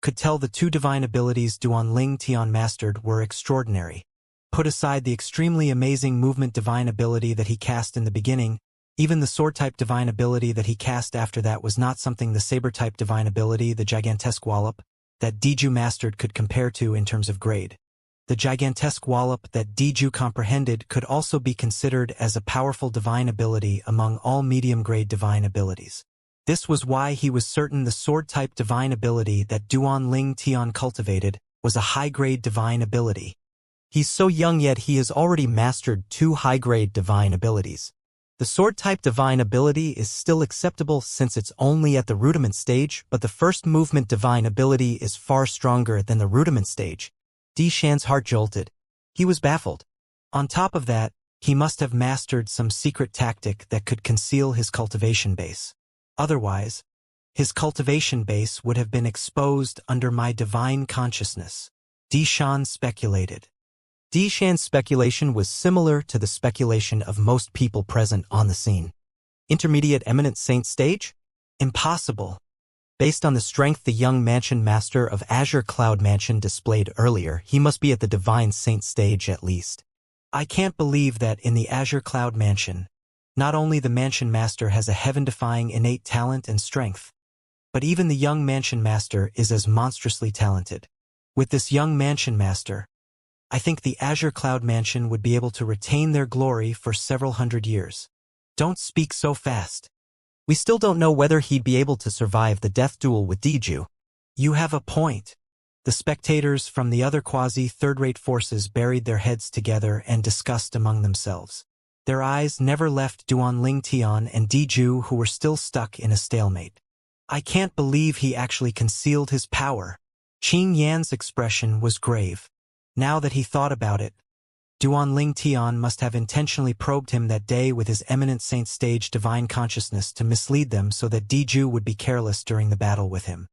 could tell the two divine abilities Duanling Tian mastered were extraordinary. Put aside the extremely amazing movement divine ability that he cast in the beginning, even the sword-type divine ability that he cast after that was not something the saber-type divine ability, the gigantesque wallop, that Diju mastered could compare to in terms of grade. The gigantesque wallop that Diju comprehended could also be considered as a powerful divine ability among all medium-grade divine abilities. This was why he was certain the sword-type divine ability that Duanling Tian cultivated was a high-grade divine ability. He's so young yet he has already mastered two high-grade divine abilities. The sword-type divine ability is still acceptable since it's only at the rudiment stage, but the first movement divine ability is far stronger than the rudiment stage. Dishan's heart jolted. He was baffled. On top of that, he must have mastered some secret tactic that could conceal his cultivation base. Otherwise, his cultivation base would have been exposed under my divine consciousness. Dishan speculated. Dishan's speculation was similar to the speculation of most people present on the scene. Intermediate eminent saint stage? Impossible. Based on the strength the young mansion master of Azure Cloud Mansion displayed earlier, he must be at the divine saint stage at least. I can't believe that in the Azure Cloud Mansion, not only the mansion master has a heaven-defying innate talent and strength, but even the young mansion master is as monstrously talented. With this young mansion master, I think the Azure Cloud Mansion would be able to retain their glory for several hundred years. Don't speak so fast. We still don't know whether he'd be able to survive the death duel with Diju. You have a point. The spectators from the other quasi-third-rate forces buried their heads together and discussed among themselves. Their eyes never left Duanling Tian and Diju, who were still stuck in a stalemate. I can't believe he actually concealed his power. Qing Yan's expression was grave. Now that he thought about it, Duanling Tian must have intentionally probed him that day with his eminent saint stage divine consciousness to mislead them so that Diju would be careless during the battle with him.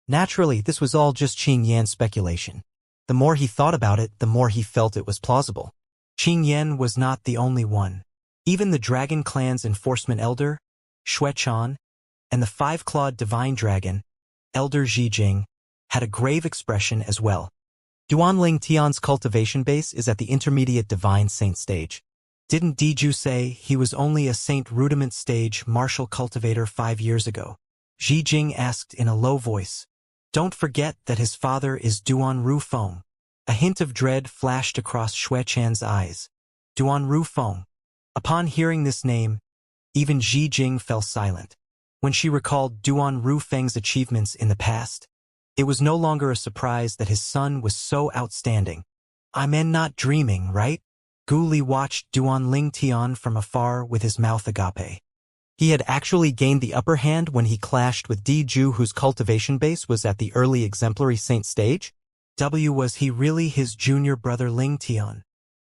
Naturally, this was all just Qing Yan's speculation. The more he thought about it, the more he felt it was plausible. Qing Yan was not the only one. Even the Dragon Clan's enforcement elder, Xuechan, and the five-clawed divine dragon, Elder Zhijing, had a grave expression as well. Duanling Tian's cultivation base is at the intermediate divine saint stage. Didn't Diju say he was only a saint rudiment stage martial cultivator 5 years ago? Zhijing asked in a low voice. Don't forget that his father is Duan Rufeng. A hint of dread flashed across Xuechan's eyes. Duan Rufeng. Upon hearing this name, even Zhijing fell silent. When she recalled Duan Rufeng's achievements in the past, it was no longer a surprise that his son was so outstanding. I'm not dreaming, right? Gu Li watched Duanling Tian from afar with his mouth agape. He had actually gained the upper hand when he clashed with Diju, whose cultivation base was at the early exemplary saint stage? Was he really his junior brother Ling Tian?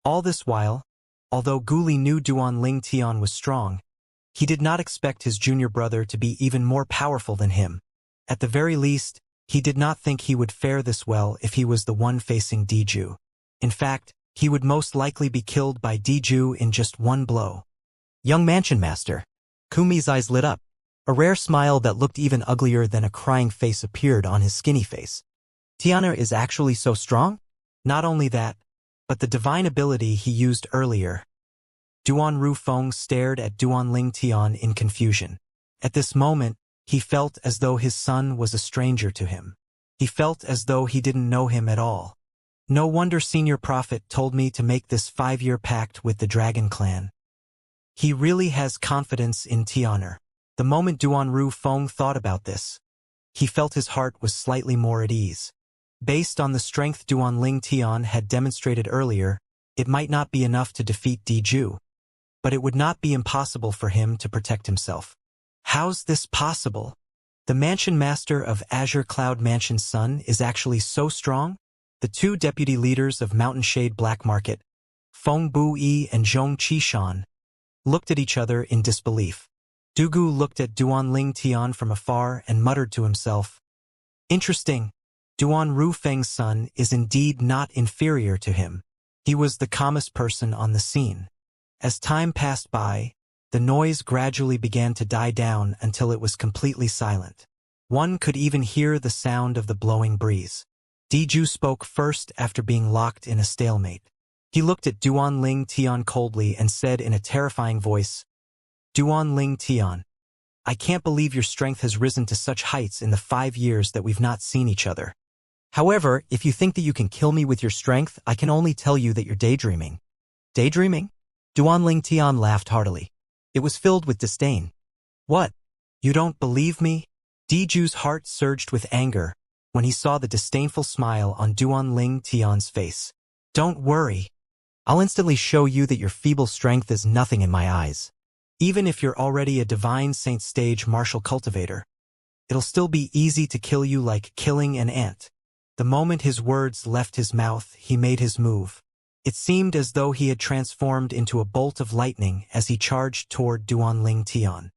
All this while, Although Guli knew Duan Ling Tian was strong, he did not expect his junior brother to be even more powerful than him. At the very least, he did not think he would fare this well if he was the one facing Diju. In fact, he would most likely be killed by Diju in just one blow. Young Mansion Master. Kumi's eyes lit up. A rare smile that looked even uglier than a crying face appeared on his skinny face. Tiana is actually so strong? Not only that, but the divine ability he used earlier. Duan Rufeng stared at Duan Ling Tian in confusion. At this moment, he felt as though his son was a stranger to him. He felt as though he didn't know him at all. No wonder Senior Prophet told me to make this 5-year pact with the Dragon Clan. He really has confidence in Tianer. The moment Duan Rufeng thought about this, he felt his heart was slightly more at ease. Based on the strength Duan Ling Tian had demonstrated earlier, it might not be enough to defeat Diju, but it would not be impossible for him to protect himself. How's this possible? The Mansion Master of Azure Cloud Mansion's son is actually so strong? The two deputy leaders of Mountain Shade Black Market, Feng Bu-yi and Zhong Qishan, looked at each other in disbelief. Dugu looked at Duan Ling Tian from afar and muttered to himself, "Interesting. Duan Rufeng's son is indeed not inferior to him." He was the calmest person on the scene. As time passed by, the noise gradually began to die down until it was completely silent. One could even hear the sound of the blowing breeze. Diju spoke first after being locked in a stalemate. He looked at Duan Ling Tian coldly and said in a terrifying voice, "Duan Ling Tian, I can't believe your strength has risen to such heights in the 5 years that we've not seen each other. However, if you think that you can kill me with your strength, I can only tell you that you're daydreaming." Daydreaming? Duan Ling Tian laughed heartily. It was filled with disdain. "What? You don't believe me?" Diju's heart surged with anger when he saw the disdainful smile on Duan Ling Tian's face. "Don't worry. I'll instantly show you that your feeble strength is nothing in my eyes. Even if you're already a divine saint stage martial cultivator, it'll still be easy to kill you like killing an ant." The moment his words left his mouth, he made his move. It seemed as though he had transformed into a bolt of lightning as he charged toward Duan Ling Tian.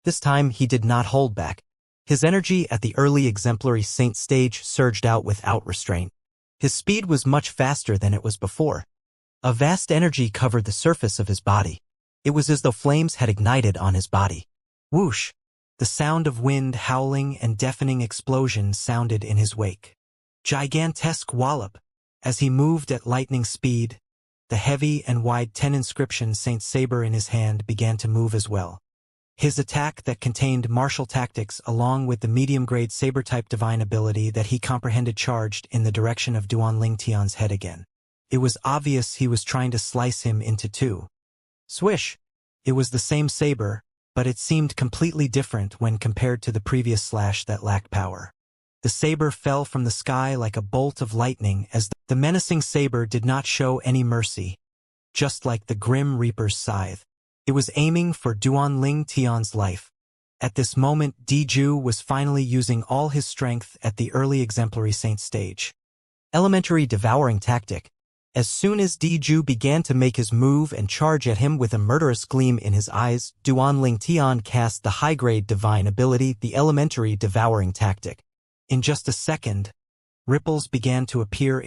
This time he did not hold back. His energy at the early exemplary saint stage surged out without restraint. His speed was much faster than it was before. A vast energy covered the surface of his body. It was as though flames had ignited on his body. Whoosh! The sound of wind howling and deafening explosions sounded in his wake. Gigantesque wallop! As he moved at lightning speed, the heavy and wide 10 inscription Saint Saber in his hand began to move as well. His attack that contained martial tactics along with the medium-grade saber-type divine ability that he comprehended charged in the direction of Duan Ling Tian's head again. It was obvious he was trying to slice him into two. Swish! It was the same saber, but it seemed completely different when compared to the previous slash that lacked power. The saber fell from the sky like a bolt of lightning as the menacing saber did not show any mercy, just like the Grim Reaper's scythe. It was aiming for Duan Ling Tian's life. At this moment, Diju was finally using all his strength at the early exemplary saint stage. Elementary devouring tactic. As soon as Diju began to make his move and charge at him with a murderous gleam in his eyes, Duan Ling Tian cast the high-grade divine ability, the elementary devouring tactic. In just a second, ripples began to appear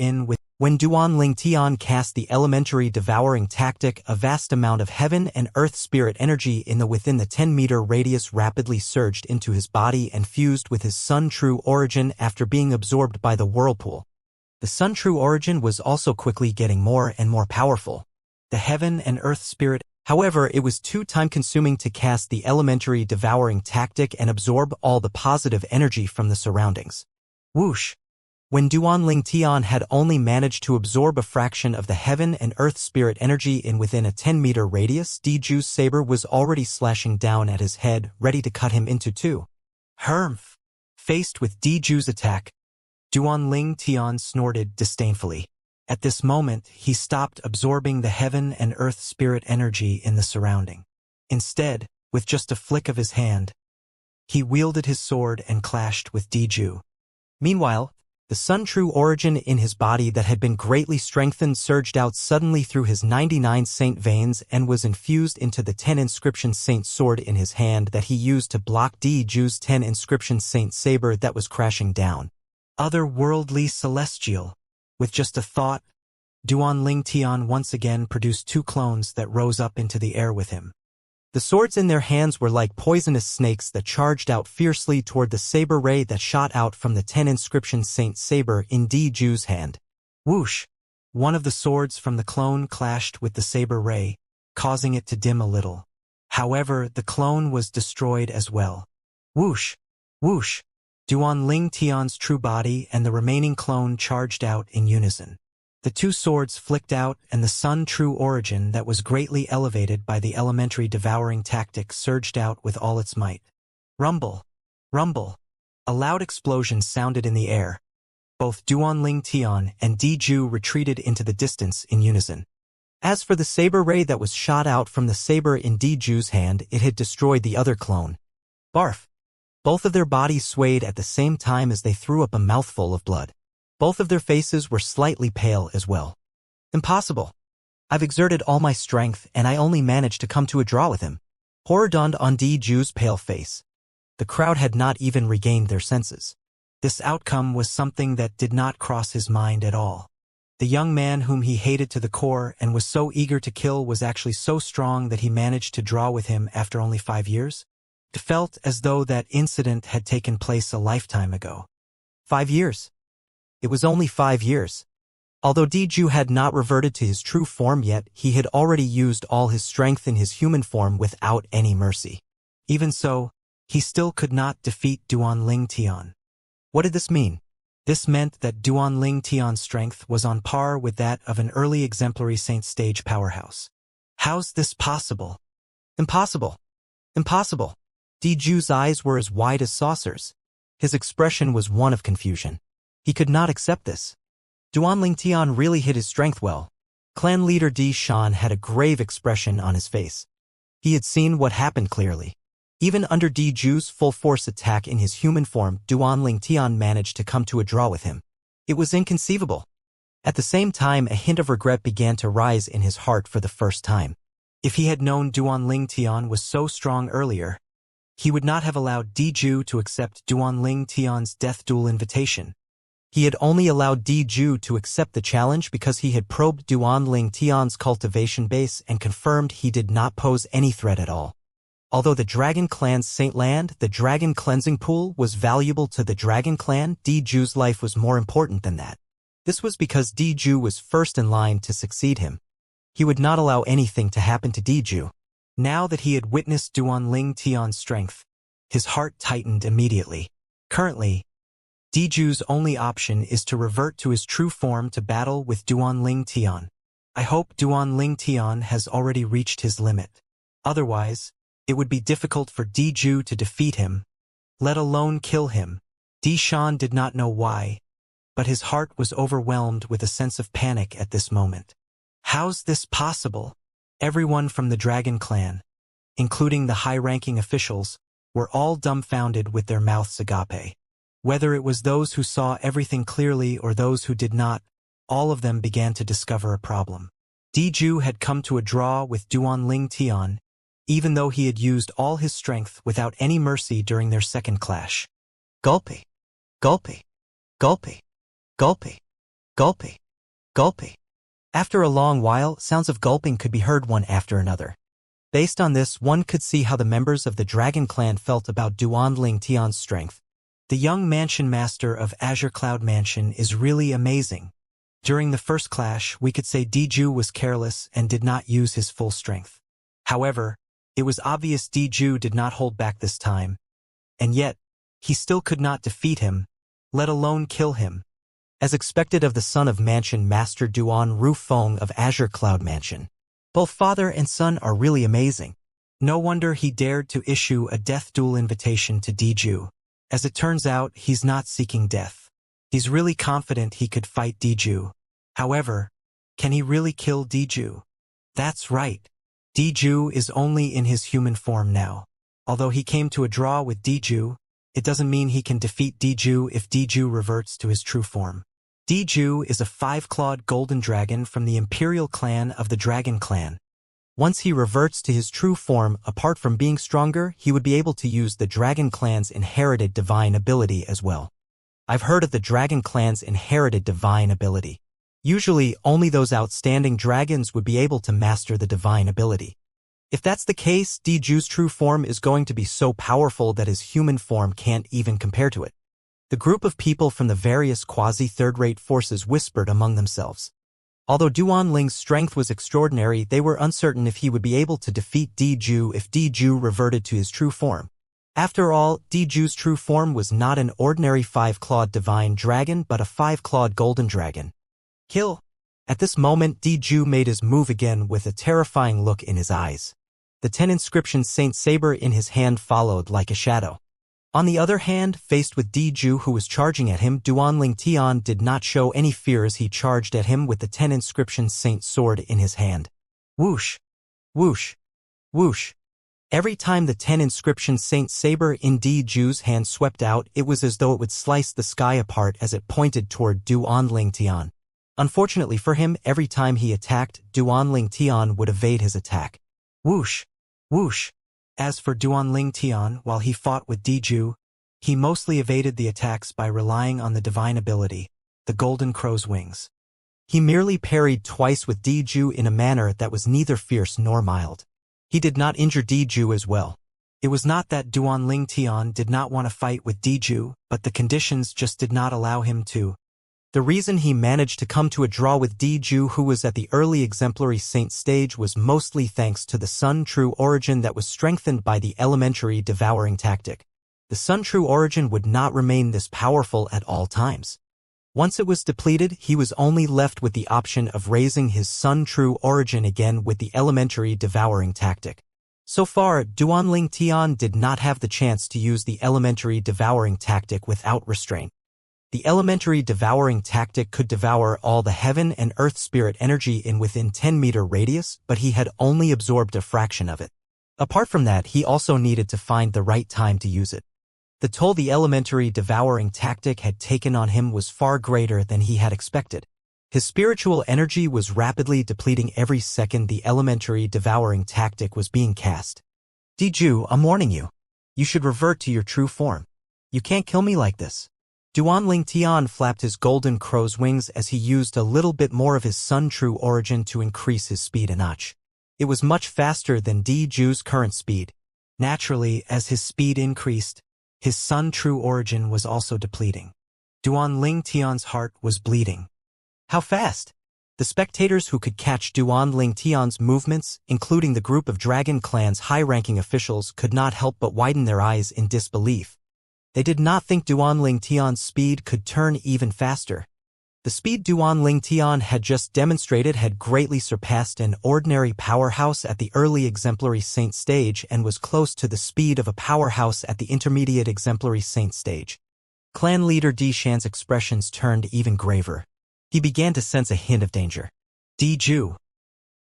when Duan Ling Tian cast the elementary devouring tactic, a vast amount of heaven and earth spirit energy within the 10-meter radius rapidly surged into his body and fused with his Sun True Origin after being absorbed by the whirlpool. The Sun True Origin was also quickly getting more and more powerful. The heaven and earth spirit, however, it was too time-consuming to cast the elementary devouring tactic and absorb all the positive energy from the surroundings. Whoosh! When Duan Ling Tian had only managed to absorb a fraction of the heaven and earth spirit energy within a 10-meter radius, Diju's saber was already slashing down at his head, ready to cut him into two. Humph! Faced with Diju's attack, Duan Ling Tian snorted disdainfully. At this moment, he stopped absorbing the heaven and earth spirit energy in the surrounding. Instead, with just a flick of his hand, he wielded his sword and clashed with Diju. Meanwhile, The Sun True Origin in his body that had been greatly strengthened surged out suddenly through his 99 saint veins and was infused into the 10 inscription saint sword in his hand that he used to block Ju's 10 inscription saint saber that was crashing down. Otherworldly celestial. With just a thought, Duan Tian once again produced 2 clones that rose up into the air with him. The swords in their hands were like poisonous snakes that charged out fiercely toward the saber ray that shot out from the 10 inscription saint saber in Ju's hand. Whoosh! One of the swords from the clone clashed with the saber ray, causing it to dim a little. However, the clone was destroyed as well. Whoosh! Whoosh! Duan Tian's true body and the remaining clone charged out in unison. The 2 swords flicked out and the Sun True Origin that was greatly elevated by the elementary devouring tactic surged out with all its might. Rumble! Rumble! A loud explosion sounded in the air. Both Duan Tian and Ju retreated into the distance in unison. As for the saber ray that was shot out from the saber in Ju's hand, it had destroyed the other clone. Barf! Both of their bodies swayed at the same time as they threw up a mouthful of blood. Both of their faces were slightly pale as well. Impossible. I've exerted all my strength and I only managed to come to a draw with him. Horror dawned on Ju's pale face. The crowd had not even regained their senses. This outcome was something that did not cross his mind at all. The young man whom he hated to the core and was so eager to kill was actually so strong that he managed to draw with him after only 5 years? It felt as though that incident had taken place a lifetime ago. 5 years. It was only 5 years. Although Ju had not reverted to his true form yet, he had already used all his strength in his human form without any mercy. Even so, he still could not defeat Duan Tian. What did this mean? This meant that Duan Tian's strength was on par with that of an early exemplary saint stage powerhouse. How's this possible? Impossible. Impossible. Ju's eyes were as wide as saucers. His expression was one of confusion. He could not accept this. Duan Tian really hid his strength well. Clan leader Shan had a grave expression on his face. He had seen what happened clearly. Even under Ju's full-force attack in his human form, Duan Tian managed to come to a draw with him. It was inconceivable. At the same time, a hint of regret began to rise in his heart for the first time. If he had known Duan Tian was so strong earlier, he would not have allowed Ju to accept Duan Tian's death duel invitation. He had only allowed Ju to accept the challenge because he had probed Duan Tian's cultivation base and confirmed he did not pose any threat at all. Although the Dragon Clan's Saint Land, the Dragon Cleansing Pool, was valuable to the Dragon Clan, Ju's life was more important than that. This was because Ju was first in line to succeed him. He would not allow anything to happen to Ju. Now that he had witnessed Duan Tian's strength, his heart tightened immediately. Currently, Ju's only option is to revert to his true form to battle with Duan Tian. I hope Duan Tian has already reached his limit. Otherwise, it would be difficult for Ju to defeat him, let alone kill him. Shan did not know why, but his heart was overwhelmed with a sense of panic at this moment. How's this possible? Everyone from the Dragon Clan, including the high-ranking officials, were all dumbfounded with their mouths agape. Whether it was those who saw everything clearly or those who did not, all of them began to discover a problem. Ju had come to a draw with Duan Tian, even though he had used all his strength without any mercy during their second clash. Gulpy, gulpy, gulpy, gulpy, gulpy, gulpy. After a long while, sounds of gulping could be heard one after another. Based on this, one could see how the members of the Dragon Clan felt about Duan Tian's strength. The young mansion master of Azure Cloud Mansion is really amazing. During the first clash, we could say Ju was careless and did not use his full strength. However, it was obvious Ju did not hold back this time, and yet, he still could not defeat him, let alone kill him. As expected of the son of Mansion Master Duan Rufeng of Azure Cloud Mansion. Both father and son are really amazing. No wonder he dared to issue a death duel invitation to Ju. As it turns out, he's not seeking death. He's really confident he could fight Ju. However, can he really kill Ju? That's right. Ju is only in his human form now. Although he came to a draw with Ju, it doesn't mean he can defeat Diju if Diju reverts to his true form. Diju is a 5-clawed golden dragon from the Imperial clan of the Dragon Clan. Once he reverts to his true form, apart from being stronger, he would be able to use the Dragon Clan's inherited divine ability as well. I've heard of the Dragon Clan's inherited divine ability. Usually, only those outstanding dragons would be able to master the divine ability. If that's the case, Diju's true form is going to be so powerful that his human form can't even compare to it. The group of people from the various quasi-third-rate forces whispered among themselves. Although Duanling's strength was extraordinary, they were uncertain if he would be able to defeat Diju if Diju reverted to his true form. After all, Diju's true form was not an ordinary 5-clawed divine dragon but a 5-clawed golden dragon. Kill! At this moment, Diju made his move again with a terrifying look in his eyes. The 10 inscriptions Saint Saber in his hand followed like a shadow. On the other hand, faced with Diju who was charging at him, Duanling Tian did not show any fear as he charged at him with the 10 inscriptions Saint Sword in his hand. Whoosh! Whoosh! Whoosh! Every time the 10 inscriptions Saint Saber in Diju's hand swept out, it was as though it would slice the sky apart as it pointed toward Duanling Tian. Unfortunately for him, every time he attacked, Duanling Tian would evade his attack. Whoosh! Whoosh! As for Duanling Tian, while he fought with Diju, he mostly evaded the attacks by relying on the divine ability, the Golden Crow's wings. He merely parried twice with Diju in a manner that was neither fierce nor mild. He did not injure Diju as well. It was not that Duanling Tian did not want to fight with Diju, but the conditions just did not allow him to. The reason he managed to come to a draw with Diju, who was at the early exemplary saint stage, was mostly thanks to the Sun True Origin that was strengthened by the elementary devouring tactic. The Sun True Origin would not remain this powerful at all times. Once it was depleted, he was only left with the option of raising his Sun True Origin again with the elementary devouring tactic. So far, Duanling Tian did not have the chance to use the elementary devouring tactic without restraint. The elementary devouring tactic could devour all the heaven and earth spirit energy in within 10-meter radius, but he had only absorbed a fraction of it. Apart from that, he also needed to find the right time to use it. The toll the elementary devouring tactic had taken on him was far greater than he had expected. His spiritual energy was rapidly depleting every second the elementary devouring tactic was being cast. Diju, I'm warning you. You should revert to your true form. You can't kill me like this. Duanling Tian flapped his golden crow's wings as he used a little bit more of his Sun True Origin to increase his speed a notch. It was much faster than Diju's current speed. Naturally, as his speed increased, his Sun True Origin was also depleting. Duanling Tian's heart was bleeding. How fast? The spectators who could catch Duanling Tian's movements, including the group of Dragon Clan's high-ranking officials, could not help but widen their eyes in disbelief. They did not think Duanling Tian's speed could turn even faster. The speed Duanling Tian had just demonstrated had greatly surpassed an ordinary powerhouse at the early exemplary saint stage and was close to the speed of a powerhouse at the intermediate exemplary saint stage. Clan leader Di Shan's expressions turned even graver. He began to sense a hint of danger. Diju,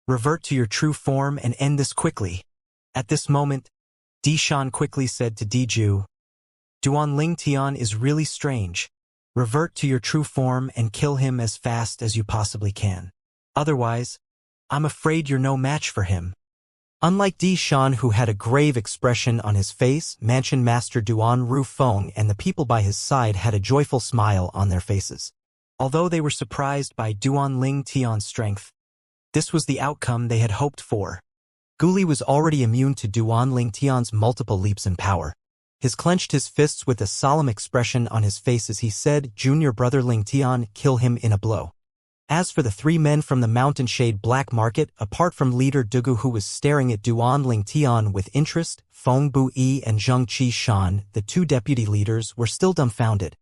revert to your true form and end this quickly. At this moment, Di Shan quickly said to Diju, Duanling Tian is really strange. Revert to your true form and kill him as fast as you possibly can. Otherwise, I'm afraid you're no match for him. Unlike Di Shan, who had a grave expression on his face, Mansion Master Duan Rufeng and the people by his side had a joyful smile on their faces. Although they were surprised by Duanling Tian's strength, this was the outcome they had hoped for. Guli was already immune to Duanling Tian's multiple leaps in power. He clenched his fists with a solemn expression on his face as he said, Junior brother Ling Tian, kill him in a blow. As for the 3 men from the Mountain Shade Black Market, apart from leader Dugu who was staring at Duanling Tian with interest, Feng Bu Yi and Zheng Qi Shan, the 2 deputy leaders, were still dumbfounded.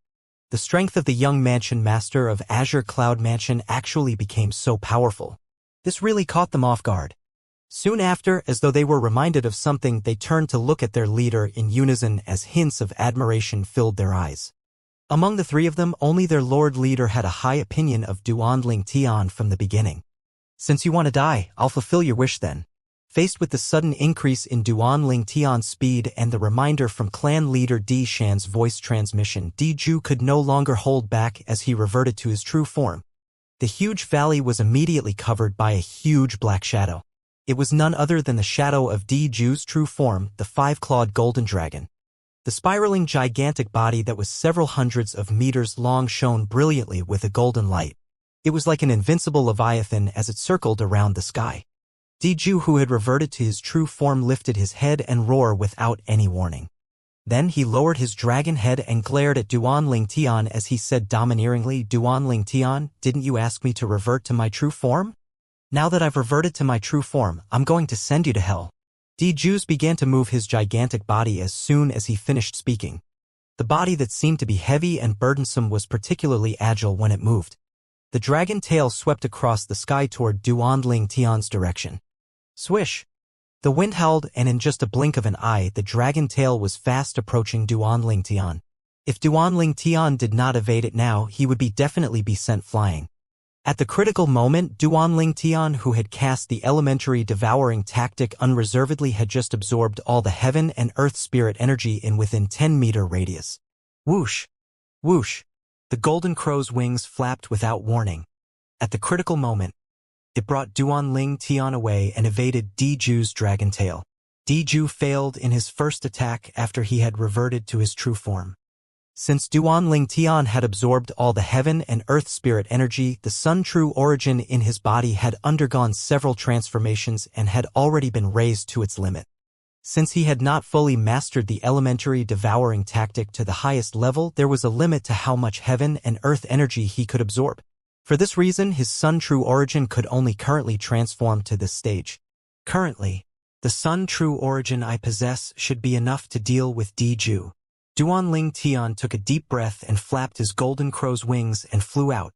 The strength of the young mansion master of Azure Cloud Mansion actually became so powerful. This really caught them off guard. Soon after, as though they were reminded of something, they turned to look at their leader in unison as hints of admiration filled their eyes. Among the 3 of them, only their lord leader had a high opinion of Duanling Tian from the beginning. Since you want to die, I'll fulfill your wish then. Faced with the sudden increase in Duan Ling Tian's speed and the reminder from clan leader Di Shan's voice transmission, Di Ju could no longer hold back as he reverted to his true form. The huge valley was immediately covered by a huge black shadow. It was none other than the shadow of Di Ju's true form, the five-clawed golden dragon. The spiraling gigantic body that was several hundreds of meters long shone brilliantly with a golden light. It was like an invincible leviathan as it circled around the sky. Di Ju, who had reverted to his true form, lifted his head and roared without any warning. Then he lowered his dragon head and glared at Duan Ling Tian as he said domineeringly, "Duan Ling Tian, didn't you ask me to revert to my true form? Now that I've reverted to my true form, I'm going to send you to hell." Di Ju's began to move his gigantic body as soon as he finished speaking. The body that seemed to be heavy and burdensome was particularly agile when it moved. The dragon tail swept across the sky toward Duan Ling Tian's direction. Swish! The wind howled, and in just a blink of an eye, the dragon tail was fast approaching Duan Ling Tian. If Duan Ling Tian did not evade it now, he would definitely be sent flying. At the critical moment, Duan Ling Tian, who had cast the elementary devouring tactic unreservedly, had just absorbed all the heaven and earth spirit energy in within 10-meter radius. Whoosh! Whoosh! The golden crow's wings flapped without warning. At the critical moment, it brought Duan Ling Tian away and evaded Di Ju's dragon tail. Di Ju failed in his first attack after he had reverted to his true form. Since Duan Ling Tian had absorbed all the heaven and earth spirit energy, the sun true origin in his body had undergone several transformations and had already been raised to its limit. Since he had not fully mastered the elementary devouring tactic to the highest level, there was a limit to how much heaven and earth energy he could absorb. For this reason, his sun true origin could only currently transform to this stage. Currently, the sun true origin I possess should be enough to deal with Di Ju. Duan Ling Tian took a deep breath and flapped his golden crow's wings and flew out,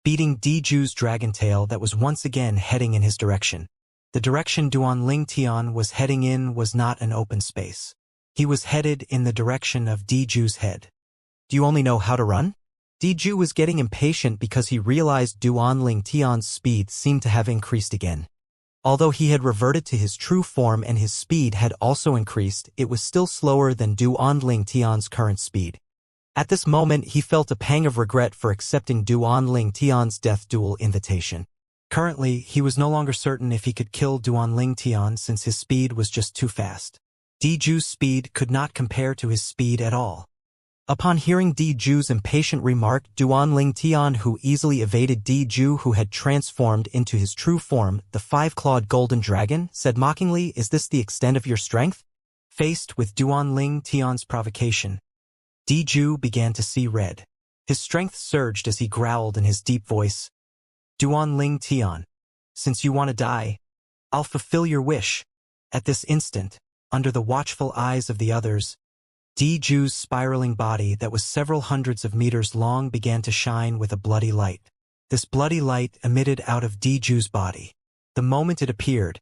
beating Di Ju's dragon tail that was once again heading in his direction. The direction Duan Ling Tian was heading in was not an open space. He was headed in the direction of Di Ju's head. Do you only know how to run? Di Ju was getting impatient because he realized Duan Ling Tian's speed seemed to have increased again. Although he had reverted to his true form and his speed had also increased, it was still slower than Duan Ling Tian's current speed. At this moment, he felt a pang of regret for accepting Duan Ling Tian's death duel invitation. Currently, he was no longer certain if he could kill Duan Ling Tian since his speed was just too fast. Di Ju's speed could not compare to his speed at all. Upon hearing Di Ju's impatient remark, Duan Ling Tian, who easily evaded Di Ju, who had transformed into his true form, the five-clawed golden dragon, said mockingly, "Is this the extent of your strength?" Faced with Duan Ling Tian's provocation, Di Ju began to see red. His strength surged as he growled in his deep voice, "Duan Ling Tian, since you want to die, I'll fulfill your wish." At this instant, under the watchful eyes of the others, Di Ju's spiraling body that was several hundreds of meters long began to shine with a bloody light. This bloody light emitted out of Di Ju's body. The moment it appeared,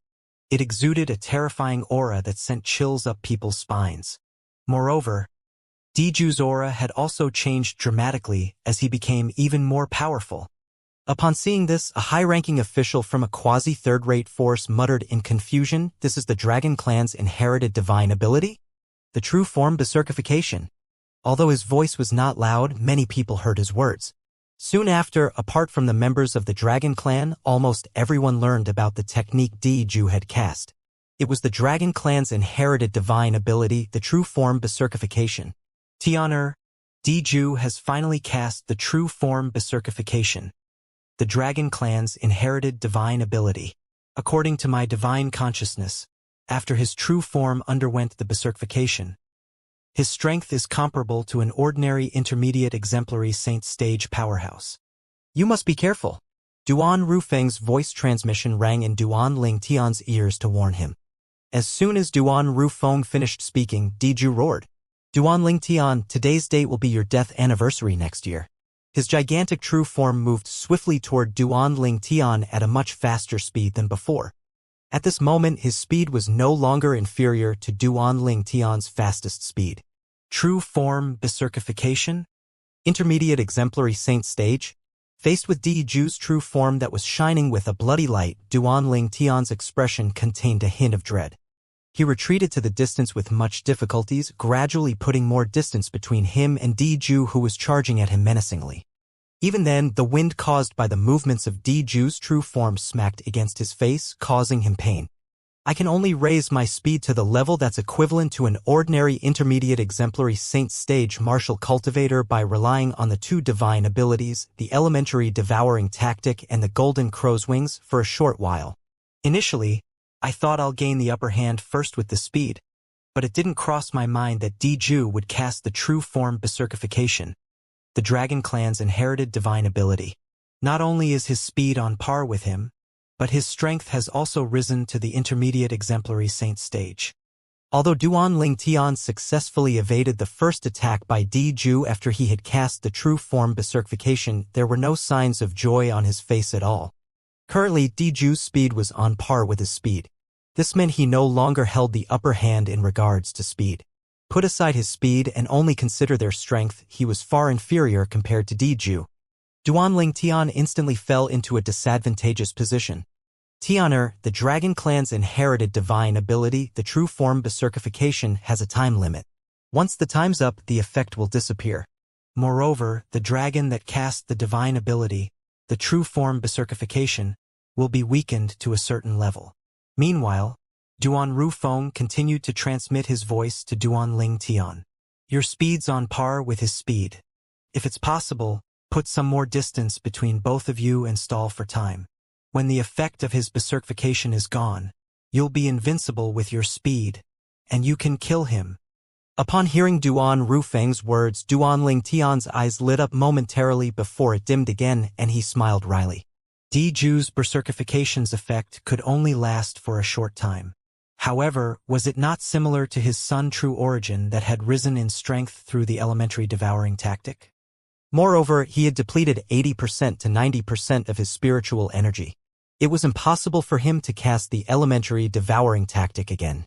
it exuded a terrifying aura that sent chills up people's spines. Moreover, Di Ju's aura had also changed dramatically as he became even more powerful. Upon seeing this, a high-ranking official from a quasi-third-rate force muttered in confusion, "This is the Dragon Clan's inherited divine ability? The true form Berserkification." Although his voice was not loud, many people heard his words. Soon after, apart from the members of the Dragon Clan, almost everyone learned about the technique Di Ju had cast. It was the Dragon Clan's inherited divine ability, the true form Berserkification. Tianer, Di Ju has finally cast the true form Berserkification, the Dragon Clan's inherited divine ability. According to my divine consciousness, after his true form underwent the Berserkification, his strength is comparable to an ordinary intermediate exemplary saint stage powerhouse. You must be careful. Duan Rufeng's voice transmission rang in Duan Ling Tian's ears to warn him. As soon as Duan Rufeng finished speaking, Di Ju roared, "Duan Ling Tian, today's date will be your death anniversary next year." His gigantic true form moved swiftly toward Duan Ling Tian at a much faster speed than before. At this moment, his speed was no longer inferior to Duan Ling Tian's fastest speed. True form Berserkification? Intermediate exemplary saint stage? Faced with Di Ju's true form that was shining with a bloody light, Duan Ling Tian's expression contained a hint of dread. He retreated to the distance with much difficulties, gradually putting more distance between him and Di Ju, who was charging at him menacingly. Even then, the wind caused by the movements of Di Ju's true form smacked against his face, causing him pain. I can only raise my speed to the level that's equivalent to an ordinary intermediate exemplary saint stage martial cultivator by relying on the two divine abilities, the elementary devouring tactic and the golden crow's wings, for a short while. Initially, I thought I'll gain the upper hand first with the speed, but it didn't cross my mind that Di Ju would cast the true form Berserkification, the Dragon Clan's inherited divine ability. Not only is his speed on par with him, but his strength has also risen to the intermediate exemplary saint stage. Although Duan Ling Tian successfully evaded the first attack by Di Ju after he had cast the true form Berserkification, there were no signs of joy on his face at all. Currently, Di Ju's speed was on par with his speed. This meant he no longer held the upper hand in regards to speed. Put aside his speed and only consider their strength, he was far inferior compared to Di Ju. Duan Ling Tian instantly fell into a disadvantageous position. Tianer, the Dragon Clan's inherited divine ability, the true form Berserkification, has a time limit. Once the time's up, the effect will disappear. Moreover, the dragon that cast the divine ability, the true form Berserkification, will be weakened to a certain level. Meanwhile, Duan Rufeng continued to transmit his voice to Duan Ling Tian. Your speed's on par with his speed. If it's possible, put some more distance between both of you and stall for time. When the effect of his Berserkification is gone, you'll be invincible with your speed, and you can kill him. Upon hearing Duan Rufeng's words, Duan Ling Tian's eyes lit up momentarily before it dimmed again, and he smiled wryly. Di Ju's Berserkification's effect could only last for a short time. However, was it not similar to his son True Origin that had risen in strength through the elementary devouring tactic? Moreover, he had depleted 80% to 90% of his spiritual energy. It was impossible for him to cast the elementary devouring tactic again.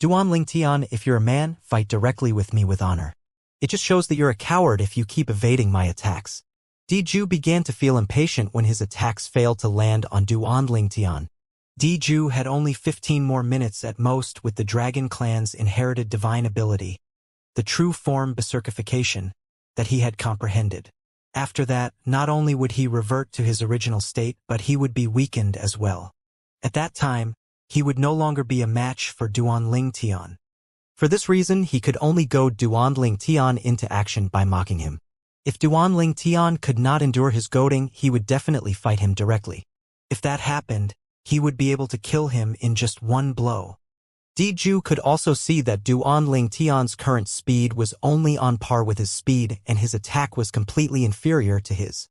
Duan Ling Tian, if you're a man, fight directly with me with honor. It just shows that you're a coward if you keep evading my attacks. Di Ju began to feel impatient when his attacks failed to land on Duan Ling Tian. Di Ju had only 15 more minutes at most with the Dragon Clan's inherited divine ability, the true form Berserkification, that he had comprehended. After that, not only would he revert to his original state, but he would be weakened as well. At that time, he would no longer be a match for Duan Ling Tian. For this reason, he could only goad Duan Ling Tian into action by mocking him. If Duan Ling Tian could not endure his goading, he would definitely fight him directly. If that happened, he would be able to kill him in just one blow. Di Ju could also see that Duan Ling Tian's current speed was only on par with his speed, and his attack was completely inferior to his.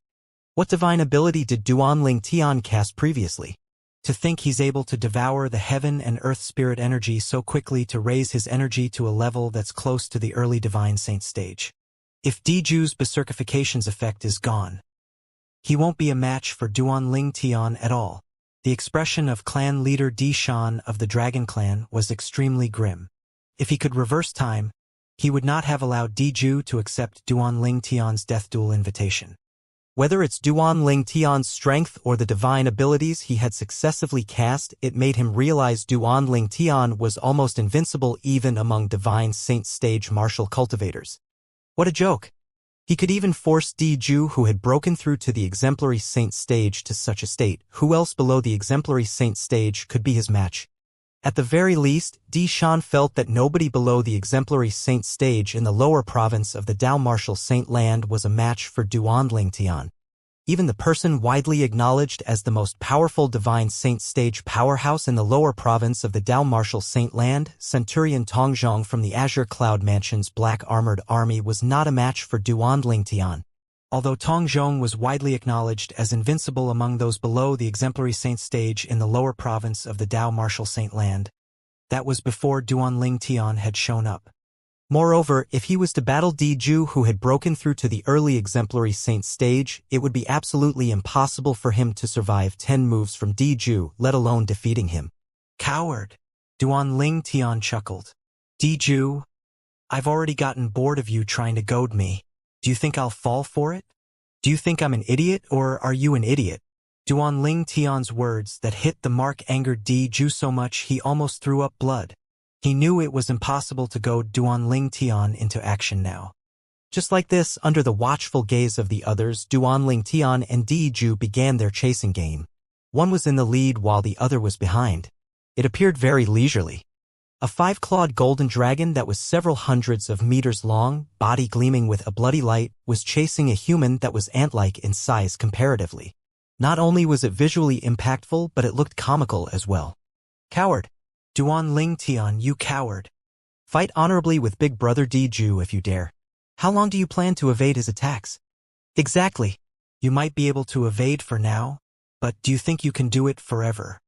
What divine ability did Duan Ling Tian cast previously? To think he's able to devour the heaven and earth spirit energy so quickly to raise his energy to a level that's close to the early divine saint stage. If Di Ju's Berserkification's effect is gone, he won't be a match for Duan Ling Tian at all. The expression of clan leader Di Shan of the Dragon Clan was extremely grim. If he could reverse time, he would not have allowed Di Ju to accept Duan Ling Tian's death duel invitation. Whether it's Duan Ling Tian's strength or the divine abilities he had successively cast, it made him realize Duan Ling Tian was almost invincible even among divine saint stage martial cultivators. What a joke! He could even force Di Ju, who had broken through to the exemplary saint stage, to such a state. Who else below the exemplary saint stage could be his match? At the very least, Di Shan felt that nobody below the exemplary saint stage in the lower province of the Dao Martial Saint Land was a match for Duan Ling Tian. Even the person widely acknowledged as the most powerful divine saint stage powerhouse in the lower province of the Dao Martial Saint Land, Centurion Tongzhong from the Azure Cloud Mansion's black armored army, was not a match for Duan Ling Tian. Although Tongzhong was widely acknowledged as invincible among those below the exemplary saint stage in the lower province of the Dao Martial Saint Land, that was before Duan Ling Tian had shown up. Moreover, if he was to battle Di Ju, who had broken through to the early exemplary saint stage, it would be absolutely impossible for him to survive 10 moves from Di Ju, let alone defeating him. Coward! Duan Ling Tian chuckled. Di Ju, I've already gotten bored of you trying to goad me. Do you think I'll fall for it? Do you think I'm an idiot, or are you an idiot? Duan Ling Tian's words that hit the mark angered Di Ju so much he almost threw up blood. He knew it was impossible to goad Duan Ling Tian into action now. Just like this, under the watchful gaze of the others, Duan Ling Tian and Di Ju began their chasing game. One was in the lead while the other was behind. It appeared very leisurely. A 5-clawed golden dragon that was several hundreds of meters long, body gleaming with a bloody light, was chasing a human that was ant-like in size comparatively. Not only was it visually impactful, but it looked comical as well. Coward! Duan Ling Tian, you coward! Fight honorably with Big Brother Di Ju if you dare. How long do you plan to evade his attacks? Exactly. You might be able to evade for now, but do you think you can do it forever?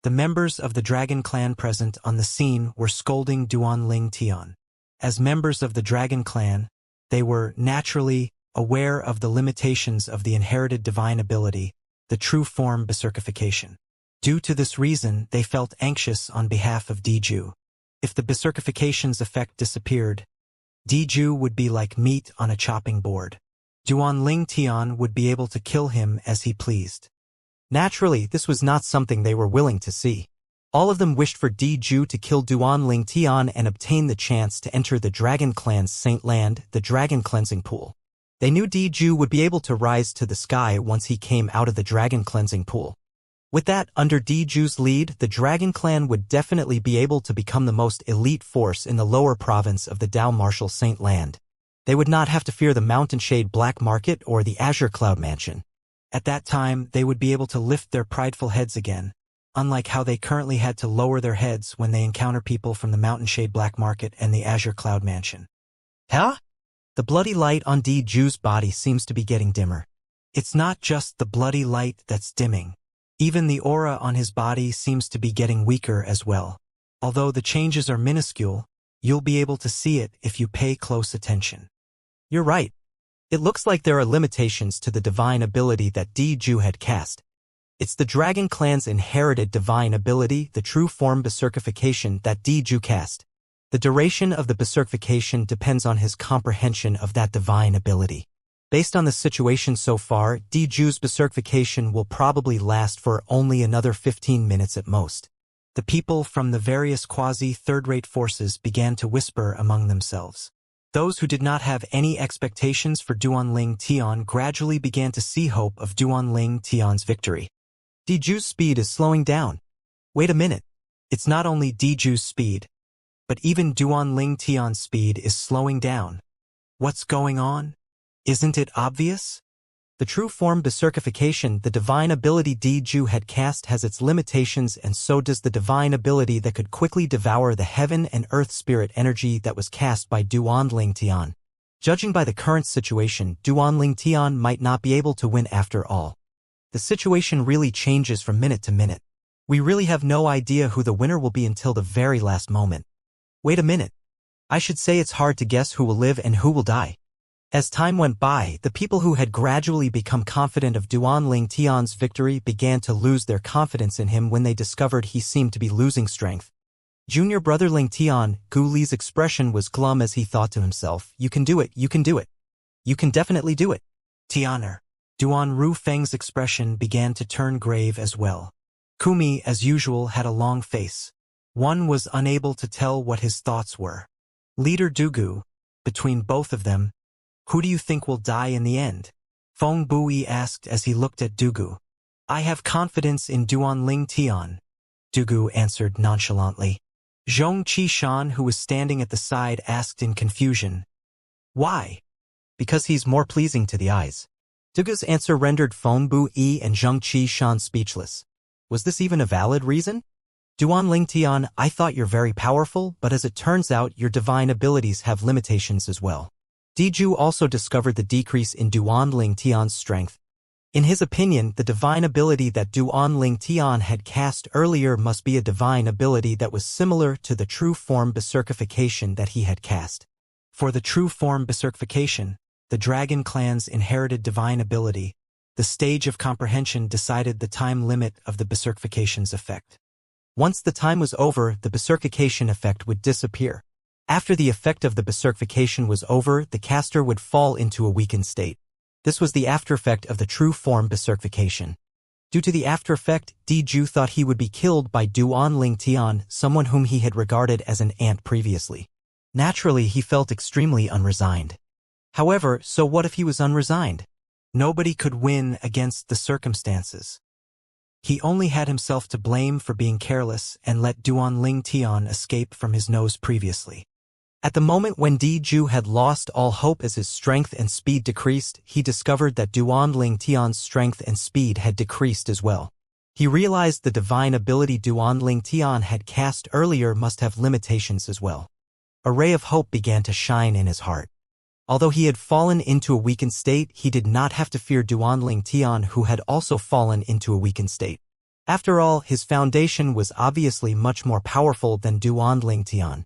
The members of the Dragon Clan present on the scene were scolding Duan Ling Tian. As members of the Dragon Clan, they were naturally aware of the limitations of the inherited divine ability, the true form Berserkification. Due to this reason, they felt anxious on behalf of Di Ju. If the Berserkification's effect disappeared, Di Ju would be like meat on a chopping board. Duan Ling Tian would be able to kill him as he pleased. Naturally, this was not something they were willing to see. All of them wished for Di Ju to kill Duan Ling Tian and obtain the chance to enter the Dragon Clan's Saint Land, the Dragon Cleansing Pool. They knew Di Ju would be able to rise to the sky once he came out of the Dragon Cleansing Pool. With that, under Di Ju's lead, the Dragon Clan would definitely be able to become the most elite force in the lower province of the Dao Martial Saint Land. They would not have to fear the Mountain Shade Black Market or the Azure Cloud Mansion. At that time, they would be able to lift their prideful heads again, unlike how they currently had to lower their heads when they encounter people from the Mountain Shade Black Market and the Azure Cloud Mansion. Huh? The bloody light on Di Ju's body seems to be getting dimmer. It's not just the bloody light that's dimming. Even the aura on his body seems to be getting weaker as well. Although the changes are minuscule, you'll be able to see it if you pay close attention. You're right. It looks like there are limitations to the divine ability that Di Ju had cast. It's the Dragon Clan's inherited divine ability, the true form Berserkification that Di Ju cast. The duration of the Berserkification depends on his comprehension of that divine ability. Based on the situation so far, Di Ju's Berserkification will probably last for only another 15 minutes at most. The people from the various quasi-third-rate forces began to whisper among themselves. Those who did not have any expectations for Duan Ling Tian gradually began to see hope of Duan Ling Tian's victory. Di Ju's speed is slowing down. Wait a minute. It's not only Di Ju's speed, but even Duan Ling Tian's speed is slowing down. What's going on? Isn't it obvious? The true form Berserkification, the divine ability Di Ju had cast, has its limitations, and so does the divine ability that could quickly devour the heaven and earth spirit energy that was cast by Duan Ling Tian. Judging by the current situation, Duan Ling Tian might not be able to win after all. The situation really changes from minute to minute. We really have no idea who the winner will be until the very last moment. Wait a minute. I should say it's hard to guess who will live and who will die. As time went by, the people who had gradually become confident of Duan Ling Tian's victory began to lose their confidence in him when they discovered he seemed to be losing strength. Junior brother Ling Tian, Gu Li's expression was glum as he thought to himself, "You can do it, you can do it. You can definitely do it." Tianer. Duan Ru Feng's expression began to turn grave as well. Kumi, as usual, had a long face. One was unable to tell what his thoughts were. Leader Dugu, between both of them, who do you think will die in the end? Feng Bui asked as he looked at Dugu. I have confidence in Duan Ling Tian, Dugu answered nonchalantly. Zhong Qishan, who was standing at the side, asked in confusion. Why? Because he's more pleasing to the eyes. Dugu's answer rendered Feng Bui and Zhong Qishan speechless. Was this even a valid reason? Duan Ling Tian, I thought you're very powerful, but as it turns out, your divine abilities have limitations as well. Di Ju also discovered the decrease in Duan Ling Tian's strength. In his opinion, the divine ability that Duan Ling Tian had cast earlier must be a divine ability that was similar to the true form Berserkification that he had cast. For the true form Berserkification, the Dragon Clan's inherited divine ability, the stage of comprehension decided the time limit of the Berserkification's effect. Once the time was over, the Berserkification effect would disappear. After the effect of the Berserkification was over, the caster would fall into a weakened state. This was the aftereffect of the true form berserkification. Due to the aftereffect, Di thought he would be killed by Duan Ling Tian, someone whom he had regarded as an ant previously. Naturally, he felt extremely unresigned. However, so what if he was unresigned? Nobody could win against the circumstances. He only had himself to blame for being careless and let Duan Ling Tian escape from his nose previously. At the moment when Di had lost all hope as his strength and speed decreased, he discovered that Duan Ling Tian's strength and speed had decreased as well. He realized the divine ability Duan Ling Tian had cast earlier must have limitations as well. A ray of hope began to shine in his heart. Although he had fallen into a weakened state, he did not have to fear Duan Ling Tian, who had also fallen into a weakened state. After all, his foundation was obviously much more powerful than Duan Ling Tian.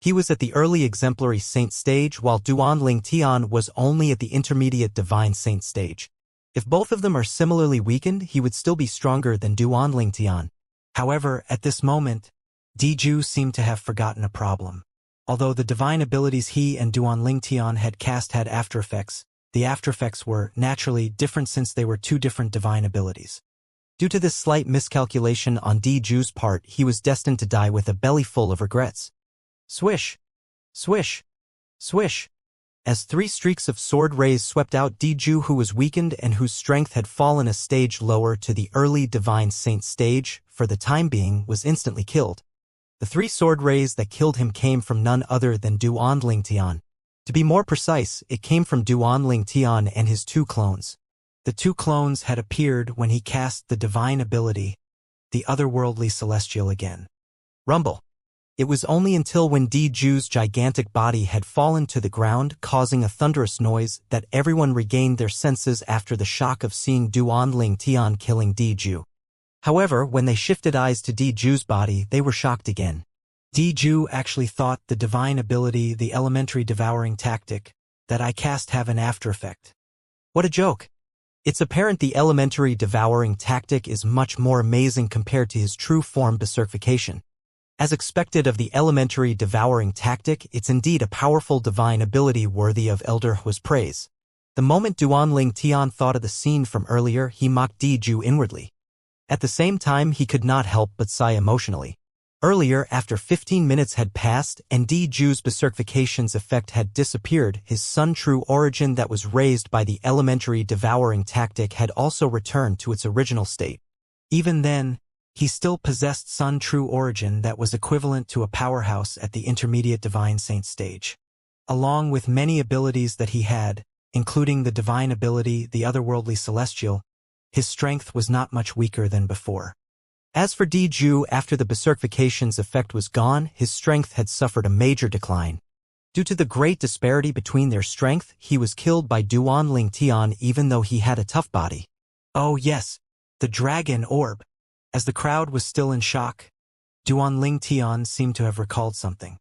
He was at the early exemplary saint stage, while Duan Ling Tian was only at the intermediate divine saint stage. If both of them are similarly weakened, he would still be stronger than Duan Ling Tian. However, at this moment, Di seemed to have forgotten a problem. Although the divine abilities he and Duan Ling Tian had cast had aftereffects, the aftereffects were naturally different since they were two different divine abilities. Due to this slight miscalculation on Di part, he was destined to die with a belly full of regrets. Swish! Swish! Swish! As 3 streaks of sword rays swept out, Di who was weakened and whose strength had fallen a stage lower to the early divine saint stage, for the time being, was instantly killed. The 3 sword rays that killed him came from none other than Duan Ling Tian. To be more precise, it came from Duan Ling Tian and his 2 clones. The 2 clones had appeared when he cast the divine ability, the otherworldly celestial again. Rumble. It was only until when Di gigantic body had fallen to the ground, causing a thunderous noise, that everyone regained their senses after the shock of seeing Duan Ling Tian killing Di. However, when they shifted eyes to Di body, they were shocked again. Di actually thought the divine ability, the elementary devouring tactic, that I cast have an aftereffect. What a joke! It's apparent the elementary devouring tactic is much more amazing compared to his true form berserkification. As expected of the elementary devouring tactic, it's indeed a powerful divine ability worthy of Elder Hu's praise. The moment Duan Ling Tian thought of the scene from earlier, he mocked Di inwardly. At the same time, he could not help but sigh emotionally. Earlier, after 15 minutes had passed and Di berserkification's effect had disappeared, his Sun True Origin that was raised by the elementary devouring tactic had also returned to its original state. Even then, he still possessed Sun True Origin that was equivalent to a powerhouse at the intermediate divine saint stage. Along with many abilities that he had, including the divine ability, the otherworldly celestial, his strength was not much weaker than before. As for Di after the berserkification's effect was gone, his strength had suffered a major decline. Due to the great disparity between their strength, he was killed by Duan Ling Tian even though he had a tough body. Oh yes, the dragon orb. As the crowd was still in shock, Duan Ling Tian seemed to have recalled something.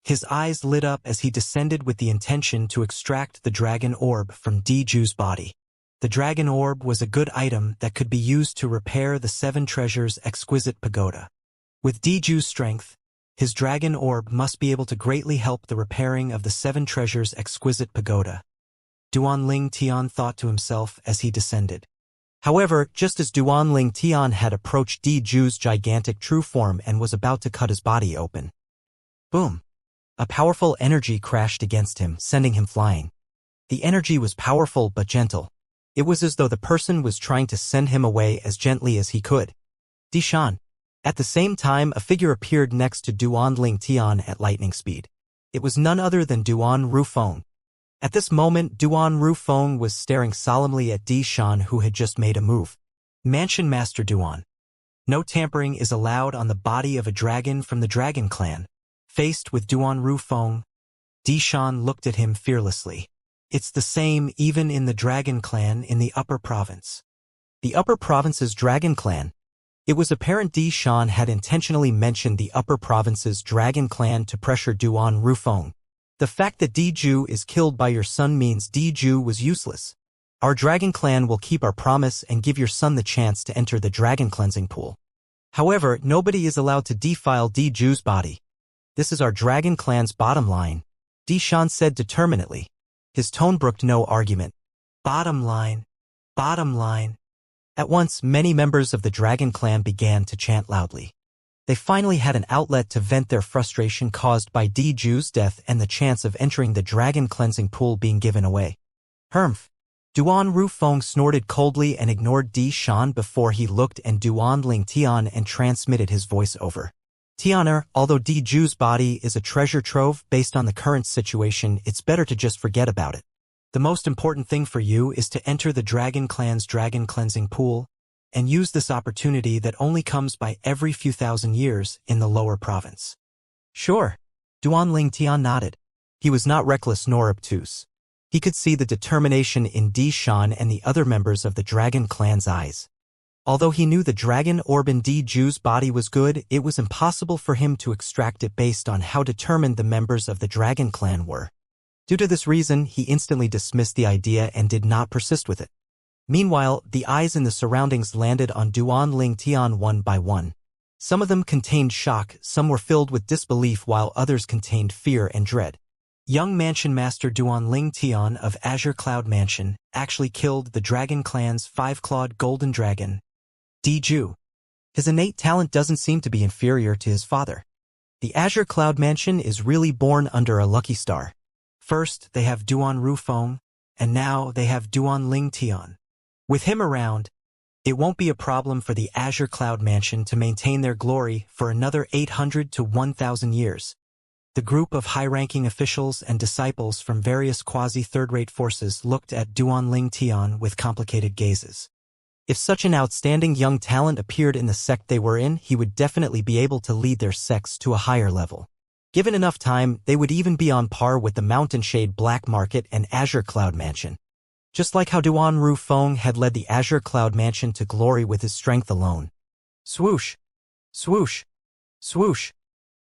His eyes lit up as he descended with the intention to extract the dragon orb from Di body. The dragon orb was a good item that could be used to repair the 7 treasures' exquisite pagoda. With Di strength, his dragon orb must be able to greatly help the repairing of the 7 treasures' exquisite pagoda. Duan Ling Tian thought to himself as he descended. However, just as Duan Ling Tian had approached Di gigantic true form and was about to cut his body open. Boom! A powerful energy crashed against him, sending him flying. The energy was powerful but gentle. It was as though the person was trying to send him away as gently as he could. Di Shan. At the same time, a figure appeared next to Duan Ling Tian at lightning speed. It was none other than Duan Rufeng. At this moment, Duan Rufeng was staring solemnly at Di Shan, who had just made a move. Mansion Master Duan. No tampering is allowed on the body of a dragon from the Dragon Clan. Faced with Duan Rufeng, Di Shan looked at him fearlessly. It's the same even in the Dragon Clan in the Upper Province. The Upper Province's Dragon Clan. It was apparent Di Shan had intentionally mentioned the Upper Province's Dragon Clan to pressure Duan Rufeng. The fact that Di is killed by your son means Di was useless. Our Dragon Clan will keep our promise and give your son the chance to enter the Dragon Cleansing Pool. However, nobody is allowed to defile Di body. This is our Dragon Clan's bottom line, Di Shan said determinedly. His tone brooked no argument. Bottom line. Bottom line. At once, many members of the Dragon Clan began to chant loudly. They finally had an outlet to vent their frustration caused by Ju's death and the chance of entering the dragon cleansing pool being given away. Humph. Duan Rufeng snorted coldly and ignored Di Shan before he looked and Duan Ling Tian and transmitted his voice over. Tianer, although Ju's body is a treasure trove based on the current situation, it's better to just forget about it. The most important thing for you is to enter the Dragon Clan's dragon cleansing pool and use this opportunity that only comes by every few thousand years in the lower province. Sure. Duan Ling Tian nodded. He was not reckless nor obtuse. He could see the determination in Di Shan and the other members of the Dragon Clan's eyes. Although he knew the dragon orb in Ju's body was good, it was impossible for him to extract it based on how determined the members of the Dragon Clan were. Due to this reason, he instantly dismissed the idea and did not persist with it. Meanwhile, the eyes in the surroundings landed on Duan Ling Tian one by one. Some of them contained shock, some were filled with disbelief while others contained fear and dread. Young Mansion Master Duan Ling Tian of Azure Cloud Mansion actually killed the Dragon Clan's five-clawed golden dragon, Ju. His innate talent doesn't seem to be inferior to his father. The Azure Cloud Mansion is really born under a lucky star. First, they have Duan Rufeng, and now they have Duan Ling Tian. With him around, it won't be a problem for the Azure Cloud Mansion to maintain their glory for another 800 to 1,000 years. The group of high-ranking officials and disciples from various quasi-third-rate forces looked at Duan Ling Tian with complicated gazes. If such an outstanding young talent appeared in the sect they were in, he would definitely be able to lead their sects to a higher level. Given enough time, they would even be on par with the Mountain Shade Black Market and Azure Cloud Mansion. Just like how Duan Rufeng had led the Azure Cloud Mansion to glory with his strength alone. Swoosh! Swoosh! Swoosh!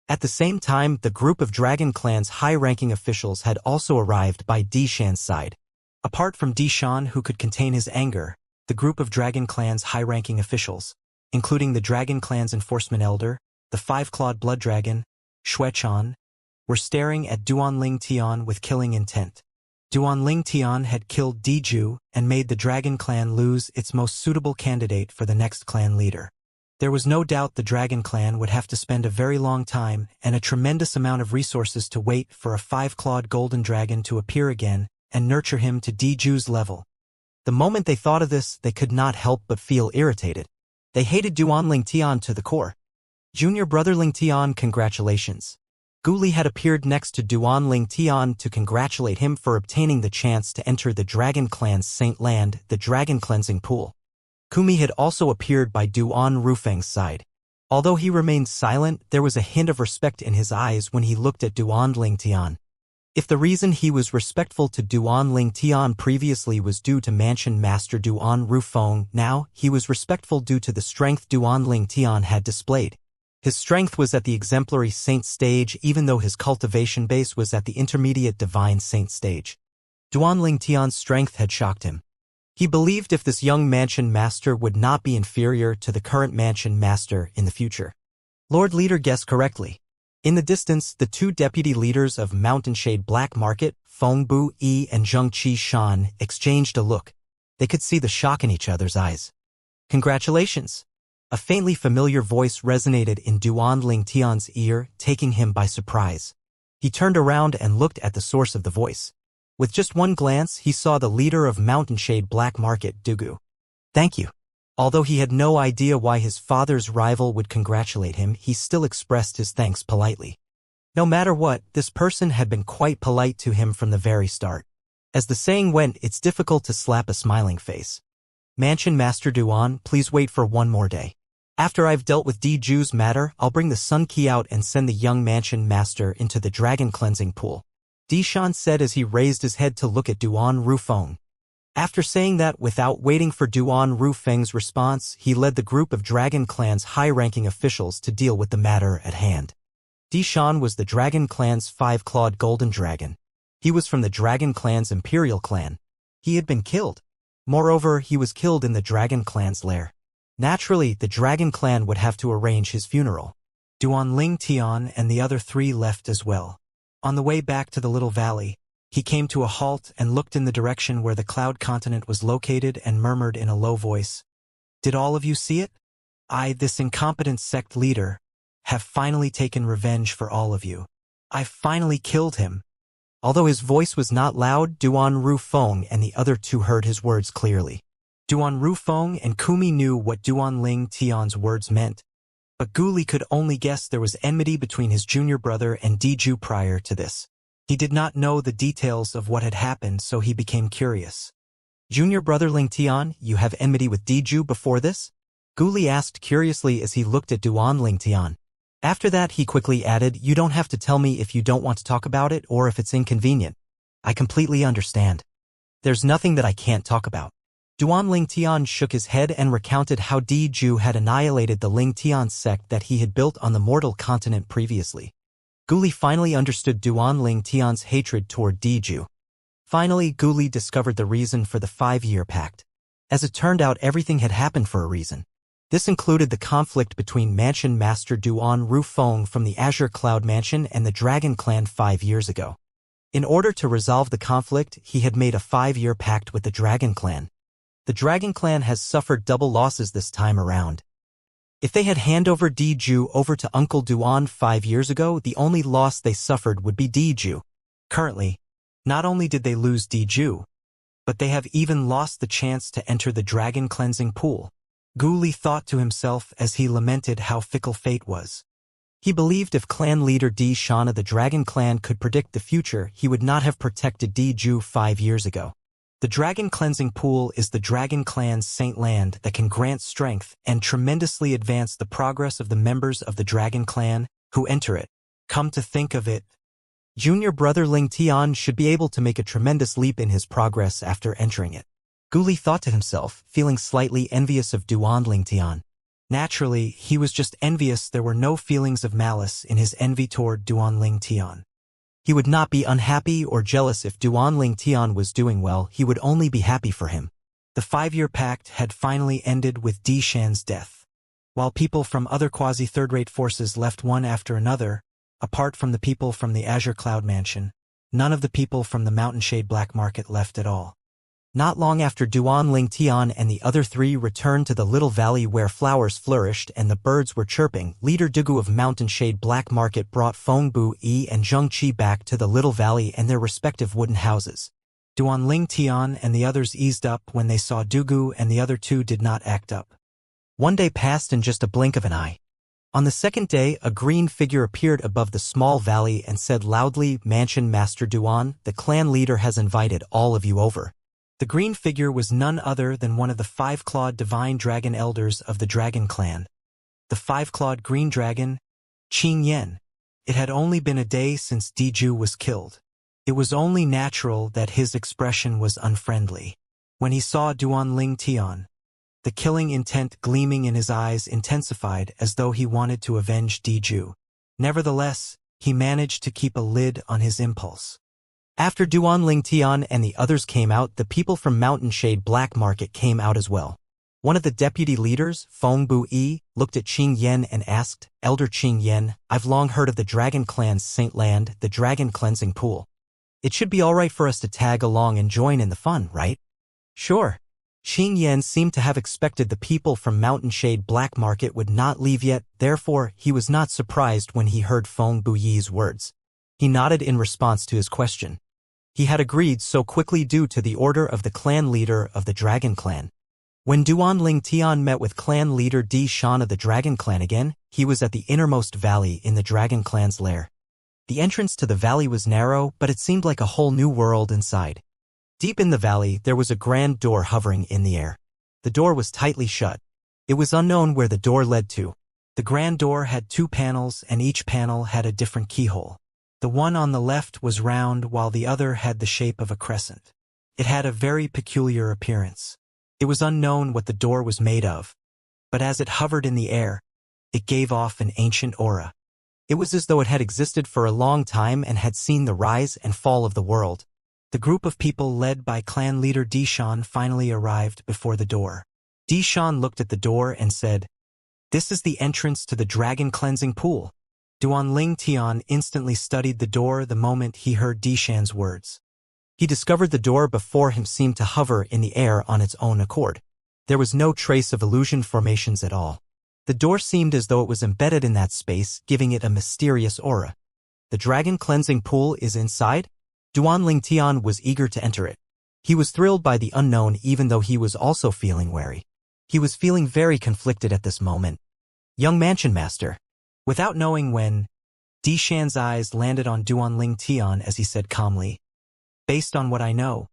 At the same time, the group of Dragon Clan's high-ranking officials had also arrived by Di Shan's side. Apart from Di Shan, who could contain his anger, the group of Dragon Clan's high-ranking officials, including the Dragon Clan's Enforcement Elder, the Five-Clawed Blood Dragon, Xuechan, were staring at Duan Ling Tian with killing intent. Duan Ling Tian had killed Ju and made the Dragon Clan lose its most suitable candidate for the next clan leader. There was no doubt the Dragon Clan would have to spend a very long time and a tremendous amount of resources to wait for a five-clawed golden dragon to appear again and nurture him to Ju's level. The moment they thought of this, they could not help but feel irritated. They hated Duan Ling Tian to the core. Junior brother Ling Tian, congratulations. Guli had appeared next to Duan Ling Tian to congratulate him for obtaining the chance to enter the Dragon Clan's Saint Land, the Dragon Cleansing Pool. Kumi had also appeared by Duan Rufeng's side. Although he remained silent, there was a hint of respect in his eyes when he looked at Duan Ling Tian. If the reason he was respectful to Duan Ling Tian previously was due to Mansion Master Duan Rufeng, now he was respectful due to the strength Duan Ling Tian had displayed. His strength was at the exemplary saint stage even though his cultivation base was at the intermediate divine saint stage. Duan Ling Tian's strength had shocked him. He believed if this young Mansion Master would not be inferior to the current Mansion Master in the future. Lord Leader guessed correctly. In the distance, the two deputy leaders of Mountain Shade Black Market, Feng Bu Yi and Zheng Qi Shan, exchanged a look. They could see the shock in each other's eyes. Congratulations! A faintly familiar voice resonated in Duan Ling Tian's ear, taking him by surprise. He turned around and looked at the source of the voice. With just one glance, he saw the leader of Mountain Shade Black Market, Dugu. Thank you. Although he had no idea why his father's rival would congratulate him, he still expressed his thanks politely. No matter what, this person had been quite polite to him from the very start. As the saying went, it's difficult to slap a smiling face. Mansion Master Duan, please wait for one more day. After I've dealt with Ju's matter, I'll bring the Sun Key out and send the young Mansion Master into the Dragon Cleansing Pool. Di Shan said as he raised his head to look at Duan Rufeng. After saying that, without waiting for Duan Rufeng's response, he led the group of Dragon Clan's high-ranking officials to deal with the matter at hand. Di Shan was the Dragon Clan's five-clawed golden dragon. He was from the Dragon Clan's Imperial Clan. He had been killed. Moreover, he was killed in the Dragon Clan's lair. Naturally, the Dragon Clan would have to arrange his funeral. Duan Ling Tian and the other three left as well. On the way back to the little valley, He came to a halt and looked in the direction where the cloud continent was located and murmured in a low voice, "Did all of you see it? I, this incompetent sect leader, have finally taken revenge for all of you. I finally killed him." Although his voice was not loud, Duan Rufeng and the other two heard his words clearly. Duan Rufeng and Kumi knew what Duan Ling Tian's words meant, but Guli could only guess there was enmity between his junior brother and Diju prior to this. He did not know the details of what had happened, so he became curious. "Junior brother Ling Tian, you have enmity with Diju before this?" Guli asked curiously as he looked at Duan Ling Tian. After that, he quickly added, "You don't have to tell me if you don't want to talk about it or if it's inconvenient. I completely understand. There's nothing that I can't talk about." Duan Ling Tian shook his head and recounted how Diju had annihilated the Ling Tian sect that he had built on the mortal continent previously. Guli finally understood Duan Ling Tian's hatred toward Diju. Finally, Guli discovered the reason for the 5-year pact. As it turned out, everything had happened for a reason. This included the conflict between Mansion Master Duan Rufeng from the Azure Cloud Mansion and the Dragon Clan 5 years ago. In order to resolve the conflict, he had made a 5-year pact with the Dragon Clan. The Dragon Clan has suffered double losses this time around. If they had handed over Diju over to Uncle Duan 5 years ago, the only loss they suffered would be Diju. Currently, not only did they lose Diju, but they have even lost the chance to enter the dragon cleansing pool. Guli thought to himself as he lamented how fickle fate was. He believed if clan leader Di Shan of the Dragon Clan could predict the future, he would not have protected Diju 5 years ago. The Dragon Cleansing Pool is the Dragon Clan's saint land that can grant strength and tremendously advance the progress of the members of the Dragon Clan who enter it. Come to think of it, Junior brother Ling Tian should be able to make a tremendous leap in his progress after entering it. Guli thought to himself, feeling slightly envious of Duan Ling Tian. Naturally, he was just envious. There were no feelings of malice in his envy toward Duan Ling Tian. He would not be unhappy or jealous if Duan Ling Tian was doing well. He would only be happy for him. The 5-year pact had finally ended with Di Shan's death. While people from other quasi-third-rate forces left one after another, apart from the people from the Azure Cloud Mansion, none of the people from the Mountain Shade Black Market left at all. Not long after Duan Ling Tian and the other 3 returned to the little valley where flowers flourished and the birds were chirping, leader Dugu of Mountain Shade Black Market brought Feng Bu Yi and Zheng Qi back to the little valley and their respective wooden houses. Duan Ling Tian and the others eased up when they saw Dugu, and the other 2 did not act up. One day passed in just a blink of an eye. On the second day, a green figure appeared above the small valley and said loudly, "Mansion Master Duan, the clan leader has invited all of you over." The green figure was none other than one of the 5-clawed divine dragon elders of the Dragon Clan. The 5-clawed green dragon, Qing Yan. It had only been a day since Diju was killed. It was only natural that his expression was unfriendly. When he saw Duan Ling Tian, the killing intent gleaming in his eyes intensified as though he wanted to avenge Diju. Nevertheless, he managed to keep a lid on his impulse. After Duan Ling Tian and the others came out, the people from Mountain Shade Black Market came out as well. One of the deputy leaders, Feng Bu Yi, looked at Qing Yan and asked, "Elder Qing Yan, I've long heard of the Dragon Clan's saint land, the Dragon Cleansing Pool. It should be alright for us to tag along and join in the fun, right?" "Sure." Qing Yan seemed to have expected the people from Mountain Shade Black Market would not leave yet, therefore he was not surprised when he heard Feng Bu Yi's words. He nodded in response to his question. He had agreed so quickly due to the order of the clan leader of the Dragon Clan. When Duan Ling Tian met with clan leader Di Shan of the Dragon Clan again, he was at the innermost valley in the Dragon Clan's lair. The entrance to the valley was narrow, but it seemed like a whole new world inside. Deep in the valley, there was a grand door hovering in the air. The door was tightly shut. It was unknown where the door led to. The grand door had 2 panels, and each panel had a different keyhole. The one on the left was round while the other had the shape of a crescent. It had a very peculiar appearance. It was unknown what the door was made of, but as it hovered in the air, it gave off an ancient aura. It was as though it had existed for a long time and had seen the rise and fall of the world. The group of people led by clan leader Di Shan finally arrived before the door. Di Shan looked at the door and said, "This is the entrance to the Dragon Cleansing Pool." Duan Ling Tian instantly studied the door the moment he heard Di Shan's words. He discovered the door before him seemed to hover in the air on its own accord. There was no trace of illusion formations at all. The door seemed as though it was embedded in that space, giving it a mysterious aura. The dragon cleansing pool is inside? Duan Lingtian was eager to enter it. He was thrilled by the unknown even though he was also feeling wary. He was feeling very conflicted at this moment. Young Mansion Master. Without knowing when, Di Shan's eyes landed on Duan Lingtian as he said calmly, "Based on what I know,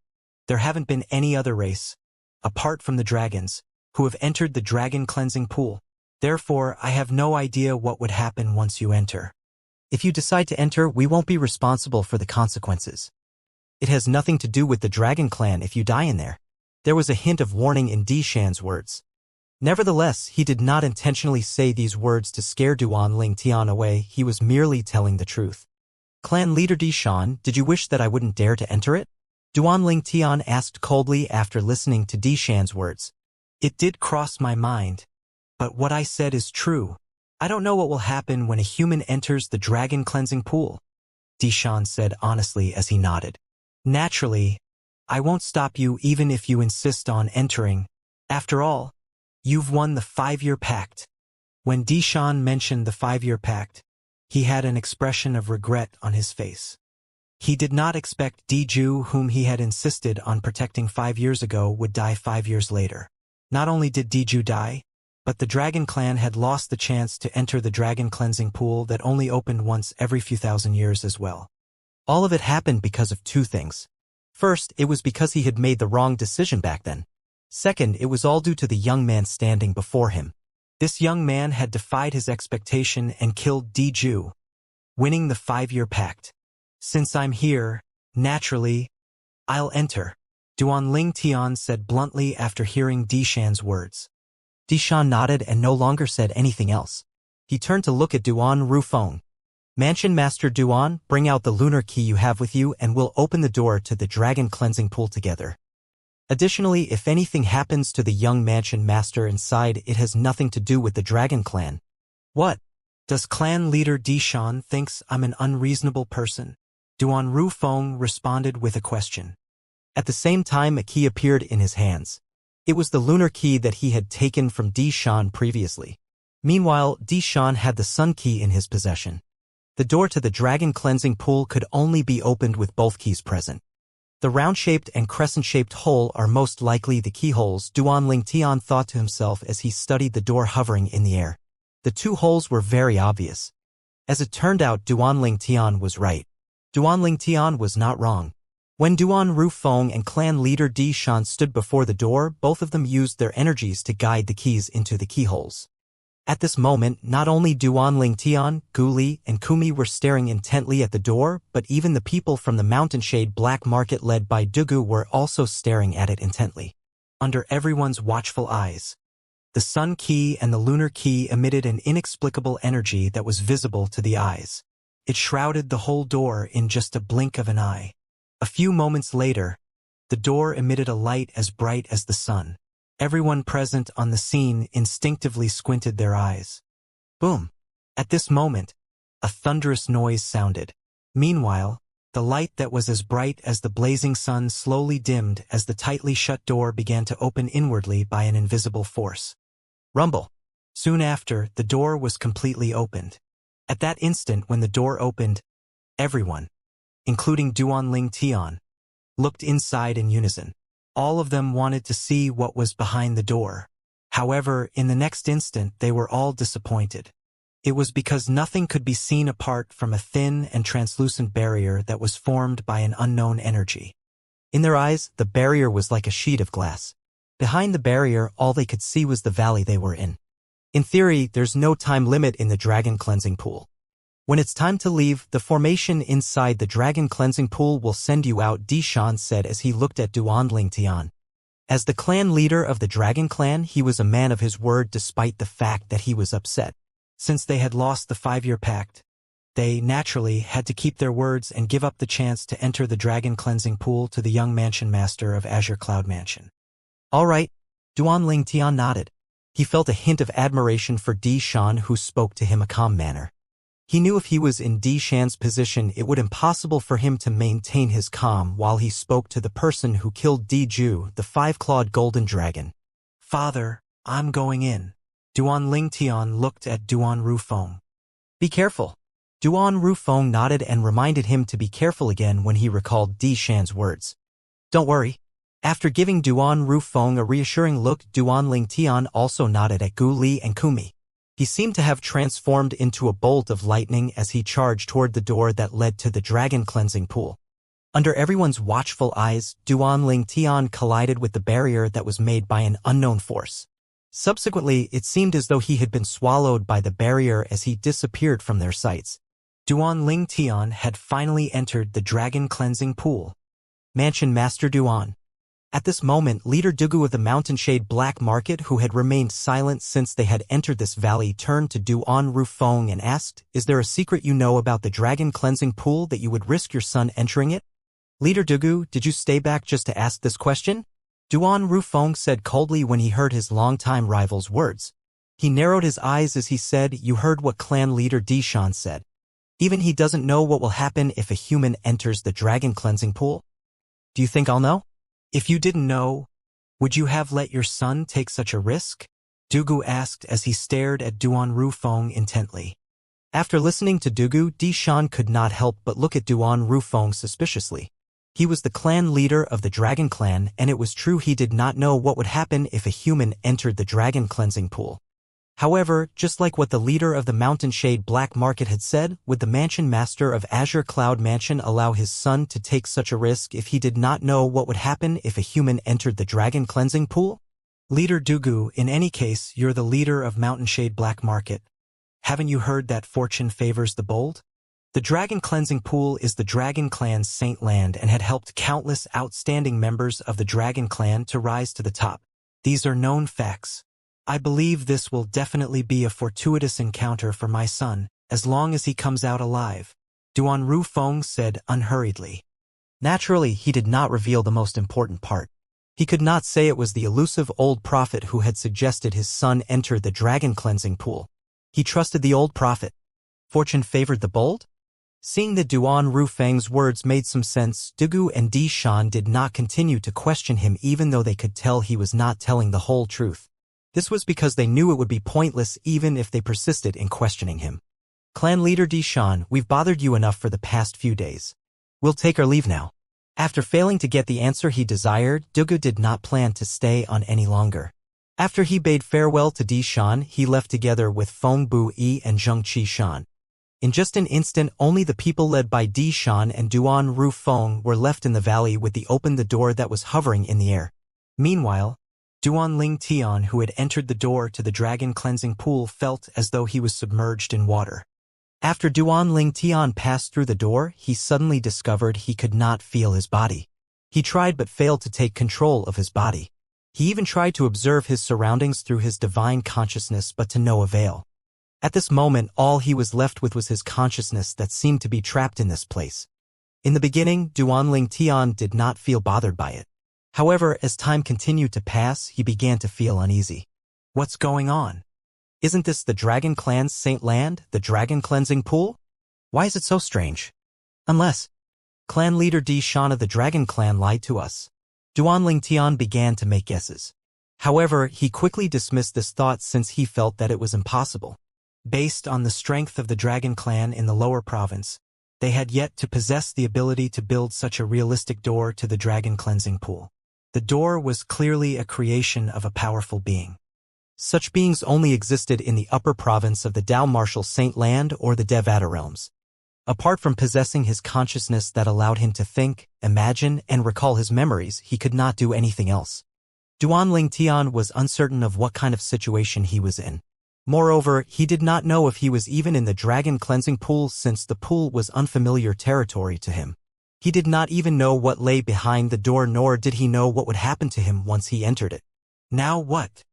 there haven't been any other race, apart from the dragons, who have entered the dragon cleansing pool. Therefore, I have no idea what would happen once you enter. If you decide to enter, we won't be responsible for the consequences. It has nothing to do with the dragon clan if you die in there." There was a hint of warning in Di Shan's words. Nevertheless, he did not intentionally say these words to scare Duan Lingtian away, he was merely telling the truth. "Clan leader Di Shan, did you wish that I wouldn't dare to enter it?" Duan Lingtian asked coldly after listening to Di Shan's words. "It did cross my mind. But what I said is true. I don't know what will happen when a human enters the dragon cleansing pool," Di Shan said honestly as he nodded. "Naturally, I won't stop you even if you insist on entering. After all, you've won the 5-year pact." When Di Shan mentioned the 5-year pact, he had an expression of regret on his face. He did not expect Di Ju, whom he had insisted on protecting 5 years ago, would die 5 years later. Not only did Di Ju die, but the Dragon Clan had lost the chance to enter the Dragon Cleansing Pool that only opened once every few thousand years as well. All of it happened because of 2 things. First, it was because he had made the wrong decision back then. Second, it was all due to the young man standing before him. This young man had defied his expectation and killed Di Ju, winning the 5-year pact. "Since I'm here, naturally, I'll enter," Duan Lingtian said bluntly after hearing Di Shan's words. Di Shan nodded and no longer said anything else. He turned to look at Duan Rufeng. "Mansion Master Duan, bring out the lunar key you have with you and we'll open the door to the dragon cleansing pool together. Additionally, if anything happens to the young Mansion Master inside, it has nothing to do with the Dragon Clan." "What? Does clan leader Di Shan thinks I'm an unreasonable person?" Duan Rufeng responded with a question. At the same time, a key appeared in his hands. It was the lunar key that he had taken from Di Shan previously. Meanwhile, Di Shan had the sun key in his possession. The door to the dragon cleansing pool could only be opened with both keys present. The round-shaped and crescent-shaped hole are most likely the keyholes, Duan Lingtian thought to himself as he studied the door hovering in the air. The 2 holes were very obvious. As it turned out, Duan Lingtian was right. Duan Lingtian was not wrong. When Duan Rufeng and clan leader Di Shan stood before the door, both of them used their energies to guide the keys into the keyholes. At this moment, not only Duan Lingtian, Guli, and Kumi were staring intently at the door, but even the people from the mountainshade black market led by Dugu were also staring at it intently. Under everyone's watchful eyes, the sun key and the lunar key emitted an inexplicable energy that was visible to the eyes. It shrouded the whole door in just a blink of an eye. A few moments later, the door emitted a light as bright as the sun. Everyone present on the scene instinctively squinted their eyes. Boom! At this moment, a thunderous noise sounded. Meanwhile, the light that was as bright as the blazing sun slowly dimmed as the tightly shut door began to open inwardly by an invisible force. Rumble! Soon after, the door was completely opened. At that instant when the door opened, everyone, including Duan Lingtian, looked inside in unison. All of them wanted to see what was behind the door. However, in the next instant they were all disappointed. It was because nothing could be seen apart from a thin and translucent barrier that was formed by an unknown energy. In their eyes, the barrier was like a sheet of glass. Behind the barrier, all they could see was the valley they were in. In theory, there's no time limit in the dragon cleansing pool. When it's time to leave, the formation inside the dragon cleansing pool will send you out, Di Shan said as he looked at Duan Lingtian. As the clan leader of the dragon clan, he was a man of his word despite the fact that he was upset. Since they had lost the 5-year pact, they naturally had to keep their words and give up the chance to enter the dragon cleansing pool to the young mansion master of Azure Cloud Mansion. All right, Duan Lingtian nodded. He felt a hint of admiration for Di Shan, who spoke to him in a calm manner. He knew if he was in Di Shan's position it would be impossible for him to maintain his calm while he spoke to the person who killed Di Ju, the five-clawed golden dragon. Father, I'm going in. Duan Lingtian looked at Duan Rufeng. Be careful. Duan Rufeng nodded and reminded him to be careful again when he recalled Di Shan's words. Don't worry. After giving Duan Rufeng a reassuring look, Duan Lingtian also nodded at Gu Li and Kumi. He seemed to have transformed into a bolt of lightning as he charged toward the door that led to the dragon cleansing pool. Under everyone's watchful eyes, Duan Lingtian collided with the barrier that was made by an unknown force. Subsequently, it seemed as though he had been swallowed by the barrier as he disappeared from their sights. Duan Lingtian had finally entered the dragon cleansing pool. Mansion Master Duan. At this moment, leader Dugu of the Mountain Shade Black Market, who had remained silent since they had entered this valley, turned to Duan Rufeng and asked, "Is there a secret you know about the dragon cleansing pool that you would risk your son entering it?" Leader Dugu, did you stay back just to ask this question? Duan Rufeng said coldly when he heard his longtime rival's words. He narrowed his eyes as he said, "You heard what clan leader Di Shan said. Even he doesn't know what will happen if a human enters the dragon cleansing pool. Do you think I'll know?" If you didn't know, would you have let your son take such a risk? Dugu asked as he stared at Duan Rufeng intently. After listening to Dugu, Di Shan could not help but look at Duan Rufeng suspiciously. He was the clan leader of the Dragon Clan, and it was true he did not know what would happen if a human entered the dragon cleansing pool. However, just like what the leader of the Mountain Shade Black Market had said, would the Mansion Master of Azure Cloud Mansion allow his son to take such a risk if he did not know what would happen if a human entered the dragon cleansing pool? Leader Dugu, in any case, you're the leader of Mountain Shade Black Market. Haven't you heard that fortune favors the bold? The dragon cleansing pool is the Dragon Clan's saint land and had helped countless outstanding members of the Dragon Clan to rise to the top. These are known facts. I believe this will definitely be a fortuitous encounter for my son, as long as he comes out alive, Duan Rufeng said unhurriedly. Naturally, he did not reveal the most important part. He could not say it was the elusive old prophet who had suggested his son enter the dragon cleansing pool. He trusted the old prophet. Fortune favored the bold? Seeing that Duan Rufeng's words made some sense, Dugu and Di Shan did not continue to question him even though they could tell he was not telling the whole truth. This was because they knew it would be pointless even if they persisted in questioning him. Clan leader Di Shan, we've bothered you enough for the past few days. We'll take our leave now. After failing to get the answer he desired, Dugu did not plan to stay on any longer. After he bade farewell to Di Shan, he left together with Feng Bu Yi and Zheng Qi Shan. In just an instant, only the people led by Di Shan and Duan Rufeng were left in the valley with the door that was hovering in the air. Meanwhile, Duan Lingtian, who had entered the door to the dragon cleansing pool, felt as though he was submerged in water. After Duan Lingtian passed through the door, he suddenly discovered he could not feel his body. He tried but failed to take control of his body. He even tried to observe his surroundings through his divine consciousness, but to no avail. At this moment, all he was left with was his consciousness that seemed to be trapped in this place. In the beginning, Duan Lingtian did not feel bothered by it. However, as time continued to pass, he began to feel uneasy. What's going on? Isn't this the Dragon Clan's saint land, the dragon cleansing pool? Why is it so strange? Unless clan leader Di Shan of the Dragon Clan lied to us. Duan Lingtian began to make guesses. However, he quickly dismissed this thought since he felt that it was impossible. Based on the strength of the Dragon Clan in the lower province, they had yet to possess the ability to build such a realistic door to the dragon cleansing pool. The door was clearly a creation of a powerful being. Such beings only existed in the upper province of the Dao Martial Saint Land or the Devata realms. Apart from possessing his consciousness that allowed him to think, imagine, and recall his memories, he could not do anything else. Duan Lingtian was uncertain of what kind of situation he was in. Moreover, he did not know if he was even in the dragon cleansing pool since the pool was unfamiliar territory to him. He did not even know what lay behind the door, nor did he know what would happen to him once he entered it. Now what?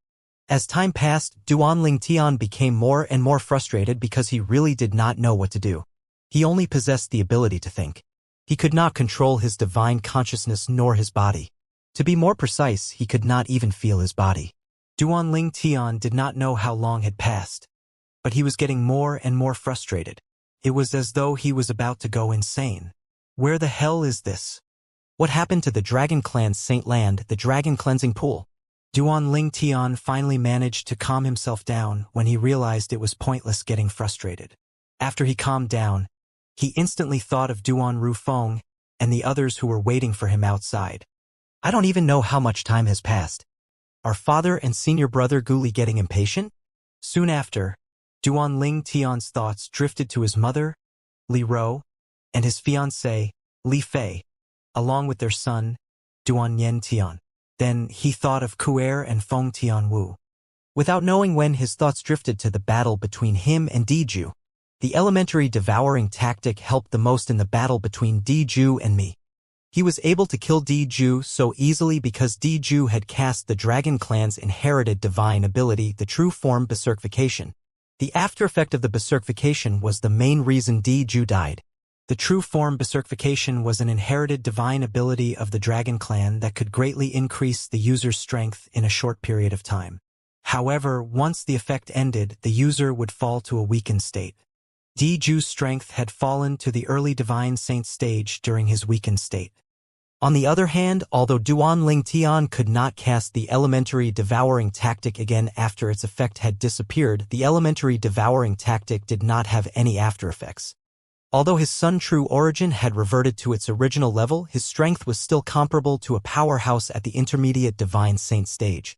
As time passed, Duan Lingtian became more and more frustrated because he really did not know what to do. He only possessed the ability to think. He could not control his divine consciousness nor his body. To be more precise, he could not even feel his body. Duan Lingtian did not know how long had passed, but he was getting more and more frustrated. It was as though he was about to go insane. Where the hell is this? What happened to the Dragon Clan's Saint Land, the Dragon Cleansing Pool? Duan Ling Tian finally managed to calm himself down when he realized it was pointless getting frustrated. After he calmed down, he instantly thought of Duan Rufeng and the others who were waiting for him outside. I don't even know how much time has passed. Are father and senior brother Guli getting impatient? Soon after, Duan Ling Tian's thoughts drifted to his mother, Li Ro, and his fiancée, Li Fei, along with their son, Duan Yen Tian. Then he thought of Kuer and Feng Tianwu. Without knowing when, his thoughts drifted to the battle between him and Diju. The elementary devouring tactic helped the most in the battle between Diju and me. He was able to kill Diju so easily because Diju had cast the Dragon Clan's inherited divine ability, the true form Berserkification. The aftereffect of the Berserkification was the main reason Diju died. The true form Berserkification was an inherited divine ability of the Dragon Clan that could greatly increase the user's strength in a short period of time. However, once the effect ended, the user would fall to a weakened state. Diju's strength had fallen to the early Divine Saint stage during his weakened state. On the other hand, although Duan Ling Tian could not cast the elementary devouring tactic again after its effect had disappeared, the elementary devouring tactic did not have any aftereffects. Although his Sun True Origin had reverted to its original level, his strength was still comparable to a powerhouse at the intermediate Divine Saint stage.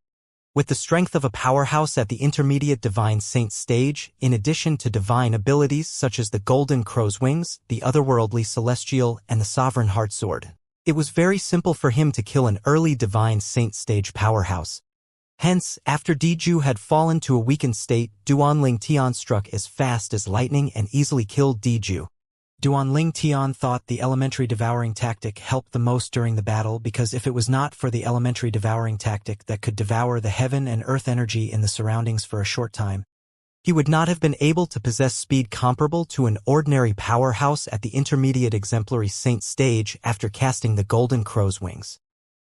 With the strength of a powerhouse at the intermediate Divine Saint stage, in addition to divine abilities such as the Golden Crow's Wings, the Otherworldly Celestial, and the Sovereign Heart Sword, it was very simple for him to kill an early Divine Saint stage powerhouse. Hence, after Diju had fallen to a weakened state, Duan Ling Tian struck as fast as lightning and easily killed Diju. Duan Ling Tian thought the elementary devouring tactic helped the most during the battle because if it was not for the elementary devouring tactic that could devour the heaven and earth energy in the surroundings for a short time, he would not have been able to possess speed comparable to an ordinary powerhouse at the intermediate exemplary saint stage after casting the Golden Crow's Wings.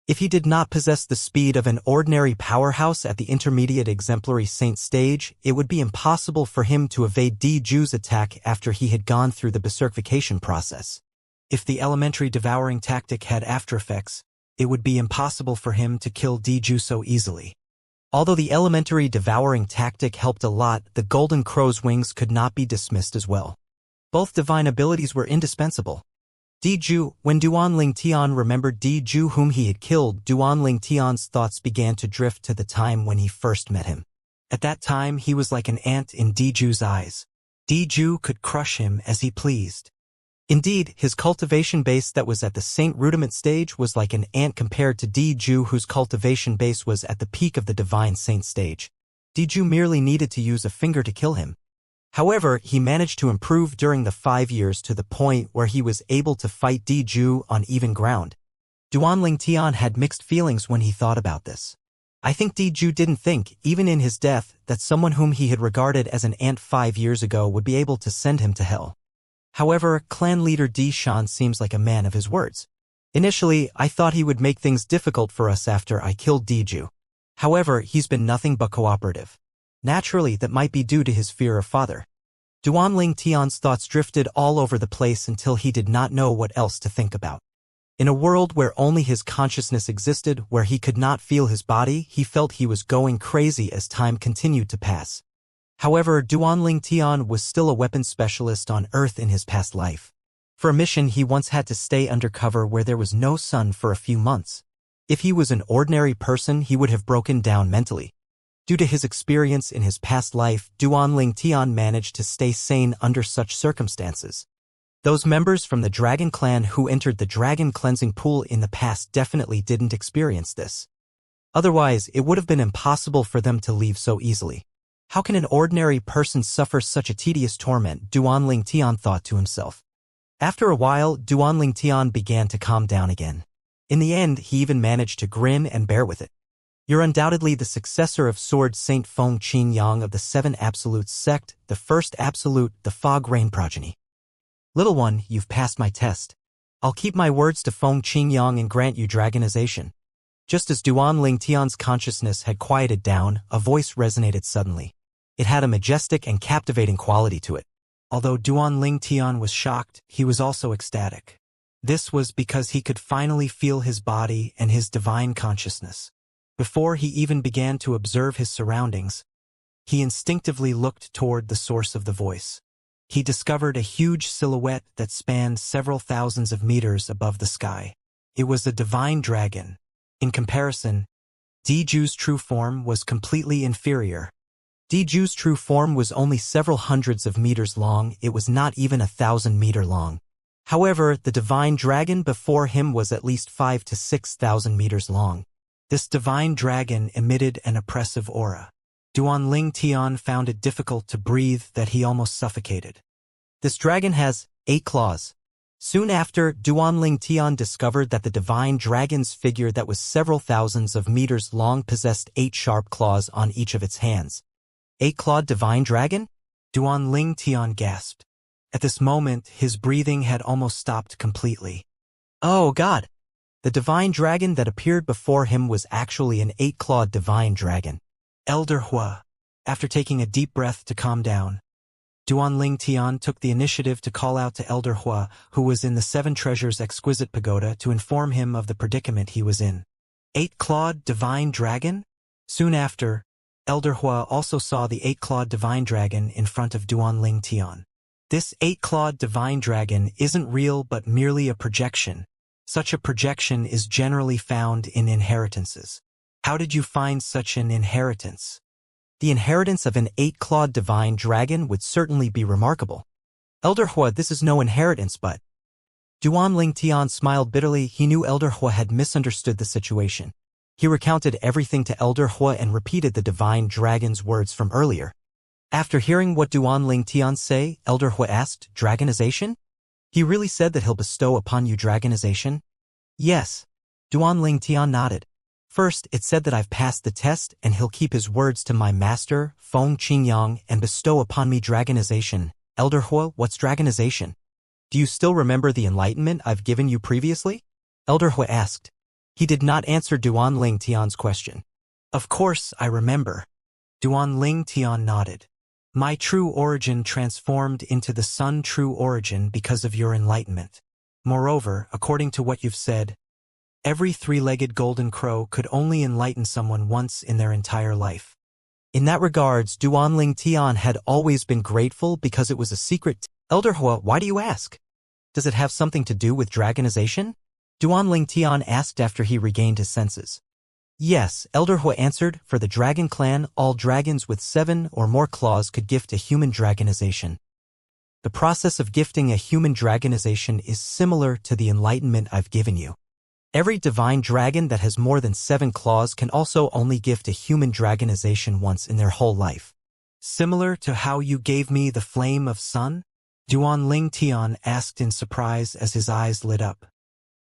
If he did not possess the speed of an ordinary powerhouse at the intermediate exemplary saint stage, it would be impossible for him to evade Diju's attack after he had gone through the Berserkification process. If the elementary devouring tactic had aftereffects, it would be impossible for him to kill Diju so easily. Although the elementary devouring tactic helped a lot, the Golden Crow's Wings could not be dismissed as well. Both divine abilities were indispensable. Diju, when Duan Ling Tian remembered Diju whom he had killed, Duan Ling Tian's thoughts began to drift to the time when he first met him. At that time he was like an ant in Diju's eyes. Diju could crush him as he pleased. Indeed, his cultivation base that was at the Saint Rudiment stage was like an ant compared to Diju whose cultivation base was at the peak of the Divine Saint stage. Diju merely needed to use a finger to kill him. However, he managed to improve during the 5 years to the point where he was able to fight Diju on even ground. Duan Ling Tian had mixed feelings when he thought about this. I think Diju didn't think, even in his death, that someone whom he had regarded as an ant 5 years ago would be able to send him to hell. However, clan leader Di Shan seems like a man of his words. Initially, I thought he would make things difficult for us after I killed Diju. However, he's been nothing but cooperative. Naturally, that might be due to his fear of father. Duan Ling Tian's thoughts drifted all over the place until he did not know what else to think about. In a world where only his consciousness existed, where he could not feel his body, he felt he was going crazy as time continued to pass. However, Duan Ling Tian was still a weapons specialist on Earth in his past life. For a mission, he once had to stay undercover where there was no sun for a few months. If he was an ordinary person, he would have broken down mentally. Due to his experience in his past life, Duan Ling Tian managed to stay sane under such circumstances. Those members from the Dragon Clan who entered the Dragon Cleansing Pool in the past definitely didn't experience this. Otherwise, it would have been impossible for them to leave so easily. How can an ordinary person suffer such a tedious torment? Duan Ling Tian thought to himself. After a while, Duan Ling Tian began to calm down again. In the end, he even managed to grin and bear with it. You're undoubtedly the successor of Sword Saint Feng Qingyang of the Seven Absolutes sect, the first absolute, the Fog Rain progeny. Little one, you've passed my test. I'll keep my words to Feng Qingyang and grant you dragonization. Just as Duan Ling Tian's consciousness had quieted down, a voice resonated suddenly. It had a majestic and captivating quality to it. Although Duanling Tian was shocked, he was also ecstatic. This was because he could finally feel his body and his divine consciousness. Before he even began to observe his surroundings, he instinctively looked toward the source of the voice. He discovered a huge silhouette that spanned several thousands of meters above the sky. It was a divine dragon. In comparison, Diju's true form was completely inferior. Diju's true form was only several hundreds of meters long, it was not even 1,000 meters long. However, the divine dragon before him was at least 5,000 to 6,000 meters long. This divine dragon emitted an oppressive aura. Duanling Tian found it difficult to breathe that he almost suffocated. This dragon has 8 claws. Soon after, Duanling Tian discovered that the divine dragon's figure that was several thousands of meters long possessed 8 sharp claws on each of its hands. 8-clawed divine dragon? Duanling Tian gasped. At this moment, his breathing had almost stopped completely. Oh God! The divine dragon that appeared before him was actually an 8-clawed divine dragon. Elder Hua. After taking a deep breath to calm down, Duanling Tian took the initiative to call out to Elder Hua, who was in the 7 Treasures Exquisite Pagoda, to inform him of the predicament he was in. 8-clawed divine dragon? Soon after, Elder Hua also saw the 8-clawed divine dragon in front of Duanling Tian. This 8-clawed divine dragon isn't real but merely a projection. Such a projection is generally found in inheritances. How did you find such an inheritance? The inheritance of an 8-clawed divine dragon would certainly be remarkable. Elder Hua, this is no inheritance but... Duanling Tian smiled bitterly. He knew Elder Hua had misunderstood the situation. He recounted everything to Elder Hua and repeated the divine dragon's words from earlier. After hearing what Duanling Tian say, Elder Hua asked, Dragonization? He really said that he'll bestow upon you dragonization? Yes. Duanling Tian nodded. First, it said that I've passed the test and he'll keep his words to my master, Feng Qingyang, and bestow upon me dragonization. Elder Hua, what's dragonization? Do you still remember the enlightenment I've given you previously? Elder Hua asked. He did not answer Duanling Tian's question. Of course, I remember. Duanling Tian nodded. My true origin transformed into the Sun true origin because of your enlightenment. Moreover, according to what you've said, every 3-legged golden crow could only enlighten someone once in their entire life. In that regards, Duanling Tian had always been grateful because it was a secret. Elder Hua, why do you ask? Does it have something to do with dragonization? Duanling Tian asked after he regained his senses. Yes, Elder Hua answered, for the dragon clan, all dragons with 7 or more claws could gift a human dragonization. The process of gifting a human dragonization is similar to the enlightenment I've given you. Every divine dragon that has more than 7 claws can also only gift a human dragonization once in their whole life. Similar to how you gave me the flame of sun? Duanling Tian asked in surprise as his eyes lit up.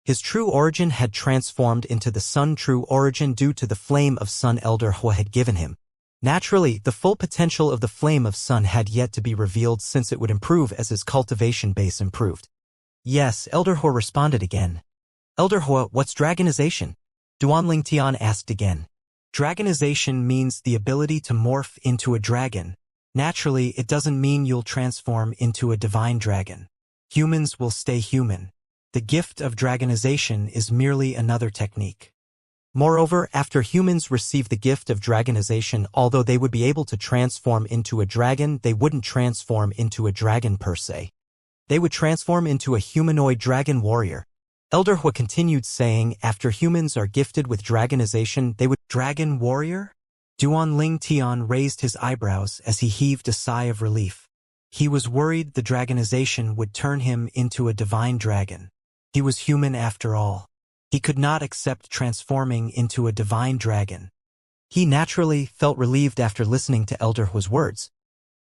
His true origin had transformed into the sun true origin due to the flame of sun Elder Hua had given him. Naturally, the full potential of the flame of sun had yet to be revealed since it would improve as his cultivation base improved. Yes, Elder Hua responded again. Elder Hua, what's dragonization? Duanling Tian asked again. Dragonization means the ability to morph into a dragon. Naturally, it doesn't mean you'll transform into a divine dragon. Humans will stay human. The gift of dragonization is merely another technique. Moreover, after humans receive the gift of dragonization, although they would be able to transform into a dragon, they wouldn't transform into a dragon per se. They would transform into a humanoid dragon warrior. Elder Hua continued saying, after humans are gifted with dragonization, they would... Dragon warrior? Duanling Tian raised his eyebrows as he heaved a sigh of relief. He was worried the dragonization would turn him into a divine dragon. He was human after all. He could not accept transforming into a divine dragon. He naturally felt relieved after listening to Elder Hua's words.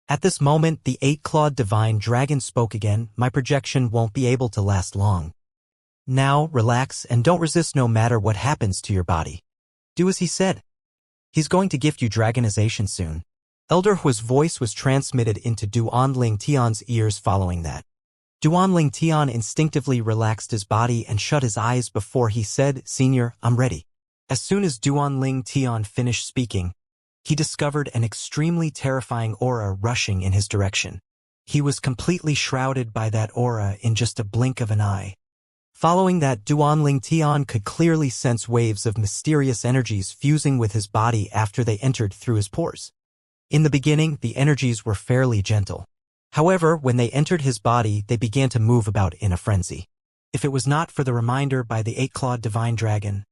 At this moment, the 8-clawed divine dragon spoke again. My projection won't be able to last long. Now, relax and don't resist no matter what happens to your body. Do as he said. He's going to gift you dragonization soon. Elder Hua's voice was transmitted into Duanling Tian's ears following that. Duanling Tian instinctively relaxed his body and shut his eyes before he said, Senior, I'm ready. As soon as Duanling Tian finished speaking, he discovered an extremely terrifying aura rushing in his direction. He was completely shrouded by that aura in just a blink of an eye. Following that, Duanling Tian could clearly sense waves of mysterious energies fusing with his body after they entered through his pores. In the beginning, the energies were fairly gentle. However, when they entered his body, they began to move about in a frenzy. If it was not for the reminder by the eight-clawed divine dragon,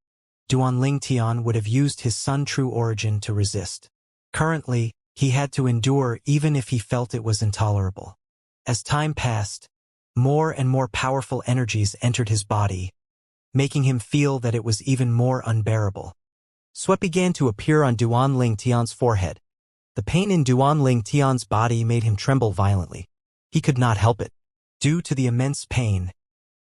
Duanling Tian would have used his Sun True Origin to resist. Currently, he had to endure even if he felt it was intolerable. As time passed, more and more powerful energies entered his body, making him feel that it was even more unbearable. Sweat began to appear on Duanling Tian's forehead. The pain in Duanling Tian's body made him tremble violently. He could not help it. Due to the immense pain,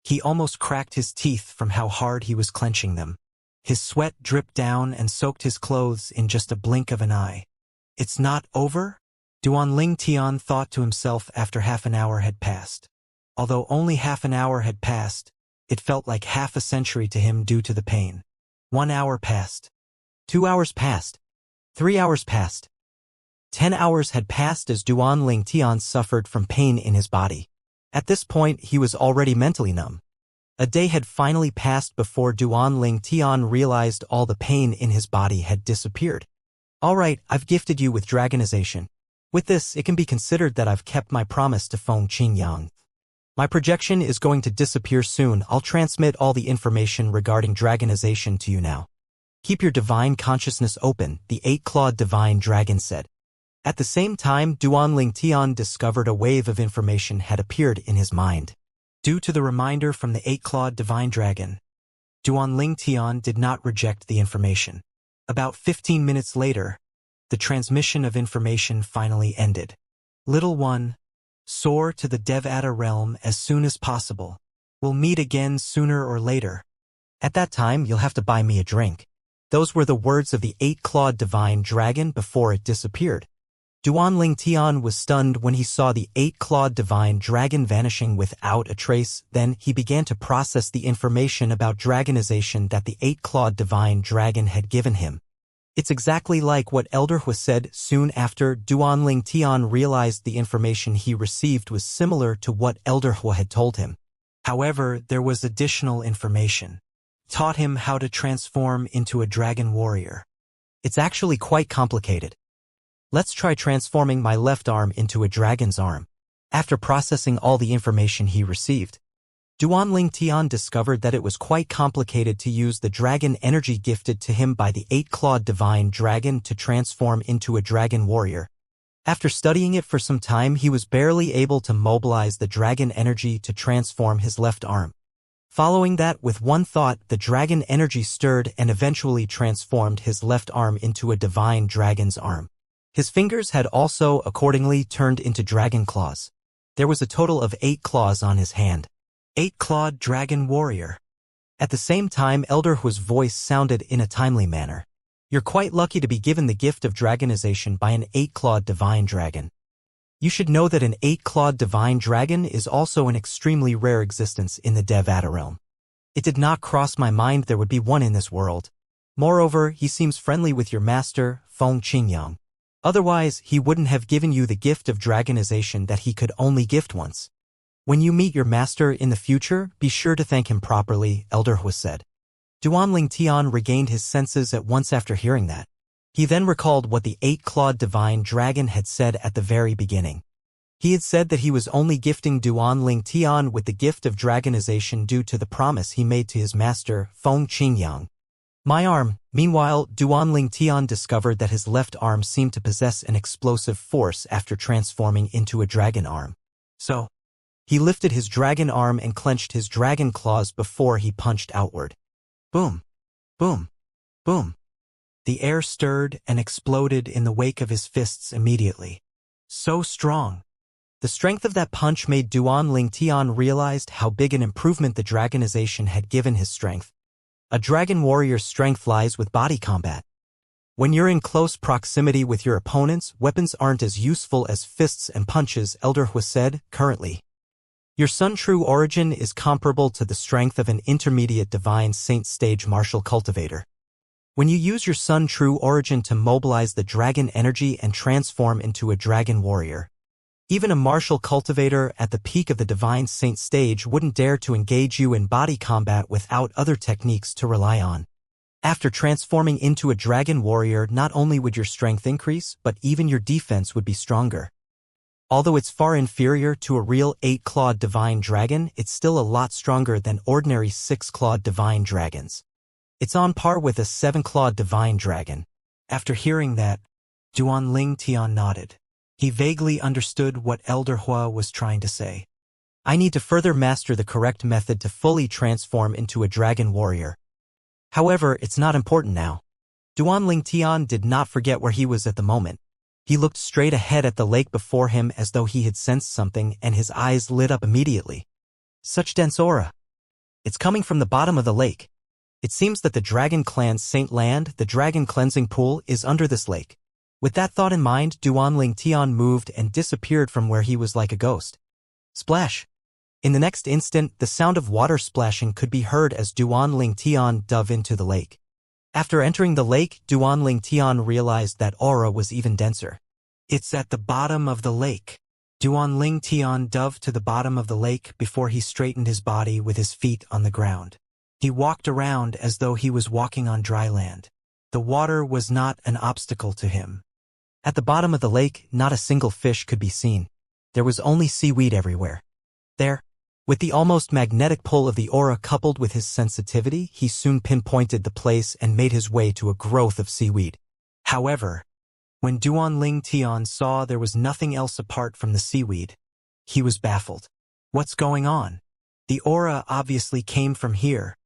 he almost cracked his teeth from how hard he was clenching them. His sweat dripped down and soaked his clothes in just a blink of an eye. It's not over? Duanling Tian thought to himself after half an hour had passed. Although only half an hour had passed, it felt like half a century to him due to the pain. 1 hour passed. 2 hours passed. 3 hours passed. 10 hours had passed as Duanling Tian suffered from pain in his body. At this point, he was already mentally numb. A day had finally passed before Duanling Tian realized all the pain in his body had disappeared. All right, I've gifted you with dragonization. With this, it can be considered that I've kept my promise to Feng Qingyang. My projection is going to disappear soon. I'll transmit all the information regarding dragonization to you now. Keep your divine consciousness open, the eight-clawed divine dragon said. At the same time, Duanling Tian discovered a wave of information had appeared in his mind. Due to the reminder from the eight-clawed divine dragon, Duanling Tian did not reject the information. About 15 minutes later, the transmission of information finally ended. Little one, soar to the Devata realm as soon as possible. We'll meet again sooner or later. At that time, you'll have to buy me a drink. Those were the words of the eight-clawed divine dragon before it disappeared. Duanling Tian was stunned when he saw the eight-clawed divine dragon vanishing without a trace. Then he began to process the information about dragonization that the eight-clawed divine dragon had given him. It's exactly like what Elder Hu said. Soon after, Duanling Tian realized the information he received was similar to what Elder Hu had told him. However, there was additional information. Taught him how to transform into a dragon warrior. It's actually quite complicated. Let's try transforming my left arm into a dragon's arm. After processing all the information he received, Duanling Tian discovered that it was quite complicated to use the dragon energy gifted to him by the eight-clawed divine dragon to transform into a dragon warrior. After studying it for some time, he was barely able to mobilize the dragon energy to transform his left arm. Following that, with one thought, the dragon energy stirred and eventually transformed his left arm into a divine dragon's arm. His fingers had also, accordingly, turned into dragon claws. There was a total of 8 claws on his hand. Eight-clawed dragon warrior. At the same time, Elder Hu's voice sounded in a timely manner. You're quite lucky to be given the gift of dragonization by an 8-clawed divine dragon. You should know that an 8-clawed divine dragon is also an extremely rare existence in the Devata realm. It did not cross my mind there would be one in this world. Moreover, he seems friendly with your master, Feng Qingyang. Otherwise, he wouldn't have given you the gift of dragonization that he could only gift once. When you meet your master in the future, be sure to thank him properly, Elder Hu said. Duanling Tian regained his senses at once after hearing that. He then recalled what the 8-clawed divine dragon had said at the very beginning. He had said that he was only gifting Duanling Tian with the gift of dragonization due to the promise he made to his master, Feng Qingyang. My arm. Meanwhile, Duanling Tian discovered that his left arm seemed to possess an explosive force after transforming into a dragon arm. So, he lifted his dragon arm and clenched his dragon claws before he punched outward. Boom. Boom. Boom. The air stirred and exploded in the wake of his fists immediately. So strong. The strength of that punch made Duanling Tian realized how big an improvement the dragonization had given his strength. A dragon warrior's strength lies with body combat. When you're in close proximity with your opponents, weapons aren't as useful as fists and punches, Elder Hu said. Currently, your Sun True Origin is comparable to the strength of an intermediate divine saint stage martial cultivator. When you use your Sun True Origin to mobilize the dragon energy and transform into a dragon warrior, Even a martial cultivator at the peak of the Divine Saint stage wouldn't dare to engage you in body combat without other techniques to rely on. After transforming into a dragon warrior, not only would your strength increase, but even your defense would be stronger. Although it's far inferior to a real 8-clawed divine dragon, it's still a lot stronger than ordinary 6-clawed divine dragons. It's on par with a 7-clawed divine dragon. After hearing that, Duan Tian nodded. He vaguely understood what Elder Hua was trying to say. I need to further master the correct method to fully transform into a dragon warrior. However, it's not important now. Duan Tian did not forget where he was at the moment. He looked straight ahead at the lake before him as though he had sensed something, and his eyes lit up immediately. Such dense aura. It's coming from the bottom of the lake. It seems that the Dragon Clan's Saint Land, the Dragon Cleansing Pool, is under this lake. With that thought in mind, Duan Tian moved and disappeared from where he was like a ghost. Splash! In the next instant, the sound of water splashing could be heard as Duan Tian dove into the lake. After entering the lake, Duan Tian realized that aura was even denser. It's at the bottom of the lake. Duan Tian dove to the bottom of the lake before he straightened his body with his feet on the ground. He walked around as though he was walking on dry land. The water was not an obstacle to him. At the bottom of the lake, not a single fish could be seen. There was only seaweed everywhere. There, with the almost magnetic pull of the aura coupled with his sensitivity, he soon pinpointed the place and made his way to a growth of seaweed. However, when Duan Tian saw there was nothing else apart from the seaweed, he was baffled. What's going on? The aura obviously came from here.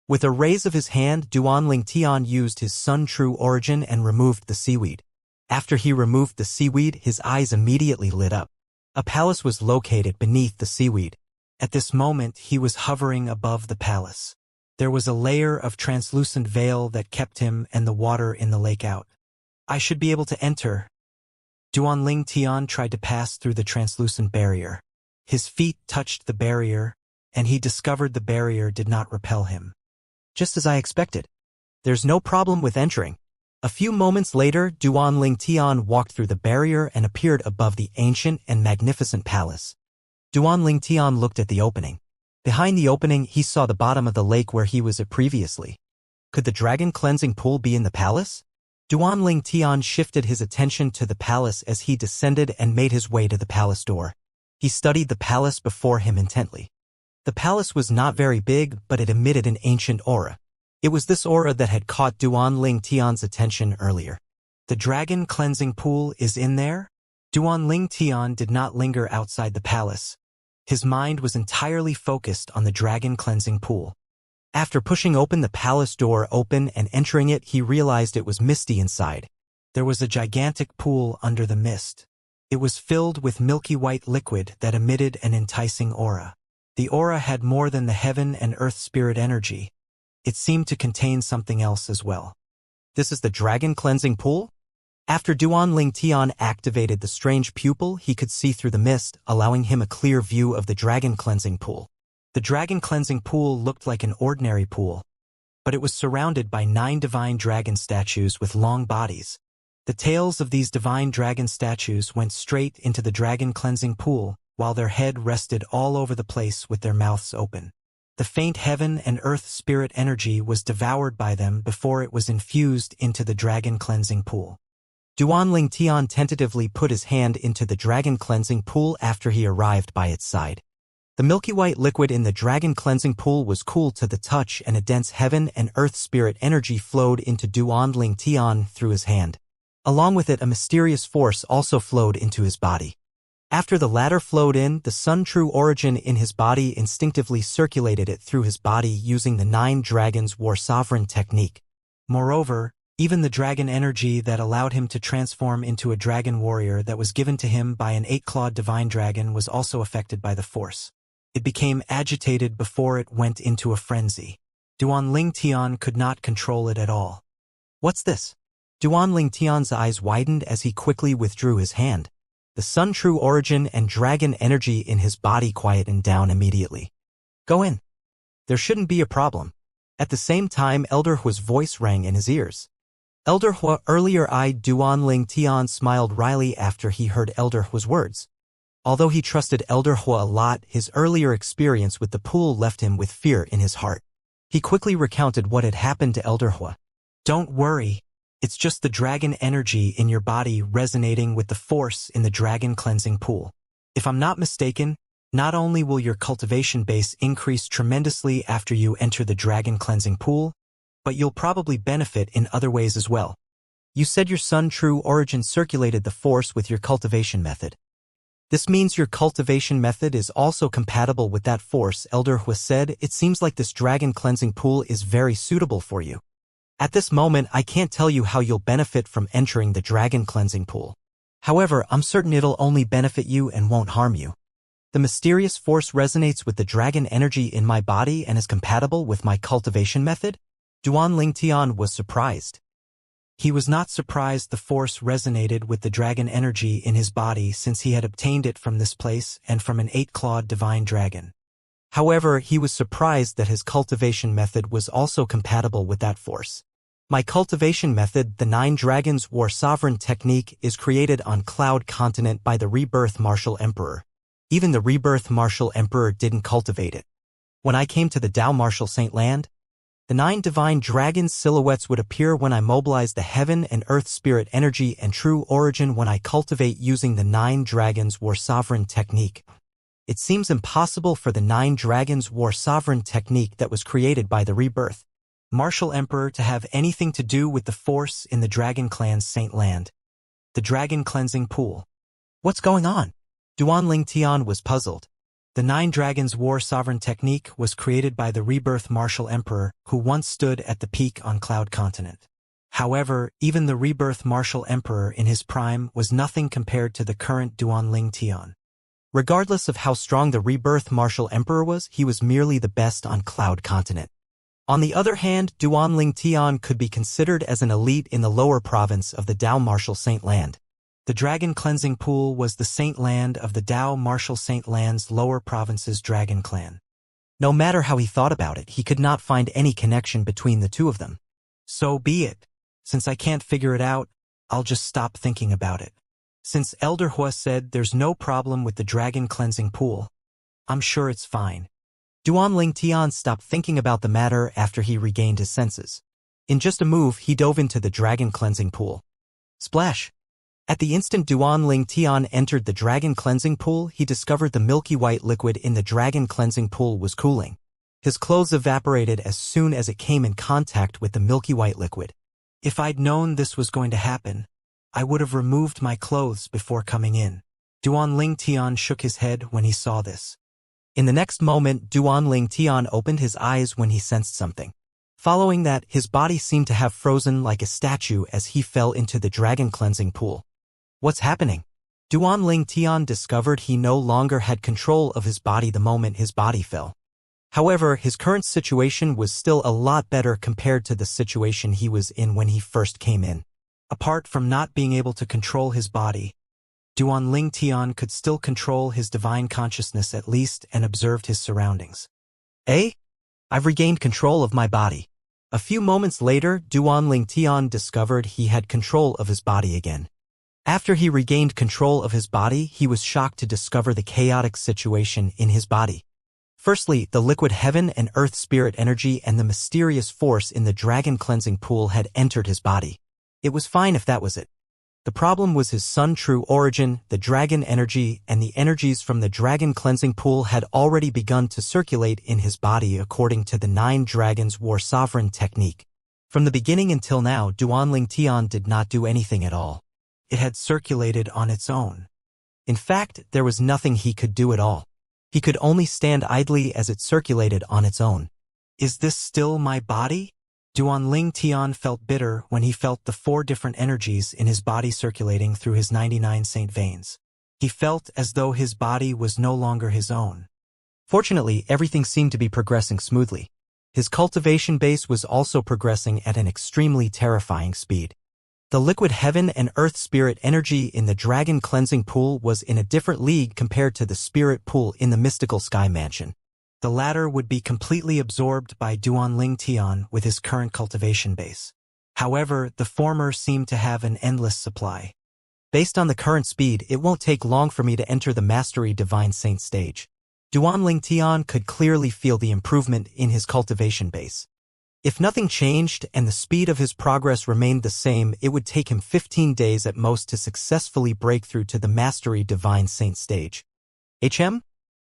With a raise of his hand, Duan Tian used his Sun True Origin and removed the seaweed. After he removed the seaweed, his eyes immediately lit up. A palace was located beneath the seaweed. At this moment, he was hovering above the palace. There was a layer of translucent veil that kept him and the water in the lake out. I should be able to enter. Duan Tian tried to pass through the translucent barrier. His feet touched the barrier, and he discovered the barrier did not repel him. Just as I expected. There's no problem with entering. A few moments later, Duan Tian walked through the barrier and appeared above the ancient and magnificent palace. Duan Tian looked at the opening. Behind the opening, he saw the bottom of the lake where he was at previously. Could the Dragon Cleansing Pool be in the palace? Duan Tian shifted his attention to the palace as he descended and made his way to the palace door. He studied the palace before him intently. The palace was not very big, but it emitted an ancient aura. It was this aura that had caught Duan Tian's attention earlier. The Dragon Cleansing Pool is in there? Duan Tian did not linger outside the palace. His mind was entirely focused on the Dragon Cleansing Pool. After pushing open the palace door and entering it, he realized it was misty inside. There was a gigantic pool under the mist. It was filled with milky white liquid that emitted an enticing aura. The aura had more than the heaven and earth spirit energy. It seemed to contain something else as well. This is the Dragon Cleansing Pool? After Duan Tian activated the strange pupil, he could see through the mist, allowing him a clear view of the Dragon Cleansing Pool. The Dragon Cleansing Pool looked like an ordinary pool, but it was surrounded by 9 divine dragon statues with long bodies. The tails of these divine dragon statues went straight into the Dragon Cleansing Pool, while their head rested all over the place with their mouths open. The faint heaven and earth spirit energy was devoured by them before it was infused into the Dragon Cleansing Pool. Duan Tian tentatively put his hand into the Dragon Cleansing Pool after he arrived by its side. The milky white liquid in the Dragon Cleansing Pool was cool to the touch, and a dense heaven and earth spirit energy flowed into Duan Tian through his hand. Along with it, a mysterious force also flowed into his body. After the latter flowed in, the Sun True Origin in his body instinctively circulated it through his body using the 9 Dragons War Sovereign technique. Moreover, even the dragon energy that allowed him to transform into a dragon warrior that was given to him by an 8-clawed divine dragon was also affected by the force. It became agitated before it went into a frenzy. Duan Tian could not control it at all. What's this? Duan Tian's eyes widened as he quickly withdrew his hand. The Sun True Origin and dragon energy in his body quietened down immediately. Go in. There shouldn't be a problem. At the same time, Elder Hua's voice rang in his ears. Elder Hua earlier eyed Duan Tian smiled wryly after he heard Elder Hua's words. Although he trusted Elder Hua a lot, his earlier experience with the pool left him with fear in his heart. He quickly recounted what had happened to Elder Hua. Don't worry. It's just the dragon energy in your body resonating with the force in the dragon cleansing pool. If I'm not mistaken, not only will your cultivation base increase tremendously after you enter the dragon cleansing pool, but you'll probably benefit in other ways as well. You said your Sun True Origin circulated the force with your cultivation method. This means your cultivation method is also compatible with that force, Elder Hua said. It seems like this dragon cleansing pool is very suitable for you. At this moment, I can't tell you how you'll benefit from entering the dragon cleansing pool. However, I'm certain it'll only benefit you and won't harm you. The mysterious force resonates with the dragon energy in my body and is compatible with my cultivation method? Duan Lingtian was surprised. He was not surprised the force resonated with the dragon energy in his body since he had obtained it from this place and from an 8-clawed divine dragon. However, he was surprised that his cultivation method was also compatible with that force. My cultivation method, the 9 Dragons War Sovereign technique, is created on Cloud Continent by the Rebirth Martial Emperor. Even the Rebirth Martial Emperor didn't cultivate it. When I came to the Tao Martial Saint Land, the 9 divine dragon silhouettes would appear when I mobilize the heaven and earth spirit energy and true origin when I cultivate using the 9 Dragons War Sovereign technique. It seems impossible for the 9 Dragons War Sovereign technique that was created by the Rebirth Martial Emperor to have anything to do with the force in the Dragon Clan's Saint Land. The Dragon Cleansing Pool. What's going on? Duan Lingtian was puzzled. The 9 Dragons War Sovereign technique was created by the Rebirth Martial Emperor who once stood at the peak on Cloud Continent. However, even the Rebirth Martial Emperor in his prime was nothing compared to the current Duan Lingtian. Regardless of how strong the Rebirth Martial Emperor was, he was merely the best on Cloud Continent. On the other hand, Duan Lingtian could be considered as an elite in the lower province of the Tao Martial Saint Land. The Dragon Cleansing Pool was the Saint Land of the Tao Martial Saint Land's lower province's Dragon Clan. No matter how he thought about it, he could not find any connection between the two of them. So be it. Since I can't figure it out, I'll just stop thinking about it. Since Elder Hua said there's no problem with the Dragon Cleansing Pool, I'm sure it's fine. Duan Lingtian stopped thinking about the matter after he regained his senses. In just a move, he dove into the Dragon Cleansing Pool. Splash! At the instant Duan Lingtian entered the Dragon Cleansing Pool, he discovered the milky white liquid in the Dragon Cleansing Pool was cooling. His clothes evaporated as soon as it came in contact with the milky white liquid. If I'd known this was going to happen, I would have removed my clothes before coming in. Duan Lingtian shook his head when he saw this. In the next moment, Duan Lingtian opened his eyes when he sensed something. Following that, his body seemed to have frozen like a statue as he fell into the Dragon Cleansing Pool. What's happening? Duan Lingtian discovered he no longer had control of his body the moment his body fell. However, his current situation was still a lot better compared to the situation he was in when he first came in. Apart from not being able to control his body, Duan Lingtian could still control his divine consciousness at least and observed his surroundings. I've regained control of my body. A few moments later, Duan Lingtian discovered he had control of his body again. After he regained control of his body, he was shocked to discover the chaotic situation in his body. Firstly, the liquid heaven and earth spirit energy and the mysterious force in the Dragon Cleansing Pool had entered his body. It was fine if that was it. The problem was his Sun True Origin, the dragon energy, and the energies from the Dragon Cleansing Pool had already begun to circulate in his body according to the 9 Dragons War Sovereign technique. From the beginning until now, Duan Lingtian did not do anything at all. It had circulated on its own. In fact, there was nothing he could do at all. He could only stand idly as it circulated on its own. Is this still my body? Duan Lingtian felt bitter when he felt the 4 different energies in his body circulating through his 99 saint veins. He felt as though his body was no longer his own. Fortunately, everything seemed to be progressing smoothly. His cultivation base was also progressing at an extremely terrifying speed. The liquid heaven and earth spirit energy in the Dragon Cleansing Pool was in a different league compared to the spirit pool in the mystical sky mansion. The latter would be completely absorbed by Duan Lingtian with his current cultivation base. However, the former seemed to have an endless supply. Based on the current speed, it won't take long for me to enter the Mastery Divine Saint stage. Duan Tian could clearly feel the improvement in his cultivation base. If nothing changed and the speed of his progress remained the same, it would take him 15 days at most to successfully break through to the Mastery Divine Saint stage.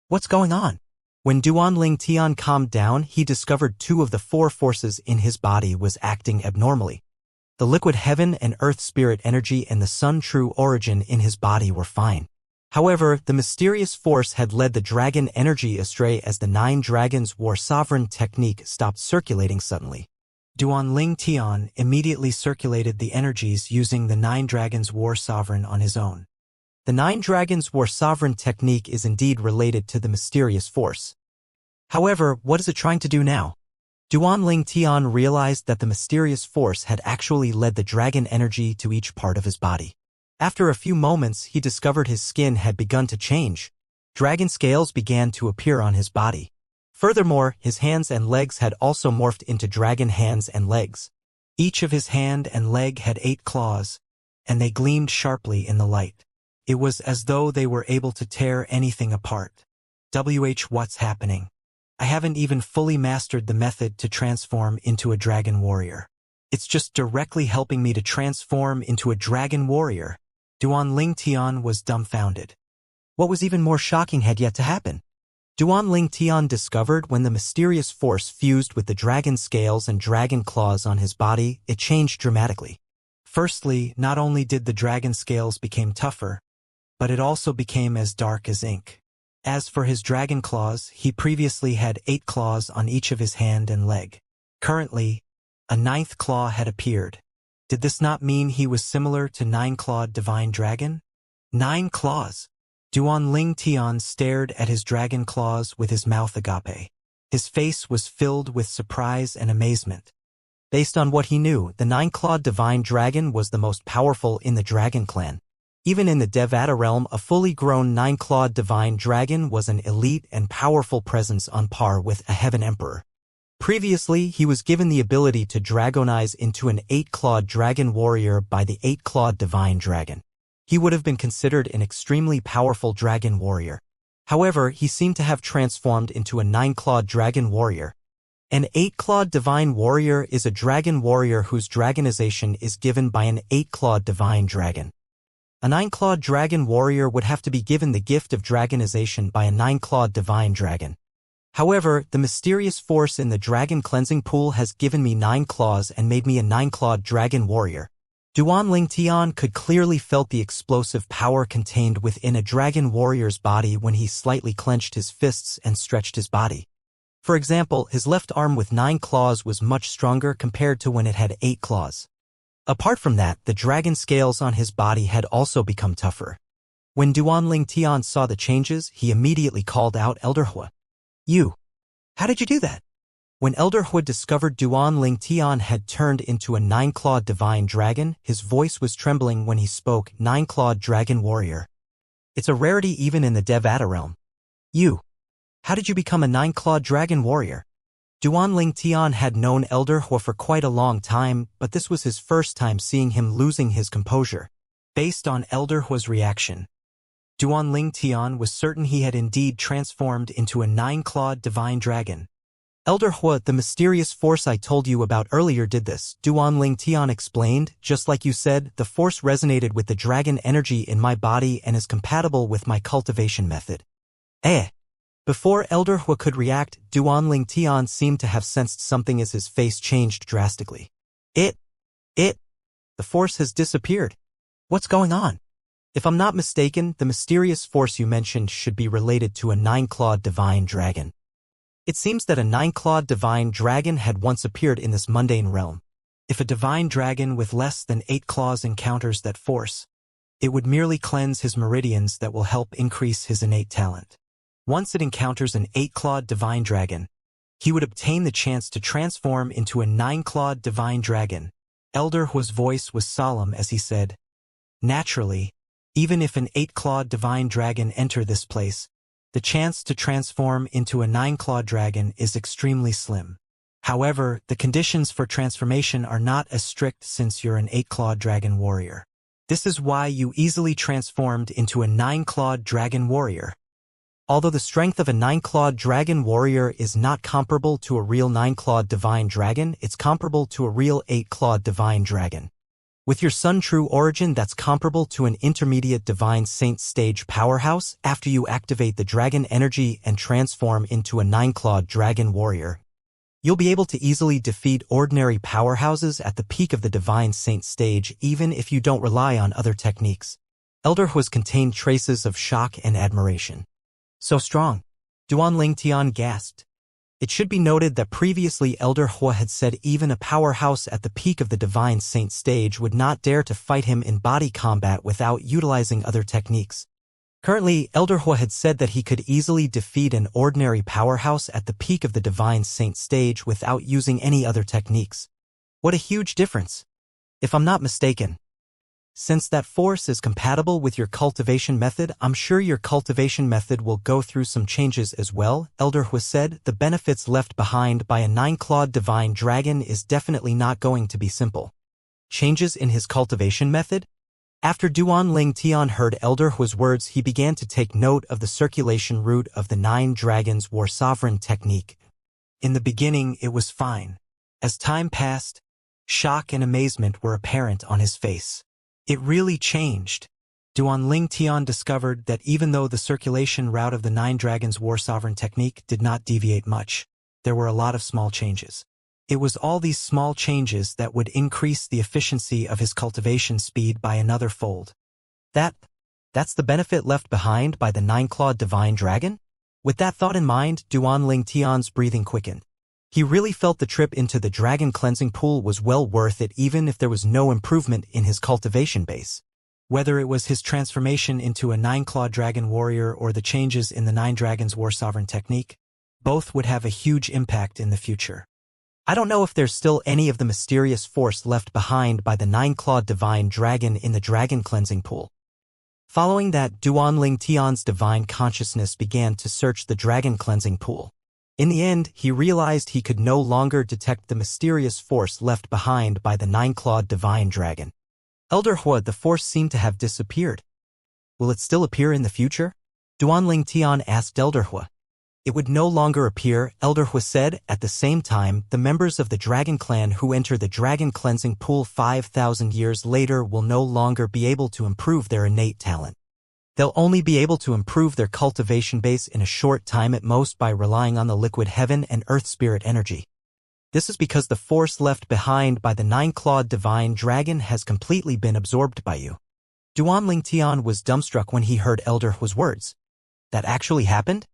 What's going on? When Duan Tian calmed down, he discovered 2 of the 4 forces in his body was acting abnormally. The liquid heaven and earth spirit energy and the sun true origin in his body were fine. However, the mysterious force had led the dragon energy astray as the 9 dragons war sovereign technique stopped circulating suddenly. Duan Tian immediately circulated the energies using the 9 dragons war sovereign on his own. The 9 dragons war sovereign technique is indeed related to the mysterious force. However, what is it trying to do now? Duan Tian realized that the mysterious force had actually led the dragon energy to each part of his body. After a few moments, he discovered his skin had begun to change. Dragon scales began to appear on his body. Furthermore, his hands and legs had also morphed into dragon hands and legs. Each of his hand and leg had 8 claws, and they gleamed sharply in the light. It was as though they were able to tear anything apart. What's happening? I haven't even fully mastered the method to transform into a dragon warrior. It's just directly helping me to transform into a dragon warrior. Duan Tian was dumbfounded. What was even more shocking had yet to happen. Duan Tian discovered when the mysterious force fused with the dragon scales and dragon claws on his body, it changed dramatically. Firstly, not only did the dragon scales become tougher, but it also became as dark as ink. As for his dragon claws, he previously had 8 claws on each of his hand and leg. Currently, a 9th claw had appeared. Did this not mean he was similar to 9-clawed divine dragon? 9 claws! Duan Tian stared at his dragon claws with his mouth agape. His face was filled with surprise and amazement. Based on what he knew, the 9-clawed divine dragon was the most powerful in the dragon clan. Even in the Devata realm, a fully grown 9-clawed divine dragon was an elite and powerful presence on par with a heaven emperor. Previously, he was given the ability to dragonize into an 8-clawed dragon warrior by the 8-clawed divine dragon. He would have been considered an extremely powerful dragon warrior. However, he seemed to have transformed into a 9-clawed dragon warrior. An 8-clawed divine warrior is a dragon warrior whose dragonization is given by an 8-clawed divine dragon. A 9-clawed dragon warrior would have to be given the gift of dragonization by a 9-clawed divine dragon. However, the mysterious force in the dragon cleansing pool has given me 9 claws and made me a 9-clawed dragon warrior. Duan Tian could clearly felt the explosive power contained within a dragon warrior's body when he slightly clenched his fists and stretched his body. For example, his left arm with 9 claws was much stronger compared to when it had 8 claws. Apart from that, the dragon scales on his body had also become tougher. When Duan Tian saw the changes, he immediately called out Elder Hua. How did you do that? When Elder Hua discovered Duan Tian had turned into a 9-clawed divine dragon, his voice was trembling when he spoke, 9-clawed dragon warrior. It's a rarity even in the Devata realm. How did you become a 9-clawed dragon warrior? Duan Tian had known Elder Hua for quite a long time, but this was his first time seeing him losing his composure. Based on Elder Hua's reaction, Duan Tian was certain he had indeed transformed into a 9-clawed divine dragon. Elder Hua, the mysterious force I told you about earlier did this, Duan Tian explained. Just like you said, the force resonated with the dragon energy in my body and is compatible with my cultivation method. Before Elder Hua could react, Duan Tian seemed to have sensed something as his face changed drastically. The force has disappeared. What's going on? If I'm not mistaken, the mysterious force you mentioned should be related to a 9-clawed divine dragon. It seems that a 9-clawed divine dragon had once appeared in this mundane realm. If a divine dragon with less than 8 claws encounters that force, it would merely cleanse his meridians that will help increase his innate talent. Once it encounters an 8-clawed divine dragon, he would obtain the chance to transform into a 9-clawed divine dragon. Elder Hua's voice was solemn as he said, "Naturally, even if an 8-clawed divine dragon enter this place, the chance to transform into a 9-clawed dragon is extremely slim. However, the conditions for transformation are not as strict since you're an 8-clawed dragon warrior. This is why you easily transformed into a 9-clawed dragon warrior. Although the strength of a 9-clawed dragon warrior is not comparable to a real 9-clawed divine dragon, it's comparable to a real 8-clawed divine dragon. With your Sun True origin, that's comparable to an intermediate divine saint stage powerhouse after you activate the dragon energy and transform into a 9-clawed dragon warrior. You'll be able to easily defeat ordinary powerhouses at the peak of the divine saint stage even if you don't rely on other techniques. Elder Hua's contained traces of shock and admiration. So strong. Duan Tian gasped. It should be noted that previously Elder Hua had said even a powerhouse at the peak of the divine saint stage would not dare to fight him in body combat without utilizing other techniques. Currently, Elder Hua had said that he could easily defeat an ordinary powerhouse at the peak of the divine saint stage without using any other techniques. What a huge difference. If I'm not mistaken, since that force is compatible with your cultivation method, I'm sure your cultivation method will go through some changes as well, Elder Hua said. The benefits left behind by a 9-clawed divine dragon is definitely not going to be simple. Changes in his cultivation method? After Duan Tian heard Elder Hua's words, he began to take note of the circulation route of the 9 Dragons War Sovereign technique. In the beginning, it was fine. As time passed, shock and amazement were apparent on his face. It really changed. Duan Tian discovered that even though the circulation route of the 9 Dragons War Sovereign technique did not deviate much, there were a lot of small changes. It was all these small changes that would increase the efficiency of his cultivation speed by another fold. That's the benefit left behind by the 9-clawed divine dragon? With that thought in mind, Duan Tian's breathing quickened. He really felt the trip into the dragon cleansing pool was well worth it even if there was no improvement in his cultivation base. Whether it was his transformation into a 9-clawed dragon warrior or the changes in the 9 Dragons War Sovereign technique, both would have a huge impact in the future. I don't know if there's still any of the mysterious force left behind by the 9-clawed divine dragon in the dragon cleansing pool. Following that, Duan Tian's divine consciousness began to search the dragon cleansing pool. In the end, he realized he could no longer detect the mysterious force left behind by the 9-clawed divine dragon. Elder Hua, the force seemed to have disappeared. Will it still appear in the future? Duan Tian asked Elder Hua. It would no longer appear, Elder Hua said. At the same time, the members of the dragon clan who enter the dragon cleansing pool 5,000 years later will no longer be able to improve their innate talent. They'll only be able to improve their cultivation base in a short time at most by relying on the liquid heaven and earth spirit energy. This is because the force left behind by the 9-clawed divine dragon has completely been absorbed by you. Duan Tian was dumbstruck when he heard Elder Hua's words. That actually happened?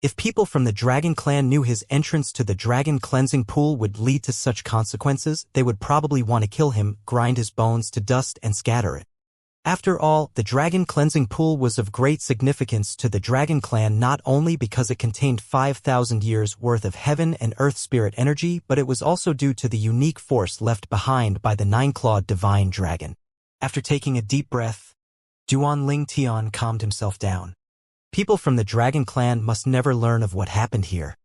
If people from the dragon clan knew his entrance to the dragon cleansing pool would lead to such consequences, they would probably want to kill him, grind his bones to dust and scatter it. After all, the dragon cleansing pool was of great significance to the dragon clan not only because it contained 5,000 years worth of heaven and earth spirit energy, but it was also due to the unique force left behind by the 9-clawed divine dragon. After taking a deep breath, Duan Tian calmed himself down. People from the dragon clan must never learn of what happened here.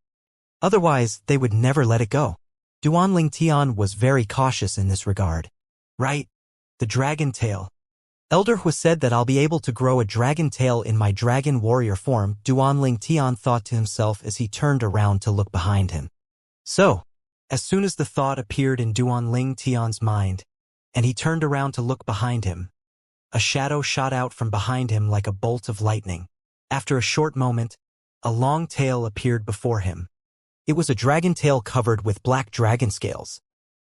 Otherwise, they would never let it go. Duan Tian was very cautious in this regard. Right, the dragon tail. Elder Hua said that I'll be able to grow a dragon tail in my dragon warrior form, Duan Tian thought to himself as he turned around to look behind him. So, as soon as the thought appeared in Duan Tian's mind, and he turned around to look behind him, a shadow shot out from behind him like a bolt of lightning. After a short moment, a long tail appeared before him. It was a dragon tail covered with black dragon scales.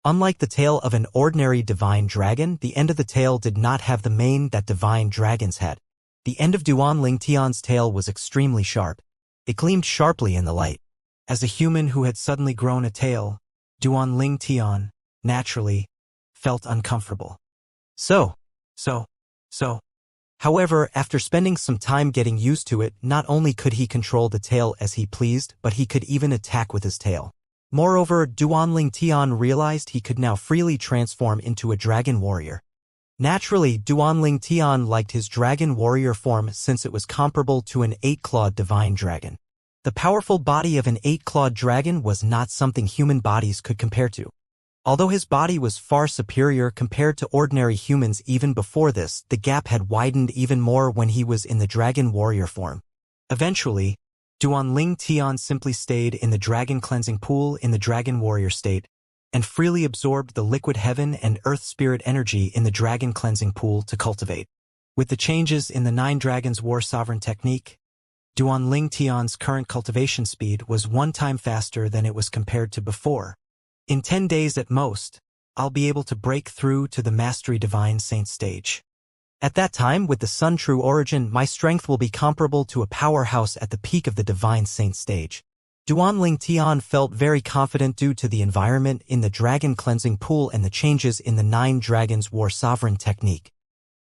Unlike the tail of an ordinary divine dragon, the end of the tail did not have the mane that divine dragons had. The end of Duan Tian's tail was extremely sharp. It gleamed sharply in the light. As a human who had suddenly grown a tail, Duan Tian, naturally, felt uncomfortable. However, after spending some time getting used to it, not only could he control the tail as he pleased, but he could even attack with his tail. Moreover, Duan Tian realized he could now freely transform into a dragon warrior. Naturally, Duan Tian liked his dragon warrior form since it was comparable to an 8-clawed divine dragon. The powerful body of an 8-clawed dragon was not something human bodies could compare to. Although his body was far superior compared to ordinary humans even before this, the gap had widened even more when he was in the dragon warrior form. Eventually, Duanling Tian simply stayed in the dragon cleansing pool in the dragon warrior state, and freely absorbed the liquid heaven and earth spirit energy in the dragon cleansing pool to cultivate. With the changes in the 9 Dragons War Sovereign technique, Duanling Tian's current cultivation speed was 1 time faster than it was compared to before. In 10 days at most, I'll be able to break through to the Mastery Divine Saint stage. At that time, with the Sun True Origin, my strength will be comparable to a powerhouse at the peak of the Divine Saint stage. Duanling Tian felt very confident due to the environment in the Dragon Cleansing Pool and the changes in the 9 Dragons War Sovereign technique.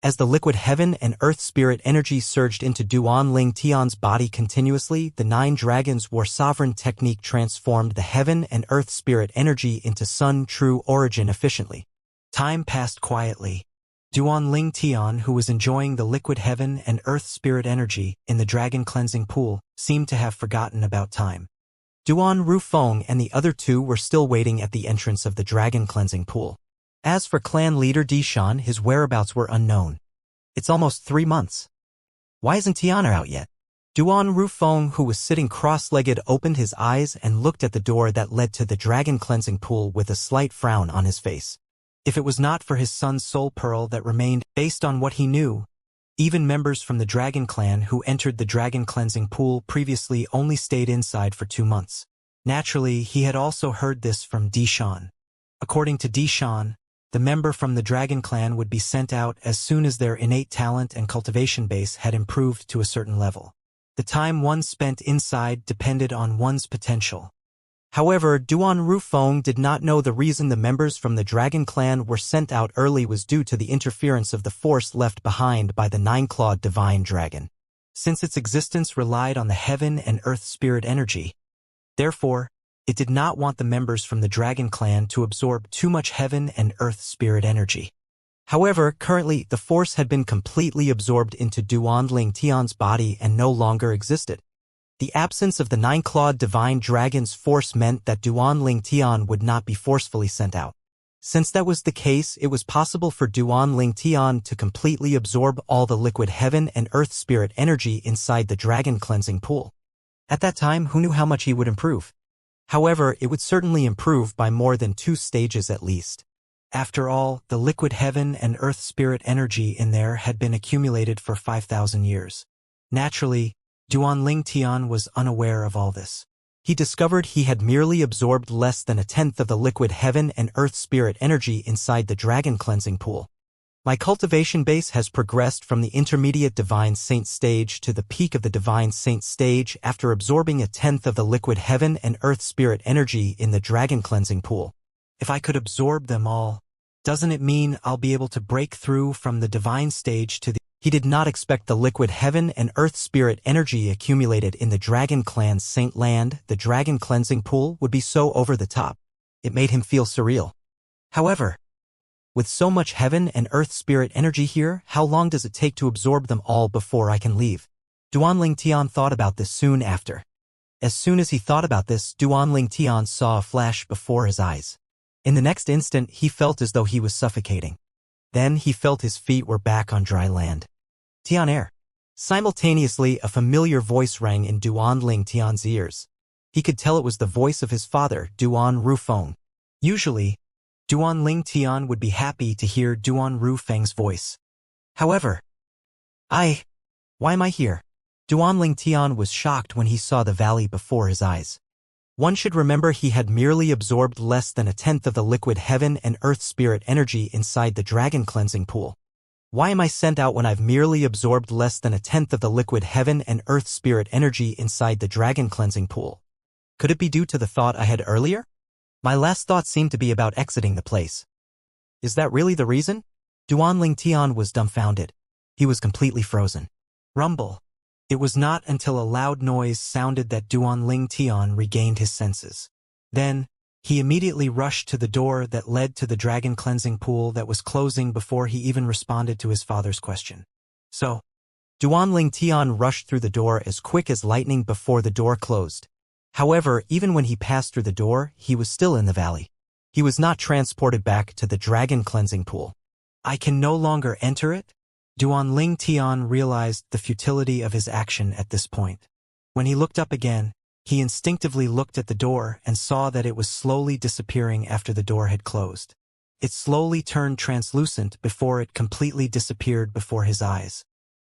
As the liquid heaven and earth spirit energy surged into Duanling Tian's body continuously, the 9 Dragons War Sovereign technique transformed the heaven and earth spirit energy into Sun True Origin efficiently. Time passed quietly. Duanling Tian, who was enjoying the liquid heaven and earth spirit energy in the Dragon Cleansing Pool, seemed to have forgotten about time. Duan Rufeng and the other 2 were still waiting at the entrance of the Dragon Cleansing Pool. As for clan leader Dishan, his whereabouts were unknown. It's almost 3 months. Why isn't Tiana out yet? Duan Rufeng, who was sitting cross-legged, opened his eyes and looked at the door that led to the Dragon Cleansing Pool with a slight frown on his face. If it was not for his son's soul pearl that remained, based on what he knew, even members from the Dragon Clan who entered the Dragon Cleansing Pool previously only stayed inside for 2 months. Naturally, he had also heard this from Dishan. According to Dishan, the member from the Dragon Clan would be sent out as soon as their innate talent and cultivation base had improved to a certain level. The time one spent inside depended on one's potential. However, Duan Rufeng did not know the reason the members from the Dragon Clan were sent out early was due to the interference of the force left behind by the 9-clawed Divine Dragon. Since its existence relied on the heaven and earth spirit energy, therefore, it did not want the members from the Dragon Clan to absorb too much heaven and earth spirit energy. However, currently, the force had been completely absorbed into Duanling Tian's body and no longer existed. The absence of the 9-clawed Divine Dragon's force meant that Duanling Tian would not be forcefully sent out. Since that was the case, it was possible for Duanling Tian to completely absorb all the liquid heaven and earth spirit energy inside the Dragon Cleansing Pool. At that time, who knew how much he would improve? However, it would certainly improve by more than 2 stages at least. After all, the liquid heaven and earth spirit energy in there had been accumulated for 5,000 years. Naturally, Duanling Tian was unaware of all this. He discovered he had merely absorbed less than 1/10 of the liquid heaven and earth spirit energy inside the Dragon Cleansing Pool. My cultivation base has progressed from the intermediate Divine Saint stage to the peak of the Divine Saint stage after absorbing 1/10 of the liquid heaven and earth spirit energy in the Dragon Cleansing Pool. If I could absorb them all, doesn't it mean I'll be able to break through from the Divine stage to the... He did not expect the liquid heaven and earth spirit energy accumulated in the Dragon Clan's Saint Land, the Dragon Cleansing Pool, would be so over the top. It made him feel surreal. However, with so much heaven and earth spirit energy here, how long does it take to absorb them all before I can leave? Duanling Tian thought about this soon after. As soon as he thought about this, Duanling Tian saw a flash before his eyes. In the next instant, he felt as though he was suffocating. Then he felt his feet were back on dry land. Tian Air. Simultaneously, a familiar voice rang in Duanling Tian's ears. He could tell it was the voice of his father, Duan Rufeng. Usually, Duanling Tian would be happy to hear Duan Rufeng's voice. However, why am I here? Duanling Tian was shocked when he saw the valley before his eyes. One should remember he had merely absorbed less than 1/10 of the liquid heaven and earth spirit energy inside the Dragon Cleansing Pool. Why am I sent out when I've merely absorbed less than 1/10 of the liquid heaven and earth spirit energy inside the Dragon Cleansing Pool? Could it be due to the thought I had earlier? My last thought seemed to be about exiting the place. Is that really the reason? Duanling Tian was dumbfounded. He was completely frozen. Rumble. It was not until a loud noise sounded that Duanling Tian regained his senses. Then, he immediately rushed to the door that led to the Dragon Cleansing Pool that was closing before he even responded to his father's question. So, Duanling Tian rushed through the door as quick as lightning before the door closed. However, even when he passed through the door, he was still in the valley. He was not transported back to the dragon cleansing pool. I can no longer enter it? Duan Ling Tian realized the futility of his action at this point. When he looked up again, he instinctively looked at the door and saw that it was slowly disappearing after the door had closed. It slowly turned translucent before it completely disappeared before his eyes.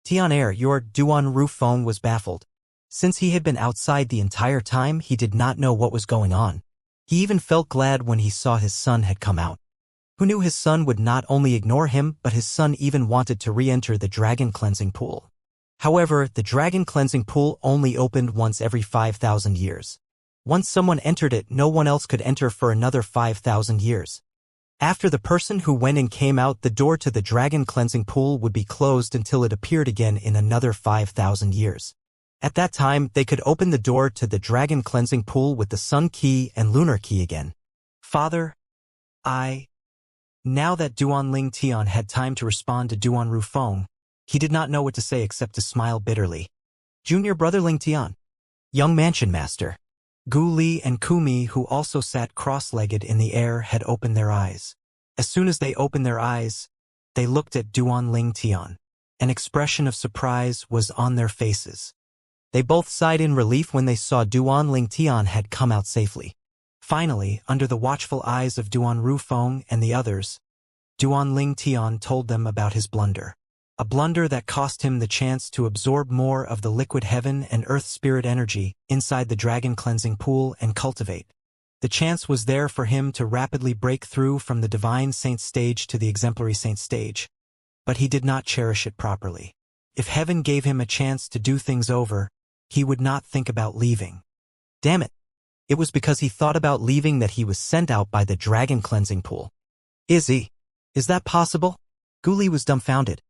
Tian your Duan Rufeng was baffled. Since he had been outside the entire time, he did not know what was going on. He even felt glad when he saw his son had come out. Who knew his son would not only ignore him, but his son even wanted to re-enter the dragon cleansing pool. However, the dragon cleansing pool only opened once every 5,000 years. Once someone entered it, no one else could enter for another 5,000 years. After the person who went and came out, the door to the dragon cleansing pool would be closed until it appeared again in another 5,000 years. At that time, they could open the door to the dragon cleansing pool with the sun key and lunar key again. Father, Now that Duan Ling Tian had time to respond to Duan Rufeng, he did not know what to say except to smile bitterly. Junior brother Ling Tian. Young mansion master. Gu Li and Kumi, who also sat cross-legged in the air, had opened their eyes. As soon as they opened their eyes, they looked at Duan Ling Tian. An expression of surprise was on their faces. They both sighed in relief when they saw Duan Ling Tian had come out safely. Finally, under the watchful eyes of Duan Rufeng and the others, Duan Ling Tian told them about his blunder. A blunder that cost him the chance to absorb more of the liquid heaven and earth spirit energy inside the dragon cleansing pool and cultivate. The chance was there for him to rapidly break through from the divine saint stage to the exemplary saint stage, but he did not cherish it properly. If heaven gave him a chance to do things over, he would not think about leaving. Damn it. It was because he thought about leaving that he was sent out by the dragon cleansing pool. Is that possible? Gu Li was dumbfounded.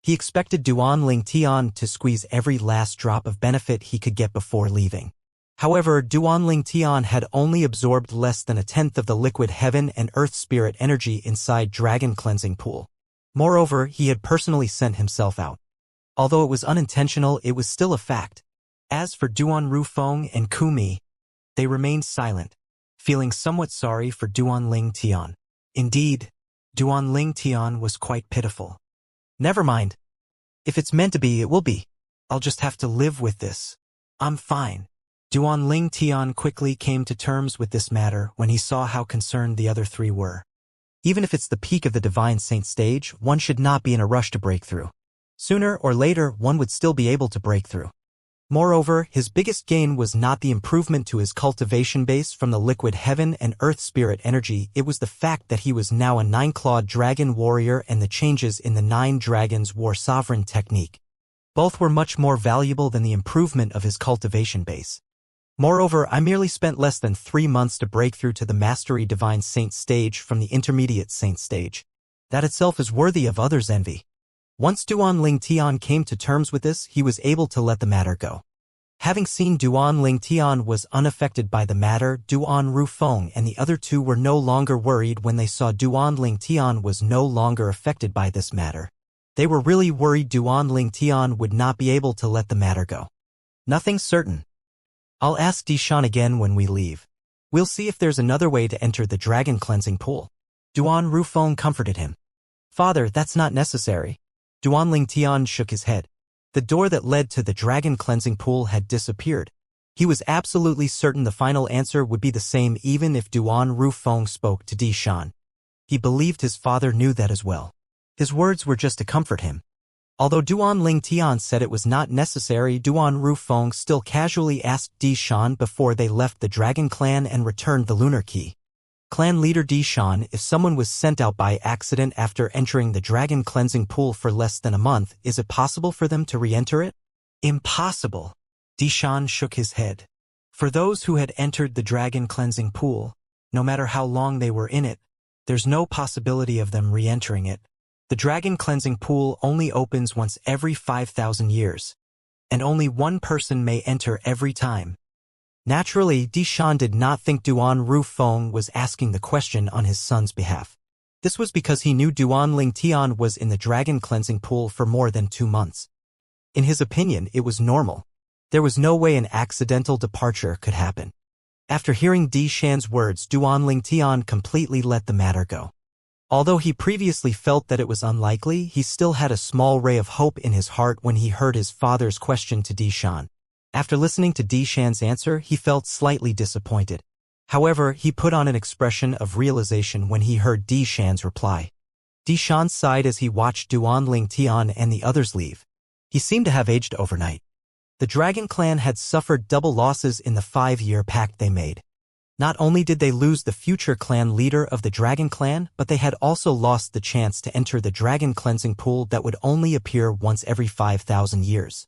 He expected Duan Ling Tian to squeeze every last drop of benefit he could get before leaving. However, Duan Ling Tian had only absorbed less than 1/10 of the liquid heaven and earth spirit energy inside dragon cleansing pool. Moreover, he had personally sent himself out. Although it was unintentional, it was still a fact. As for Duan Rufeng and Kumi, they remained silent, feeling somewhat sorry for Duan Ling Tian. Indeed, Duan Ling Tian was quite pitiful. Never mind. If it's meant to be, it will be. I'll just have to live with this. I'm fine. Duan Ling Tian quickly came to terms with this matter when he saw how concerned the other three were. Even if it's the peak of the divine saint stage, one should not be in a rush to break through. Sooner or later, one would still be able to break through. Moreover, his biggest gain was not the improvement to his cultivation base from the liquid heaven and earth spirit energy, it was the fact that he was now a 9-clawed dragon warrior and the changes in the 9 dragons war sovereign technique. Both were much more valuable than the improvement of his cultivation base. Moreover, I merely spent less than 3 months to break through to the Mastery Divine Saint stage from the Intermediate Saint stage. That itself is worthy of others' envy. Once Duan Ling Tian came to terms with this, he was able to let the matter go. Having seen Duan Ling Tian was unaffected by the matter, Duan Rufeng and the other two were no longer worried when they saw Duan Ling Tian was no longer affected by this matter. They were really worried Duan Ling Tian would not be able to let the matter go. Nothing's certain. I'll ask Dishan again when we leave. We'll see if there's another way to enter the dragon cleansing pool. Duan Rufeng comforted him. Father, that's not necessary. Duan Ling Tian shook his head. The door that led to the dragon cleansing pool had disappeared. He was absolutely certain the final answer would be the same even if Duan Rufeng spoke to Dishan. He believed his father knew that as well. His words were just to comfort him. Although Duan Ling Tian said it was not necessary, Duan Rufeng still casually asked Dishan before they left the dragon clan and returned the lunar key. Clan leader Dishan, if someone was sent out by accident after entering the dragon cleansing pool for less than a month, is it possible for them to re-enter it? Impossible. Dishan shook his head. For those who had entered the dragon cleansing pool, no matter how long they were in it, there's no possibility of them re-entering it. The dragon cleansing pool only opens once every 5,000 years, and only one person may enter every time. Naturally, Dishan did not think Duan Rufeng was asking the question on his son's behalf. This was because he knew Duan Ling Tian was in the dragon cleansing pool for more than 2 months. In his opinion, it was normal. There was no way an accidental departure could happen. After hearing Di Shan's words, Duanling Tian completely let the matter go. Although he previously felt that it was unlikely, he still had a small ray of hope in his heart when he heard his father's question to Di Shan. After listening to Di Shan's answer, he felt slightly disappointed. However, he put on an expression of realization when he heard Di Shan's reply. Di Shan sighed as he watched Duanling Tian and the others leave. He seemed to have aged overnight. The Dragon Clan had suffered double losses in the 5-year pact they made. Not only did they lose the future clan leader of the Dragon Clan, but they had also lost the chance to enter the Dragon Cleansing Pool that would only appear once every 5,000 years.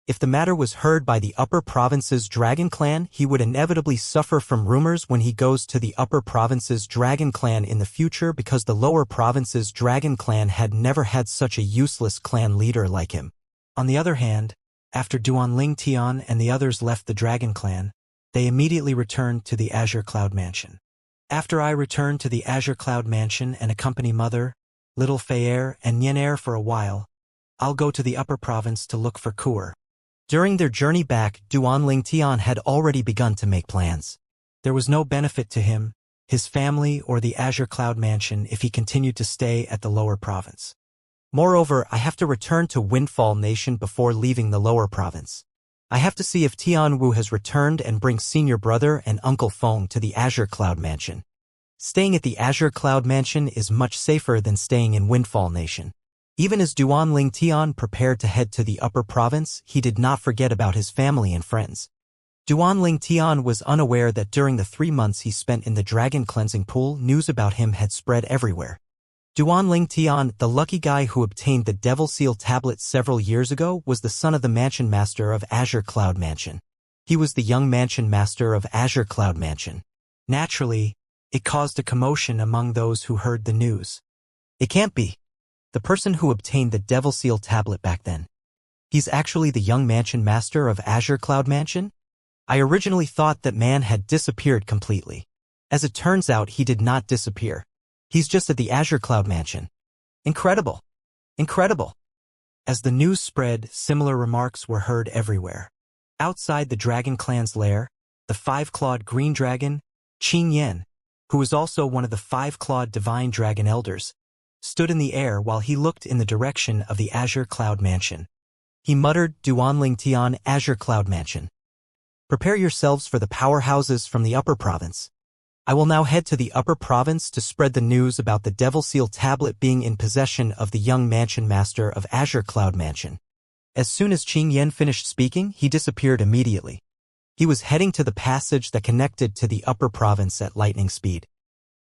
If the matter was heard by the Upper Province's Dragon Clan, he would inevitably suffer from rumors when he goes to the Upper Province's Dragon Clan in the future because the Lower Province's Dragon Clan had never had such a useless clan leader like him. On the other hand, after Duanling Tian and the others left the Dragon Clan, they immediately returned to the Azure Cloud Mansion. After I return to the Azure Cloud Mansion and accompany Mother, Little Fayer, and Yenair for a while, I'll go to the Upper Province to look for Kur. During their journey back, Duanling Tian had already begun to make plans. There was no benefit to him, his family, or the Azure Cloud Mansion if he continued to stay at the Lower Province. Moreover, I have to return to Windfall Nation before leaving the Lower Province. I have to see if Tian Wu has returned and bring Senior Brother and Uncle Feng to the Azure Cloud Mansion. Staying at the Azure Cloud Mansion is much safer than staying in Windfall Nation. Even as Duanling Tian prepared to head to the Upper Province, he did not forget about his family and friends. Duanling Tian was unaware that during the 3 months he spent in the Dragon Cleansing Pool, news about him had spread everywhere. Duanling Tian, the lucky guy who obtained the Devil Seal tablet several years ago, was the son of the Mansion Master of Azure Cloud Mansion. He was the young Mansion Master of Azure Cloud Mansion. Naturally, it caused a commotion among those who heard the news. It can't be. The person who obtained the Devil Seal tablet back then. He's actually the young Mansion Master of Azure Cloud Mansion? I originally thought that man had disappeared completely. As it turns out, he did not disappear. He's just at the Azure Cloud Mansion. Incredible. Incredible. As the news spread, similar remarks were heard everywhere. Outside the Dragon Clan's lair, the 5-clawed green dragon, Qing Yan, who was also one of the 5-clawed divine dragon elders, stood in the air while he looked in the direction of the Azure Cloud Mansion. He muttered, Duanling Tian, Azure Cloud Mansion. Prepare yourselves for the powerhouses from the Upper Province. I will now head to the Upper Province to spread the news about the Devil Seal tablet being in possession of the young Mansion Master of Azure Cloud Mansion. As soon as Qing Yan finished speaking, he disappeared immediately. He was heading to the passage that connected to the Upper Province at lightning speed.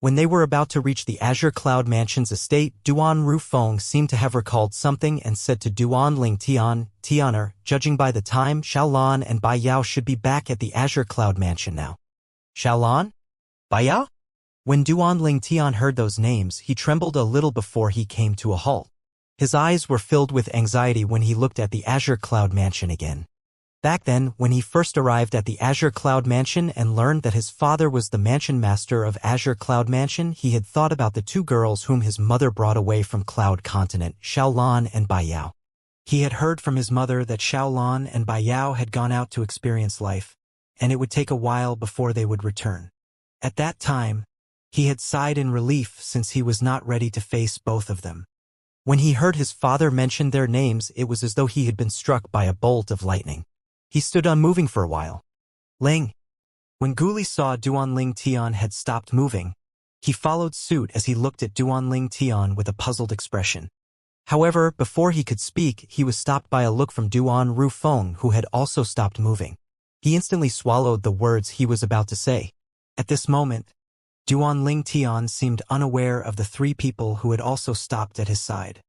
When they were about to reach the Azure Cloud Mansion's estate, Duan Rufeng seemed to have recalled something and said to Duanling Tian, Tianer, judging by the time, Xiaolan and Bai Yao should be back at the Azure Cloud Mansion now. Xiaolan? Bai Yao? When Duanling Tian heard those names, he trembled a little before he came to a halt. His eyes were filled with anxiety when he looked at the Azure Cloud Mansion again. Back then, when he first arrived at the Azure Cloud Mansion and learned that his father was the Mansion Master of Azure Cloud Mansion, he had thought about the 2 girls whom his mother brought away from Cloud Continent, Xiaolan and Bai Yao. He had heard from his mother that Xiaolan and Bai Yao had gone out to experience life, and it would take a while before they would return. At that time, he had sighed in relief since he was not ready to face both of them. When he heard his father mention their names, it was as though he had been struck by a bolt of lightning. He stood unmoving for a while. Ling. When Guli saw Duanling Tian had stopped moving, he followed suit as he looked at Duanling Tian with a puzzled expression. However, before he could speak, he was stopped by a look from Duan Rufeng, who had also stopped moving. He instantly swallowed the words he was about to say. At this moment, Duanling Tian seemed unaware of the 3 people who had also stopped at his side.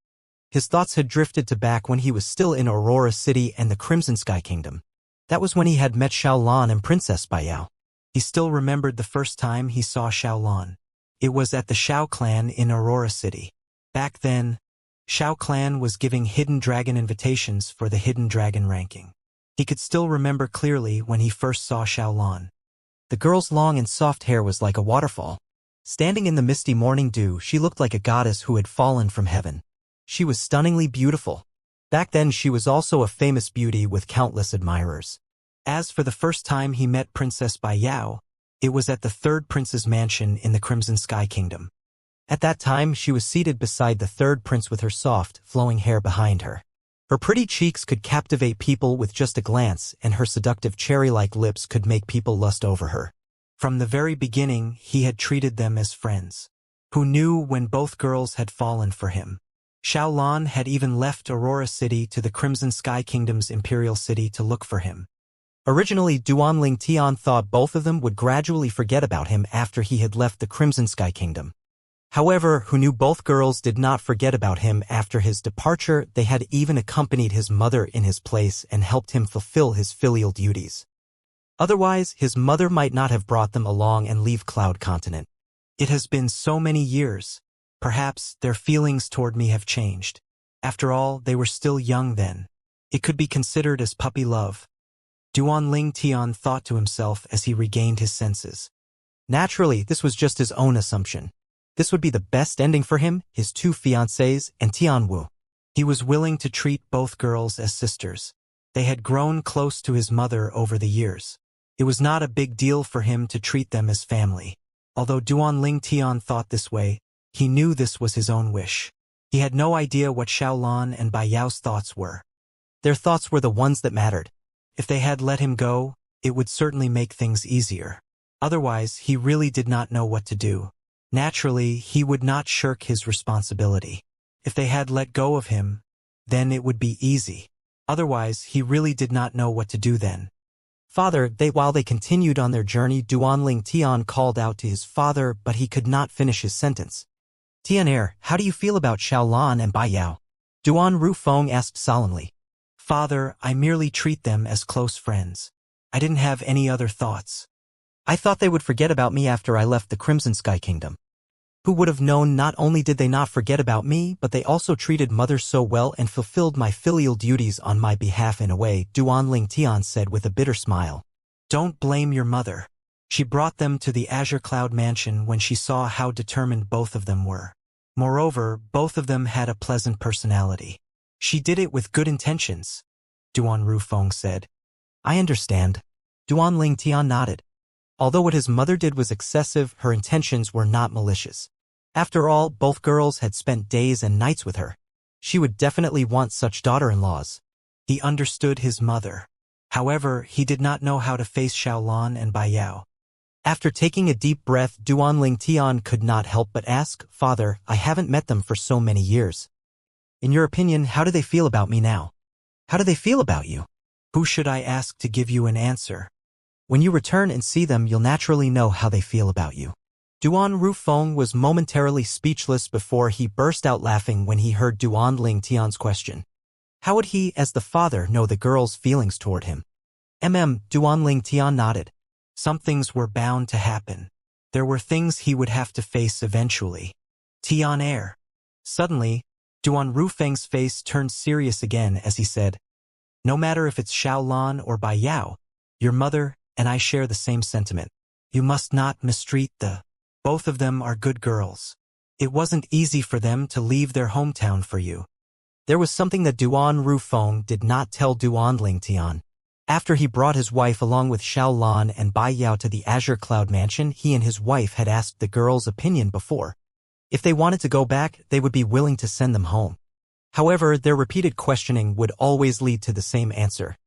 His thoughts had drifted to back when he was still in Aurora City and the Crimson Sky Kingdom. That was when he had met Xiaolan and Princess Bai Yao. He still remembered the first time he saw Xiaolan. It was at the Xiao clan in Aurora City. Back then, Xiao clan was giving Hidden Dragon invitations for the Hidden Dragon ranking. He could still remember clearly when he first saw Xiaolan. The girl's long and soft hair was like a waterfall. Standing in the misty morning dew, she looked like a goddess who had fallen from heaven. She was stunningly beautiful. Back then she was also a famous beauty with countless admirers. As for the first time he met Princess Bai Yao, It was at the third prince's mansion in the Crimson Sky Kingdom. At that time, she was seated beside the third prince with her soft, flowing hair behind her. Her pretty cheeks could captivate people with just a glance, and her seductive cherry-like lips could make people lust over her. From the very beginning, he had treated them as friends. Who knew when both girls had fallen for him? Xiaolan had even left Aurora City to the Crimson Sky Kingdom's Imperial City to look for him. Originally, Duanling Tian thought both of them would gradually forget about him after he had left the Crimson Sky Kingdom. However, who knew both girls did not forget about him after his departure. They had even accompanied his mother in his place and helped him fulfill his filial duties. Otherwise, his mother might not have brought them along and leave Cloud Continent. It has been so many years. Perhaps their feelings toward me have changed. After all, they were still young then. It could be considered as puppy love. Duanling Tian thought to himself as he regained his senses. Naturally, this was just his own assumption. This would be the best ending for him, his two fiancées, and Tianwu. He was willing to treat both girls as sisters. They had grown close to his mother over the years. It was not a big deal for him to treat them as family. Although Duanling Tian thought this way, he knew this was his own wish. He had no idea what Xiaolan and Bai Yao's thoughts were. Their thoughts were the ones that mattered. If they had let him go, it would certainly make things easier. Otherwise, he really did not know what to do. Naturally, he would not shirk his responsibility. If they had let go of him, then it would be easy. Otherwise, he really did not know what to do then. Father, while they continued on their journey, Duanling Tian called out to his father, but he could not finish his sentence. Tian'er, how do you feel about Xiaolan and Bai Yao? Duan Rufeng asked solemnly. Father, I merely treat them as close friends. I didn't have any other thoughts. I thought they would forget about me after I left the Crimson Sky Kingdom. Who would have known not only did they not forget about me, but they also treated mother so well and fulfilled my filial duties on my behalf in a way, Duanling Tian said with a bitter smile. Don't blame your mother. She brought them to the Azure Cloud Mansion when she saw how determined both of them were. Moreover, both of them had a pleasant personality. She did it with good intentions, Duan Rufeng said. I understand. Duanling Tian nodded. Although what his mother did was excessive, her intentions were not malicious. After all, both girls had spent days and nights with her. She would definitely want such daughter-in-laws. He understood his mother. However, he did not know how to face Xiaolan and Bai Yao. After taking a deep breath, Duanling Tian could not help but ask, Father, I haven't met them for so many years. In your opinion, how do they feel about me now? How do they feel about you? Who should I ask to give you an answer? When you return and see them, you'll naturally know how they feel about you. Duan Rufeng was momentarily speechless before he burst out laughing when he heard Duanling Tian's question. How would he, as the father, know the girl's feelings toward him? Duanling Tian nodded. Some things were bound to happen. There were things he would have to face eventually. Tian'er. Suddenly, Duan Rufeng's face turned serious again as he said, No matter if it's Xiaolan or Bai Yao, your mother and I share the same sentiment. You must not mistreat both of them are good girls. It wasn't easy for them to leave their hometown for you. There was something that Duan Rufeng did not tell Duanling Tian. After he brought his wife along with Xiaolan and Bai Yao to the Azure Cloud Mansion, he and his wife had asked the girls' opinion before. If they wanted to go back, they would be willing to send them home. However, their repeated questioning would always lead to the same answer.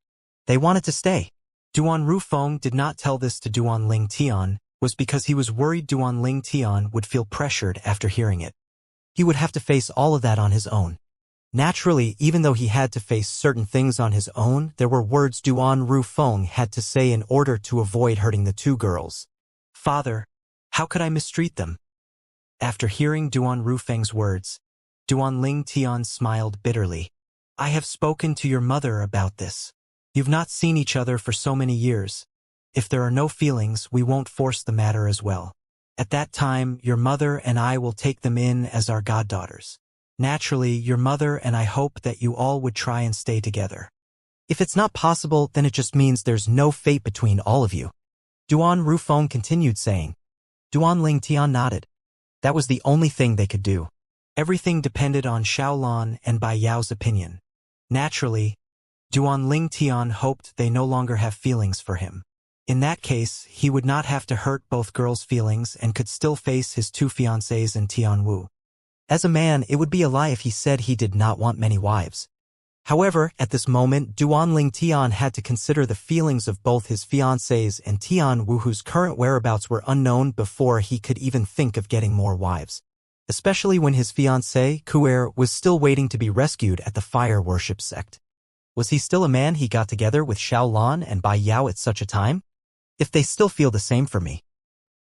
They wanted to stay. Duan Rufeng did not tell this to Duanling Tian, was because he was worried Duanling Tian would feel pressured after hearing it. He would have to face all of that on his own. Naturally, even though he had to face certain things on his own, there were words Duan Rufeng had to say in order to avoid hurting the two girls. Father, how could I mistreat them? After hearing Duan Rufeng's words, Duanling Tian smiled bitterly. I have spoken to your mother about this. You've not seen each other for so many years. If there are no feelings, we won't force the matter as well. At that time, your mother and I will take them in as our goddaughters. Naturally, your mother and I hope that you all would try and stay together. If it's not possible, then it just means there's no fate between all of you. Duan Rufeng continued saying. Duanling Tian nodded. That was the only thing they could do. Everything depended on Xiaolan and Bai Yao's opinion. Naturally, Duanling Tian hoped they no longer have feelings for him. In that case, he would not have to hurt both girls' feelings and could still face his two fiancées in Tianwu. As a man, it would be a lie if he said he did not want many wives. However, at this moment, Duanling Tian had to consider the feelings of both his fiancées and Tian Wu, whose current whereabouts were unknown before he could even think of getting more wives. Especially when his fiancée, Kuer, was still waiting to be rescued at the fire worship sect. Was he still a man he got together with Xiao Lan and Bai Yao at such a time? If they still feel the same for me,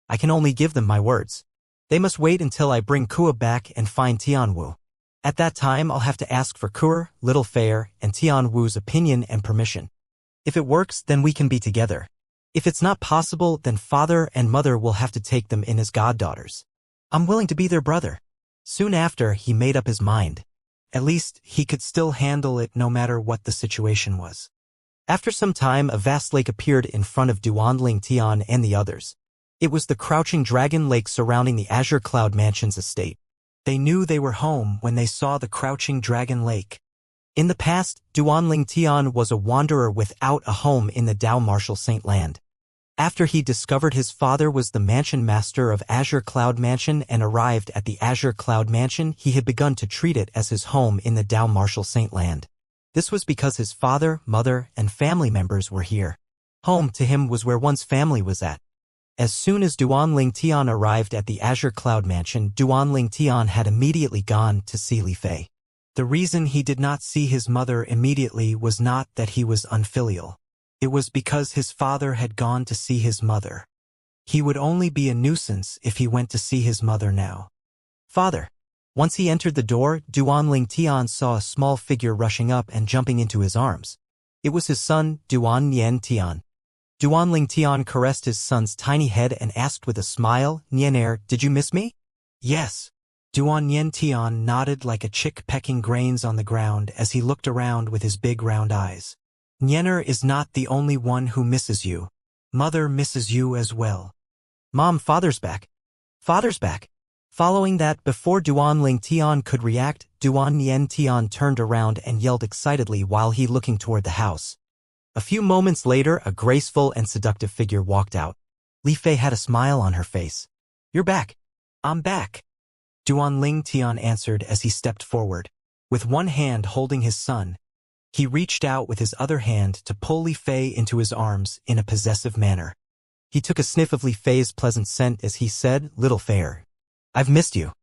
I can only give them my words. They must wait until I bring Kua back and find Tian Wu. At that time, I'll have to ask for Kuer, Little Fair, and Tian Wu's opinion and permission. If it works, then we can be together. If it's not possible, then father and mother will have to take them in as goddaughters. I'm willing to be their brother. Soon after, he made up his mind. At least, he could still handle it no matter what the situation was. After some time, a vast lake appeared in front of Duanling Tian and the others. It was the crouching dragon lake surrounding the Azure Cloud Mansion's estate. They knew they were home when they saw the crouching dragon lake. In the past, Duanling Tian was a wanderer without a home in the Dao Martial Saint Land. After he discovered his father was the mansion master of Azure Cloud Mansion and arrived at the Azure Cloud Mansion, he had begun to treat it as his home in the Dao Martial Saint Land. This was because his father, mother, and family members were here. Home to him was where one's family was at. As soon as Duanling Tian arrived at the Azure Cloud Mansion, Duanling Tian had immediately gone to see Li Fei. The reason he did not see his mother immediately was not that he was unfilial. It was because his father had gone to see his mother. He would only be a nuisance if he went to see his mother now. Father. Once he entered the door, Duanling Tian saw a small figure rushing up and jumping into his arms. It was his son, Duan Nian Tian. Duanling Tian caressed his son's tiny head and asked with a smile, "Nianer, did you miss me?" "Yes." Duan Nian Tian nodded like a chick pecking grains on the ground as he looked around with his big round eyes. "Nianer is not the only one who misses you. Mother misses you as well." "Mom, father's back. Father's back." Following that, before Duanling Tian could react, Duan Nian Tian turned around and yelled excitedly while he looking toward the house. A few moments later, a graceful and seductive figure walked out. Li Fei had a smile on her face. "You're back." "I'm back," Duanling Tian answered as he stepped forward. With one hand holding his son, he reached out with his other hand to pull Li Fei into his arms in a possessive manner. He took a sniff of Li Fei's pleasant scent as he said, "Little Fair, I've missed you."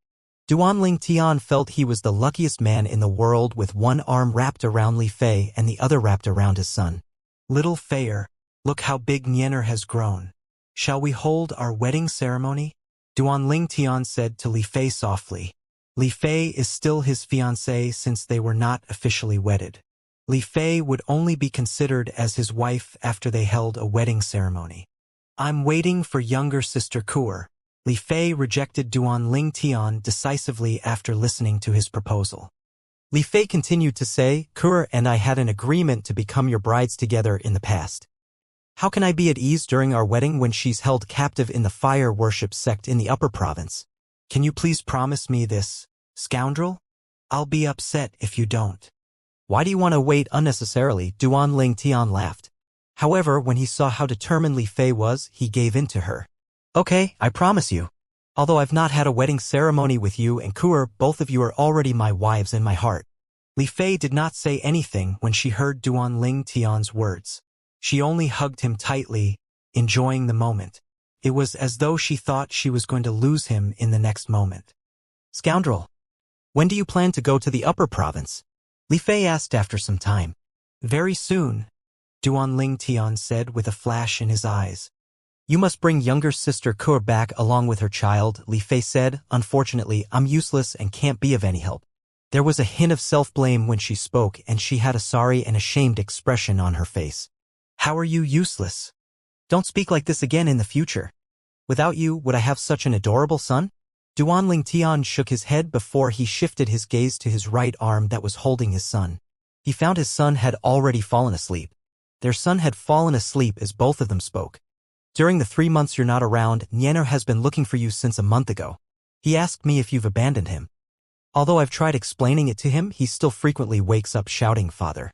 Duanling Tian felt he was the luckiest man in the world with one arm wrapped around Li Fei and the other wrapped around his son. "Little Fair, look how big Nianer has grown. Shall we hold our wedding ceremony?" Duanling Tian said to Li Fei softly. Li Fei is still his fiancée since they were not officially wedded. Li Fei would only be considered as his wife after they held a wedding ceremony. "I'm waiting for younger sister Kuer." Li Fei rejected Duanling Tian decisively after listening to his proposal. Li Fei continued to say, "Kuer and I had an agreement to become your brides together in the past. How can I be at ease during our wedding when she's held captive in the fire worship sect in the upper province? Can you please promise me this, scoundrel? I'll be upset if you don't." "Why do you want to wait unnecessarily?" Duanling Tian laughed. However, when he saw how determined Li Fei was, he gave in to her. "Okay, I promise you. Although I've not had a wedding ceremony with you and Kuer, both of you are already my wives in my heart." Li Fei did not say anything when she heard Duanling Tian's words. She only hugged him tightly, enjoying the moment. It was as though she thought she was going to lose him in the next moment. "Scoundrel, when do you plan to go to the upper province?" Li Fei asked after some time. "Very soon," Duanling Tian said with a flash in his eyes. "You must bring younger sister Kuer back along with her child," Li Fei said. "Unfortunately, I'm useless and can't be of any help." There was a hint of self-blame when she spoke, and she had a sorry and ashamed expression on her face. "How are you useless?" "Don't speak like this again in the future. Without you, would I have such an adorable son?" Duanling Tian shook his head before he shifted his gaze to his right arm that was holding his son. He found his son had already fallen asleep. Their son had fallen asleep as both of them spoke. "During the 3 months you're not around, Nianer has been looking for you since a month ago. He asked me if you've abandoned him. Although I've tried explaining it to him, he still frequently wakes up shouting, 'Father.'"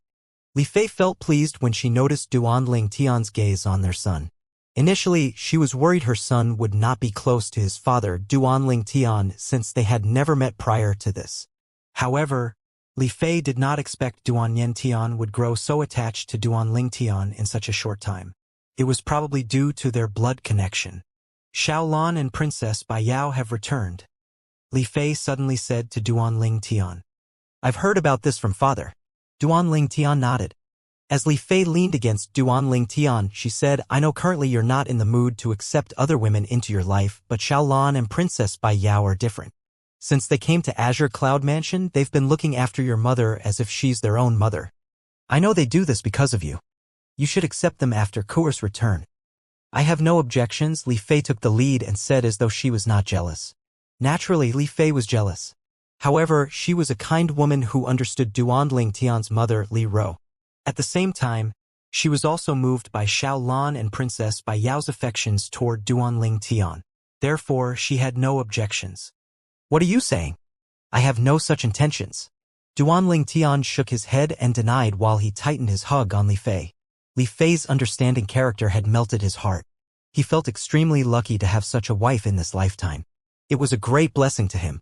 Li Fei felt pleased when she noticed Duanling Tian's gaze on their son. Initially, she was worried her son would not be close to his father, Duanling Tian, since they had never met prior to this. However, Li Fei did not expect Duanyen Tian would grow so attached to Duanling Tian in such a short time. It was probably due to their blood connection. Xiaolan and Princess Bai Yao have returned, Li Fei suddenly said to Duanling Tian. I've heard about this from father. Duanling Tian nodded. As Li Fei leaned against Duanling Tian, she said, I know currently you're not in the mood to accept other women into your life, but Xiaolan and Princess Bai Yao are different. Since they came to Azure Cloud Mansion, they've been looking after your mother as if she's their own mother. I know they do this because of you. You should accept them after Kuer's return. I have no objections, Li Fei took the lead and said as though she was not jealous. Naturally, Li Fei was jealous. However, she was a kind woman who understood Duanling Tian's mother, Li Ro. At the same time, she was also moved by Xiaolan and Princess Bai Yao's affections toward Duanling Tian. Therefore, she had no objections. What are you saying? I have no such intentions. Duanling Tian shook his head and denied while he tightened his hug on Li Fei. Li Fei's understanding character had melted his heart. He felt extremely lucky to have such a wife in this lifetime. It was a great blessing to him.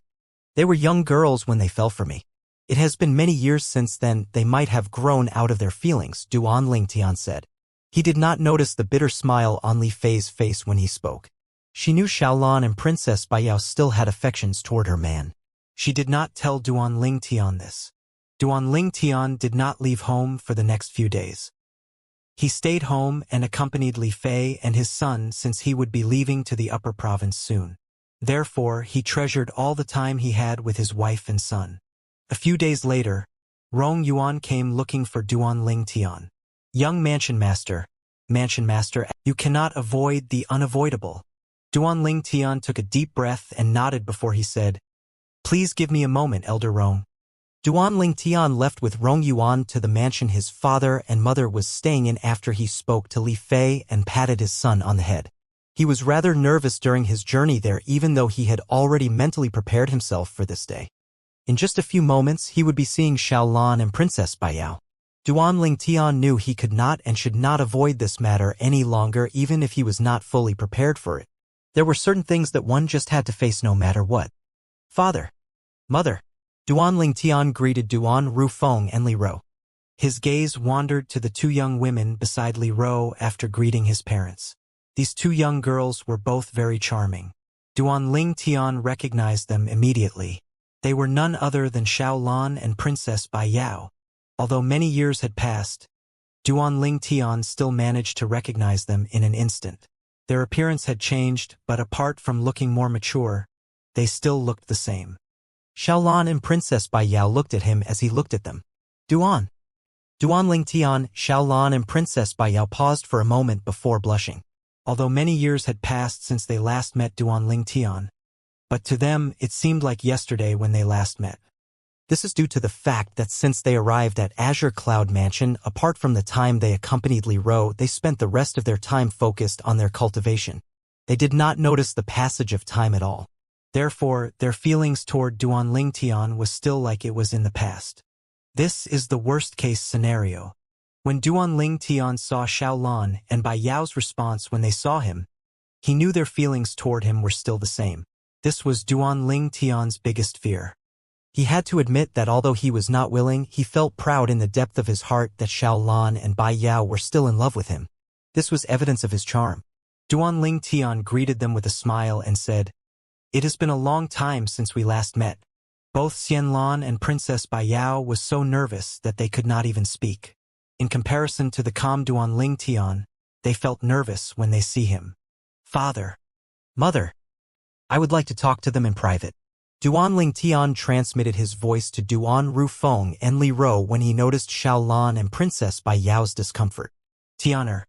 They were young girls when they fell for me. It has been many years since then, they might have grown out of their feelings, Duanling Tian said. He did not notice the bitter smile on Li Fei's face when he spoke. She knew Xiaolan and Princess Bai Yao still had affections toward her man. She did not tell Duanling Tian this. Duanling Tian did not leave home for the next few days. He stayed home and accompanied Li Fei and his son since he would be leaving to the upper province soon. Therefore, he treasured all the time he had with his wife and son. A few days later, Rong Yuan came looking for Duanling Tian. Young Mansion Master, you cannot avoid the unavoidable. Duanling Tian took a deep breath and nodded before he said, Please give me a moment, Elder Rong. Duanling Tian left with Rong Yuan to the mansion his father and mother was staying in after he spoke to Li Fei and patted his son on the head. He was rather nervous during his journey there even though he had already mentally prepared himself for this day. In just a few moments, he would be seeing Xiaolan and Princess Bai Yao. Duanling Tian knew he could not and should not avoid this matter any longer even if he was not fully prepared for it. There were certain things that one just had to face no matter what. Father. Mother. Duanling Tian greeted Duan Rufeng and Li Ro. His gaze wandered to the two young women beside Li Ro after greeting his parents. These two young girls were both very charming. Duanling Tian recognized them immediately. They were none other than Xiaolan and Princess Bai Yao. Although many years had passed, Duanling Tian still managed to recognize them in an instant. Their appearance had changed, but apart from looking more mature, they still looked the same. Xiaolan and Princess Bai Yao looked at him as he looked at them. Duanling Tian, Xiaolan and Princess Bai Yao paused for a moment before blushing. Although many years had passed since they last met Duanling Tian, but to them it seemed like yesterday when they last met. This is due to the fact that since they arrived at Azure Cloud Mansion, apart from the time they accompanied Li Ro, they spent the rest of their time focused on their cultivation. They did not notice the passage of time at all. Therefore, their feelings toward Duanling Tian was still like it was in the past. This is the worst-case scenario. When Duanling Tian saw Xiaolan and Bai Yao's response when they saw him, he knew their feelings toward him were still the same. This was Duanling Tian's biggest fear. He had to admit that although he was not willing, he felt proud in the depth of his heart that Xiaolan and Bai Yao were still in love with him. This was evidence of his charm. Duanling Tian greeted them with a smile and said, It has been a long time since we last met. Both Xianlan and Princess Bai Yao was so nervous that they could not even speak. In comparison to the calm Duanling Tian, they felt nervous when they see him. Father. Mother. I would like to talk to them in private. Duanling Tian transmitted his voice to Duan Rufeng and Li Ro when he noticed Xiaolan and Princess Bai Yao's discomfort. Tianer.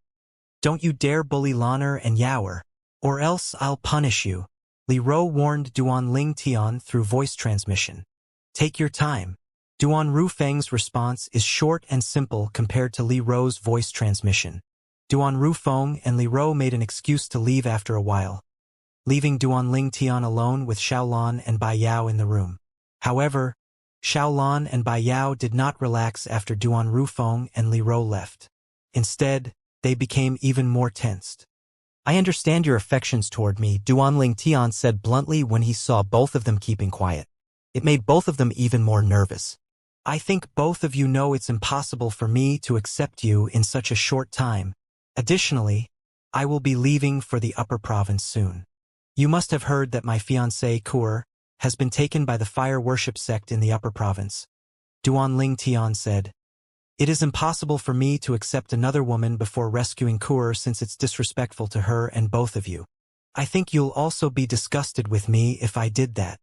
Don't you dare bully Laner and Yaoer, or else I'll punish you. Li Ro warned Duanling Tian through voice transmission. Take your time. Duan Rufeng's response is short and simple compared to Li Ro's voice transmission. Duan Rufeng and Li Ro made an excuse to leave after a while, leaving Duanling Tian alone with Xiaolan and Bai Yao in the room. However, Xiaolan and Bai Yao did not relax after Duan Rufeng and Li Ro left. Instead, they became even more tensed. I understand your affections toward me, Duanling Tian said bluntly when he saw both of them keeping quiet. It made both of them even more nervous. I think both of you know it's impossible for me to accept you in such a short time. Additionally, I will be leaving for the upper province soon. You must have heard that my fiancé, Kur, has been taken by the fire worship sect in the upper province. Duanling Tian said, It is impossible for me to accept another woman before rescuing Kur since it's disrespectful to her and both of you. I think you'll also be disgusted with me if I did that.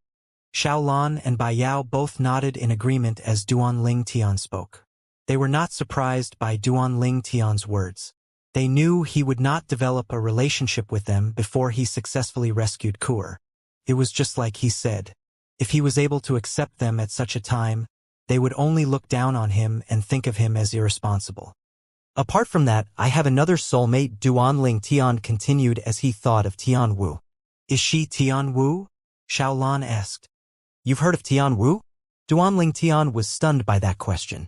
Xiaolan and Bai Yao both nodded in agreement as Duanling Tian spoke. They were not surprised by Duanling Tian's words. They knew he would not develop a relationship with them before he successfully rescued Kur. It was just like he said. If he was able to accept them at such a time, they would only look down on him and think of him as irresponsible. Apart from that, I have another soulmate, Duanling Tian continued as he thought of Tian Wu. Is she Tian Wu? Xiaolan asked. You've heard of Tian Wu? Duanling Tian was stunned by that question.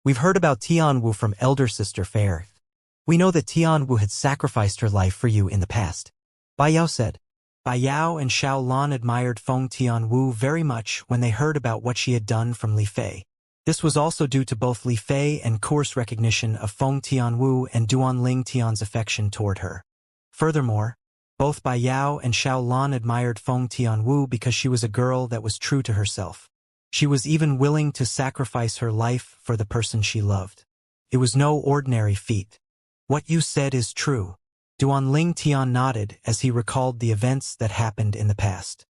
We've heard about Tian Wu from elder sister Fair. We know that Tian Wu had sacrificed her life for you in the past. Bai Yao said. Bai Yao and Xiaolan admired Feng Tian Wu very much when they heard about what she had done from Li Fei. This was also due to both Li Fei and Kur's recognition of Feng Tian Wu and Duanling Tian's affection toward her. Furthermore, both Bai Yao and Xiaolan admired Feng Tian Wu because she was a girl that was true to herself. She was even willing to sacrifice her life for the person she loved. It was no ordinary feat. What you said is true. Duanling Tian nodded as he recalled the events that happened in the past.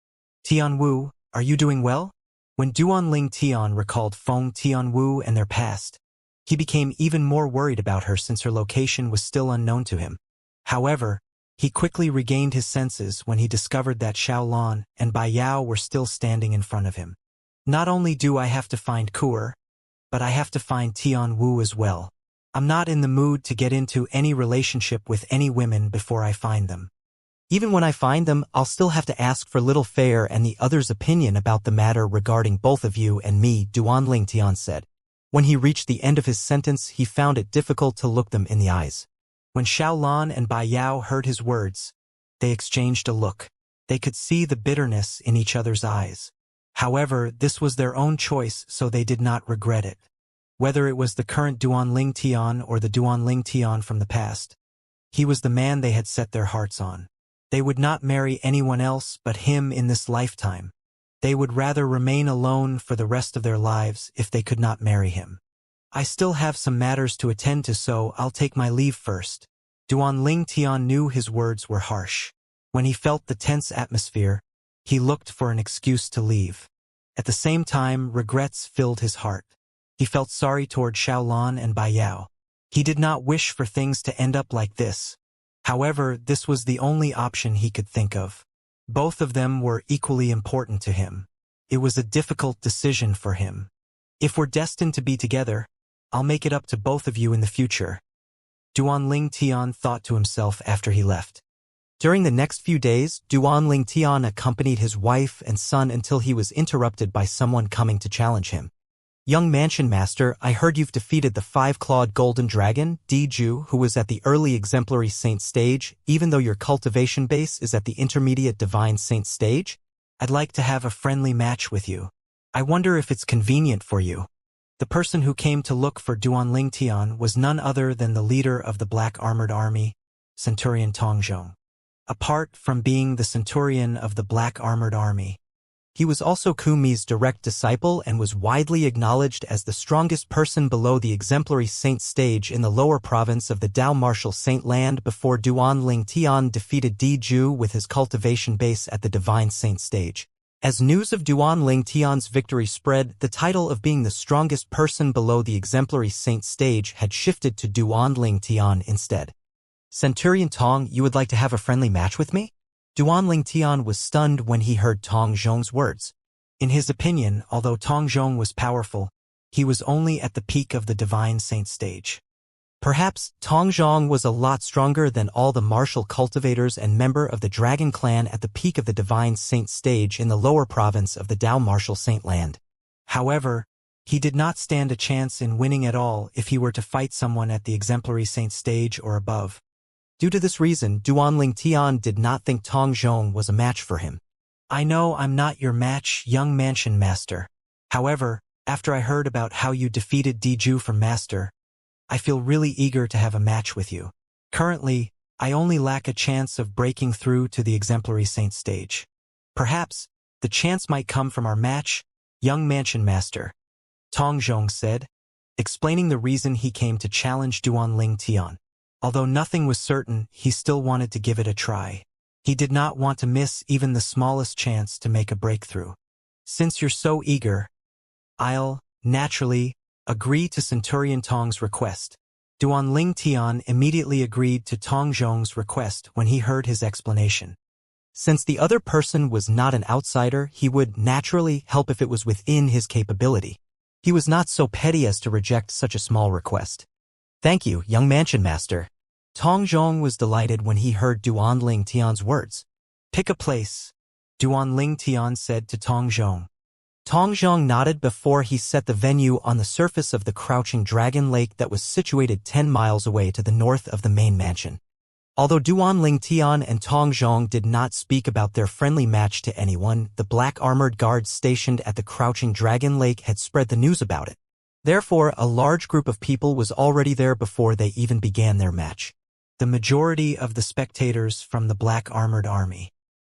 Tian Wu, are you doing well? When Duanling Tian recalled Feng Tian Wu and their past, he became even more worried about her since her location was still unknown to him. However, he quickly regained his senses when he discovered that Xiaolan and Bai Yao were still standing in front of him. Not only do I have to find Kur, but I have to find Tian Wu as well. I'm not in the mood to get into any relationship with any women before I find them. Even when I find them, I'll still have to ask for Little Fair and the others' opinion about the matter regarding both of you and me, Duanling Tian said. When he reached the end of his sentence, he found it difficult to look them in the eyes. When Xiaolan and Bai Yao heard his words, they exchanged a look. They could see the bitterness in each other's eyes. However, this was their own choice, so they did not regret it. Whether it was the current Duanling Tian or the Duanling Tian from the past, he was the man they had set their hearts on. They would not marry anyone else but him in this lifetime. They would rather remain alone for the rest of their lives if they could not marry him. I still have some matters to attend to, so I'll take my leave first. Duanling Tian knew his words were harsh. When he felt the tense atmosphere, he looked for an excuse to leave. At the same time, regrets filled his heart. He felt sorry toward Xiaolan and Bai Yao. He did not wish for things to end up like this. However, this was the only option he could think of. Both of them were equally important to him. It was a difficult decision for him. If we're destined to be together, I'll make it up to both of you in the future. Duanling Tian thought to himself after he left. During the next few days, Duanling Tian accompanied his wife and son until he was interrupted by someone coming to challenge him. Young Mansion Master, I heard you've defeated the 5-clawed golden dragon, Diju, who was at the early exemplary saint stage, even though your cultivation base is at the intermediate divine saint stage? I'd like to have a friendly match with you. I wonder if it's convenient for you. The person who came to look for Duanling Tian was none other than the leader of the Black Armored Army, Centurion Tongzhong. Apart from being the Centurion of the Black Armored Army, he was also Kumi's direct disciple and was widely acknowledged as the strongest person below the exemplary saint stage in the lower province of the Dao Martial Saint Land before Duanling Tian defeated Diju with his cultivation base at the divine saint stage. As news of Duanling Tian's victory spread, the title of being the strongest person below the exemplary saint stage had shifted to Duanling Tian instead. Centurion Tong, you would like to have a friendly match with me? Duanling Tian was stunned when he heard Tong Zhong's words. In his opinion, although Tong Zhong was powerful, he was only at the peak of the divine saint stage. Perhaps Tong Zhong was a lot stronger than all the martial cultivators and member of the Dragon Clan at the peak of the divine saint stage in the lower province of the Dao Martial Saint Land. However, he did not stand a chance in winning at all if he were to fight someone at the exemplary saint stage or above. Due to this reason, Duanling Tian did not think Tong Zhong was a match for him. I know I'm not your match, young mansion master. However, after I heard about how you defeated Diju from master, I feel really eager to have a match with you. Currently, I only lack a chance of breaking through to the exemplary saint stage. Perhaps, the chance might come from our match, young mansion master, Tong Zhong said, explaining the reason he came to challenge Duanling Tian. Although nothing was certain, he still wanted to give it a try. He did not want to miss even the smallest chance to make a breakthrough. Since you're so eager, I'll, naturally, agree to Centurion Tong's request. Duanling Tian immediately agreed to Tong Zhong's request when he heard his explanation. Since the other person was not an outsider, he would naturally help if it was within his capability. He was not so petty as to reject such a small request. Thank you, young mansion master. Tong Zhong was delighted when he heard Duanling Tian's words. Pick a place, Duanling Tian said to Tong Zhong. Tong Zhong nodded before he set the venue on the surface of the crouching dragon lake that was situated 10 miles away to the north of the main mansion. Although Duanling Tian and Tong Zhong did not speak about their friendly match to anyone, the black armored guards stationed at the crouching dragon lake had spread the news about it. Therefore, a large group of people was already there before they even began their match. The majority of the spectators from the black armored army.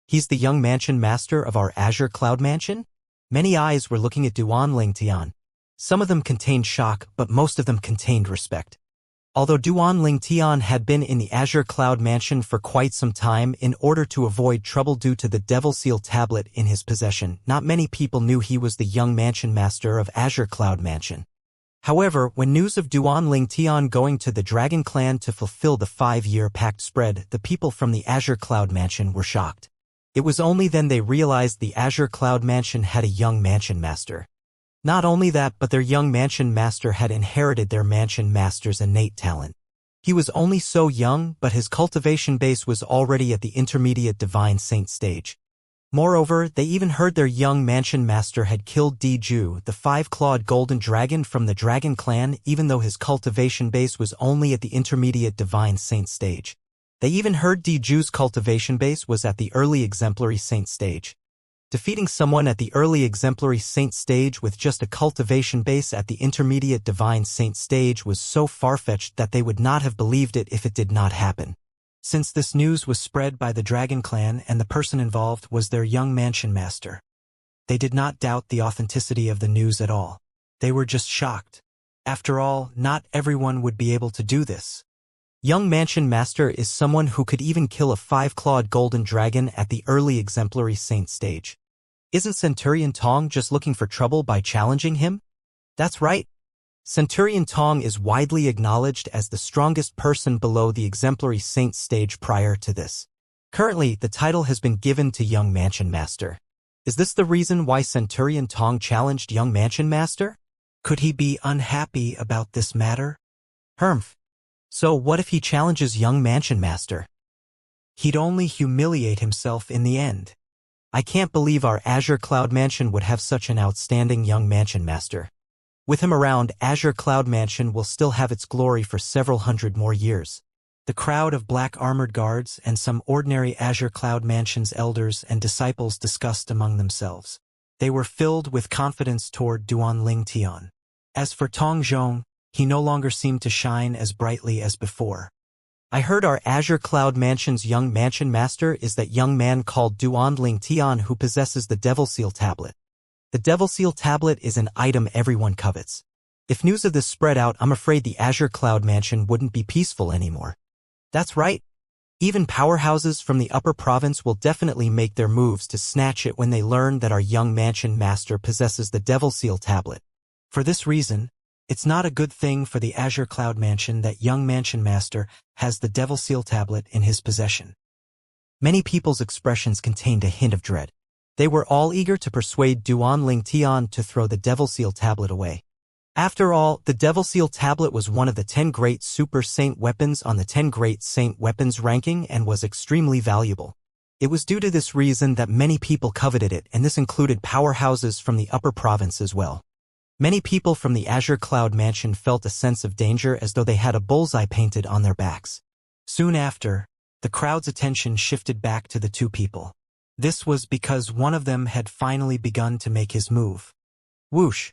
He's the young mansion master of our Azure Cloud Mansion? Many eyes were looking at Duanling Tian. Some of them contained shock, but most of them contained respect. Although Duanling Tian had been in the Azure Cloud Mansion for quite some time in order to avoid trouble due to the Devil Seal tablet in his possession, not many people knew he was the young mansion master of Azure Cloud Mansion. However, when news of Duanling Tian going to the Dragon Clan to fulfill the 5-year pact spread, the people from the Azure Cloud Mansion were shocked. It was only then they realized the Azure Cloud Mansion had a young mansion master. Not only that, but their young mansion master had inherited their mansion master's innate talent. He was only so young, but his cultivation base was already at the intermediate divine saint stage. Moreover, they even heard their young mansion master had killed Diju, the 5-clawed golden dragon from the Dragon Clan, even though his cultivation base was only at the intermediate divine saint stage. They even heard Diju's cultivation base was at the early exemplary saint stage. Defeating someone at the early exemplary saint stage with just a cultivation base at the intermediate divine saint stage was so far-fetched that they would not have believed it if it did not happen. Since this news was spread by the Dragon Clan and the person involved was their young mansion master, they did not doubt the authenticity of the news at all. They were just shocked. After all, not everyone would be able to do this. Young mansion master is someone who could even kill a 5-clawed golden dragon at the early exemplary saint stage. Isn't Centurion Tong just looking for trouble by challenging him? That's right. Centurion Tong is widely acknowledged as the strongest person below the exemplary saint stage prior to this. Currently, the title has been given to young mansion master. Is this the reason why Centurion Tong challenged young mansion master? Could he be unhappy about this matter? Humph. So what if he challenges young mansion master? He'd only humiliate himself in the end. I can't believe our Azure Cloud Mansion would have such an outstanding young mansion master. With him around, Azure Cloud Mansion will still have its glory for several hundred more years. The crowd of black armored guards and some ordinary Azure Cloud Mansion's elders and disciples discussed among themselves. They were filled with confidence toward Duanling Tian. As for Tong Zhong, he no longer seemed to shine as brightly as before. I heard our Azure Cloud Mansion's young mansion master is that young man called Duanling Tian who possesses the Devil Seal tablet. The Devil Seal tablet is an item everyone covets. If news of this spread out, I'm afraid the Azure Cloud Mansion wouldn't be peaceful anymore. That's right. Even powerhouses from the upper province will definitely make their moves to snatch it when they learn that our young mansion master possesses the Devil Seal tablet. For this reason, it's not a good thing for the Azure Cloud Mansion that young mansion master has the Devil Seal tablet in his possession. Many people's expressions contained a hint of dread. They were all eager to persuade Duanling Tian to throw the Devil Seal tablet away. After all, the Devil Seal tablet was one of the 10 great super saint weapons on the 10 great saint weapons ranking and was extremely valuable. It was due to this reason that many people coveted it, and this included powerhouses from the upper province as well. Many people from the Azure Cloud Mansion felt a sense of danger as though they had a bullseye painted on their backs. Soon after, the crowd's attention shifted back to the two people. This was because one of them had finally begun to make his move. Whoosh!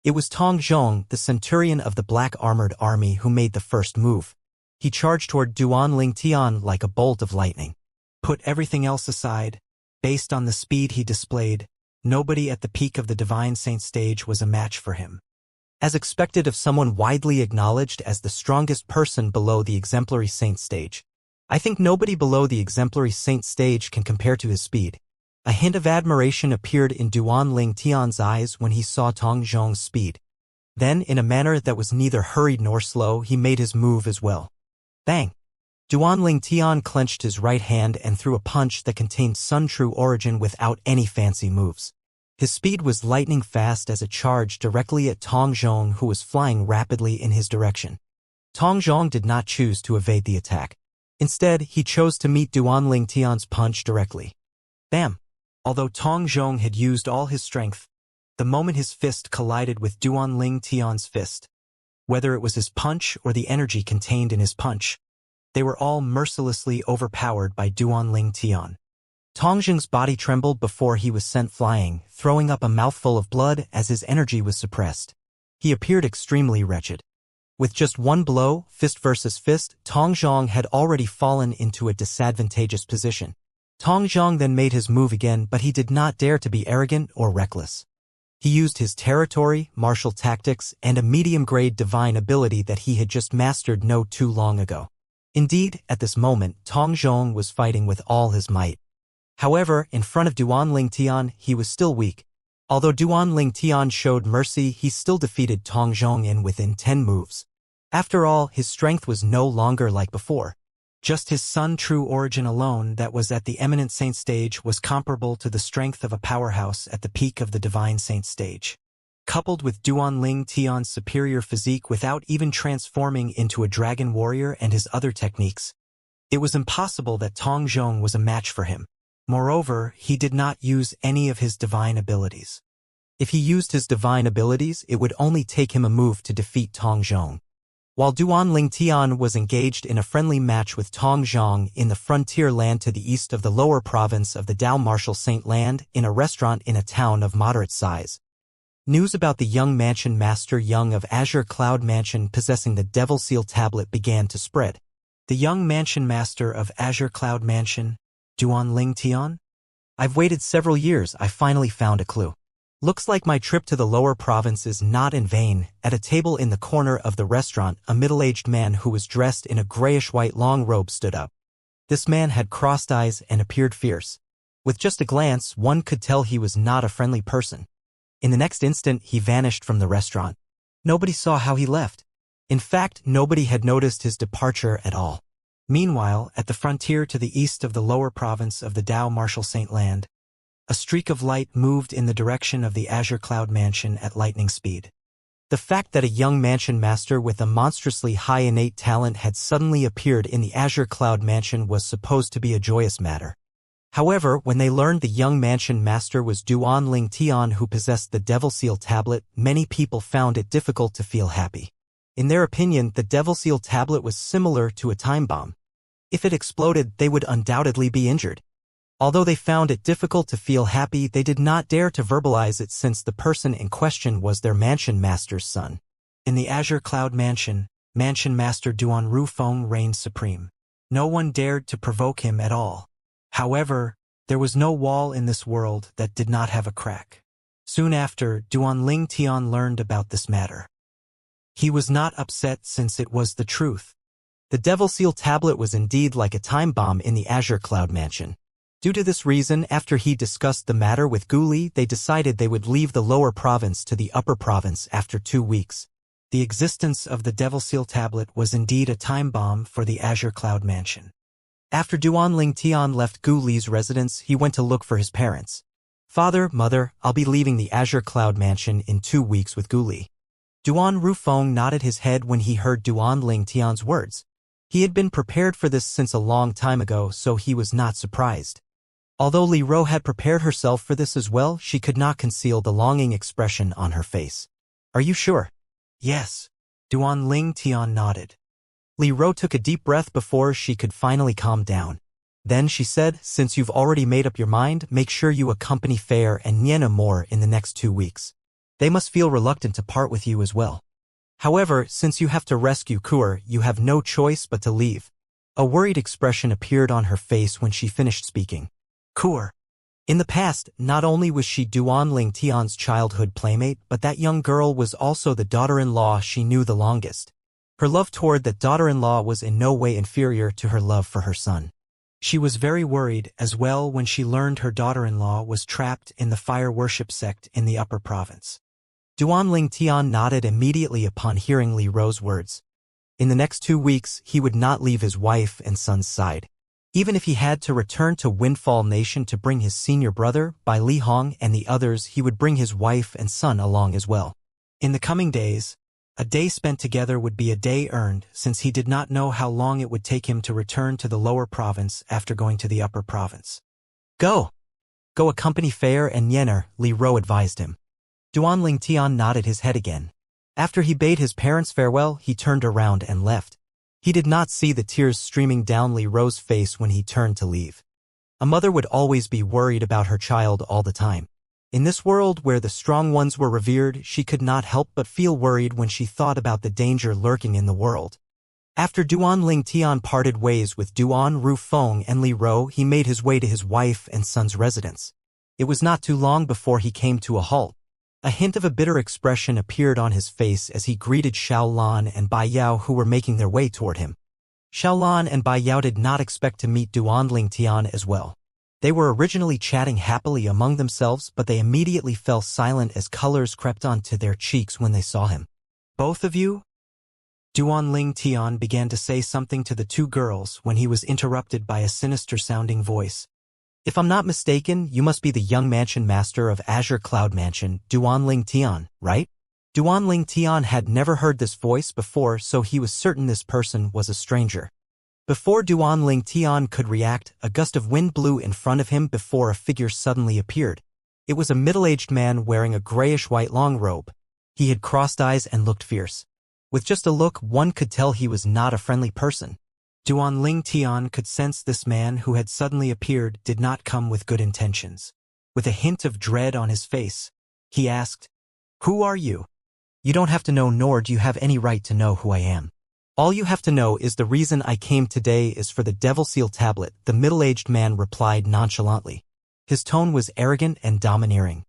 It was Tong Zhong, the centurion of the black armored army, who made the first move. He charged toward Duan Lingtian like a bolt of lightning. Put everything else aside, based on the speed he displayed, nobody at the peak of the Divine Saint stage was a match for him. As expected of someone widely acknowledged as the strongest person below the Exemplary Saint stage, I think nobody below the Exemplary Saint stage can compare to his speed. A hint of admiration appeared in Duan Lingtian's eyes when he saw Tong Zhong's speed. Then, in a manner that was neither hurried nor slow, he made his move as well. Bang! Duan Lingtian clenched his right hand and threw a punch that contained Sun True Origin without any fancy moves. His speed was lightning fast as it charged directly at Tong Zhong, who was flying rapidly in his direction. Tong Zhong did not choose to evade the attack. Instead, he chose to meet Duan Lingtian's punch directly. Bam! Although Tong Zhong had used all his strength, the moment his fist collided with Duan Lingtian's fist, whether it was his punch or the energy contained in his punch, they were all mercilessly overpowered by Duan Lingtian. Tong Zhong's body trembled before he was sent flying, throwing up a mouthful of blood as his energy was suppressed. He appeared extremely wretched. With just one blow, fist versus fist, Tong Zhong had already fallen into a disadvantageous position. Tong Zhong then made his move again, but he did not dare to be arrogant or reckless. He used his territory, martial tactics, and a medium-grade divine ability that he had just mastered no too long ago. Indeed, at this moment, Tong Zhong was fighting with all his might. However, in front of Duan Lingtian, he was still weak. Although Duan Lingtian showed mercy, he still defeated Tong Zhong within 10 moves. After all, his strength was no longer like before. Just his Sun True Origin alone that was at the Eminent Saint stage was comparable to the strength of a powerhouse at the peak of the Divine Saint stage. Coupled with Duan Lingtian's superior physique without even transforming into a dragon warrior and his other techniques, it was impossible that Tong Zhong was a match for him. Moreover, he did not use any of his divine abilities. If he used his divine abilities, it would only take him a move to defeat Tong Zhong. While Duan Lingtian was engaged in a friendly match with Tong Zhong in the frontier land to the east of the lower province of the Dao Martial Saint Land in a restaurant in a town of moderate size, news about the young mansion master Young of Azure Cloud Mansion possessing the Devil Seal tablet began to spread. The young mansion master of Azure Cloud Mansion, Duan Lingtian? I've waited several years. I finally found a clue. Looks like my trip to the lower province is not in vain. At a table in the corner of the restaurant, a middle-aged man who was dressed in a grayish-white long robe stood up. This man had crossed eyes and appeared fierce. With just a glance, one could tell he was not a friendly person. In the next instant, he vanished from the restaurant. Nobody saw how he left. In fact, nobody had noticed his departure at all. Meanwhile, at the frontier to the east of the lower province of the Dao Martial Saint Land, a streak of light moved in the direction of the Azure Cloud Mansion at lightning speed. The fact that a young mansion master with a monstrously high innate talent had suddenly appeared in the Azure Cloud Mansion was supposed to be a joyous matter. However, when they learned the young mansion master was Duan Lingtian who possessed the Devil Seal tablet, many people found it difficult to feel happy. In their opinion, the Devil Seal tablet was similar to a time bomb. If it exploded, they would undoubtedly be injured. Although they found it difficult to feel happy, they did not dare to verbalize it since the person in question was their mansion master's son. In the Azure Cloud Mansion, Mansion Master Duan Rufeng reigned supreme. No one dared to provoke him at all. However, there was no wall in this world that did not have a crack. Soon after, Duan Lingtian learned about this matter. He was not upset since it was the truth. The Devil Seal tablet was indeed like a time bomb in the Azure Cloud Mansion. Due to this reason, after he discussed the matter with Guli, they decided they would leave the lower province to the upper province after 2 weeks. The existence of the Devil Seal tablet was indeed a time bomb for the Azure Cloud Mansion. After Duan Lingtian left Guli's residence, he went to look for his parents. Father, mother, I'll be leaving the Azure Cloud Mansion in 2 weeks with Guli. Duan Rufeng nodded his head when he heard Duan Lingtian's words. He had been prepared for this since a long time ago, so he was not surprised. Although Li Ro had prepared herself for this as well, she could not conceal the longing expression on her face. Are you sure? Yes. Duan Lingtian nodded. Li Ro took a deep breath before she could finally calm down. Then she said, since you've already made up your mind, make sure you accompany Fair and Niena more in the next 2 weeks. They must feel reluctant to part with you as well. However, since you have to rescue Kuer, you have no choice but to leave. A worried expression appeared on her face when she finished speaking. Kuer. In the past, not only was she Duan Ling Tian's childhood playmate, but that young girl was also the daughter-in-law she knew the longest. Her love toward that daughter-in-law was in no way inferior to her love for her son. She was very worried as well when she learned her daughter-in-law was trapped in the fire worship sect in the upper province. Duan Ling Tian nodded immediately upon hearing Li Ro's words. In the next 2 weeks, he would not leave his wife and son's side. Even if he had to return to Windfall Nation to bring his senior brother, Bai Li Hong, and the others, he would bring his wife and son along as well. In the coming days, a day spent together would be a day earned, since he did not know how long it would take him to return to the lower province after going to the upper province. Go! Go accompany Fair and Yener, Li Ro advised him. Duan Ling Tian nodded his head again. After he bade his parents farewell, he turned around and left. He did not see the tears streaming down Li Ro's face when he turned to leave. A mother would always be worried about her child all the time. In this world where the strong ones were revered, she could not help but feel worried when she thought about the danger lurking in the world. After Duan Ling Tian parted ways with Duan Ru Feng and Li Ro, he made his way to his wife and son's residence. It was not too long before he came to a halt. A hint of a bitter expression appeared on his face as he greeted Xiao Lan and Bai Yao, who were making their way toward him. Xiao Lan and Bai Yao did not expect to meet Duan Ling Tian as well. They were originally chatting happily among themselves, but they immediately fell silent as colors crept onto their cheeks when they saw him. Both of you? Duan Ling Tian began to say something to the 2 girls when he was interrupted by a sinister-sounding voice. If I'm not mistaken, you must be the young mansion master of Azure Cloud Mansion, Duan Ling Tian, right? Duan Ling Tian had never heard this voice before, so he was certain this person was a stranger. Before Duan Ling Tian could react, a gust of wind blew in front of him before a figure suddenly appeared. It was a middle-aged man wearing a grayish-white long robe. He had crossed eyes and looked fierce. With just a look, one could tell he was not a friendly person. Duan Ling Tian could sense this man who had suddenly appeared did not come with good intentions. With a hint of dread on his face, he asked, "Who are you?" "You don't have to know, nor do you have any right to know who I am. All you have to know is the reason I came today is for the Devil Seal tablet," the middle-aged man replied nonchalantly. His tone was arrogant and domineering.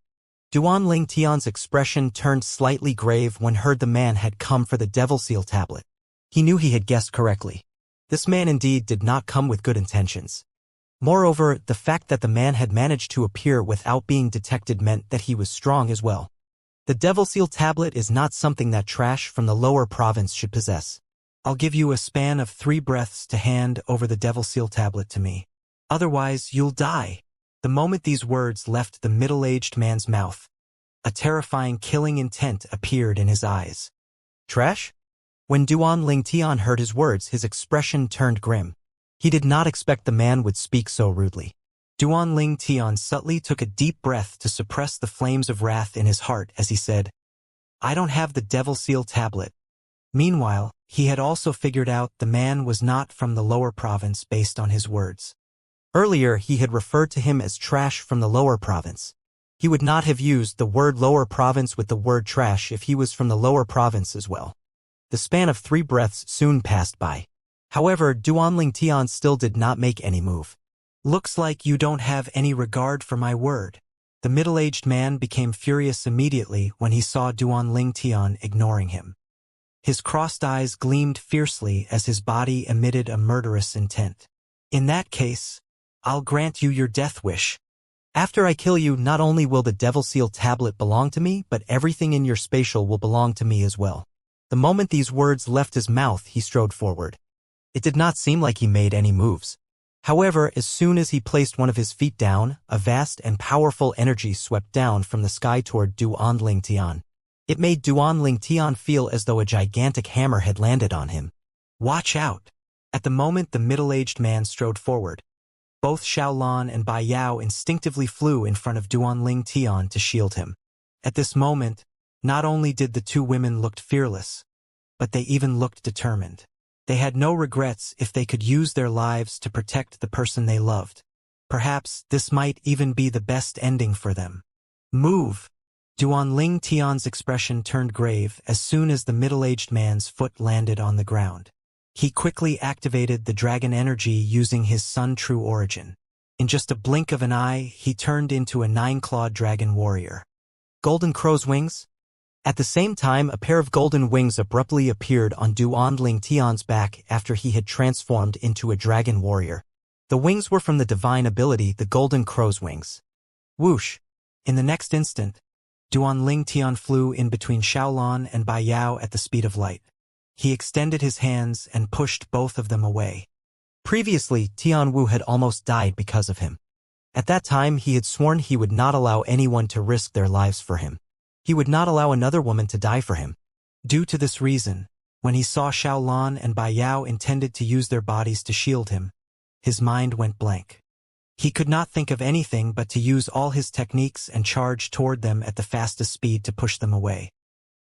Duan Ling Tian's expression turned slightly grave when heard the man had come for the Devil Seal tablet. He knew he had guessed correctly. This man indeed did not come with good intentions. Moreover, the fact that the man had managed to appear without being detected meant that he was strong as well. The Devil Seal tablet is not something that trash from the lower province should possess. I'll give you a span of 3 breaths to hand over the Devil Seal tablet to me. Otherwise, you'll die. The moment these words left the middle-aged man's mouth, a terrifying killing intent appeared in his eyes. Trash? When Duan Ling Tian heard his words, his expression turned grim. He did not expect the man would speak so rudely. Duan Ling Tian subtly took a deep breath to suppress the flames of wrath in his heart as he said, "I don't have the Devil Seal tablet." Meanwhile, he had also figured out the man was not from the lower province based on his words. Earlier, he had referred to him as trash from the lower province. He would not have used the word lower province with the word trash if he was from the lower province as well. The span of 3 breaths soon passed by. However, Duan Ling Tian still did not make any move. "Looks like you don't have any regard for my word." The middle-aged man became furious immediately when he saw Duan Ling Tian ignoring him. His crossed eyes gleamed fiercely as his body emitted a murderous intent. "In that case, I'll grant you your death wish. After I kill you, not only will the Devil Seal tablet belong to me, but everything in your spatial will belong to me as well." The moment these words left his mouth, he strode forward. It did not seem like he made any moves. However, as soon as he placed one of his feet down, a vast and powerful energy swept down from the sky toward Duan Ling Tian. It made Duan Ling Tian feel as though a gigantic hammer had landed on him. "Watch out!" At the moment the middle-aged man strode forward, both Xiao Lan and Bai Yao instinctively flew in front of Duan Ling Tian to shield him. At this moment, not only did the 2 women look fearless, but they even looked determined. They had no regrets if they could use their lives to protect the person they loved. Perhaps this might even be the best ending for them. Move! Duanling Tian's expression turned grave as soon as the middle-aged man's foot landed on the ground. He quickly activated the dragon energy using his Sun True origin. In just a blink of an eye, he turned into a 9-clawed dragon warrior. Golden crow's wings? At the same time, a pair of golden wings abruptly appeared on Duanling Tian's back after he had transformed into a dragon warrior. The wings were from the divine ability, the golden crow's wings. Whoosh! In the next instant, Duanling Tian flew in between Xiaolon and Bai Yao at the speed of light. He extended his hands and pushed both of them away. Previously, Tian Wu had almost died because of him. At that time, he had sworn he would not allow anyone to risk their lives for him. He would not allow another woman to die for him. Due to this reason, when he saw Xiaolon and Bai Yao intended to use their bodies to shield him, his mind went blank. He could not think of anything but to use all his techniques and charge toward them at the fastest speed to push them away.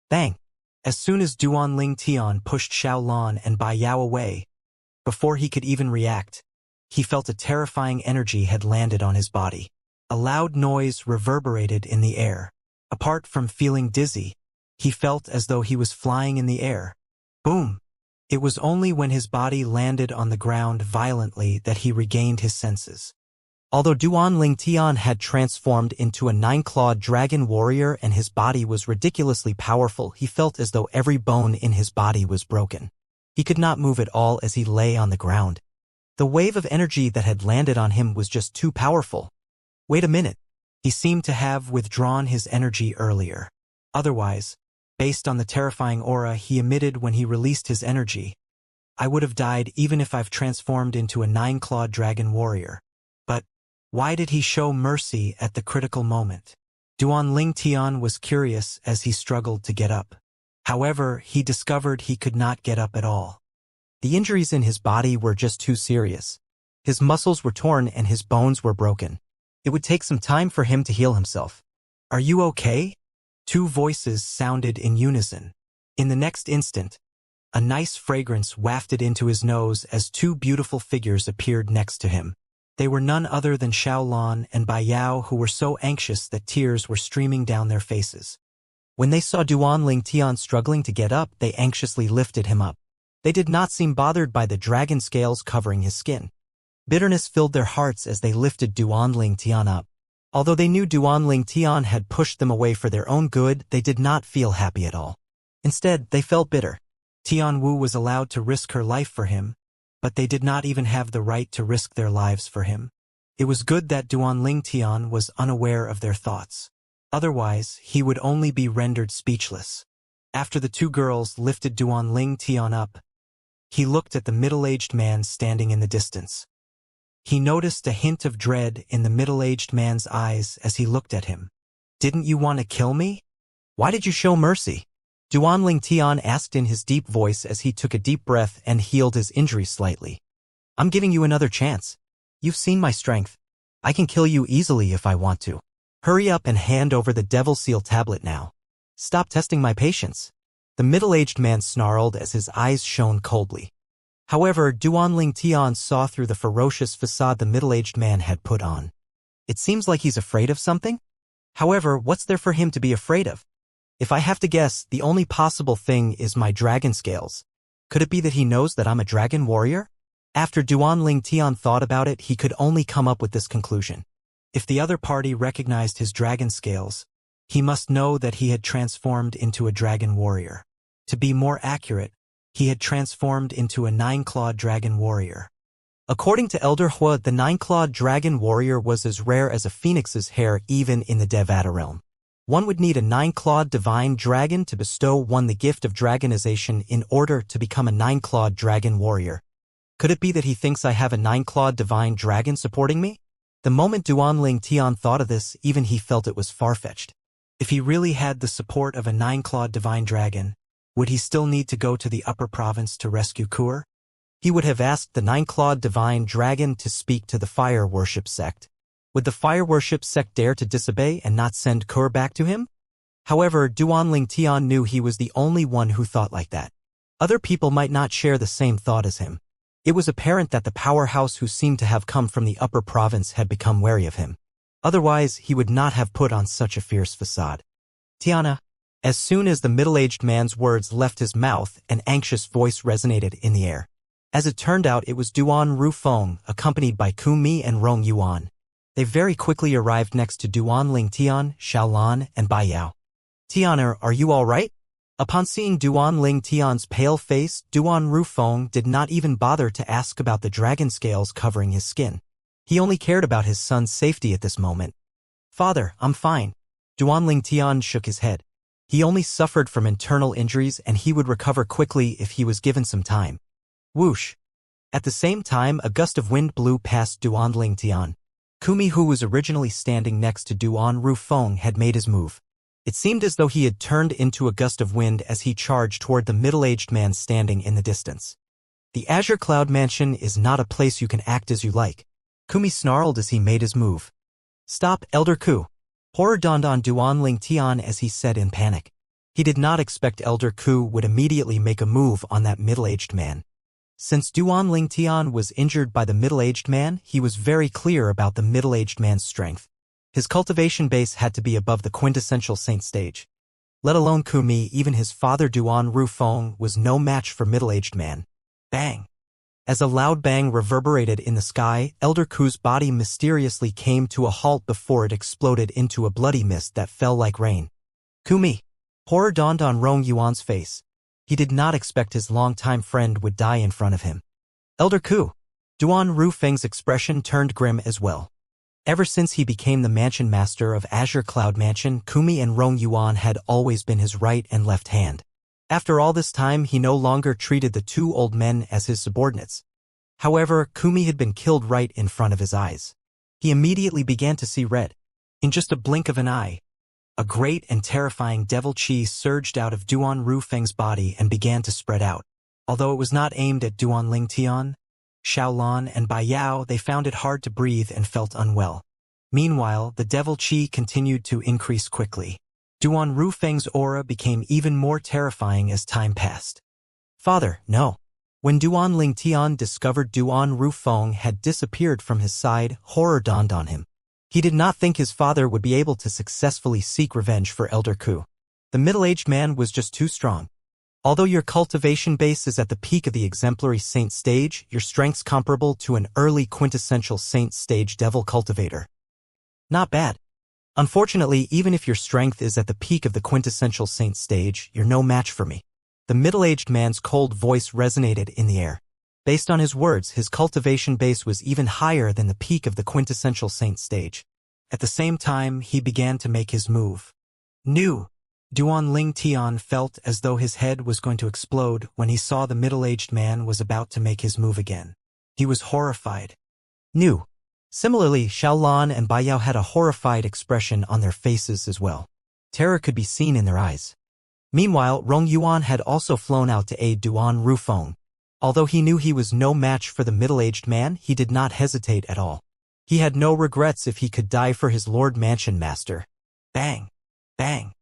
Bang! As soon as Duanling Tian pushed Xiaolon and Bai Yao away, before he could even react, he felt a terrifying energy had landed on his body. A loud noise reverberated in the air. Apart from feeling dizzy, he felt as though he was flying in the air. Boom! It was only when his body landed on the ground violently that he regained his senses. Although Duanling Tian had transformed into a 9-clawed dragon warrior and his body was ridiculously powerful, he felt as though every bone in his body was broken. He could not move at all as he lay on the ground. The wave of energy that had landed on him was just too powerful. Wait a minute. He seemed to have withdrawn his energy earlier. Otherwise, based on the terrifying aura he emitted when he released his energy, I would have died even if I've transformed into a 9-clawed dragon warrior. But why did he show mercy at the critical moment? Duanling Tian was curious as he struggled to get up. However, he discovered he could not get up at all. The injuries in his body were just too serious. His muscles were torn and his bones were broken. It would take some time for him to heal himself. Are you okay? Two voices sounded in unison. In the next instant, a nice fragrance wafted into his nose as two beautiful figures appeared next to him. They were none other than Xiaolon and Bai Yao, who were so anxious that tears were streaming down their faces. When they saw Duanling Tian struggling to get up, they anxiously lifted him up. They did not seem bothered by the dragon scales covering his skin. Bitterness filled their hearts as they lifted Duanling Tian up. Although they knew Duanling Tian had pushed them away for their own good, they did not feel happy at all. Instead, they felt bitter. Tian Wu was allowed to risk her life for him, but they did not even have the right to risk their lives for him. It was good that Duanling Tian was unaware of their thoughts. Otherwise, he would only be rendered speechless. After the two girls lifted Duanling Tian up, he looked at the middle-aged man standing in the distance. He noticed a hint of dread in the middle-aged man's eyes as he looked at him. "Didn't you want to kill me? Why did you show mercy?" Duanling Tian asked in his deep voice as he took a deep breath and healed his injury slightly. "I'm giving you another chance. You've seen my strength. I can kill you easily if I want to. Hurry up and hand over the Devil Seal tablet now. Stop testing my patience." The middle-aged man snarled as his eyes shone coldly. However, Duanling Tian saw through the ferocious facade the middle-aged man had put on. It seems like he's afraid of something? However, what's there for him to be afraid of? If I have to guess, the only possible thing is my dragon scales. Could it be that he knows that I'm a dragon warrior? After Duanling Tian thought about it, he could only come up with this conclusion. If the other party recognized his dragon scales, he must know that he had transformed into a dragon warrior. To be more accurate, he had transformed into a 9-clawed dragon warrior. According to Elder Hua, the 9-clawed dragon warrior was as rare as a phoenix's hair even in the Devata realm. One would need a 9-clawed divine dragon to bestow one the gift of dragonization in order to become a 9-clawed dragon warrior. Could it be that he thinks I have a 9-clawed divine dragon supporting me? The moment Duanling Tian thought of this, even he felt it was far-fetched. If he really had the support of a 9-clawed divine dragon, would he still need to go to the upper province to rescue Kur? He would have asked the 9-clawed divine dragon to speak to the fire worship sect. Would the fire worship sect dare to disobey and not send Kur back to him? However, Duanling Tian knew he was the only one who thought like that. Other people might not share the same thought as him. It was apparent that the powerhouse who seemed to have come from the upper province had become wary of him. Otherwise, he would not have put on such a fierce facade. Tiana. As soon as the middle-aged man's words left his mouth, an anxious voice resonated in the air. As it turned out, it was Duan Rufeng, accompanied by Kumi and Rong Yuan. They very quickly arrived next to Duan Ling Tian, Xiaolan, and Bai Yao. Tiana, are you all right? Upon seeing Duan Ling Tian's pale face, Duan Rufeng did not even bother to ask about the dragon scales covering his skin. He only cared about his son's safety at this moment. Father, I'm fine. Duan Ling Tian shook his head. He only suffered from internal injuries and he would recover quickly if he was given some time. Whoosh! At the same time, a gust of wind blew past Duan Ling Tian. Kumi, who was originally standing next to Duan Rufeng, had made his move. It seemed as though he had turned into a gust of wind as he charged toward the middle-aged man standing in the distance. The Azure Cloud Mansion is not a place you can act as you like. Kumi snarled as he made his move. Stop, Elder Ku. Horror dawned on Duan Ling Tian as he said in panic. He did not expect Elder Ku would immediately make a move on that middle-aged man. Since Duan Ling Tian was injured by the middle-aged man, he was very clear about the middle-aged man's strength. His cultivation base had to be above the quintessential saint stage. Let alone Kumi, even his father Duan Rufeng was no match for middle-aged man. Bang! As a loud bang reverberated in the sky, Elder Ku's body mysteriously came to a halt before it exploded into a bloody mist that fell like rain. Kumi! Horror dawned on Rong Yuan's face. He did not expect his longtime friend would die in front of him. Elder Ku! Duan Rufeng's expression turned grim as well. Ever since he became the mansion master of Azure Cloud Mansion, Kumi and Rong Yuan had always been his right and left hand. After all this time, he no longer treated the two old men as his subordinates. However, Kumi had been killed right in front of his eyes. He immediately began to see red. In just a blink of an eye, a great and terrifying devil chi surged out of Duan Rufeng's body and began to spread out. Although it was not aimed at Duan Ling Tian, Xiaolan, and Bai Yao, they found it hard to breathe and felt unwell. Meanwhile, the devil chi continued to increase quickly. Duan Rufeng's aura became even more terrifying as time passed. Father, no. When Duan Ling Tian discovered Duan Rufeng had disappeared from his side, horror dawned on him. He did not think his father would be able to successfully seek revenge for Elder Ku. The middle-aged man was just too strong. Although your cultivation base is at the peak of the exemplary saint stage, your strength's comparable to an early quintessential saint stage devil cultivator. Not bad. Unfortunately, even if your strength is at the peak of the quintessential saint stage, you're no match for me. The middle-aged man's cold voice resonated in the air. Based on his words, his cultivation base was even higher than the peak of the quintessential saint stage. At the same time, he began to make his move. New. Duan Ling Tian felt as though his head was going to explode when he saw the middle-aged man was about to make his move again. He was horrified. New. Similarly, Xiaolan and Bai Yao had a horrified expression on their faces as well. Terror could be seen in their eyes. Meanwhile, Rong Yuan had also flown out to aid Duan Rufeng. Although he knew he was no match for the middle-aged man, he did not hesitate at all. He had no regrets if he could die for his Lord Mansion Master. Bang! Bang!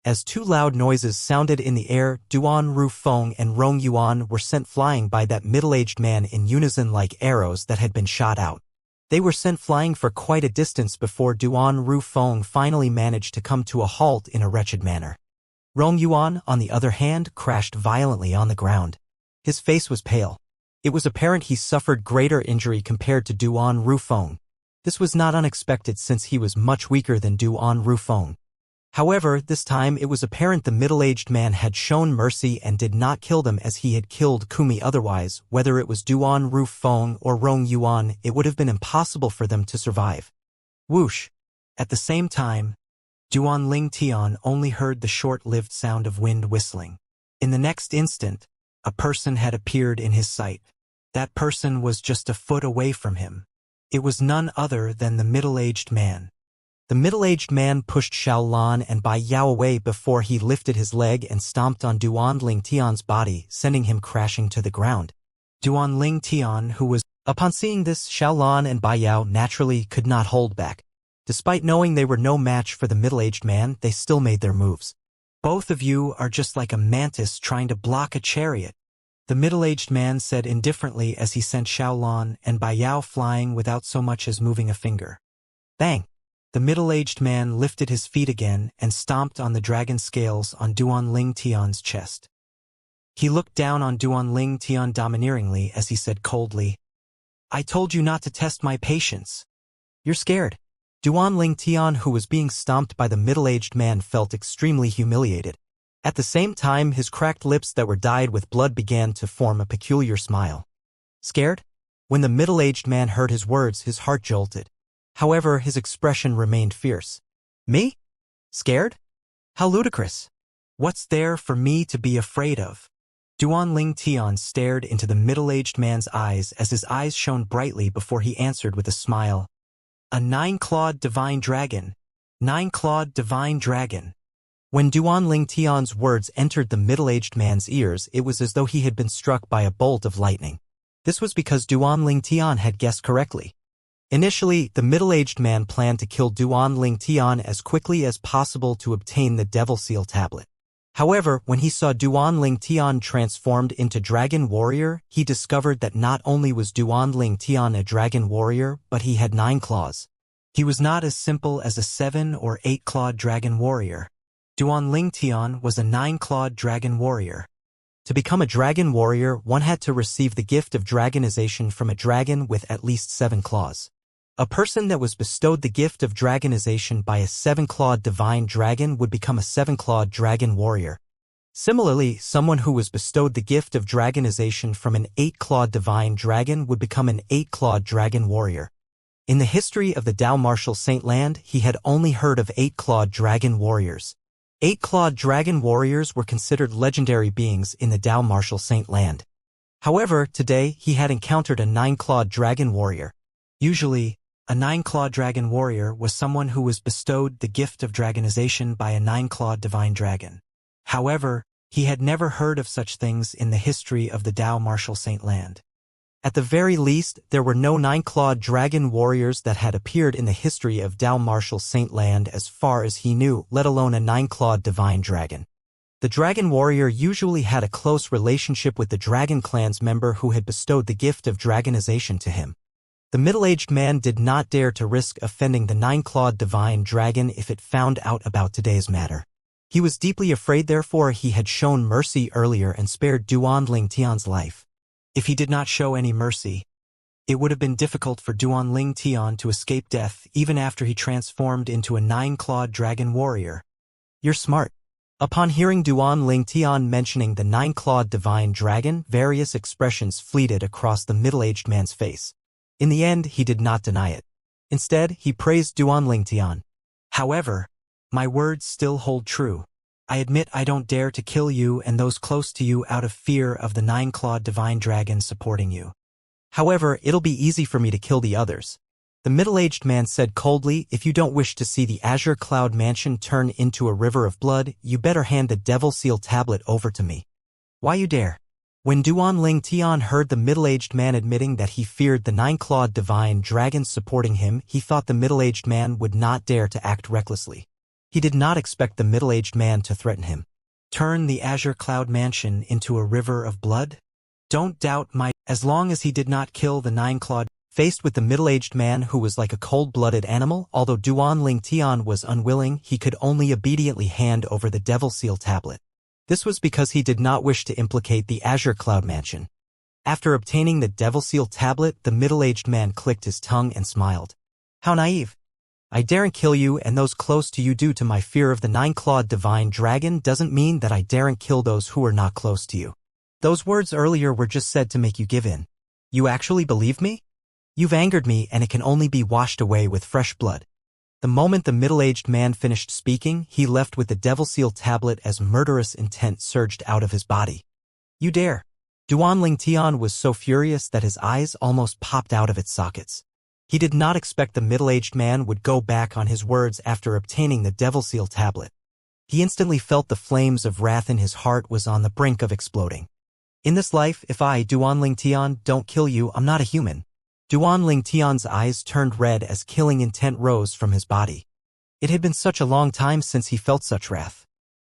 As two loud noises sounded in the air, Duan Rufeng and Rong Yuan were sent flying by that middle-aged man in unison like arrows that had been shot out. They were sent flying for quite a distance before Duan Rufeng finally managed to come to a halt in a wretched manner. Rong Yuan, on the other hand, crashed violently on the ground. His face was pale. It was apparent he suffered greater injury compared to Duan Rufeng. This was not unexpected since he was much weaker than Duan Rufeng. However, this time it was apparent the middle-aged man had shown mercy and did not kill them as he had killed Kumi. Otherwise, whether it was Duan Rufeng or Rong Yuan, it would have been impossible for them to survive. Whoosh! At the same time, Duan Ling Tian only heard the short-lived sound of wind whistling. In the next instant, a person had appeared in his sight. That person was just a foot away from him. It was none other than the middle-aged man. The middle-aged man pushed Xiaolan and Bai Yao away before he lifted his leg and stomped on Duan Ling Tian's body, sending him crashing to the ground. Duan Ling Tian, who was... Upon seeing this, Xiaolan and Bai Yao naturally could not hold back. Despite knowing they were no match for the middle-aged man, they still made their moves. Both of you are just like a mantis trying to block a chariot, the middle-aged man said indifferently as he sent Xiaolon and Bai Yao flying without so much as moving a finger. Bang! The middle-aged man lifted his feet again and stomped on the dragon scales on Duanling Tian's chest. He looked down on Duanling Tian domineeringly as he said coldly, "I told you not to test my patience." "You're scared." Duanling Tian, who was being stomped by the middle-aged man, felt extremely humiliated. At the same time, his cracked lips that were dyed with blood began to form a peculiar smile. Scared? When the middle-aged man heard his words, his heart jolted. However, his expression remained fierce. "Me? Scared? How ludicrous. What's there for me to be afraid of?" Duanling Tian stared into the middle-aged man's eyes as his eyes shone brightly before he answered with a smile. "A nine-clawed divine dragon. Nine-clawed divine dragon." When Duanling Tian's words entered the middle-aged man's ears, it was as though he had been struck by a bolt of lightning. This was because Duanling Tian had guessed correctly. Initially, the middle-aged man planned to kill Duanling Tian as quickly as possible to obtain the Devil Seal tablet. However, when he saw Duanling Tian transformed into Dragon Warrior, he discovered that not only was Duanling Tian a Dragon Warrior, but he had 9 claws. He was not as simple as a 7 or 8-clawed Dragon Warrior. Duanling Tian was a 9-clawed Dragon Warrior. To become a Dragon Warrior, one had to receive the gift of dragonization from a dragon with at least 7 claws. A person that was bestowed the gift of dragonization by a 7-clawed divine dragon would become a 7-clawed Dragon Warrior. Similarly, someone who was bestowed the gift of dragonization from an 8-clawed divine dragon would become an 8-clawed Dragon Warrior. In the history of the Dao Martial Saint Land, he had only heard of 8-clawed Dragon Warriors. 8-clawed Dragon Warriors were considered legendary beings in the Dao Martial Saint Land. However, today he had encountered a 9-clawed Dragon Warrior. Usually, a 9-clawed Dragon Warrior was someone who was bestowed the gift of dragonization by a 9-clawed divine dragon. However, he had never heard of such things in the history of the Dao Martial Saint Land. At the very least, there were no 9-clawed Dragon Warriors that had appeared in the history of Dao Martial Saint Land as far as he knew, let alone a 9-clawed divine dragon. The Dragon Warrior usually had a close relationship with the Dragon Clan's member who had bestowed the gift of dragonization to him. The middle-aged man did not dare to risk offending the 9-clawed divine dragon if it found out about today's matter. He was deeply afraid, therefore he had shown mercy earlier and spared Duanling Tian's life. If he did not show any mercy, it would have been difficult for Duanling Tian to escape death even after he transformed into a 9-clawed Dragon Warrior. "You're smart." Upon hearing Duanling Tian mentioning the 9-clawed divine dragon, various expressions fleeted across the middle-aged man's face. In the end, he did not deny it. Instead, he praised Duanling Tian. "However, my words still hold true. I admit I don't dare to kill you and those close to you out of fear of the 9-clawed divine dragon supporting you. However, it'll be easy for me to kill the others." The middle-aged man said coldly, "If you don't wish to see the Azure Cloud Mansion turn into a river of blood, you better hand the Devil Seal tablet over to me." "Why you dare?" When Duanling Tian heard the middle-aged man admitting that he feared the 9-clawed divine dragon supporting him, he thought the middle-aged man would not dare to act recklessly. He did not expect the middle-aged man to threaten him. "Turn the Azure Cloud Mansion into a river of blood? Don't doubt my—" As long as he did not kill the 9-clawed, faced with the middle-aged man who was like a cold-blooded animal, although Duanling Tian was unwilling, he could only obediently hand over the Devil Seal tablet. This was because he did not wish to implicate the Azure Cloud Mansion. After obtaining the Devil Seal tablet, the middle-aged man clicked his tongue and smiled. "How naive. I daren't kill you and those close to you due to my fear of the 9-clawed divine dragon doesn't mean that I daren't kill those who are not close to you. Those words earlier were just said to make you give in. You actually believe me? You've angered me and it can only be washed away with fresh blood." The moment the middle-aged man finished speaking, he left with the Devil Seal tablet as murderous intent surged out of his body. "You dare." Duanling Tian was so furious that his eyes almost popped out of its sockets. He did not expect the middle-aged man would go back on his words after obtaining the Devil Seal tablet. He instantly felt the flames of wrath in his heart was on the brink of exploding. "In this life, if I, Duanling Tian, don't kill you, I'm not a human." Duanling Tian's eyes turned red as killing intent rose from his body. It had been such a long time since he felt such wrath.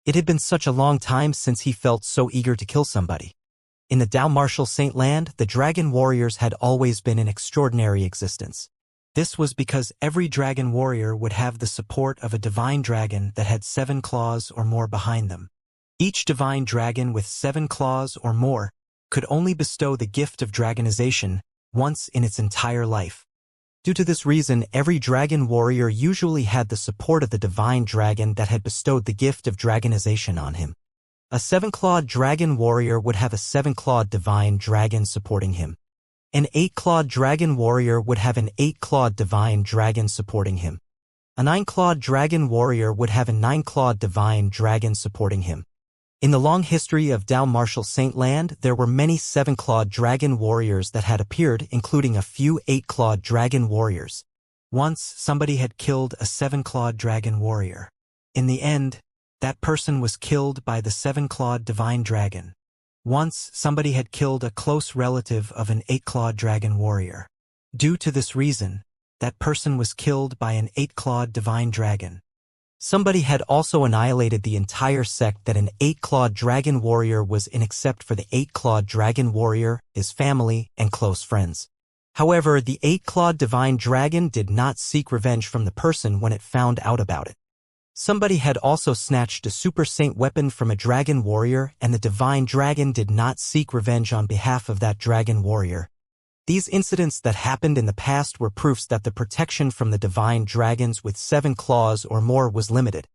It had been such a long time since he felt so eager to kill somebody. In the Dao Martial Saint Land, the dragon warriors had always been in extraordinary existence. This was because every dragon warrior would have the support of a divine dragon that had 7 claws or more behind them. Each divine dragon with 7 claws or more could only bestow the gift of dragonization once in its entire life. Due to this reason, every dragon warrior usually had the support of the divine dragon that had bestowed the gift of dragonization on him. A 7-clawed dragon warrior would have a 7-clawed divine dragon supporting him. An 8-clawed dragon warrior would have an 8-clawed divine dragon supporting him. A 9-clawed dragon warrior would have a 9-clawed divine dragon supporting him. In the long history of Dao Martial Saint Land, there were many 7-clawed dragon warriors that had appeared, including a few 8-clawed dragon warriors. Once, somebody had killed a 7-clawed dragon warrior. In the end, that person was killed by the 7-clawed divine dragon. Once, somebody had killed a close relative of an 8-clawed dragon warrior. Due to this reason, that person was killed by an 8-clawed divine dragon. Somebody had also annihilated the entire sect that an 8-clawed dragon warrior was in except for the 8-clawed dragon warrior, his family, and close friends. However, the 8-clawed divine dragon did not seek revenge from the person when it found out about it. Somebody had also snatched a super saint weapon from a dragon warrior, and the divine dragon did not seek revenge on behalf of that dragon warrior. These incidents that happened in the past were proofs that the protection from the divine dragons with 7 claws or more was limited.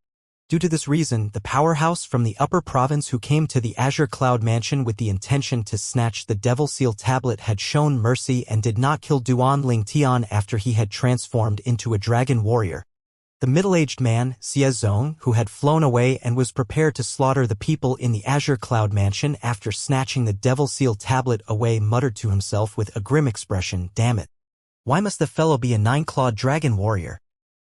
Due to this reason, the powerhouse from the upper province who came to the Azure Cloud Mansion with the intention to snatch the Devil Seal tablet had shown mercy and did not kill Duan Ling Tian after he had transformed into a dragon warrior. The middle-aged man, Xie Zong, who had flown away and was prepared to slaughter the people in the Azure Cloud Mansion after snatching the Devil Seal tablet away, muttered to himself with a grim expression, "Damn it. Why must the fellow be a 9-clawed dragon warrior?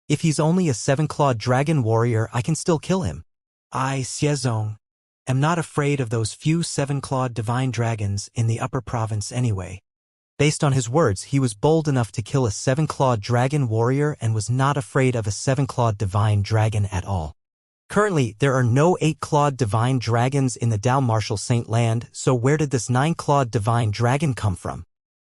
If he's only a 7-clawed dragon warrior, I can still kill him. I, Xie Zong, am not afraid of those few 7-clawed divine dragons in the upper province anyway." Based on his words, he was bold enough to kill a 7-clawed dragon warrior and was not afraid of a 7-clawed divine dragon at all. Currently, there are no 8-clawed divine dragons in the Dao Martial Saint Land, so where did this 9-clawed divine dragon come from?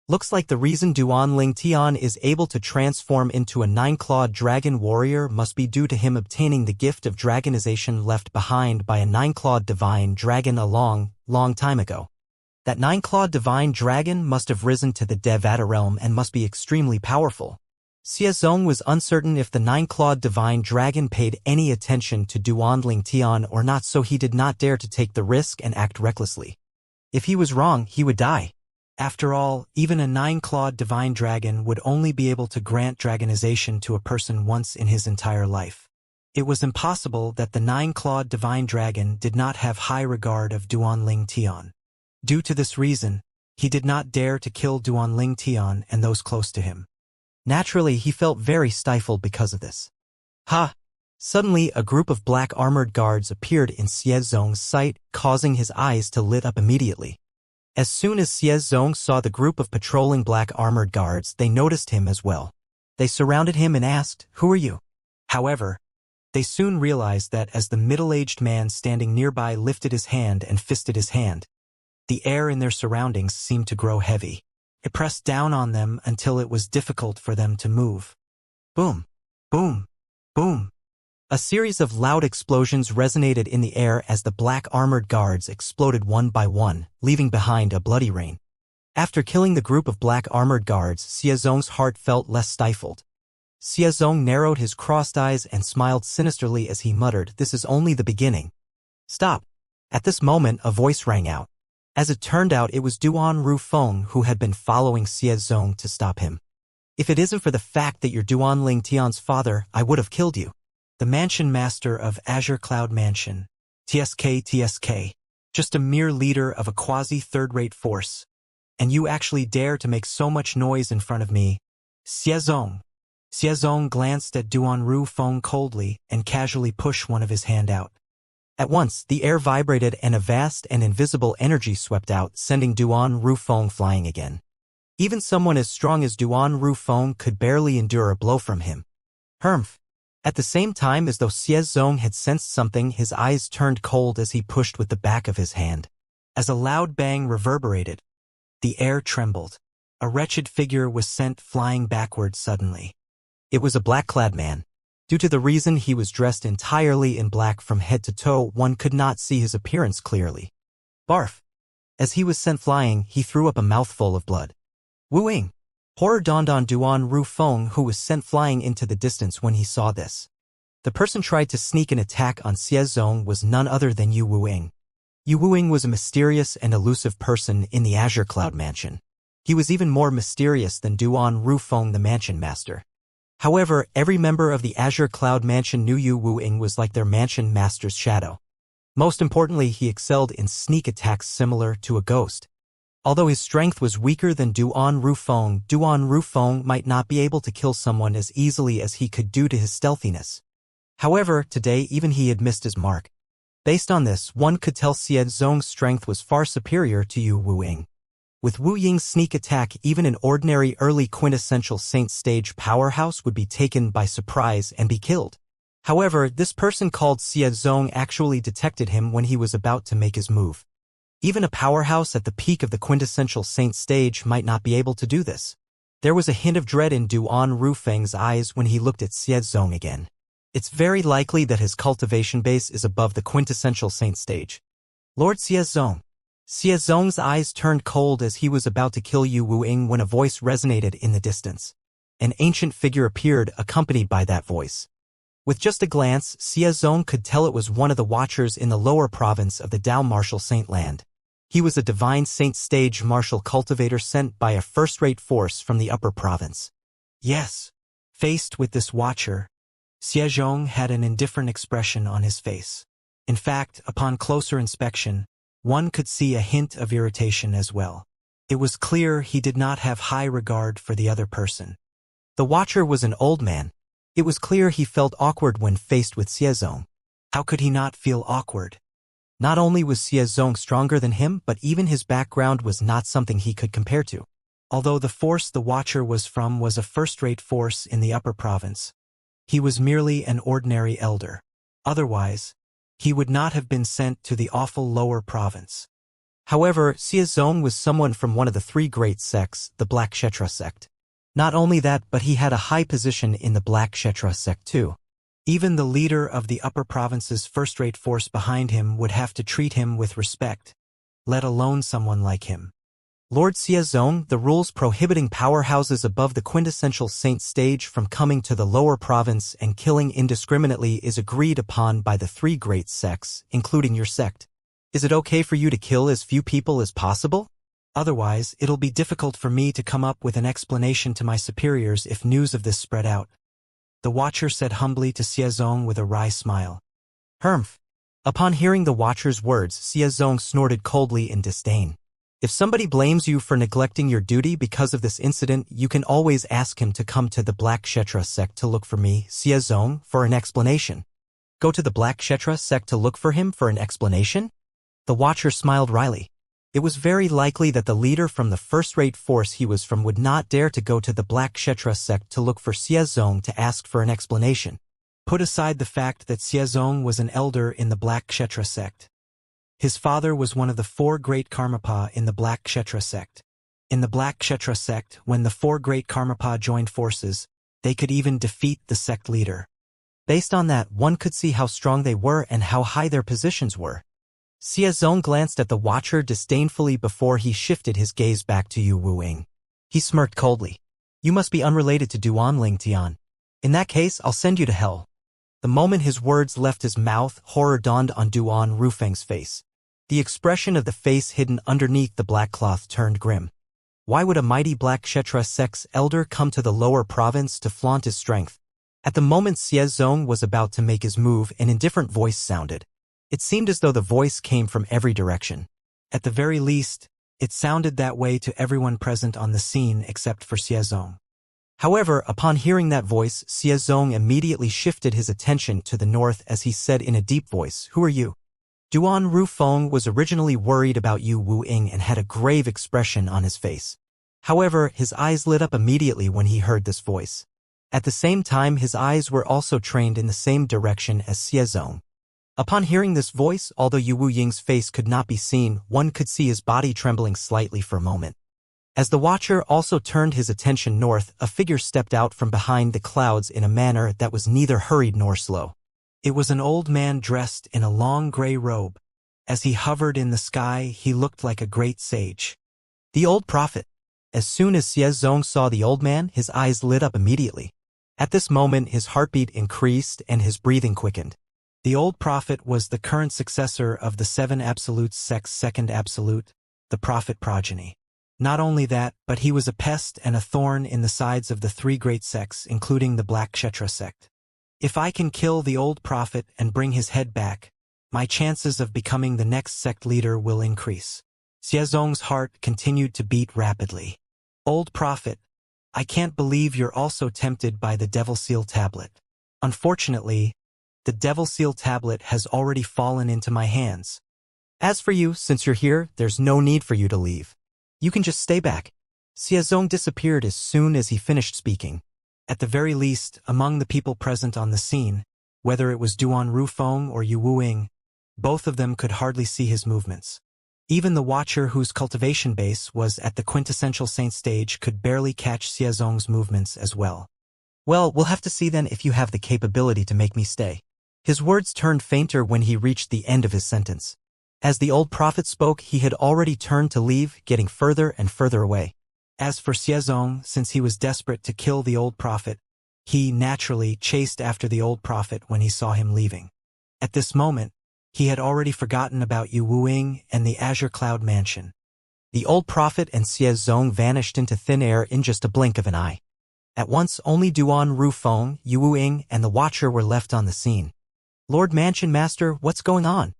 Looks like the reason Duan Ling Tian is able to transform into a 9-clawed dragon warrior must be due to him obtaining the gift of dragonization left behind by a 9-clawed divine dragon a long time ago. That 9-clawed divine dragon must have risen to the Devata realm and must be extremely powerful. Xie Zong was uncertain if the 9-clawed divine dragon paid any attention to Duan Ling Tian or not, so he did not dare to take the risk and act recklessly. If he was wrong, he would die. After all, even a 9-clawed divine dragon would only be able to grant dragonization to a person once in his entire life. It was impossible that the 9-clawed divine dragon did not have high regard of Duan Ling Tian. Due to this reason, he did not dare to kill Duan Ling Tian and those close to him. Naturally, he felt very stifled because of this. Ha! Suddenly, a group of black armored guards appeared in Xie Zong's sight, causing his eyes to lit up immediately. As soon as Xie Zong saw the group of patrolling black armored guards, they noticed him as well. They surrounded him and asked, "Who are you?" However, they soon realized that as the middle-aged man standing nearby lifted his hand and fisted his hand, the air in their surroundings seemed to grow heavy. It pressed down on them until it was difficult for them to move. Boom! Boom! Boom! A series of loud explosions resonated in the air as the black armored guards exploded one by one, leaving behind a bloody rain. After killing the group of black armored guards, Xie Zong's heart felt less stifled. Xie Zong narrowed his crossed eyes and smiled sinisterly as he muttered, "This is only the beginning." Stop! At this moment, a voice rang out. As it turned out, it was Duan Rufeng who had been following Xie Zong to stop him. "If it isn't for the fact that you're Duan Ling Tian's father, I would have killed you." The Mansion Master of Azure Cloud Mansion, TSK, just a mere leader of a quasi-third-rate force. And you actually dare to make so much noise in front of me? Xie Zong. Xie Zong glanced at Duan Rufeng coldly and casually pushed one of his hand out. At once, the air vibrated and a vast and invisible energy swept out, sending Duan Rufeng flying again. Even someone as strong as Duan Rufeng could barely endure a blow from him. Humph! At the same time as though Xie Zong had sensed something, his eyes turned cold as he pushed with the back of his hand. As a loud bang reverberated, the air trembled. A wretched figure was sent flying backwards suddenly. It was a black-clad man. Due to the reason he was dressed entirely in black from head to toe, one could not see his appearance clearly. Barf! As he was sent flying, he threw up a mouthful of blood. Wu-ing! Horror dawned on Duan Rufeng, who was sent flying into the distance when he saw this. The person tried to sneak an attack on Xiezong was none other than Yu Wu-ing. Yu Wu-ing was a mysterious and elusive person in the Azure Cloud Mansion. He was even more mysterious than Duan Rufeng, the mansion master. However, every member of the Azure Cloud Mansion knew Yu Wu-ing was like their mansion master's shadow. Most importantly, he excelled in sneak attacks similar to a ghost. Although his strength was weaker than Duan Rufeng might not be able to kill someone as easily as he could due to his stealthiness. However, today even he had missed his mark. Based on this, one could tell Xiezong's strength was far superior to Yu Wu-ing. With Wu Ying's sneak attack, even an ordinary early quintessential Saint stage powerhouse would be taken by surprise and be killed. However, this person called Xiezong actually detected him when he was about to make his move. Even a powerhouse at the peak of the quintessential Saint stage might not be able to do this. There was a hint of dread in Duan Rufeng's eyes when he looked at Xiezong again. It's very likely that his cultivation base is above the quintessential Saint stage. Lord Xiezong. Xiezong's eyes turned cold as he was about to kill Yu Wu-ing when a voice resonated in the distance. An ancient figure appeared, accompanied by that voice. With just a glance, Xiezong could tell it was one of the watchers in the lower province of the Dao Martial Saint Land. He was a divine Saint stage martial cultivator sent by a first-rate force from the upper province. Yes. Faced with this watcher, Xiezong had an indifferent expression on his face. In fact, upon closer inspection, one could see a hint of irritation as well. It was clear he did not have high regard for the other person. The watcher was an old man. It was clear he felt awkward when faced with Xiezong. How could he not feel awkward? Not only was Xiezong stronger than him, but even his background was not something he could compare to. Although the force the watcher was from was a first-rate force in the upper province, he was merely an ordinary elder. Otherwise, he would not have been sent to the awful lower province. However, Xiezong was someone from one of the three great sects, the Black Kshetra sect. Not only that, but he had a high position in the Black Kshetra sect too. Even the leader of the upper province's first-rate force behind him would have to treat him with respect, let alone someone like him. Lord Xiezong, the rules prohibiting powerhouses above the quintessential Saint stage from coming to the lower province and killing indiscriminately is agreed upon by the three great sects, including your sect. Is it okay for you to kill as few people as possible? Otherwise, it'll be difficult for me to come up with an explanation to my superiors if news of this spread out. The watcher said humbly to Xiezong with a wry smile. Humph. Upon hearing the watcher's words, Xiezong snorted coldly in disdain. If somebody blames you for neglecting your duty because of this incident, you can always ask him to come to the Black Kshetra sect to look for me, Xiezong, for an explanation. Go to the Black Kshetra sect to look for him for an explanation? The watcher smiled wryly. It was very likely that the leader from the first-rate force he was from would not dare to go to the Black Kshetra sect to look for Xiezong to ask for an explanation. Put aside the fact that Xiezong was an elder in the Black Kshetra sect. His father was one of the four great Karmapa in the Black Kshetra sect. In the Black Kshetra sect, when the four great Karmapa joined forces, they could even defeat the sect leader. Based on that, one could see how strong they were and how high their positions were. Xiezong glanced at the watcher disdainfully before he shifted his gaze back to Yu Wu-ing. He smirked coldly. You must be unrelated to Duan Ling Tian. In that case, I'll send you to hell. The moment his words left his mouth, horror dawned on Duan Rufeng's face. The expression of the face hidden underneath the black cloth turned grim. Why would a mighty Black Kshetra sect's elder come to the lower province to flaunt his strength? At the moment Xiezong was about to make his move, an indifferent voice sounded. It seemed as though the voice came from every direction. At the very least, it sounded that way to everyone present on the scene except for Xiezong. However, upon hearing that voice, Xiezong immediately shifted his attention to the north as he said in a deep voice, "Who are you?" Duan Rufeng was originally worried about Yu Wu-ing and had a grave expression on his face. However, his eyes lit up immediately when he heard this voice. At the same time, his eyes were also trained in the same direction as Xiezong. Upon hearing this voice, although Yu Wu Ying's face could not be seen, one could see his body trembling slightly for a moment. As the watcher also turned his attention north, a figure stepped out from behind the clouds in a manner that was neither hurried nor slow. It was an old man dressed in a long gray robe. As he hovered in the sky, he looked like a great sage. The old prophet. As soon as Xie Zong saw the old man, his eyes lit up immediately. At this moment, his heartbeat increased and his breathing quickened. The old prophet was the current successor of the seven absolute sect's second absolute, the prophet progeny. Not only that, but he was a pest and a thorn in the sides of the three great sects, including the Black Kshetra sect. If I can kill the old prophet and bring his head back, my chances of becoming the next sect leader will increase. Xie Zong's heart continued to beat rapidly. Old prophet, I can't believe you're also tempted by the Devil Seal tablet. Unfortunately, the Devil Seal tablet has already fallen into my hands. As for you, since you're here, there's no need for you to leave. You can just stay back. Xie Zong disappeared as soon as he finished speaking. At the very least, among the people present on the scene, whether it was Duan Rufeng or Yu Wuing, both of them could hardly see his movements. Even the watcher whose cultivation base was at the quintessential saint stage could barely catch Xie Zong's movements as well. Well, we'll have to see then if you have the capability to make me stay. His words turned fainter when he reached the end of his sentence. As the old prophet spoke, he had already turned to leave, getting further and further away. As for Xie Zong, since he was desperate to kill the old prophet, he naturally chased after the old prophet when he saw him leaving. At this moment, he had already forgotten about Yu Wuing and the Azure Cloud Mansion. The old prophet and Xie Zong vanished into thin air in just a blink of an eye. At once, only Duan Rufeng, Yu Wuing, and the watcher were left on the scene. Lord Mansion Master, what's going on?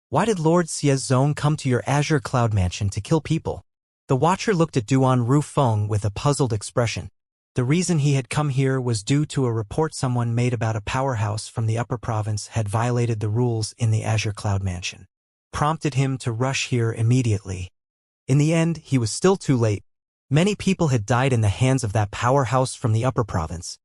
Why did Lord Xie Zong come to your Azure Cloud Mansion to kill people? The watcher looked at Duan Rufeng with a puzzled expression. The reason he had come here was due to a report someone made about a powerhouse from the upper province had violated the rules in the Azure Cloud Mansion. Prompted him to rush here immediately. In the end, he was still too late. Many people had died in the hands of that powerhouse from the upper province.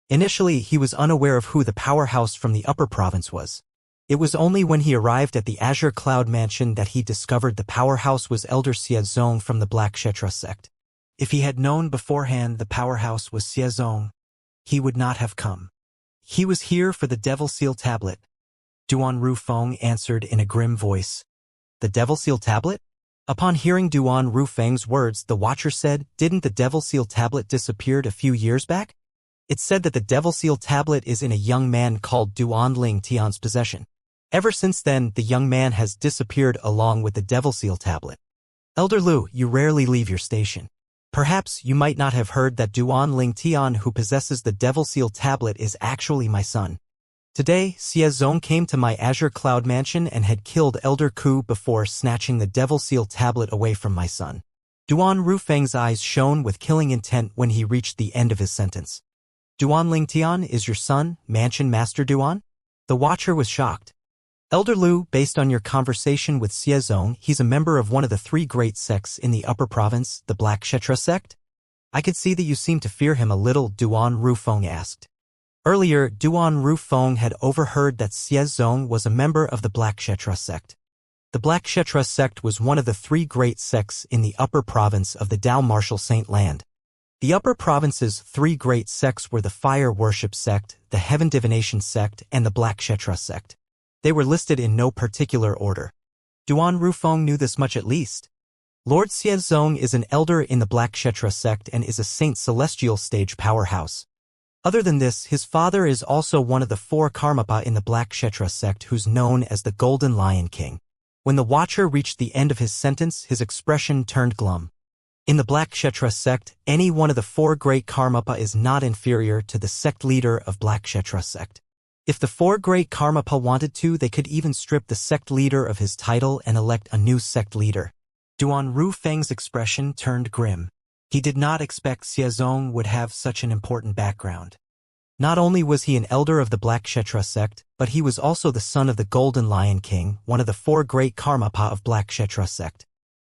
Initially, he was unaware of who the powerhouse from the upper province was. It was only when he arrived at the Azure Cloud Mansion that he discovered the powerhouse was Elder Xie Zong from the Black Kshetra sect. If he had known beforehand the powerhouse was Xie Zong, he would not have come. He was here for the Devil Seal tablet. Duan Rufeng answered in a grim voice. The Devil Seal tablet? Upon hearing Duan Rufeng's words, the watcher said, didn't the Devil Seal tablet disappeared a few years back? It said that the Devil Seal tablet is in a young man called Duan Ling Tian's possession. Ever since then, the young man has disappeared along with the Devil Seal tablet. Elder Lu, you rarely leave your station. Perhaps you might not have heard that Duan Ling Tian, who possesses the Devil Seal tablet, is actually my son. Today, Xie Zong came to my Azure Cloud Mansion and had killed Elder Ku before snatching the Devil Seal tablet away from my son. Duan Rufeng's eyes shone with killing intent when he reached the end of his sentence. Duan Ling Tian is your son, Mansion Master Duan? The watcher was shocked. Elder Lu, based on your conversation with Xie Zong, he's a member of one of the three great sects in the upper province, the Black Kshetra sect? I could see that you seem to fear him a little, Duan Rufeng asked. Earlier, Duan Rufeng had overheard that Xie Zong was a member of the Black Kshetra sect. The Black Kshetra sect was one of the three great sects in the upper province of the Dao Martial Saint Land. The upper province's three great sects were the Fire Worship sect, the Heaven Divination sect, and the Black Kshetra sect. They were listed in no particular order. Duan Rufeng knew this much at least. Lord Xie Zong is an elder in the Black Kshetra sect and is a Saint Celestial stage powerhouse. Other than this, his father is also one of the four Karmapa in the Black Kshetra sect who's known as the Golden Lion King. When the watcher reached the end of his sentence, his expression turned glum. In the Black Kshetra sect, any one of the four great Karmapa is not inferior to the sect leader of Black Kshetra sect. If the four great Karmapa wanted to, they could even strip the sect leader of his title and elect a new sect leader. Duan Rufeng's expression turned grim. He did not expect Xie Zong would have such an important background. Not only was he an elder of the Black Kshetra sect, but he was also the son of the Golden Lion King, one of the four great Karmapa of Black Kshetra sect.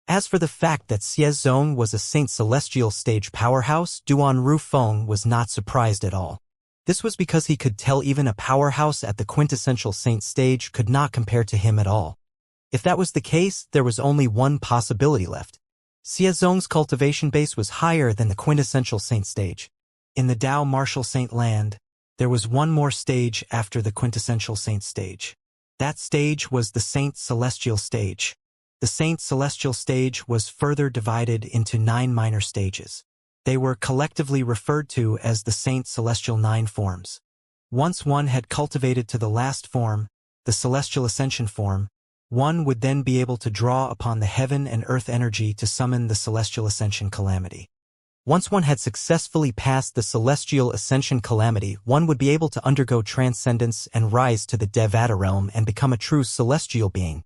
As for the fact that Xie Zong was a Saint Celestial stage powerhouse, Duan Rufeng was not surprised at all. This was because he could tell even a powerhouse at the quintessential saint stage could not compare to him at all. If that was the case, there was only one possibility left. Xiaozong's cultivation base was higher than the quintessential saint stage. In the Tao martial saint land, there was one more stage after the quintessential saint stage. That stage was the saint celestial stage. The saint celestial stage was further divided into 9 minor stages. They were collectively referred to as the saint celestial 9 forms. Once one had cultivated to the last form, the celestial ascension form, one would then be able to draw upon the heaven and earth energy to summon the celestial ascension calamity. Once one had successfully passed the celestial ascension calamity, one would be able to undergo transcendence and rise to the Devata realm and become a true celestial being.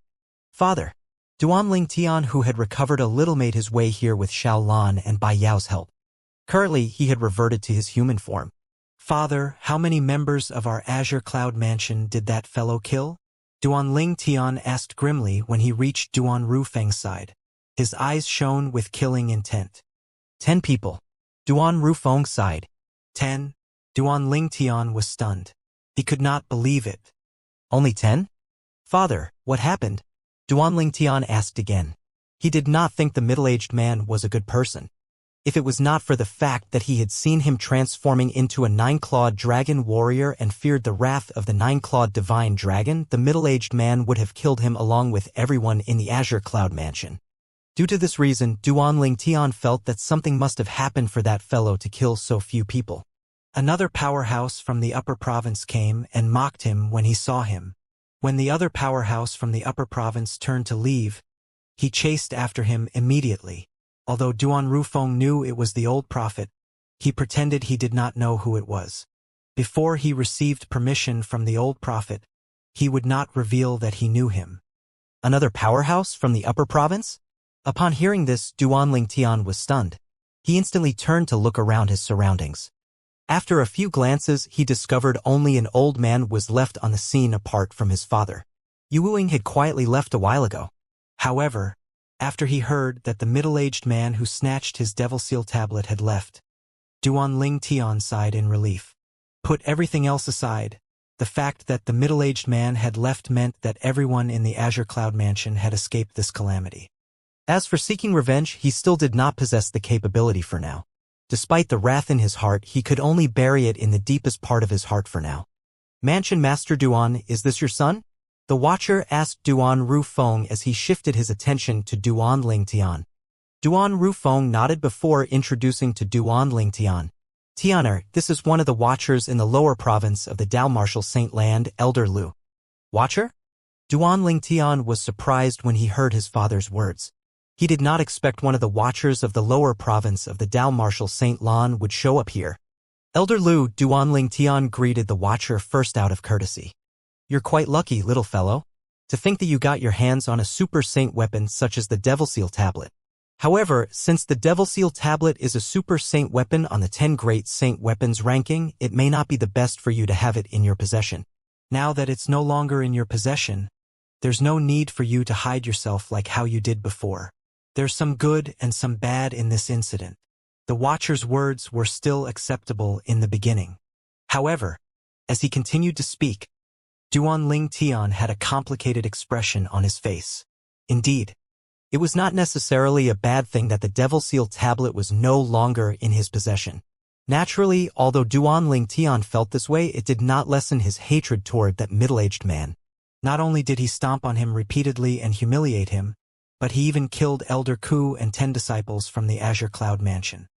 Father, Duanling Tian, who had recovered a little, made his way here with Xiao Lan and Bai Yao's help. Currently, he had reverted to his human form. Father, how many members of our Azure Cloud Mansion did that fellow kill? Duanling Tian asked grimly when he reached Duan Rufeng's side. His eyes shone with killing intent. 10 people. Duan Rufeng sighed. 10? Duanling Tian was stunned. He could not believe it. Only 10? Father, what happened? Duanling Tian asked again. He did not think the middle-aged man was a good person. If it was not for the fact that he had seen him transforming into a 9-clawed dragon warrior and feared the wrath of the 9-clawed divine dragon, the middle-aged man would have killed him along with everyone in the Azure Cloud Mansion. Due to this reason, Duanling Tian felt that something must have happened for that fellow to kill so few people. Another powerhouse from the upper province came and mocked him when he saw him. When the other powerhouse from the upper province turned to leave, he chased after him immediately. Although Duan Rufeng knew it was the old prophet, he pretended he did not know who it was. Before he received permission from the old prophet, he would not reveal that he knew him. Another powerhouse from the upper province? Upon hearing this, Duanling Tian was stunned. He instantly turned to look around his surroundings. After a few glances, he discovered only an old man was left on the scene apart from his father. Yuwing had quietly left a while ago. However, after he heard that the middle-aged man who snatched his Devil Seal tablet had left, Duanling Tian sighed in relief. Put everything else aside, the fact that the middle-aged man had left meant that everyone in the Azure Cloud Mansion had escaped this calamity. As for seeking revenge, he still did not possess the capability for now. Despite the wrath in his heart, he could only bury it in the deepest part of his heart for now. Mansion Master Duan, is this your son? The Watcher asked Duan Rufeng as he shifted his attention to Duanling Tian. Duan Rufeng nodded before introducing to Duanling Tian. Tianer, this is one of the Watchers in the lower province of the Tao Martial Saint Land, Elder Lu. Watcher? Duanling Tian was surprised when he heard his father's words. He did not expect one of the Watchers of the lower province of the Tao Martial Saint Lan would show up here. Elder Lu, Duanling Tian greeted the Watcher first out of courtesy. You're quite lucky, little fellow. To think that you got your hands on a super saint weapon such as the Devil Seal tablet. However, since the Devil Seal tablet is a super saint weapon on the 10 great saint weapons ranking, it may not be the best for you to have it in your possession. Now that it's no longer in your possession, there's no need for you to hide yourself like how you did before. There's some good and some bad in this incident. The Watcher's words were still acceptable in the beginning. However, as he continued to speak, Duanling Tian had a complicated expression on his face. Indeed, it was not necessarily a bad thing that the Devil Seal tablet was no longer in his possession. Naturally, although Duanling Tian felt this way, it did not lessen his hatred toward that middle-aged man. Not only did he stomp on him repeatedly and humiliate him, but he even killed Elder Ku and 10 disciples from the Azure Cloud Mansion.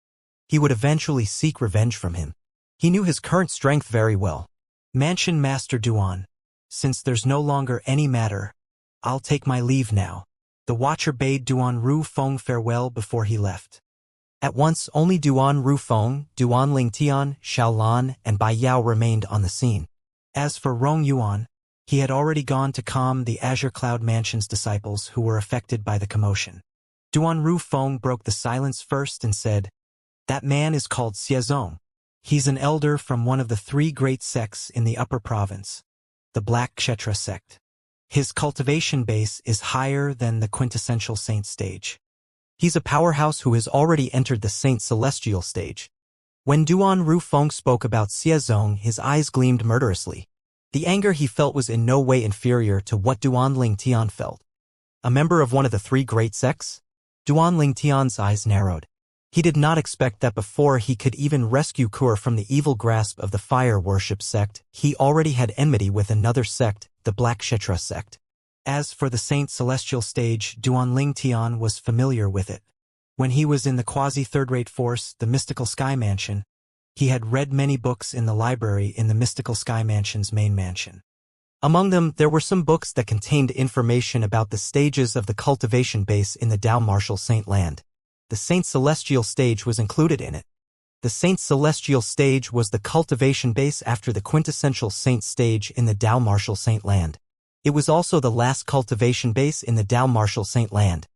He would eventually seek revenge from him. He knew his current strength very well. Mansion Master Duan, since there's no longer any matter, I'll take my leave now. The Watcher bade Duan Rufeng farewell before he left. At once, only Duan Rufeng, Duanling Tian, Xiao Lan, and Bai Yao remained on the scene. As for Rong Yuan, he had already gone to calm the Azure Cloud Mansion's disciples who were affected by the commotion. Duan Rufeng broke the silence first and said, "That man is called Xiaozong. He's an elder from one of the 3 great sects in the upper province, the Black Kshetra sect. His cultivation base is higher than the quintessential saint stage. He's a powerhouse who has already entered the saint celestial stage. When Duan Rufeng spoke about Xiezong, his eyes gleamed murderously. The anger he felt was in no way inferior to what Duan Lingtian felt. A member of one of the three great sects? Duan Lingtian's eyes narrowed. He did not expect that before he could even rescue Kur from the evil grasp of the fire worship sect, he already had enmity with another sect, the Black Kshetra sect. As for the Saint Celestial stage, Duan Lingtian was familiar with it. When he was in the quasi-third-rate force, the Mystical Sky Mansion, he had read many books in the library in the Mystical Sky Mansion's main mansion. Among them, there were some books that contained information about the stages of the cultivation base in the Tao Martial Saint Land. The Saint Celestial stage was included in it. The Saint Celestial stage was the cultivation base after the quintessential Saint stage in the Tao Martial Saint Land. It was also the last cultivation base in the Tao Martial Saint Land.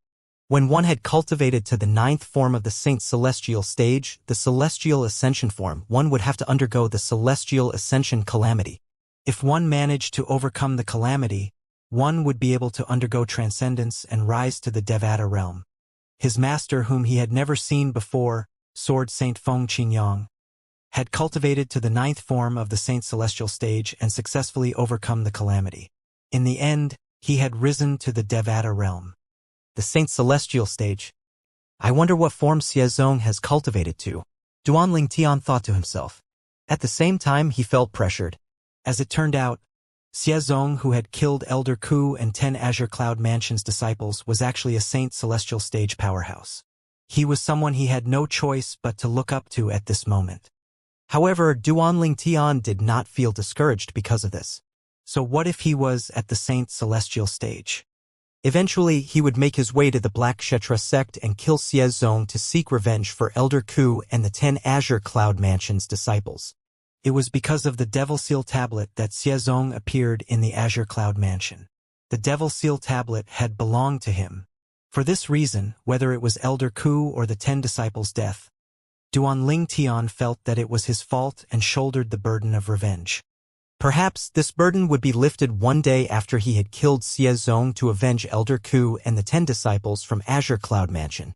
When one had cultivated to the 9th form of the Saint Celestial stage, the Celestial Ascension form, one would have to undergo the Celestial Ascension calamity. If one managed to overcome the calamity, one would be able to undergo transcendence and rise to the Devata realm. His master, whom he had never seen before, Sword Saint Feng Qingyang, had cultivated to the 9th form of the Saint Celestial stage and successfully overcome the calamity. In the end, he had risen to the Devata realm. The Saint Celestial stage. I wonder what form Xiezong has cultivated to. Duan Lingtian thought to himself. At the same time, he felt pressured. As it turned out, Xiezong, who had killed Elder Ku and 10 Azure Cloud Mansion's disciples, was actually a Saint Celestial stage powerhouse. He was someone he had no choice but to look up to at this moment. However, Duan Lingtian did not feel discouraged because of this. So what if he was at the Saint Celestial stage? Eventually, he would make his way to the Black Kshetra sect and kill Xiezong to seek revenge for Elder Ku and the 10 Azure Cloud Mansion's disciples. It was because of the Devil Seal Tablet that Xiezong appeared in the Azure Cloud Mansion. The Devil Seal Tablet had belonged to him. For this reason, whether it was Elder Ku or the 10 disciples' death, Duan Lingtian felt that it was his fault and shouldered the burden of revenge. Perhaps this burden would be lifted one day after he had killed Xiezong to avenge Elder Ku and the 10 disciples from Azure Cloud Mansion.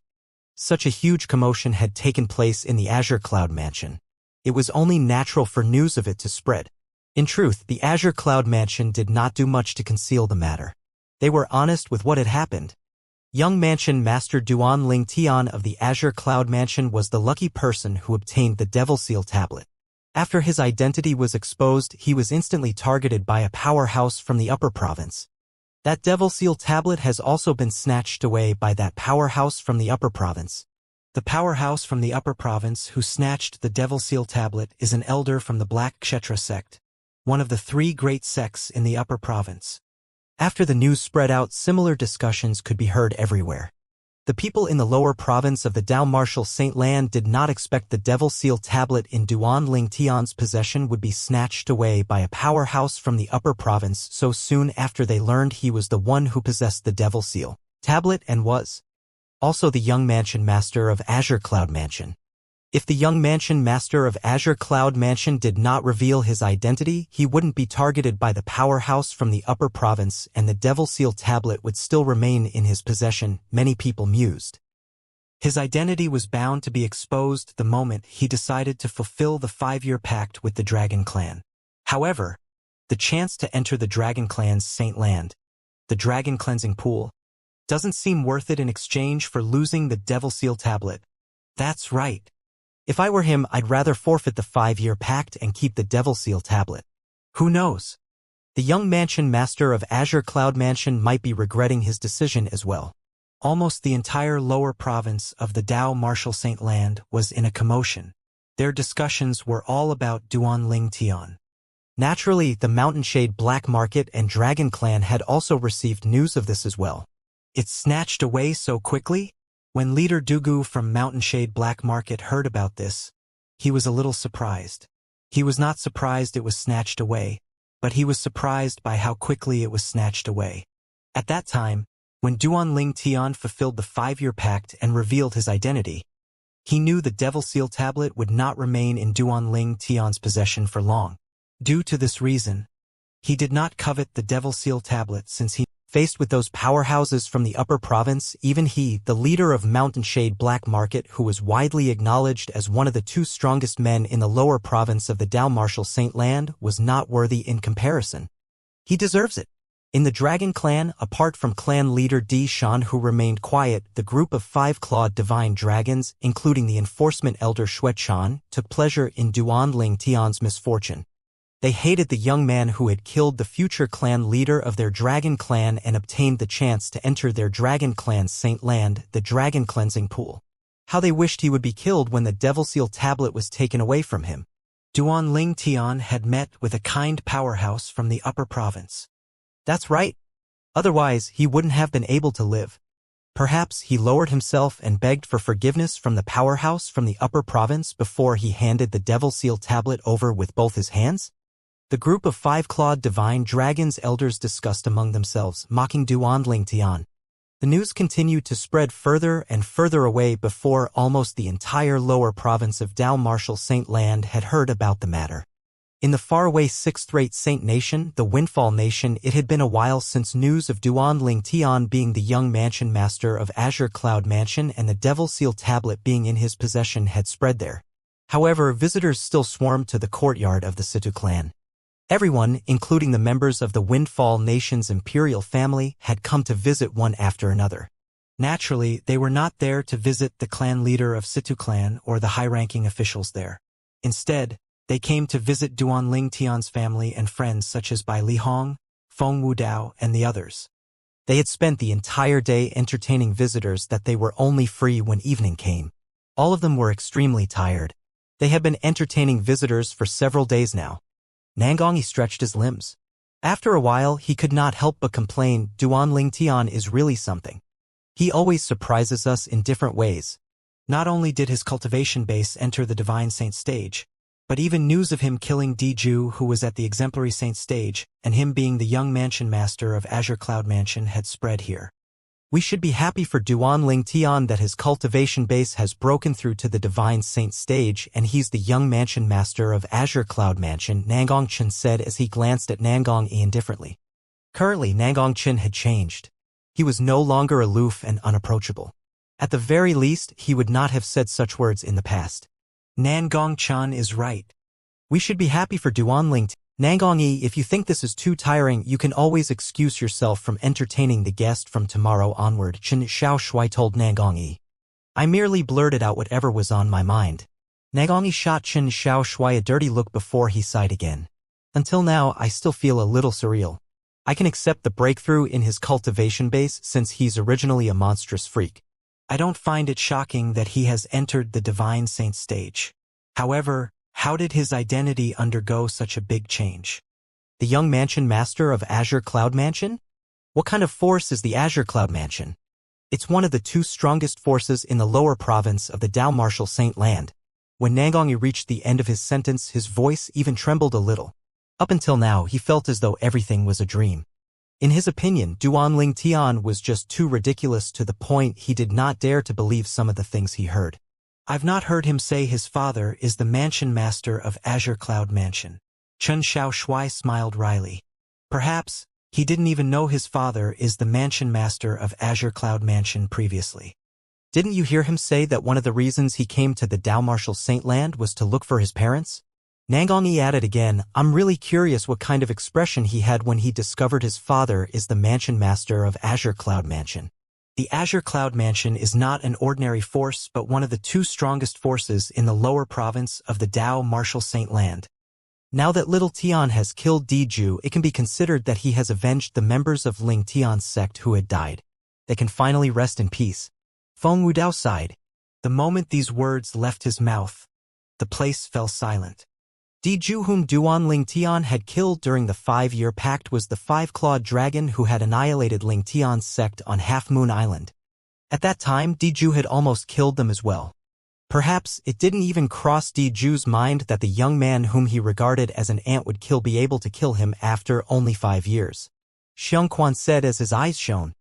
Such a huge commotion had taken place in the Azure Cloud Mansion. It was only natural for news of it to spread. In truth, the Azure Cloud Mansion did not do much to conceal the matter. They were honest with what had happened. Young Mansion Master Duan Lingtian of the Azure Cloud Mansion was the lucky person who obtained the Devil Seal Tablet. After his identity was exposed, he was instantly targeted by a powerhouse from the Upper Province. That Devil Seal Tablet has also been snatched away by that powerhouse from the Upper Province. The powerhouse from the Upper Province who snatched the Devil Seal Tablet is an elder from the Black Kshetra sect, one of the 3 great sects in the Upper Province. After the news spread out, similar discussions could be heard everywhere. The people in the lower province of the Tao Martial Saint Land did not expect the Devil Seal Tablet in Duan Lingtian's possession would be snatched away by a powerhouse from the Upper Province so soon after they learned he was the one who possessed the Devil Seal Tablet and was also the young Mansion Master of Azure Cloud Mansion. If the young Mansion Master of Azure Cloud Mansion did not reveal his identity, he wouldn't be targeted by the powerhouse from the Upper Province and the Devil Seal Tablet would still remain in his possession, many people mused. His identity was bound to be exposed the moment he decided to fulfill the 5-year pact with the Dragon Clan. However, the chance to enter the Dragon Clan's Saint Land, the Dragon Cleansing Pool, doesn't seem worth it in exchange for losing the Devil Seal Tablet. That's right. If I were him, I'd rather forfeit the 5-year pact and keep the Devil Seal Tablet. Who knows? The young Mansion Master of Azure Cloud Mansion might be regretting his decision as well. Almost the entire lower province of the Tao Martial Saint Land was in a commotion. Their discussions were all about Duan Lingtian. Naturally, the Mountain Shade Black Market and Dragon Clan had also received news of this as well. It's snatched away so quickly? When leader Dugu from Mountain Shade Black Market heard about this, he was a little surprised. He was not surprised it was snatched away, but he was surprised by how quickly it was snatched away. At that time, when Duan Lingtian fulfilled the 5-year pact and revealed his identity, he knew the Devil Seal Tablet would not remain in Duan Lingtian's possession for long. Due to this reason, he did not covet the Devil Seal Tablet since he Faced with those powerhouses from the upper province, even he, the leader of Mountain Shade Black Market who was widely acknowledged as one of the two strongest men in the lower province of the Dao Martial Saint Land, was not worthy in comparison. He deserves it. In the Dragon Clan, apart from clan leader Di Shan who remained quiet, the group of 5-clawed divine dragons, including the enforcement elder Xue Chan, took pleasure in Duan Ling Tian's misfortune. They hated the young man who had killed the future clan leader of their dragon clan and obtained the chance to enter their dragon clan's Saint Land, the dragon cleansing pool. How they wished he would be killed when the Devil Seal tablet was taken away from him. Duan Ling Tian had met with a kind powerhouse from the upper province. That's right. Otherwise, he wouldn't have been able to live. Perhaps he lowered himself and begged for forgiveness from the powerhouse from the upper province before he handed the Devil Seal tablet over with both his hands? The group of 5-clawed divine dragons elders discussed among themselves, mocking Duan Ling Tian. The news continued to spread further and further away before almost the entire lower province of Dao Martial Saint Land had heard about the matter. In the faraway 6th-rate Saint Nation, the Windfall Nation, it had been a while since news of Duan Ling Tian being the young mansion master of Azure Cloud Mansion and the Devil Seal tablet being in his possession had spread there. However, visitors still swarmed to the courtyard of the Situ clan. Everyone, including the members of the Windfall Nation's imperial family, had come to visit one after another. Naturally, they were not there to visit the clan leader of Situ clan or the high-ranking officials there. Instead, they came to visit Duan Ling Tian's family and friends such as Bai Li Hong, Feng Wudao, and the others. They had spent the entire day entertaining visitors that they were only free when evening came. All of them were extremely tired. They had been entertaining visitors for several days now. Nangongyi stretched his limbs. After a while, he could not help but complain, Duan Ling Tian is really something. He always surprises us in different ways. Not only did his cultivation base enter the Divine Saint stage, but even news of him killing Diju who was at the Exemplary Saint stage, and him being the young mansion master of Azure Cloud Mansion had spread here. We should be happy for Duan Ling Tian that his cultivation base has broken through to the Divine Saint stage and he's the young mansion master of Azure Cloud Mansion, Nangong Chen said as he glanced at Nangongyi indifferently. Currently, Nangong Chen had changed. He was no longer aloof and unapproachable. At the very least, he would not have said such words in the past. Nangong Chan is right. We should be happy for Duan Ling Tian. Nangongyi, if you think this is too tiring, you can always excuse yourself from entertaining the guest from tomorrow onward, Chen Xiaoshui told Nangongyi. I merely blurted out whatever was on my mind. Nangongyi shot Chen Xiaoshui a dirty look before he sighed again. Until now, I still feel a little surreal. I can accept the breakthrough in his cultivation base since he's originally a monstrous freak. I don't find it shocking that he has entered the Divine Saint stage. However, how did his identity undergo such a big change? The young mansion master of Azure Cloud Mansion? What kind of force is the Azure Cloud Mansion? It's one of the two strongest forces in the lower province of the Dao Martial Saint Land. When Nangongyi reached the end of his sentence, his voice even trembled a little. Up until now, he felt as though everything was a dream. In his opinion, Duan Ling Tian was just too ridiculous to the point he did not dare to believe some of the things he heard. I've not heard him say his father is the mansion master of Azure Cloud Mansion. Chen Xiaoshui smiled wryly. Perhaps, he didn't even know his father is the mansion master of Azure Cloud Mansion previously. Didn't you hear him say that one of the reasons he came to the Dao Martial Saint Land was to look for his parents? Nangongyi added again, I'm really curious what kind of expression he had when he discovered his father is the mansion master of Azure Cloud Mansion. The Azure Cloud Mansion is not an ordinary force but one of the two strongest forces in the lower province of the Dao Martial Saint Land. Now that little Tian has killed Diju, it can be considered that he has avenged the members of Ling Tian's sect who had died. They can finally rest in peace. Feng Wudao sighed. The moment these words left his mouth, the place fell silent. Diju, whom Duan Ling Tian had killed during the 5-year pact, was the 5-clawed dragon who had annihilated Ling Tian's sect on Half Moon Island. At that time, Diju had almost killed them as well. Perhaps it didn't even cross Diju's mind that the young man whom he regarded as an ant would be able to kill him after only 5 years. Xianxia said as his eyes shone.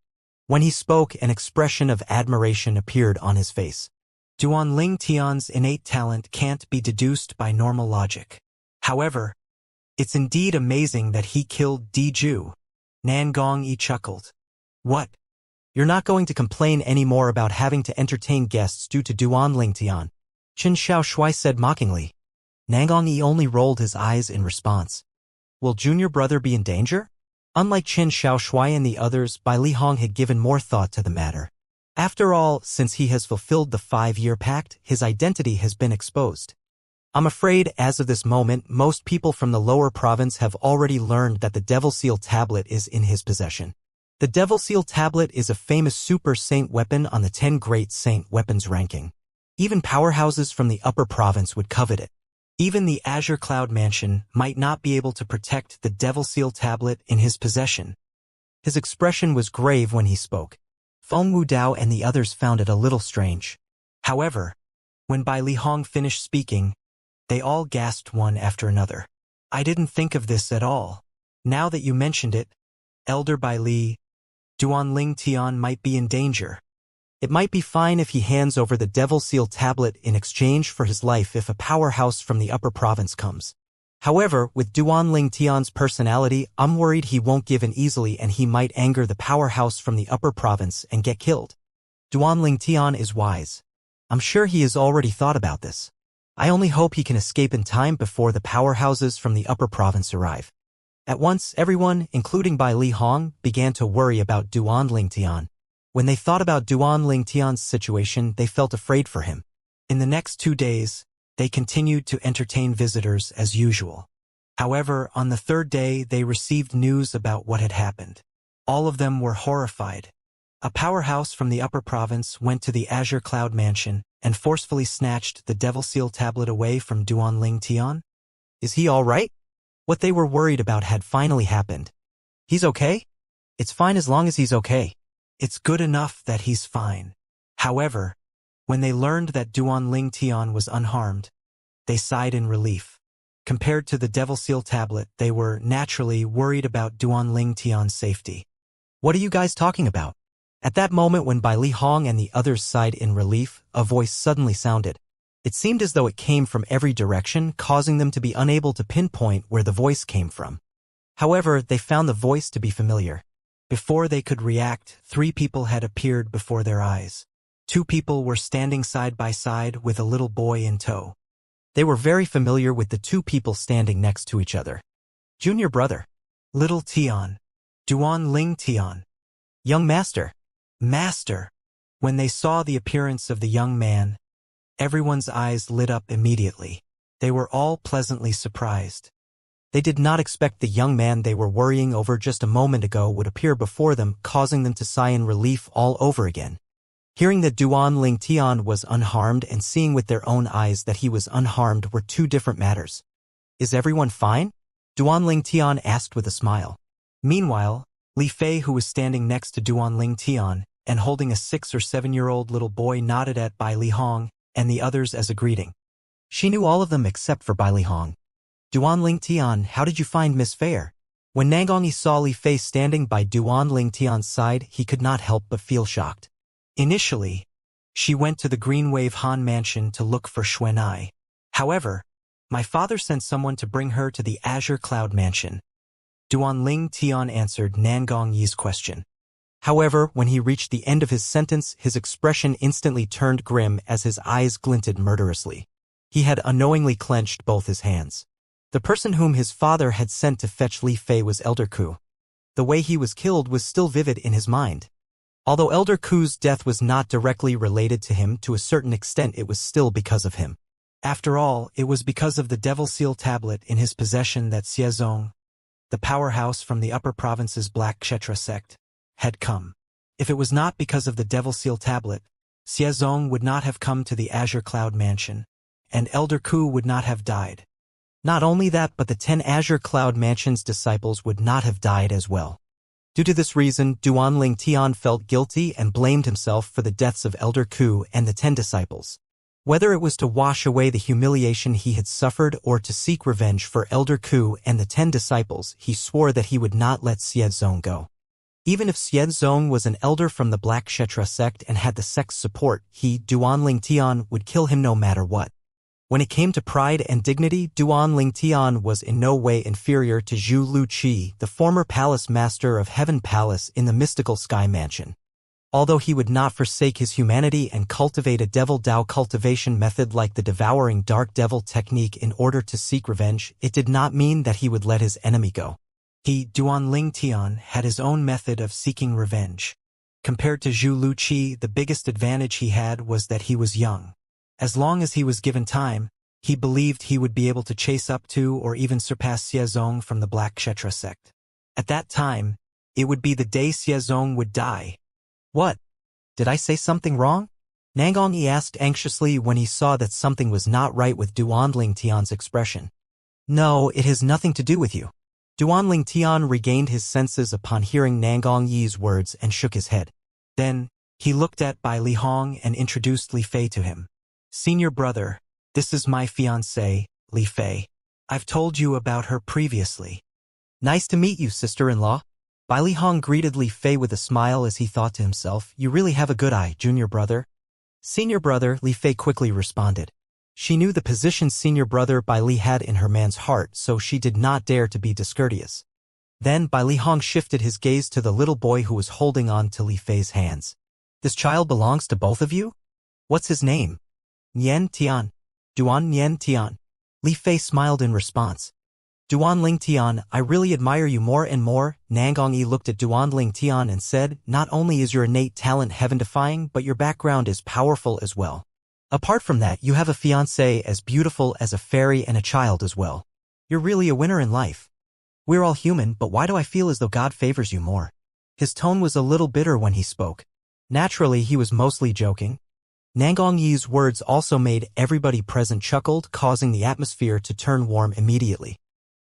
When he spoke, an expression of admiration appeared on his face. Duan Ling Tian's innate talent can't be deduced by normal logic. However, it's indeed amazing that he killed Diju. Nangongyi chuckled. What? You're not going to complain anymore about having to entertain guests due to Duan Lingtian? Qin Shaoshui said mockingly. Nangongyi only rolled his eyes in response. Will junior brother be in danger? Unlike Qin Shaoshui and the others, Bai Lihong had given more thought to the matter. After all, since he has fulfilled the 5-year pact, his identity has been exposed. I'm afraid, as of this moment, most people from the lower province have already learned that the Devil Seal tablet is in his possession. The Devil Seal tablet is a famous super saint weapon on the 10 great saint weapons ranking. Even powerhouses from the upper province would covet it. Even the Azure Cloud Mansion might not be able to protect the Devil Seal tablet in his possession. His expression was grave when he spoke. Feng Wudao and the others found it a little strange. However, when Bai Lihong finished speaking, they all gasped one after another. I didn't think of this at all. Now that you mentioned it, Elder Bai Li, Duan Ling Tian might be in danger. It might be fine if he hands over the Devil Seal tablet in exchange for his life if a powerhouse from the upper province comes. However, with Duan Ling Tian's personality, I'm worried he won't give in easily and he might anger the powerhouse from the upper province and get killed. Duan Ling Tian is wise. I'm sure he has already thought about this. I only hope he can escape in time before the powerhouses from the upper province arrive. At once, everyone, including Bai Lihong, began to worry about Duan Ling Tian. When they thought about Duan Ling Tian's situation, they felt afraid for him. In the next 2 days, they continued to entertain visitors as usual. However, on the 3rd day, they received news about what had happened. All of them were horrified. A powerhouse from the upper province went to the Azure Cloud Mansion and forcefully snatched the Devil Seal tablet away from Duan Ling Tian. Is he all right? What they were worried about had finally happened. He's okay? It's fine as long as he's okay. It's good enough that he's fine. However, when they learned that Duan Ling Tian was unharmed, they sighed in relief. Compared to the Devil Seal tablet, they were naturally worried about Duan Ling Tian's safety. What are you guys talking about? At that moment when Bai Lihong and the others sighed in relief, a voice suddenly sounded. It seemed as though it came from every direction, causing them to be unable to pinpoint where the voice came from. However, they found the voice to be familiar. Before they could react, 3 people had appeared before their eyes. 2 people were standing side by side with a little boy in tow. They were very familiar with the 2 people standing next to each other. Junior brother. Little Tian. Duan Ling Tian. Young master. Master. When they saw the appearance of the young man, everyone's eyes lit up immediately. They were all pleasantly surprised. They did not expect the young man they were worrying over just a moment ago would appear before them, causing them to sigh in relief all over again. Hearing that Duan Ling Tian was unharmed and seeing with their own eyes that he was unharmed were 2 different matters. Is everyone fine? Duan Ling Tian asked with a smile. Meanwhile, Li Fei, who was standing next to Duan Ling Tian and holding a 6 or 7-year-old little boy, nodded at Bai Lihong and the others as a greeting. She knew all of them except for Bai Lihong. Duan Ling Tian, how did you find Miss Fair? When Nangongyi saw Li Fei standing by Duan Ling Tian's side, he could not help but feel shocked. Initially, she went to the Green Wave Han Mansion to look for Xuanai. However, my father sent someone to bring her to the Azure Cloud Mansion. Duan Ling Tian answered Nangongyi's question. However, when he reached the end of his sentence, his expression instantly turned grim as his eyes glinted murderously. He had unknowingly clenched both his hands. The person whom his father had sent to fetch Li Fei was Elder Ku. The way he was killed was still vivid in his mind. Although Elder Ku's death was not directly related to him, to a certain extent it was still because of him. After all, it was because of the Devil Seal tablet in his possession that Xiezong, the powerhouse from the upper province's Black Kshetra sect, had come. If it was not because of the Devil Seal tablet, Xiezong would not have come to the Azure Cloud Mansion, and Elder Ku would not have died. Not only that, but the 10 Azure Cloud Mansion's disciples would not have died as well. Due to this reason, Duan Ling Tian felt guilty and blamed himself for the deaths of Elder Ku and the 10 disciples. Whether it was to wash away the humiliation he had suffered or to seek revenge for Elder Ku and the 10 disciples, he swore that he would not let Xiezong go. Even if Xiezong was an elder from the Black Kshetra sect and had the sect's support, he, Duan Ling Tian, would kill him no matter what. When it came to pride and dignity, Duan Lingtian was in no way inferior to Zhu Luqi, the former palace master of Heaven Palace in the mystical Sky Mansion. Although he would not forsake his humanity and cultivate a devil Dao cultivation method like the devouring dark devil technique in order to seek revenge, it did not mean that he would let his enemy go. He, Duan Lingtian, had his own method of seeking revenge. Compared to Zhu Luqi, the biggest advantage he had was that he was young. As long as he was given time, he believed he would be able to chase up to or even surpass Xiezong from the Black Kshetra sect. At that time, it would be the day Xiezong would die. What? Did I say something wrong? Nangongyi asked anxiously when he saw that something was not right with Duan Lingtian's expression. No, it has nothing to do with you. Duan Lingtian regained his senses upon hearing Nangongyi's words and shook his head. Then, he looked at Bai Lihong and introduced Li Fei to him. Senior brother, this is my fiancée, Li Fei. I've told you about her previously. Nice to meet you, sister-in-law. Bai Lihong greeted Li Fei with a smile as he thought to himself, you really have a good eye, junior brother. Senior brother, Li Fei quickly responded. She knew the position senior brother Bai Li had in her man's heart, so she did not dare to be discourteous. Then Bai Lihong shifted his gaze to the little boy who was holding on to Li Fei's hands. This child belongs to both of you? What's his name? Nian Tian. Duan Nian Tian. Li Fei smiled in response. Duan Lingtian, I really admire you more and more. Nangongyi looked at Duan Lingtian and said, not only is your innate talent heaven-defying, but your background is powerful as well. Apart from that, you have a fiancé as beautiful as a fairy and a child as well. You're really a winner in life. We're all human, but why do I feel as though God favors you more? His tone was a little bitter when he spoke. Naturally, he was mostly joking. Nangongyi's words also made everybody present chuckled, causing the atmosphere to turn warm immediately.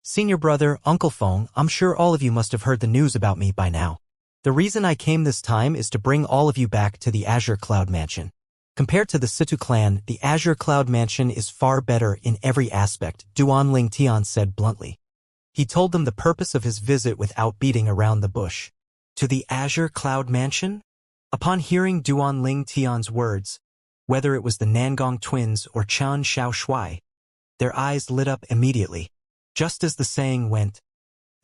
Senior brother, Uncle Feng, I'm sure all of you must have heard the news about me by now. The reason I came this time is to bring all of you back to the Azure Cloud Mansion. Compared to the Situ clan, the Azure Cloud Mansion is far better in every aspect, Duan Lingtian said bluntly. He told them the purpose of his visit without beating around the bush. To the Azure Cloud Mansion? Upon hearing Duan Lingtian's words, whether it was the Nangong twins or Chan Xiaoshui, their eyes lit up immediately. Just as the saying went,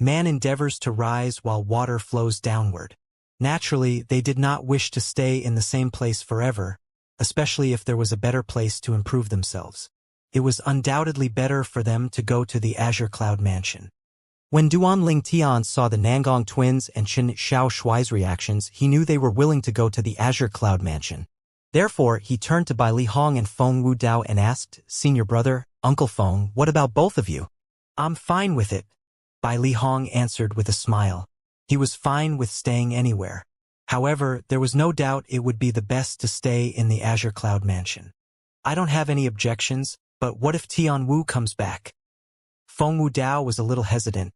man endeavors to rise while water flows downward. Naturally, they did not wish to stay in the same place forever, especially if there was a better place to improve themselves. It was undoubtedly better for them to go to the Azure Cloud Mansion. When Duan Lingtian saw the Nangong twins and Chen Xiaoshui's reactions, he knew they were willing to go to the Azure Cloud Mansion. Therefore, he turned to Bai Lihong and Feng Wudao and asked, Senior brother, Uncle Feng, what about both of you? I'm fine with it, Bai Lihong answered with a smile. He was fine with staying anywhere. However, there was no doubt it would be the best to stay in the Azure Cloud Mansion. I don't have any objections, but what if Tian Wu comes back? Feng Wudao was a little hesitant.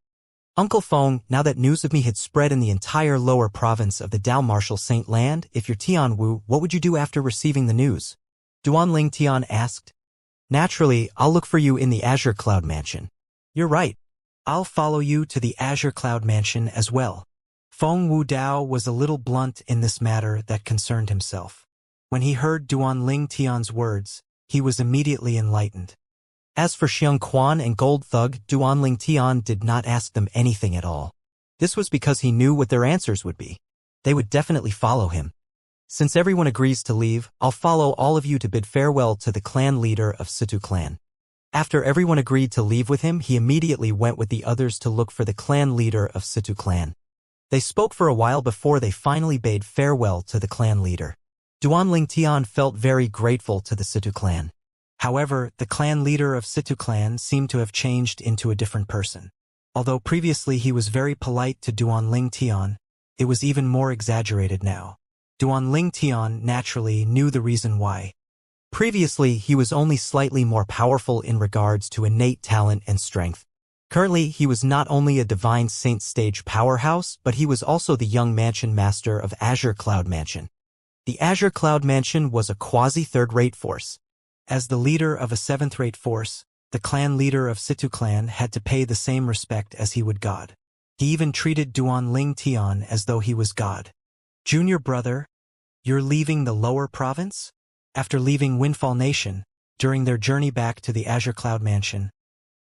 Uncle Feng, now that news of me had spread in the entire lower province of the Dao Marshal Saint Land, if you're Tian Wu, what would you do after receiving the news? Duan Lingtian asked. Naturally, I'll look for you in the Azure Cloud Mansion. You're right. I'll follow you to the Azure Cloud Mansion as well. Feng Wudao was a little blunt in this matter that concerned himself. When he heard Duan Lingtian's words, he was immediately enlightened. As for Xiang Quan and Gold Thug, Duan Lingtian did not ask them anything at all. This was because he knew what their answers would be. They would definitely follow him. Since everyone agrees to leave, I'll follow all of you to bid farewell to the clan leader of Situ clan. After everyone agreed to leave with him, he immediately went with the others to look for the clan leader of Situ clan. They spoke for a while before they finally bade farewell to the clan leader. Duan Lingtian felt very grateful to the Situ clan. However, the clan leader of Situ clan seemed to have changed into a different person. Although previously he was very polite to Duan Lingtian, it was even more exaggerated now. Duan Lingtian naturally knew the reason why. Previously, he was only slightly more powerful in regards to innate talent and strength. Currently, he was not only a Divine Saint stage powerhouse, but he was also the young mansion master of Azure Cloud Mansion. The Azure Cloud Mansion was a quasi-third-rate force. As the leader of a seventh-rate force, the clan leader of Situ clan had to pay the same respect as he would God. He even treated Duan Lingtian as though he was God. Junior brother, you're leaving the lower province? After leaving Windfall Nation, During their journey back to the Azure Cloud Mansion,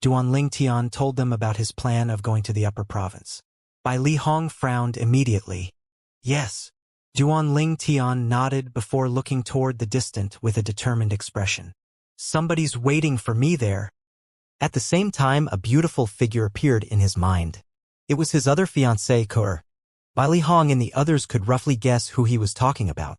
Duanling Tian told them about his plan of going to the upper province. Bai Li Hong frowned immediately. Yes. Duanling Tian nodded before looking toward the distant with a determined expression. Somebody's waiting for me there. At the same time, a beautiful figure appeared in his mind. It was his other fiancée, Kur. Bai Li Hong and the others could roughly guess who he was talking about.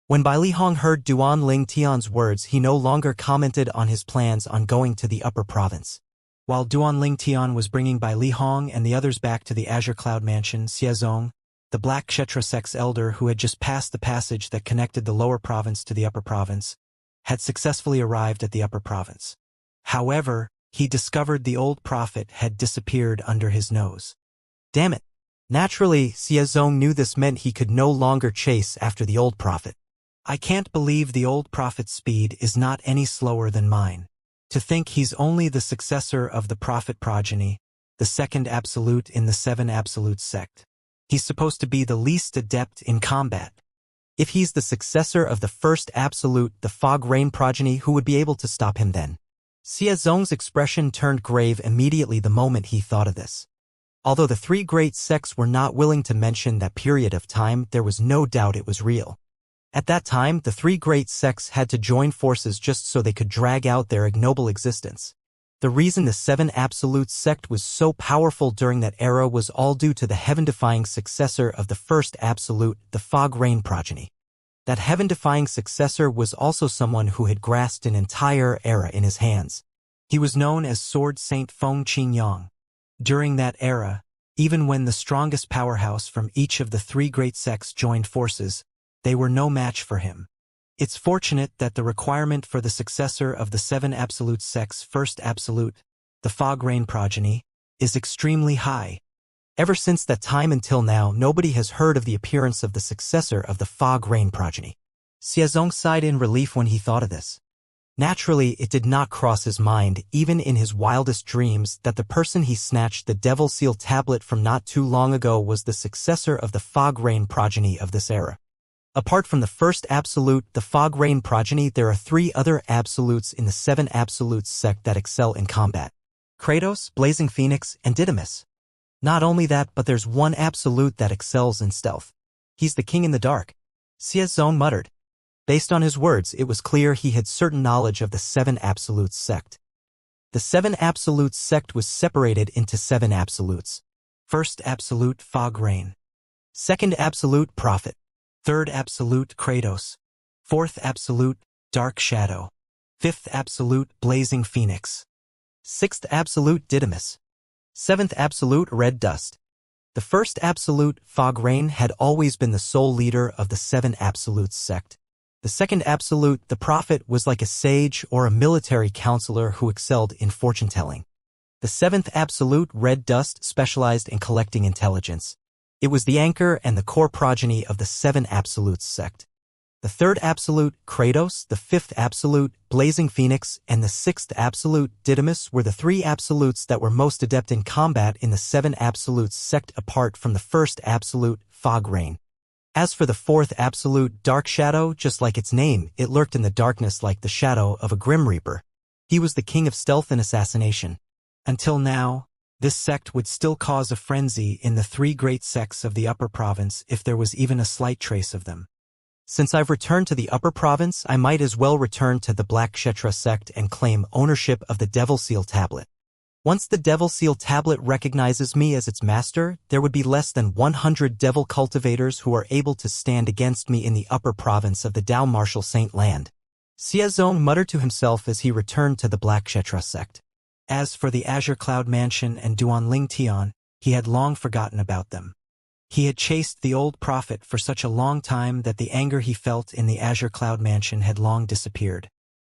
When Bai Li Hong heard Duanling Tian's words, he no longer commented on his plans on going to the upper province. While Duanling Tian was bringing Bai Li Hong and the others back to the Azure Cloud Mansion, Xiazong, the Black Kshetra Sect's elder who had just passed the passage that connected the lower province to the upper province, had successfully arrived at the upper province. However, he discovered the old prophet had disappeared under his nose. Damn it. Naturally, Xiazong knew this meant he could no longer chase after the old prophet. I can't believe the old prophet's speed is not any slower than mine. To think he's only the successor of the prophet progeny, the second absolute in the seven absolutes sect. He's supposed to be the least adept in combat. If he's the successor of the first absolute, the fog rain progeny, who would be able to stop him then? Xiazong's expression turned grave immediately the moment he thought of this. Although the three great sects were not willing to mention that period of time, there was no doubt it was real. At that time, the three great sects had to join forces just so they could drag out their ignoble existence. The reason the seven absolute sect was so powerful during that era was all due to the heaven-defying successor of the first absolute, the fog rain progeny. That heaven-defying successor was also someone who had grasped an entire era in his hands. He was known as Sword Saint Feng Qingyang. During that era, even when the strongest powerhouse from each of the three great sects joined forces, they were no match for him. It's fortunate that the requirement for the successor of the seven absolute sects' first absolute, the fog rain progeny, is extremely high. Ever since that time until now, nobody has heard of the appearance of the successor of the fog rain progeny. Xiazong sighed in relief when he thought of this. Naturally, it did not cross his mind, even in his wildest dreams, that the person he snatched the Devil Seal tablet from not too long ago was the successor of the fog rain progeny of this era. Apart from the first absolute, the fog rain progeny, there are three other absolutes in the seven absolutes sect that excel in combat. Kratos, Blazing Phoenix, and Didymus. Not only that, but there's one absolute that excels in stealth. He's the king in the dark. Xiazong muttered. Based on his words, it was clear he had certain knowledge of the seven absolutes sect. The seven absolutes sect was separated into seven absolutes. First absolute, fog rain. Second absolute, prophet. Third absolute, Kratos. Fourth absolute, dark shadow. Fifth absolute, blazing phoenix. Sixth absolute, Didymus. Seventh absolute, red dust. The first absolute, fog rain, had always been the sole leader of the seven absolutes sect. The second absolute, the prophet, was like a sage or a military counselor who excelled in fortune-telling. The seventh absolute, red dust, specialized in collecting intelligence. It was the anchor and the core progeny of the seven absolutes sect. The third absolute, Kratos, the fifth absolute, Blazing Phoenix, and the sixth absolute, Didymus, were the three absolutes that were most adept in combat in the seven absolutes sect apart from the first absolute, Fog Rain. As for the fourth absolute, Dark Shadow, just like its name, it lurked in the darkness like the shadow of a Grim Reaper. He was the king of stealth and assassination. Until now, this sect would still cause a frenzy in the three great sects of the upper province if there was even a slight trace of them. Since I've returned to the upper province, I might as well return to the Black Kshetra sect and claim ownership of the Devil Seal tablet. Once the Devil Seal tablet recognizes me as its master, there would be less than 100 devil cultivators who are able to stand against me in the upper province of the Dao Martial Saint Land. Xiazong muttered to himself as he returned to the Black Kshetra sect. As for the Azure Cloud Mansion and Duanling Tian, he had long forgotten about them. He had chased the old prophet for such a long time that the anger he felt in the Azure Cloud Mansion had long disappeared.